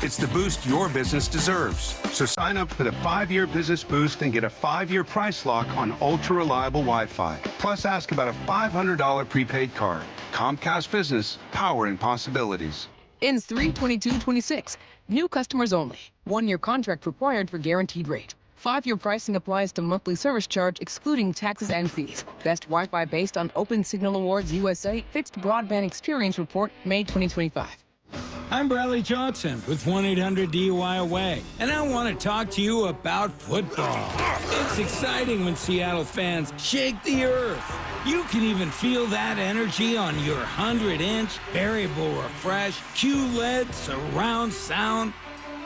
It's the boost your business deserves. So sign up for the 5-year business boost and get a 5-year price lock on ultra-reliable Wi-Fi. Plus, ask about a $500 prepaid card. Comcast Business, powering possibilities. Ends 3/22/26. New customers only. 1-year contract required for guaranteed rate. 5-year pricing applies to monthly service charge excluding taxes and fees. Best Wi-Fi based on Open Signal Awards USA Fixed Broadband Experience Report, May 2025. I'm Bradley Johnson with 1-800-DUI-AWAY, and I want to talk to you about football. It's exciting when Seattle fans shake the earth. You can even feel that energy on your 100-inch variable refresh QLED surround sound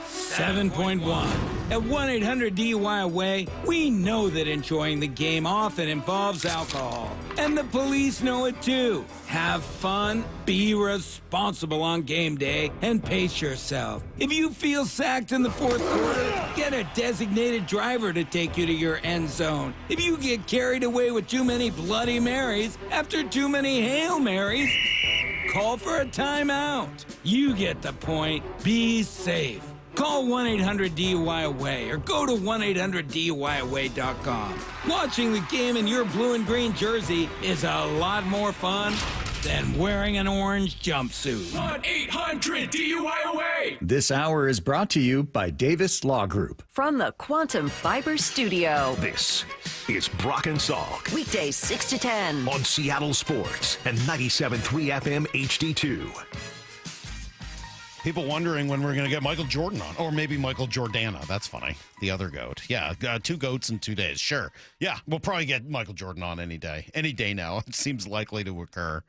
7.1. At 1-800-DUI-AWAY, we know that enjoying the game often involves alcohol. And the police know it too. Have fun, be responsible on game day, and pace yourself. If you feel sacked in the fourth quarter, get a designated driver to take you to your end zone. If you get carried away with too many Bloody Marys after too many Hail Marys, call for a timeout. You get the point. Be safe. Call 1-800-DUI-AWAY or go to 1-800-DUI-AWAY.com. Watching the game in your blue and green jersey is a lot more fun than wearing an orange jumpsuit. 1-800-DUI-AWAY. This hour is brought to you by Davis Law Group. From the Quantum Fiber Studio. This is Brock and Salk. Weekdays 6 to 10. On Seattle Sports and 97.3 FM HD2. People wondering when we're going to get Michael Jordan on, or maybe Michael Jordana. That's funny. The other goat. Yeah, 2 goats in 2 days. Sure. Yeah, we'll probably get Michael Jordan on any day. Any day now. It seems likely to occur.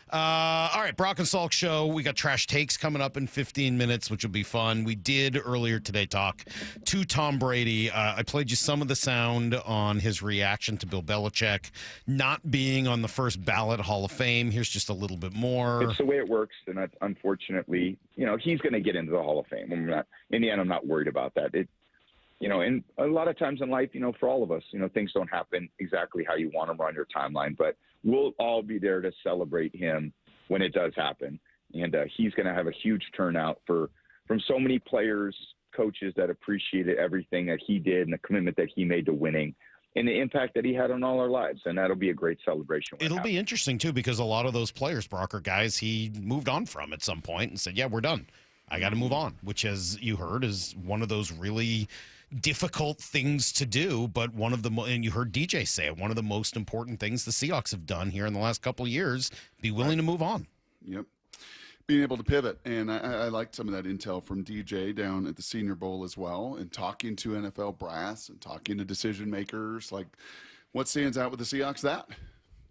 All right, Brock and Salk show. We got trash takes coming up in 15 minutes, which will be fun. We did earlier today talk to Tom Brady. I played you some of the sound on his reaction to Bill Belichick not being on the first ballot Hall of Fame. Here's just a little bit more. It's the way it works, and that's unfortunately, he's going to get into the Hall of Fame. In the end, I'm not worried about that. And a lot of times in life, for all of us, things don't happen exactly how you want them on your timeline, but we'll all be there to celebrate him when it does happen. And he's going to have a huge turnout from so many players, coaches that appreciated everything that he did and the commitment that he made to winning and the impact that he had on all our lives. And that'll be a great celebration. It'll be interesting, too, because a lot of those players, Brock, are guys he moved on from at some point and said, yeah, we're done. I got to move on, which, as you heard, is one of those really difficult things to do, but one of the and you heard DJ say it, one of the most important things the Seahawks have done here in the last couple of years, be willing to move on. Yep. Being able to pivot. And I liked some of that intel from DJ down at the Senior Bowl as well, and talking to NFL brass and talking to decision makers. Like, what stands out with the Seahawks?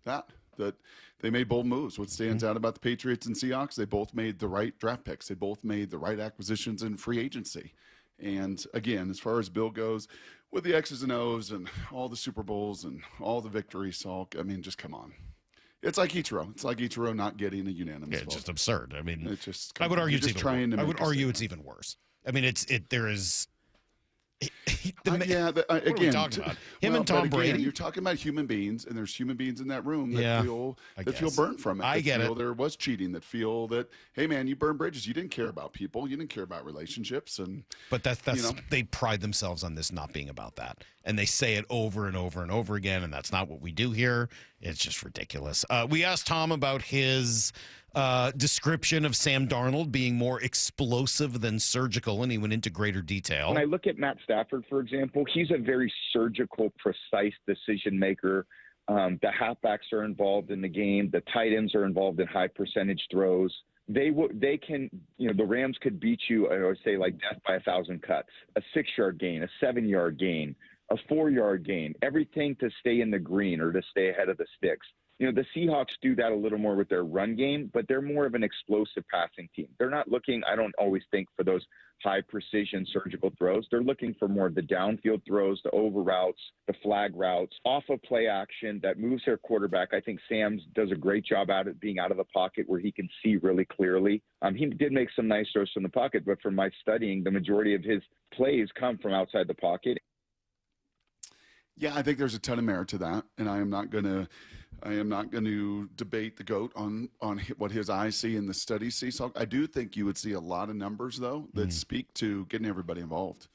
That they made bold moves. What stands out about the Patriots and Seahawks? They both made the right draft picks. They both made the right acquisitions in free agency. And again, as far as Bill goes, with the X's and O's and all the Super Bowls and all the victories, Salk, I mean, just come on. It's like Ichiro. It's like Ichiro not getting a unanimous vote. It's just absurd. I mean, it's just, I would argue it's even worse. I mean, there is. Again, what are we talking about? Him and Tom Brady. You're talking about human beings, and there's human beings in that room that feel burnt from it. I get it. There was cheating. That feel that, hey man, you burned bridges. You didn't care about people. You didn't care about relationships. But that's they pride themselves on this not being about that, and they say it over and over and over again. And that's not what we do here. It's just ridiculous. We asked Tom about his description of Sam Darnold being more explosive than surgical, and he went into greater detail. When I look at Matt Stafford, for example, he's a very surgical, precise decision maker. The halfbacks are involved in the game. The tight ends are involved in high percentage throws. They can, the Rams could beat you, I would say, like death by 1,000 cuts. A 6-yard gain, a 7-yard gain, a 4-yard gain, everything to stay in the green or to stay ahead of the sticks. The Seahawks do that a little more with their run game, but they're more of an explosive passing team. They're not looking, I don't always think, for those high precision surgical throws. They're looking for more of the downfield throws, the over routes, the flag routes, off of play action that moves their quarterback. I think Sam does a great job at it, being out of the pocket where he can see really clearly. He did make some nice throws from the pocket, but from my studying, the majority of his plays come from outside the pocket. Yeah, I think there's a ton of merit to that, and I am not going to debate the GOAT on what his eyes see and the studies see. So I do think you would see a lot of numbers, though, that speak to getting everybody involved,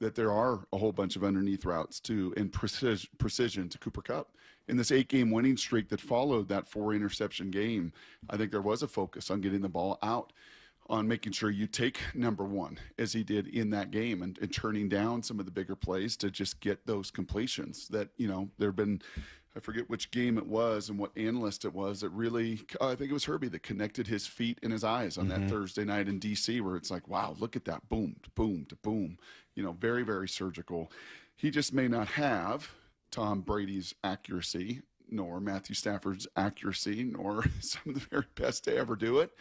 that there are a whole bunch of underneath routes to and precision to Cooper Kupp. In this 8-game winning streak that followed that 4-interception game, I think there was a focus on getting the ball out, on making sure you take number one, as he did in that game, and turning down some of the bigger plays to just get those completions that, there have been, I forget which game it was and what analyst it was that really, I think it was Herbie, that connected his feet and his eyes on that Thursday night in D.C., where it's like, wow, look at that, boom to boom to boom, very, very surgical. He just may not have Tom Brady's accuracy, nor Matthew Stafford's accuracy, nor some of the very best to ever do it.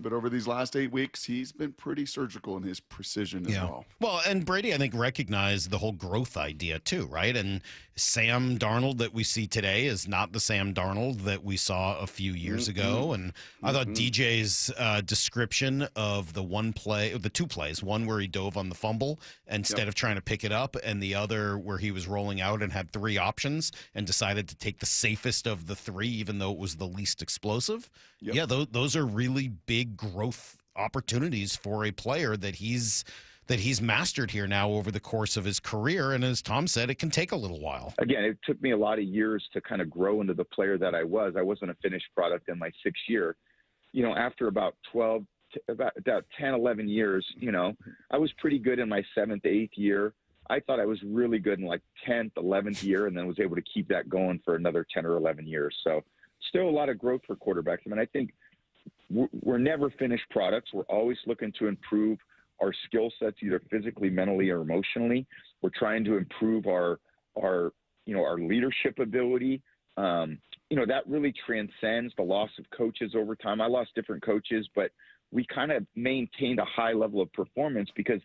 But over these last 8 weeks, he's been pretty surgical in his precision as well. Well, and Brady, I think, recognized the whole growth idea too, right? And Sam Darnold that we see today is not the Sam Darnold that we saw a few years ago. And I thought DJ's description of the 2 plays, one where he dove on the fumble instead of trying to pick it up, and the other where he was rolling out and had 3 options and decided to take the safest of the 3, even though it was the least explosive. Yeah, those are really big growth opportunities for a player that he's mastered here now over the course of his career. And as Tom said, it can take a little while. Again, it took me a lot of years to kind of grow into the player that I was. I wasn't a finished product in my 6th year. After about 10, 11 years, I was pretty good in my 7th, 8th year. I thought I was really good in like 10th, 11th year, and then was able to keep that going for another 10 or 11 years. So still a lot of growth for quarterbacks. I mean, I think we're never finished products. We're always looking to improve our skill sets, either physically, mentally, or emotionally. We're trying to improve our leadership ability. That really transcends the loss of coaches over time. I lost different coaches, but we kind of maintained a high level of performance because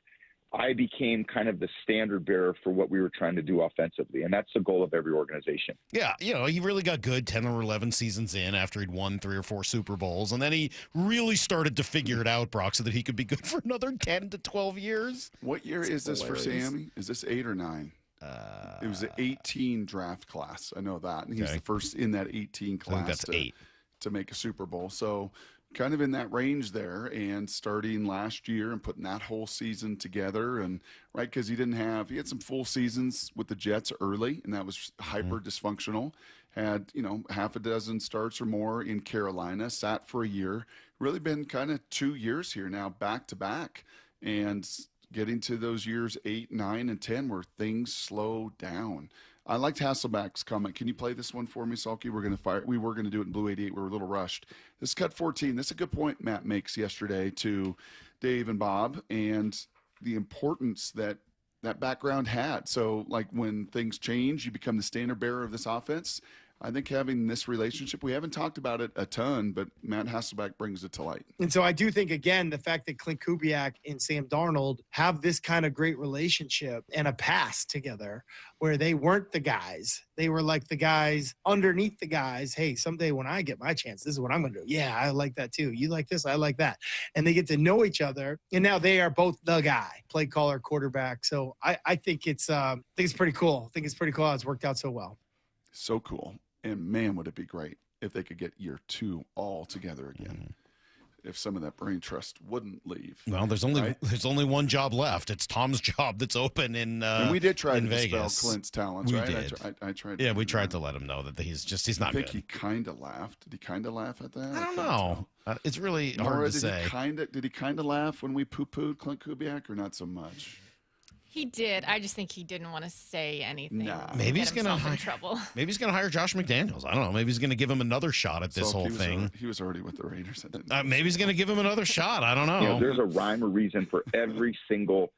I became kind of the standard bearer for what we were trying to do offensively. And that's the goal of every organization. Yeah, he really got good 10 or 11 seasons in after he'd won 3 or 4 Super Bowls. And then he really started to figure it out, Brock, so that he could be good for another 10 to 12 years. What year is this for Sammy? Is this 8 or 9? It was the 18 draft class. I know that. And he's the first in that 18 class to make a Super Bowl. So kind of in that range there, and starting last year and putting that whole season together. And right, because he had some full seasons with the Jets early, and that was hyper dysfunctional. Had, half a dozen starts or more in Carolina, sat for a year. Really been kind of 2 years here now, back to back. And getting to those years 8, 9, and 10 where things slow down. I liked Hasselback's comment. Can you play this one for me, Salky? We were going to do it in Blue 88. We were a little rushed. This is cut 14. This is a good point Matt makes yesterday to Dave and Bob, and the importance that background had. So, like, when things change, you become the standard bearer of this offense. I think having this relationship, we haven't talked about it a ton, but Matt Hasselback brings it to light. And so I do think, again, the fact that Clint Kubiak and Sam Darnold have this kind of great relationship and a past together where they weren't the guys. They were like the guys underneath the guys. Hey, someday when I get my chance, this is what I'm going to do. Yeah, I like that too. You like this? I like that. And they get to know each other. And now they are both the guy, play caller, quarterback. So I think it's pretty cool. I think it's pretty cool how it's worked out so well. So cool. And man, would it be great if they could get year 2 all together again. If some of that brain trust wouldn't leave. Well, there's only one job left. It's Tom's job that's open in and we did try to Vegas. dispel Clint's talents, we right? Did. I tried. Yeah, we tried to let him know that he's not good. I think he kind of laughed. Did he kind of laugh at that? I don't know. It's really hard to say. Did he kind of laugh when we poo-pooed Clint Kubiak, or not so much? He did. I just think he didn't want to say anything. Nah. Maybe he's gonna in trouble. Maybe he's gonna hire Josh McDaniels. I don't know. Maybe he's gonna give him another shot at this whole thing. He was already with the Raiders. Maybe he's gonna give him another shot. I don't know. There's a rhyme or reason for every single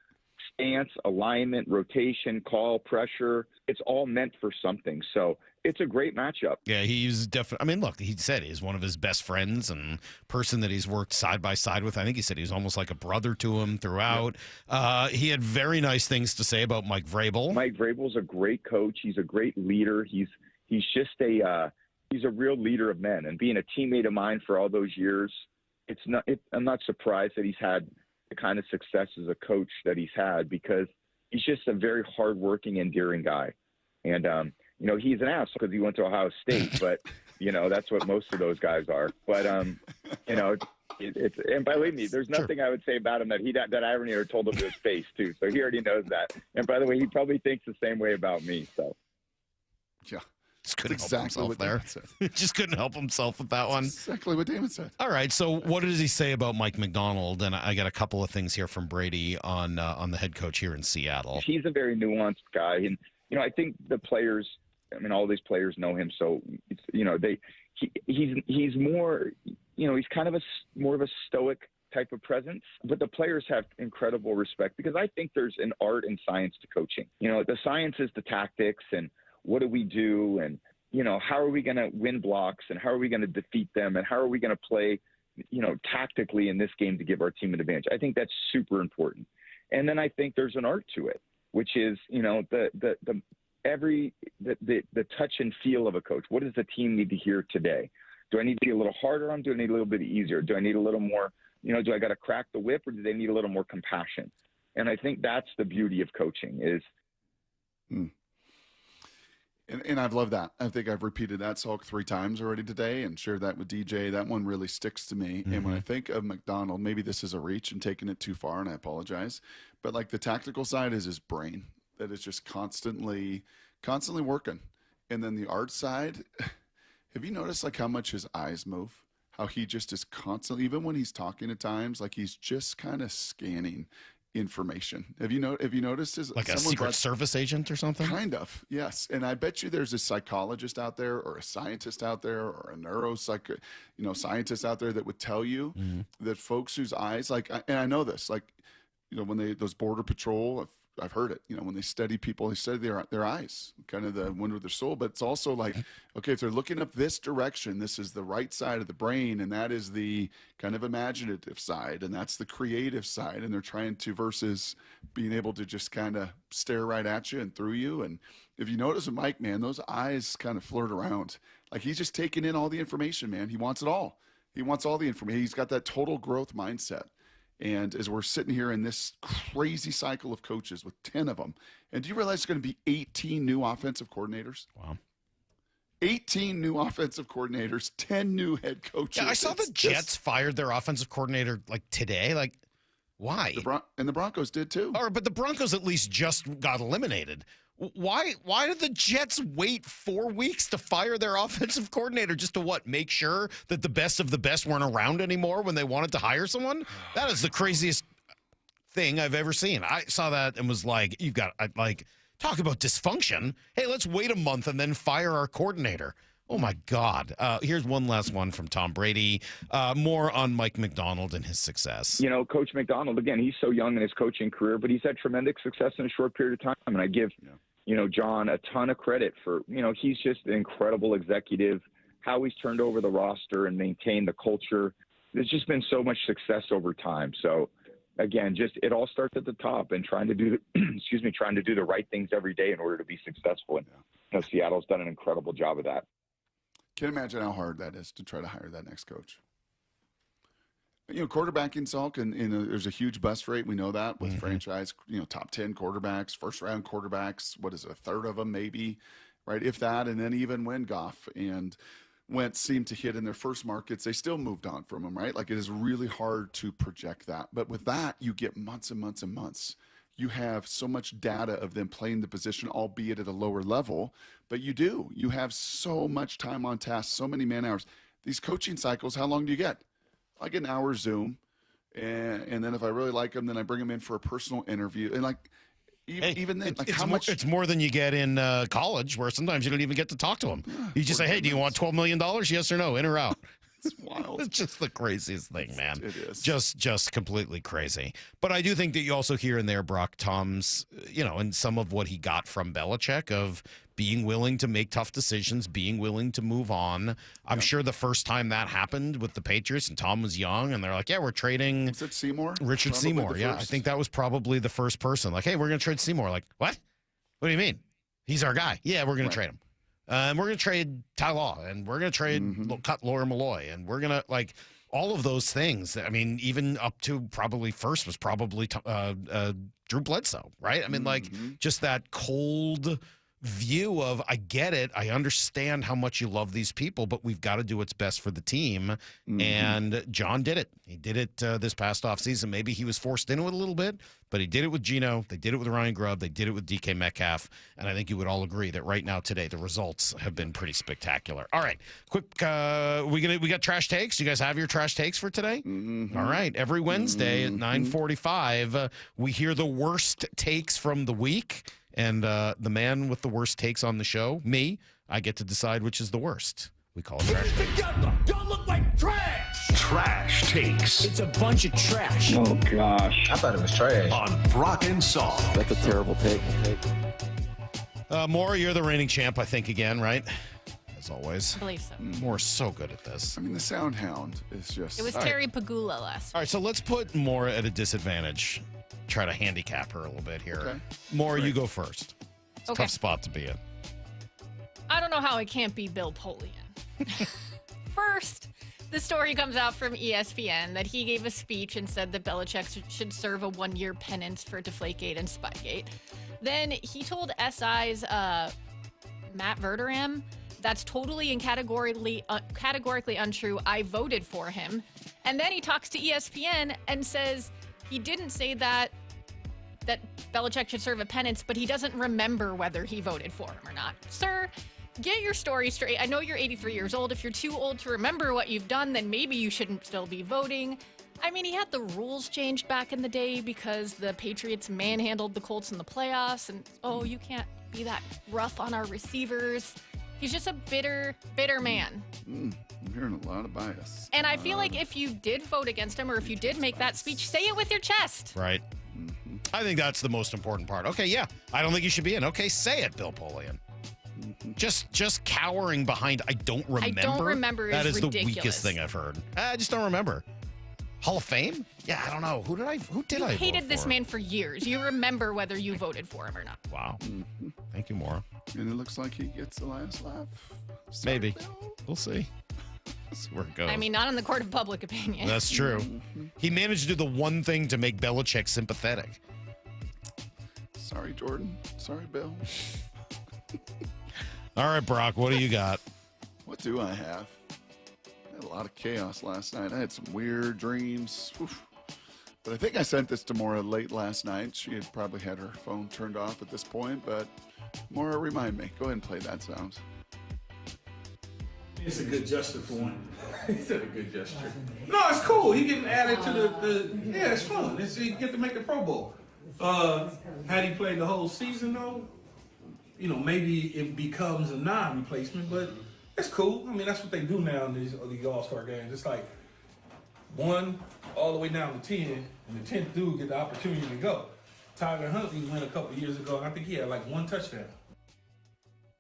stance, alignment, rotation, call, pressure. It's all meant for something. So it's a great matchup. Yeah, he's definitely. I mean, look, he said he's one of his best friends and person that he's worked side by side with. I think he said he was almost like a brother to him throughout. Yep. He had very nice things to say about Mike Vrabel. Mike Vrabel's a great coach. He's a great leader. He's just he's a real leader of men. And being a teammate of mine for all those years, I'm not surprised that he's had the kind of success as a coach that he's had, because he's just a very hardworking, endearing guy. And he's an ass because he went to Ohio State, but that's what most of those guys are. But and believe me, there's nothing I would say about him that I haven't even told him to his face too. So he already knows that. And by the way, he probably thinks the same way about me. So yeah. Just couldn't help himself there. Just couldn't help himself with that one. Exactly what Damon said. All right. So what does he say about Mike Macdonald? And I got a couple of things here from Brady on the head coach here in Seattle. He's a very nuanced guy. And, I think the players, all these players know him. So, he's more, he's kind of more of a stoic type of presence, but the players have incredible respect, because I think there's an art and science to coaching. The science is the tactics and what do we do, and how are we going to win blocks, and how are we going to defeat them, and how are we going to play tactically in this game to give our team an advantage. I think that's super important. And then I think there's an art to it, which is the touch and feel of a coach. What does the team need to hear today? Do I need to be a little harder on them? Do I need a little bit easier? Do I need a little more, do I got to crack the whip, or do they need a little more compassion? And I think that's the beauty of coaching is. And I've loved that. I think I've repeated that, Salk, 3 times already today and shared that with DJ. That one really sticks to me. Mm-hmm. And when I think of Macdonald, maybe this is a reach and taking it too far, and I apologize. But like the tactical side is his brain that is just constantly working. And then the art side, have you noticed like how much his eyes move? How he just is constantly, even when he's talking at times, like he's just kind of scanning information. Have you noticed his like a Secret Service agent or something? Kind of, yes. And I bet you there's a psychologist out there or a scientist out there or a scientist out there that would tell you that folks whose eyes, and I know this, when those border patrol, I've heard it, when they study people, they study their eyes, kind of the window of their soul. But it's also like, okay, if they're looking up this direction, this is the right side of the brain, and that is the kind of imaginative side, and that's the creative side. And they're trying to, versus being able to just kind of stare right at you and through you. And if you notice with Mike, man, those eyes kind of flirt around. Like he's just taking in all the information, man. He wants it all. He wants all the information. He's got that total growth mindset. And as we're sitting here in this crazy cycle of coaches with 10 of them, and do you realize there's going to be 18 new offensive coordinators? Wow. 18 new offensive coordinators, 10 new head coaches. Yeah, I saw the Jets fired their offensive coordinator today. Why? And the Broncos did too. But the Broncos at least just got eliminated. Why did the Jets wait 4 weeks to fire their offensive coordinator just to make sure that the best of the best weren't around anymore when they wanted to hire someone? That is the craziest thing I've ever seen. I saw that and was like, talk about dysfunction. Hey, let's wait a month and then fire our coordinator. Oh, my God. Here's one last one from Tom Brady. More on Mike Macdonald and his success. Coach Macdonald, again, he's so young in his coaching career, but he's had tremendous success in a short period of time. And I give John a ton of credit for, he's just an incredible executive, how he's turned over the roster and maintained the culture. There's just been so much success over time. So, again, it all starts at the top and trying to do the right things every day in order to be successful. And Seattle's done an incredible job of that. Can't imagine how hard that is to try to hire that next coach. Quarterbacking, Salk, and there's a huge bust rate. We know that with franchise, top 10 quarterbacks, first-round quarterbacks. What is it, a third of them maybe, right? If that, and then even when Goff and Wentz seemed to hit in their first markets, they still moved on from them, right? It is really hard to project that. But with that, you get months and months and months. You have so much data of them playing the position, albeit at a lower level. But you have so much time on task, so many man hours. These coaching cycles, how long do you get? I get an hour Zoom, and then if I really like them, then I bring them in for a personal interview. And even then, how much? It's more than you get in college, where sometimes you don't even get to talk to them. You just say, "Hey, do you want $12 million? Yes or no? In or out?" It's wild. It's just the craziest thing, man. It is. Just completely crazy. But I do think that you also hear in there, Brock, Tom's, and some of what he got from Belichick of being willing to make tough decisions, being willing to move on. I'm sure the first time that happened with the Patriots and Tom was young and they're like, yeah, we're trading. Was it Seymour? Richard Probably Seymour. Yeah, I think that was probably the first person. Like, hey, we're going to trade Seymour. Like, what? What do you mean? He's our guy. Yeah, we're going to trade him. And we're going to trade Ty Law, and we're going to trade cut Laura Malloy, and we're going to all of those things. I mean, even up to probably first was probably Drew Bledsoe, right? I mean, just that cold view of, I get it, I understand how much you love these people, but we've got to do what's best for the team. And John did it. He did it this past offseason. Maybe he was forced into it a little bit, but he did it with Geno. They did it with Ryan Grubb. They did it with DK Metcalf. And I think you would all agree that right now today, the results have been pretty spectacular. All right, quick, we got trash takes. You guys have your trash takes for today? All right, every Wednesday at 9:45, we hear the worst takes from the week. And the man with the worst takes on the show, me, I get to decide which is the worst. We call it trash takes. Together. Y'all look like trash. Trash takes. It's a bunch of trash. Oh, gosh. I thought it was trash. On Brock and Salk. That's a terrible take. Maura, you're the reigning champ, I think, again, right? As always. I believe so. Maura's so good at this. I mean, the sound hound is just... It was Terry Pagula last. All right, so let's put Maura at a disadvantage. Try to handicap her a little bit here. Okay. Maura, you go first. It's a Okay. tough spot to be in. I don't know how it can't be Bill Polian. First, the story comes out from ESPN that he gave a speech and said that Belichick should serve a one-year penance for Deflategate and Spygate. Then he told SI's Matt Verderam, that's totally and categorically untrue. I voted for him. And then he talks to ESPN and says he didn't say that Belichick should serve a penance, but he doesn't remember whether he voted for him or not. Sir, get your story straight. I know you're 83 years old. If you're too old to remember what you've done, then maybe you shouldn't still be voting. I mean, he had the rules changed back in the day because the Patriots manhandled the Colts in the playoffs, and you can't be that rough on our receivers. He's just a bitter man. I'm hearing a lot of bias. And I feel like if you did vote against him or if you did make that speech, say it with your chest. Right. I think that's the most important part. Okay, yeah. I don't think you should be in. Okay, say it, Bill Polian. Just cowering behind I don't remember. That is ridiculous. The weakest thing I've heard. I just don't remember. Hall of Fame? Yeah, I don't know. Who did I You hated this man for years. You remember whether you voted for him or not. Wow. Thank you, Maura. And it looks like he gets the last laugh. Maybe. We'll see. See where it goes. I mean, not in the court of public opinion. That's true. He managed to do the one thing to make Belichick sympathetic. Sorry, Jordan. Sorry, Bill. All right, Brock, what do you got? What do I have? I had a lot of chaos last night. I had some weird dreams. Oof. But I think I sent this to Maura late last night. She had probably had her phone turned off at this point, but Maura, remind me. Go ahead and play that sound. It's a good gesture for one. He said a good gesture. No, it's cool. He getting added to the yeah, it's fun. You get to make the Pro Bowl. Had he played the whole season though, maybe it becomes a non-replacement, but it's cool. I mean, that's what they do now in these All-Star games. It's like 1 all the way down to 10, and the 10th dude get the opportunity to go. Tyler Huntley went a couple years ago, and I think he had like 1 touchdown.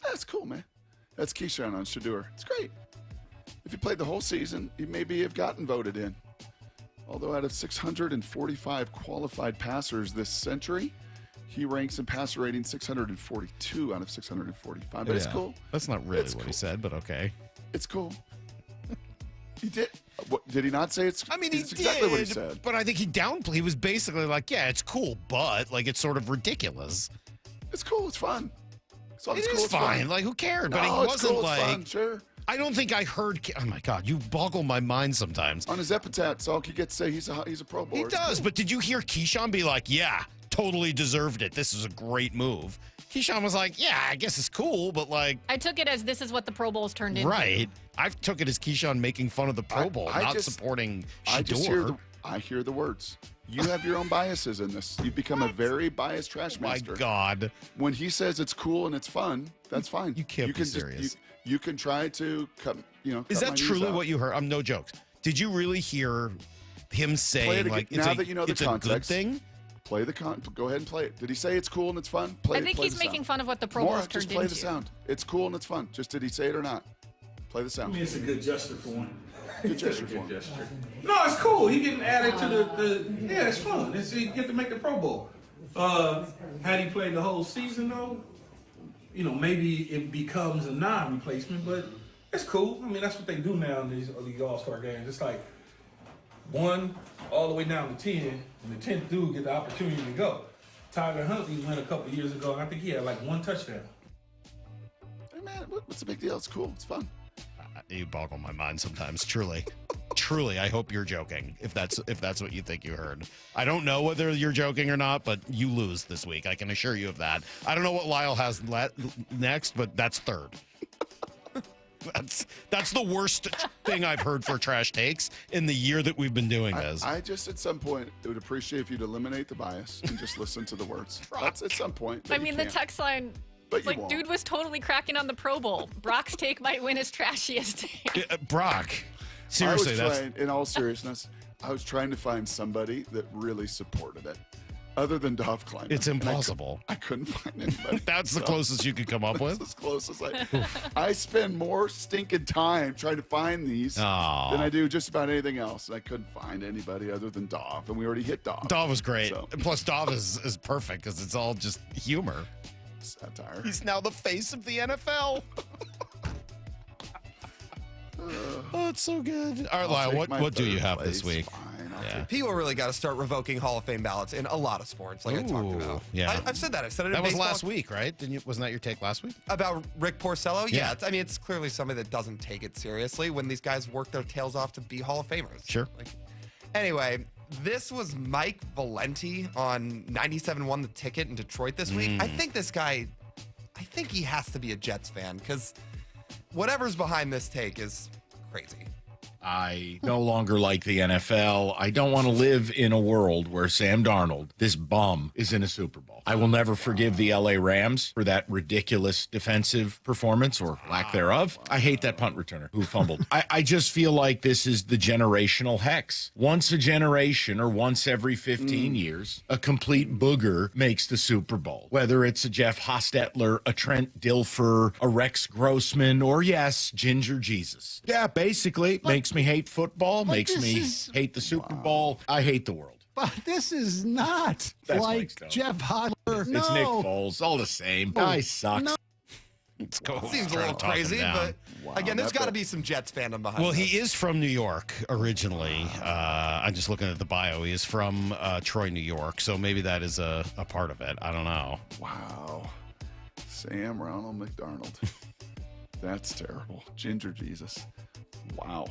That's cool, man. That's Keyshawn on Shedeur. It's great. If he played the whole season, he maybe have gotten voted in. Although out of 645 qualified passers this century, he ranks in passer rating 642 out of 645. But it's cool. That's not really what he said, but okay. It's cool. He did. What, did he not say it's? I mean, it's exactly what he said. But I think he downplayed. He was basically like, "Yeah, it's cool, but like it's sort of ridiculous." It's cool. It's fun. It is fine. Like, who cared? But he No, it's wasn't cool, it's like. fun, sure. I don't think I heard. Oh my God, you boggle my mind sometimes. On his epitaph, Salk, he gets to say he's a Pro Bowler. He does, but did you hear Keyshawn be like, "Yeah, totally deserved it. This is a great move." Keyshawn was like, "Yeah, I guess it's cool, but like." I took it as this is what the Pro Bowl's turned into. Right. I took it as Keyshawn making fun of the Pro Bowl, not supporting Shedeur. I hear the words. You have your own biases in this. You've become a very biased trash master. My God. When he says it's cool and it's fun, that's fine. You can't be serious. You can try to cut. Is that truly what you heard? I'm no jokes. Did you really hear him saying like now that you know the it's context, a good thing? Play the Go ahead and play it. Did he say it's cool and it's fun? I think he's making fun of what the Pro Bowl's turned just play into. the sound. It's cool and it's fun. Just did he say it or not? Play the sound. I mean, it's a good gesture for one. Good gesture for him. No, it's cool. He getting added to the yeah, it's fun. You get to make the Pro Bowl. Had he played the whole season though, maybe it becomes a non-replacement, but it's cool. I mean, that's what they do now in these All-Star games. It's like 1 all the way down to 10, and the 10th dude get the opportunity to go. Tyler Huntley went a couple years ago, and I think he had like 1 touchdown. Hey man, what's the big deal? It's cool. It's fun. You boggle my mind sometimes. Truly, I hope you're joking. If that's what you think you heard, I don't know whether you're joking or not, but you lose this week. I can assure you of that. I don't know what Lyle has next, but that's third. That's the worst thing I've heard for trash takes in the year that we've been doing this. I just at some point would appreciate if you'd eliminate the bias and just listen to the words. That's at some point. I mean, the text line. But like, dude was totally cracking on the Pro Bowl. Brock's take might win his trashiest take. Brock, seriously, in all seriousness, I was trying to find somebody that really supported it, other than Dov Kleiman. It's impossible. I couldn't find anybody. That's the closest you could come up with. As close as I spend more stinking time trying to find these than I do just about anything else. I couldn't find anybody other than Dov, and we already hit Dov. Dov was great. So. And plus, Dov is perfect because it's all just humor. Satire. He's now the face of the NFL. Oh, it's so good. All right, Lyle, what do you have this week? Yeah. People really got to start revoking Hall of Fame ballots in a lot of sports, like I talked about. Yeah. I've said that. I've said it in That was baseball. last week, right? Wasn't that your take last week? About Rick Porcello? Yeah. I mean, it's clearly somebody that doesn't take it seriously when these guys work their tails off to be Hall of Famers. Sure. Anyway, this was Mike Valenti on 97.1 The Ticket in Detroit this week. I think this guy, he has to be a Jets fan because whatever's behind this take is crazy. I no longer like the NFL. I don't want to live in a world where Sam Darnold, this bum, is in a Super Bowl. I will never forgive the LA Rams for that ridiculous defensive performance or lack thereof. I hate that punt returner who fumbled. I just feel like this is the generational hex. Once a generation or once every 15 years, a complete booger makes the Super Bowl. Whether it's a Jeff Hostetler, a Trent Dilfer, a Rex Grossman, or yes, Ginger Jesus. Yeah, basically, makes me hate football, makes me hate the Super Bowl. I hate the world. But this is not like Jeff Hodler. It's Nick Foles, all the same. Guy sucks. No. Let's go. Seems a little crazy, but again, there's got to be some Jets fandom behind. Well, this. he is from New York originally. I'm just looking at the bio. He is from Troy, New York, so maybe that is a part of it. I don't know. Wow. Sam Ronald McDonald. That's terrible. Ginger Jesus. Wow.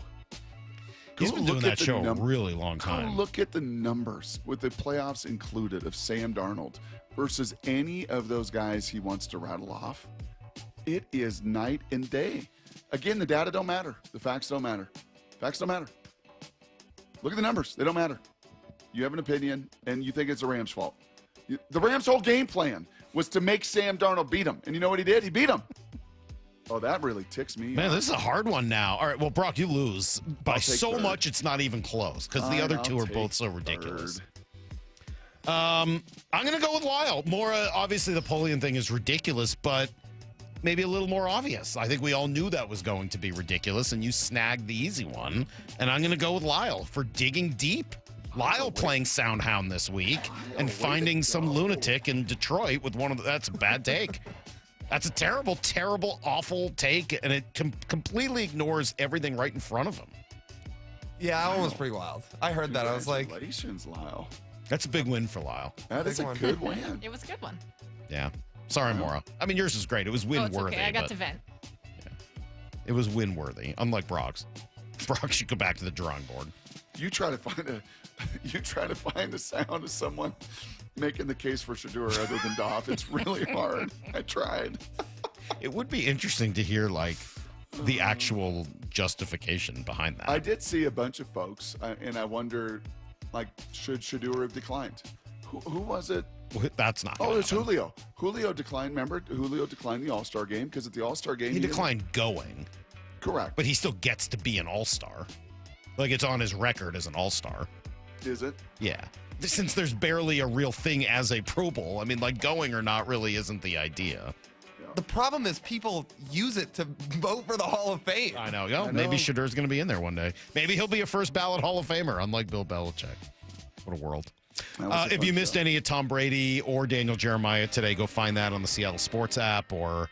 He's been doing that show a really long time. Go look at the numbers with the playoffs included of Sam Darnold versus any of those guys he wants to rattle off. It is night and day. Again, the data don't matter. The facts don't matter. Facts don't matter. Look at the numbers. They don't matter. You have an opinion, and you think it's the Rams' fault. The Rams' whole game plan was to make Sam Darnold beat him. And you know what he did? He beat him. Oh, that really ticks me Man, off. this is a hard one now. All right, well, Brock, you lose by so much it's not even close because the other two are both so ridiculous. I'm going to go with Lyle. More, obviously, the Polian thing is ridiculous, but maybe a little more obvious. I think we all knew that was going to be ridiculous, and you snagged the easy one. And I'm going to go with Lyle for digging deep. Lyle playing Soundhound this week and finding some lunatic in Detroit with one of the, that's a bad take. That's a terrible, terrible, awful take, and it completely ignores everything right in front of him. Yeah, that one was pretty wild. I heard that. I was like, congratulations, Lyle. That's a big win for Lyle. That is a good win. It was a good one. Yeah. Sorry, Maura. I mean, yours is great. It was win-worthy. Oh, it's okay. I got to vent. It was win-worthy, unlike Brock's. Brock should go back to the drawing board. You try to find the sound of someone making the case for Shedeur other than Doff. It's really hard. I tried. It would be interesting to hear like the actual justification behind that. I did see a bunch of folks, and I wonder, like, should Shedeur have declined? Who was it? That's not. Oh, it's Julio. Julio declined. Remember, Julio declined the All-Star game because at the All-Star game he declined going. Correct. But he still gets to be an All-Star. Like it's on his record as an All-Star. Is it? Yeah. Since there's barely a real thing as a Pro Bowl, I mean, like going or not really isn't the idea. The problem is people use it to vote for the Hall of Fame. I know. Maybe Shedeur's going to be in there one day. Maybe he'll be a first ballot Hall of Famer, unlike Bill Belichick. What a world. If you missed any of Tom Brady or Daniel Jeremiah today, go find that on the Seattle Sports app or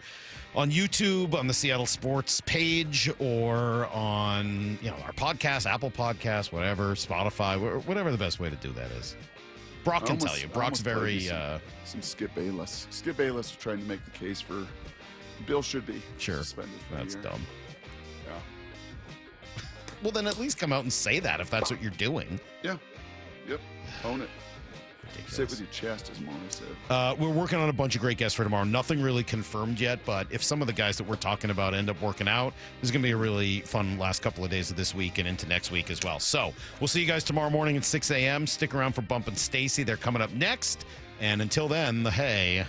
on YouTube on the Seattle Sports page or on our podcast, Apple Podcasts, whatever, Spotify, whatever the best way to do that is. Brock can tell you. Brock's very some Skip Bayless. Skip Bayless trying to make the case for Bill should be suspended for That's a year. dumb. Yeah. Well, then at least come out and say that if that's what you're doing. Yeah. Yep. Own it. Ridiculous. Sit with your chest, as Maury said. We're working on a bunch of great guests for tomorrow. Nothing really confirmed yet, but if some of the guys that we're talking about end up working out, this is going to be a really fun last couple of days of this week and into next week as well. So we'll see you guys tomorrow morning at 6 a.m. Stick around for Bump and Stacy. They're coming up next. And until then, the hay.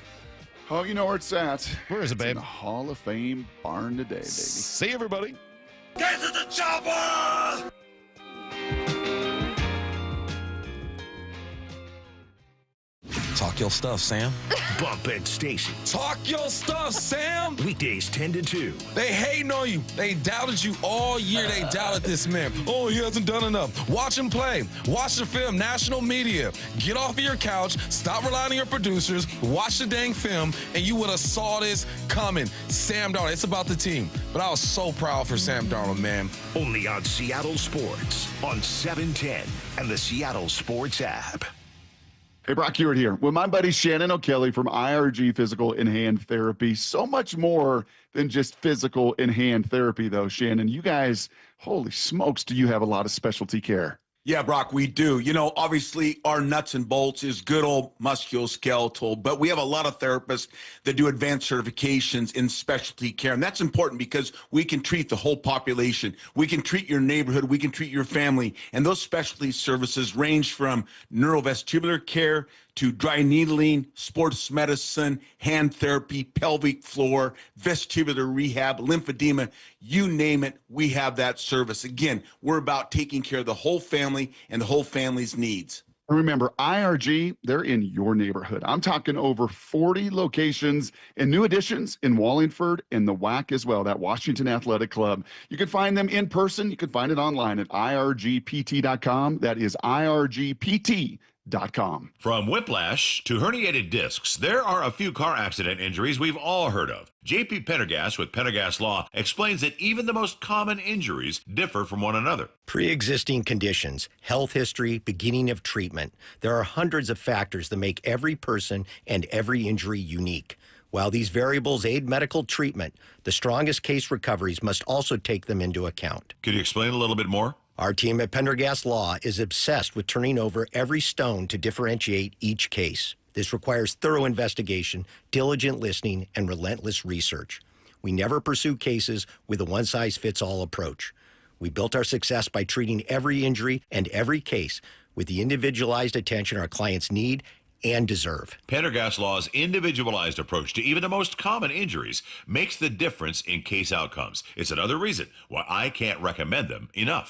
Oh, you know where it's at. Where is it, It's babe? in the Hall of Fame barn today, baby. See everybody. Get to the chopper! Talk your stuff, Sam. Bump and Stacy. Talk your stuff, Sam. Weekdays 10 to 2. They hating on you. They doubted you all year. They doubted this man. Oh, he hasn't done enough. Watch him play. Watch the film. National media. Get off of your couch. Stop relying on your producers. Watch the dang film, and you would have saw this coming. Sam Darnold. It's about the team. But I was so proud for Sam Darnold, man. Only on Seattle Sports on 710 and the Seattle Sports app. Hey, Brock Hewitt here with my buddy Shannon O'Kelly from IRG Physical and Hand Therapy. So much more than just physical and hand therapy, though, Shannon. You guys, holy smokes, do you have a lot of specialty care? Yeah, Brock, we do. You know, obviously our nuts and bolts is good old musculoskeletal, but we have a lot of therapists that do advanced certifications in specialty care. And that's important because we can treat the whole population. We can treat your neighborhood. We can treat your family. And those specialty services range from neurovestibular care to dry needling, sports medicine, hand therapy, pelvic floor, vestibular rehab, lymphedema, you name it, we have that service. Again, we're about taking care of the whole family and the whole family's needs. Remember, IRG, they're in your neighborhood. I'm talking over 40 locations and new additions in Wallingford and the WAC as well, that Washington Athletic Club. You can find them in person. You can find it online at irgpt.com. That is irgpt.com. From whiplash to herniated discs, there are a few car accident injuries we've all heard of. JP Pendergast with Pendergast Law explains that even the most common injuries differ from one another. Pre-existing conditions, health history, beginning of treatment. There are hundreds of factors that make every person and every injury unique. While these variables aid medical treatment, the strongest case recoveries must also take them into account. Could you explain a little bit more? Our team at Pendergast Law is obsessed with turning over every stone to differentiate each case. This requires thorough investigation, diligent listening, and relentless research. We never pursue cases with a one-size-fits-all approach. We built our success by treating every injury and every case with the individualized attention our clients need and deserve. Pendergast Law's individualized approach to even the most common injuries makes the difference in case outcomes. It's another reason why I can't recommend them enough.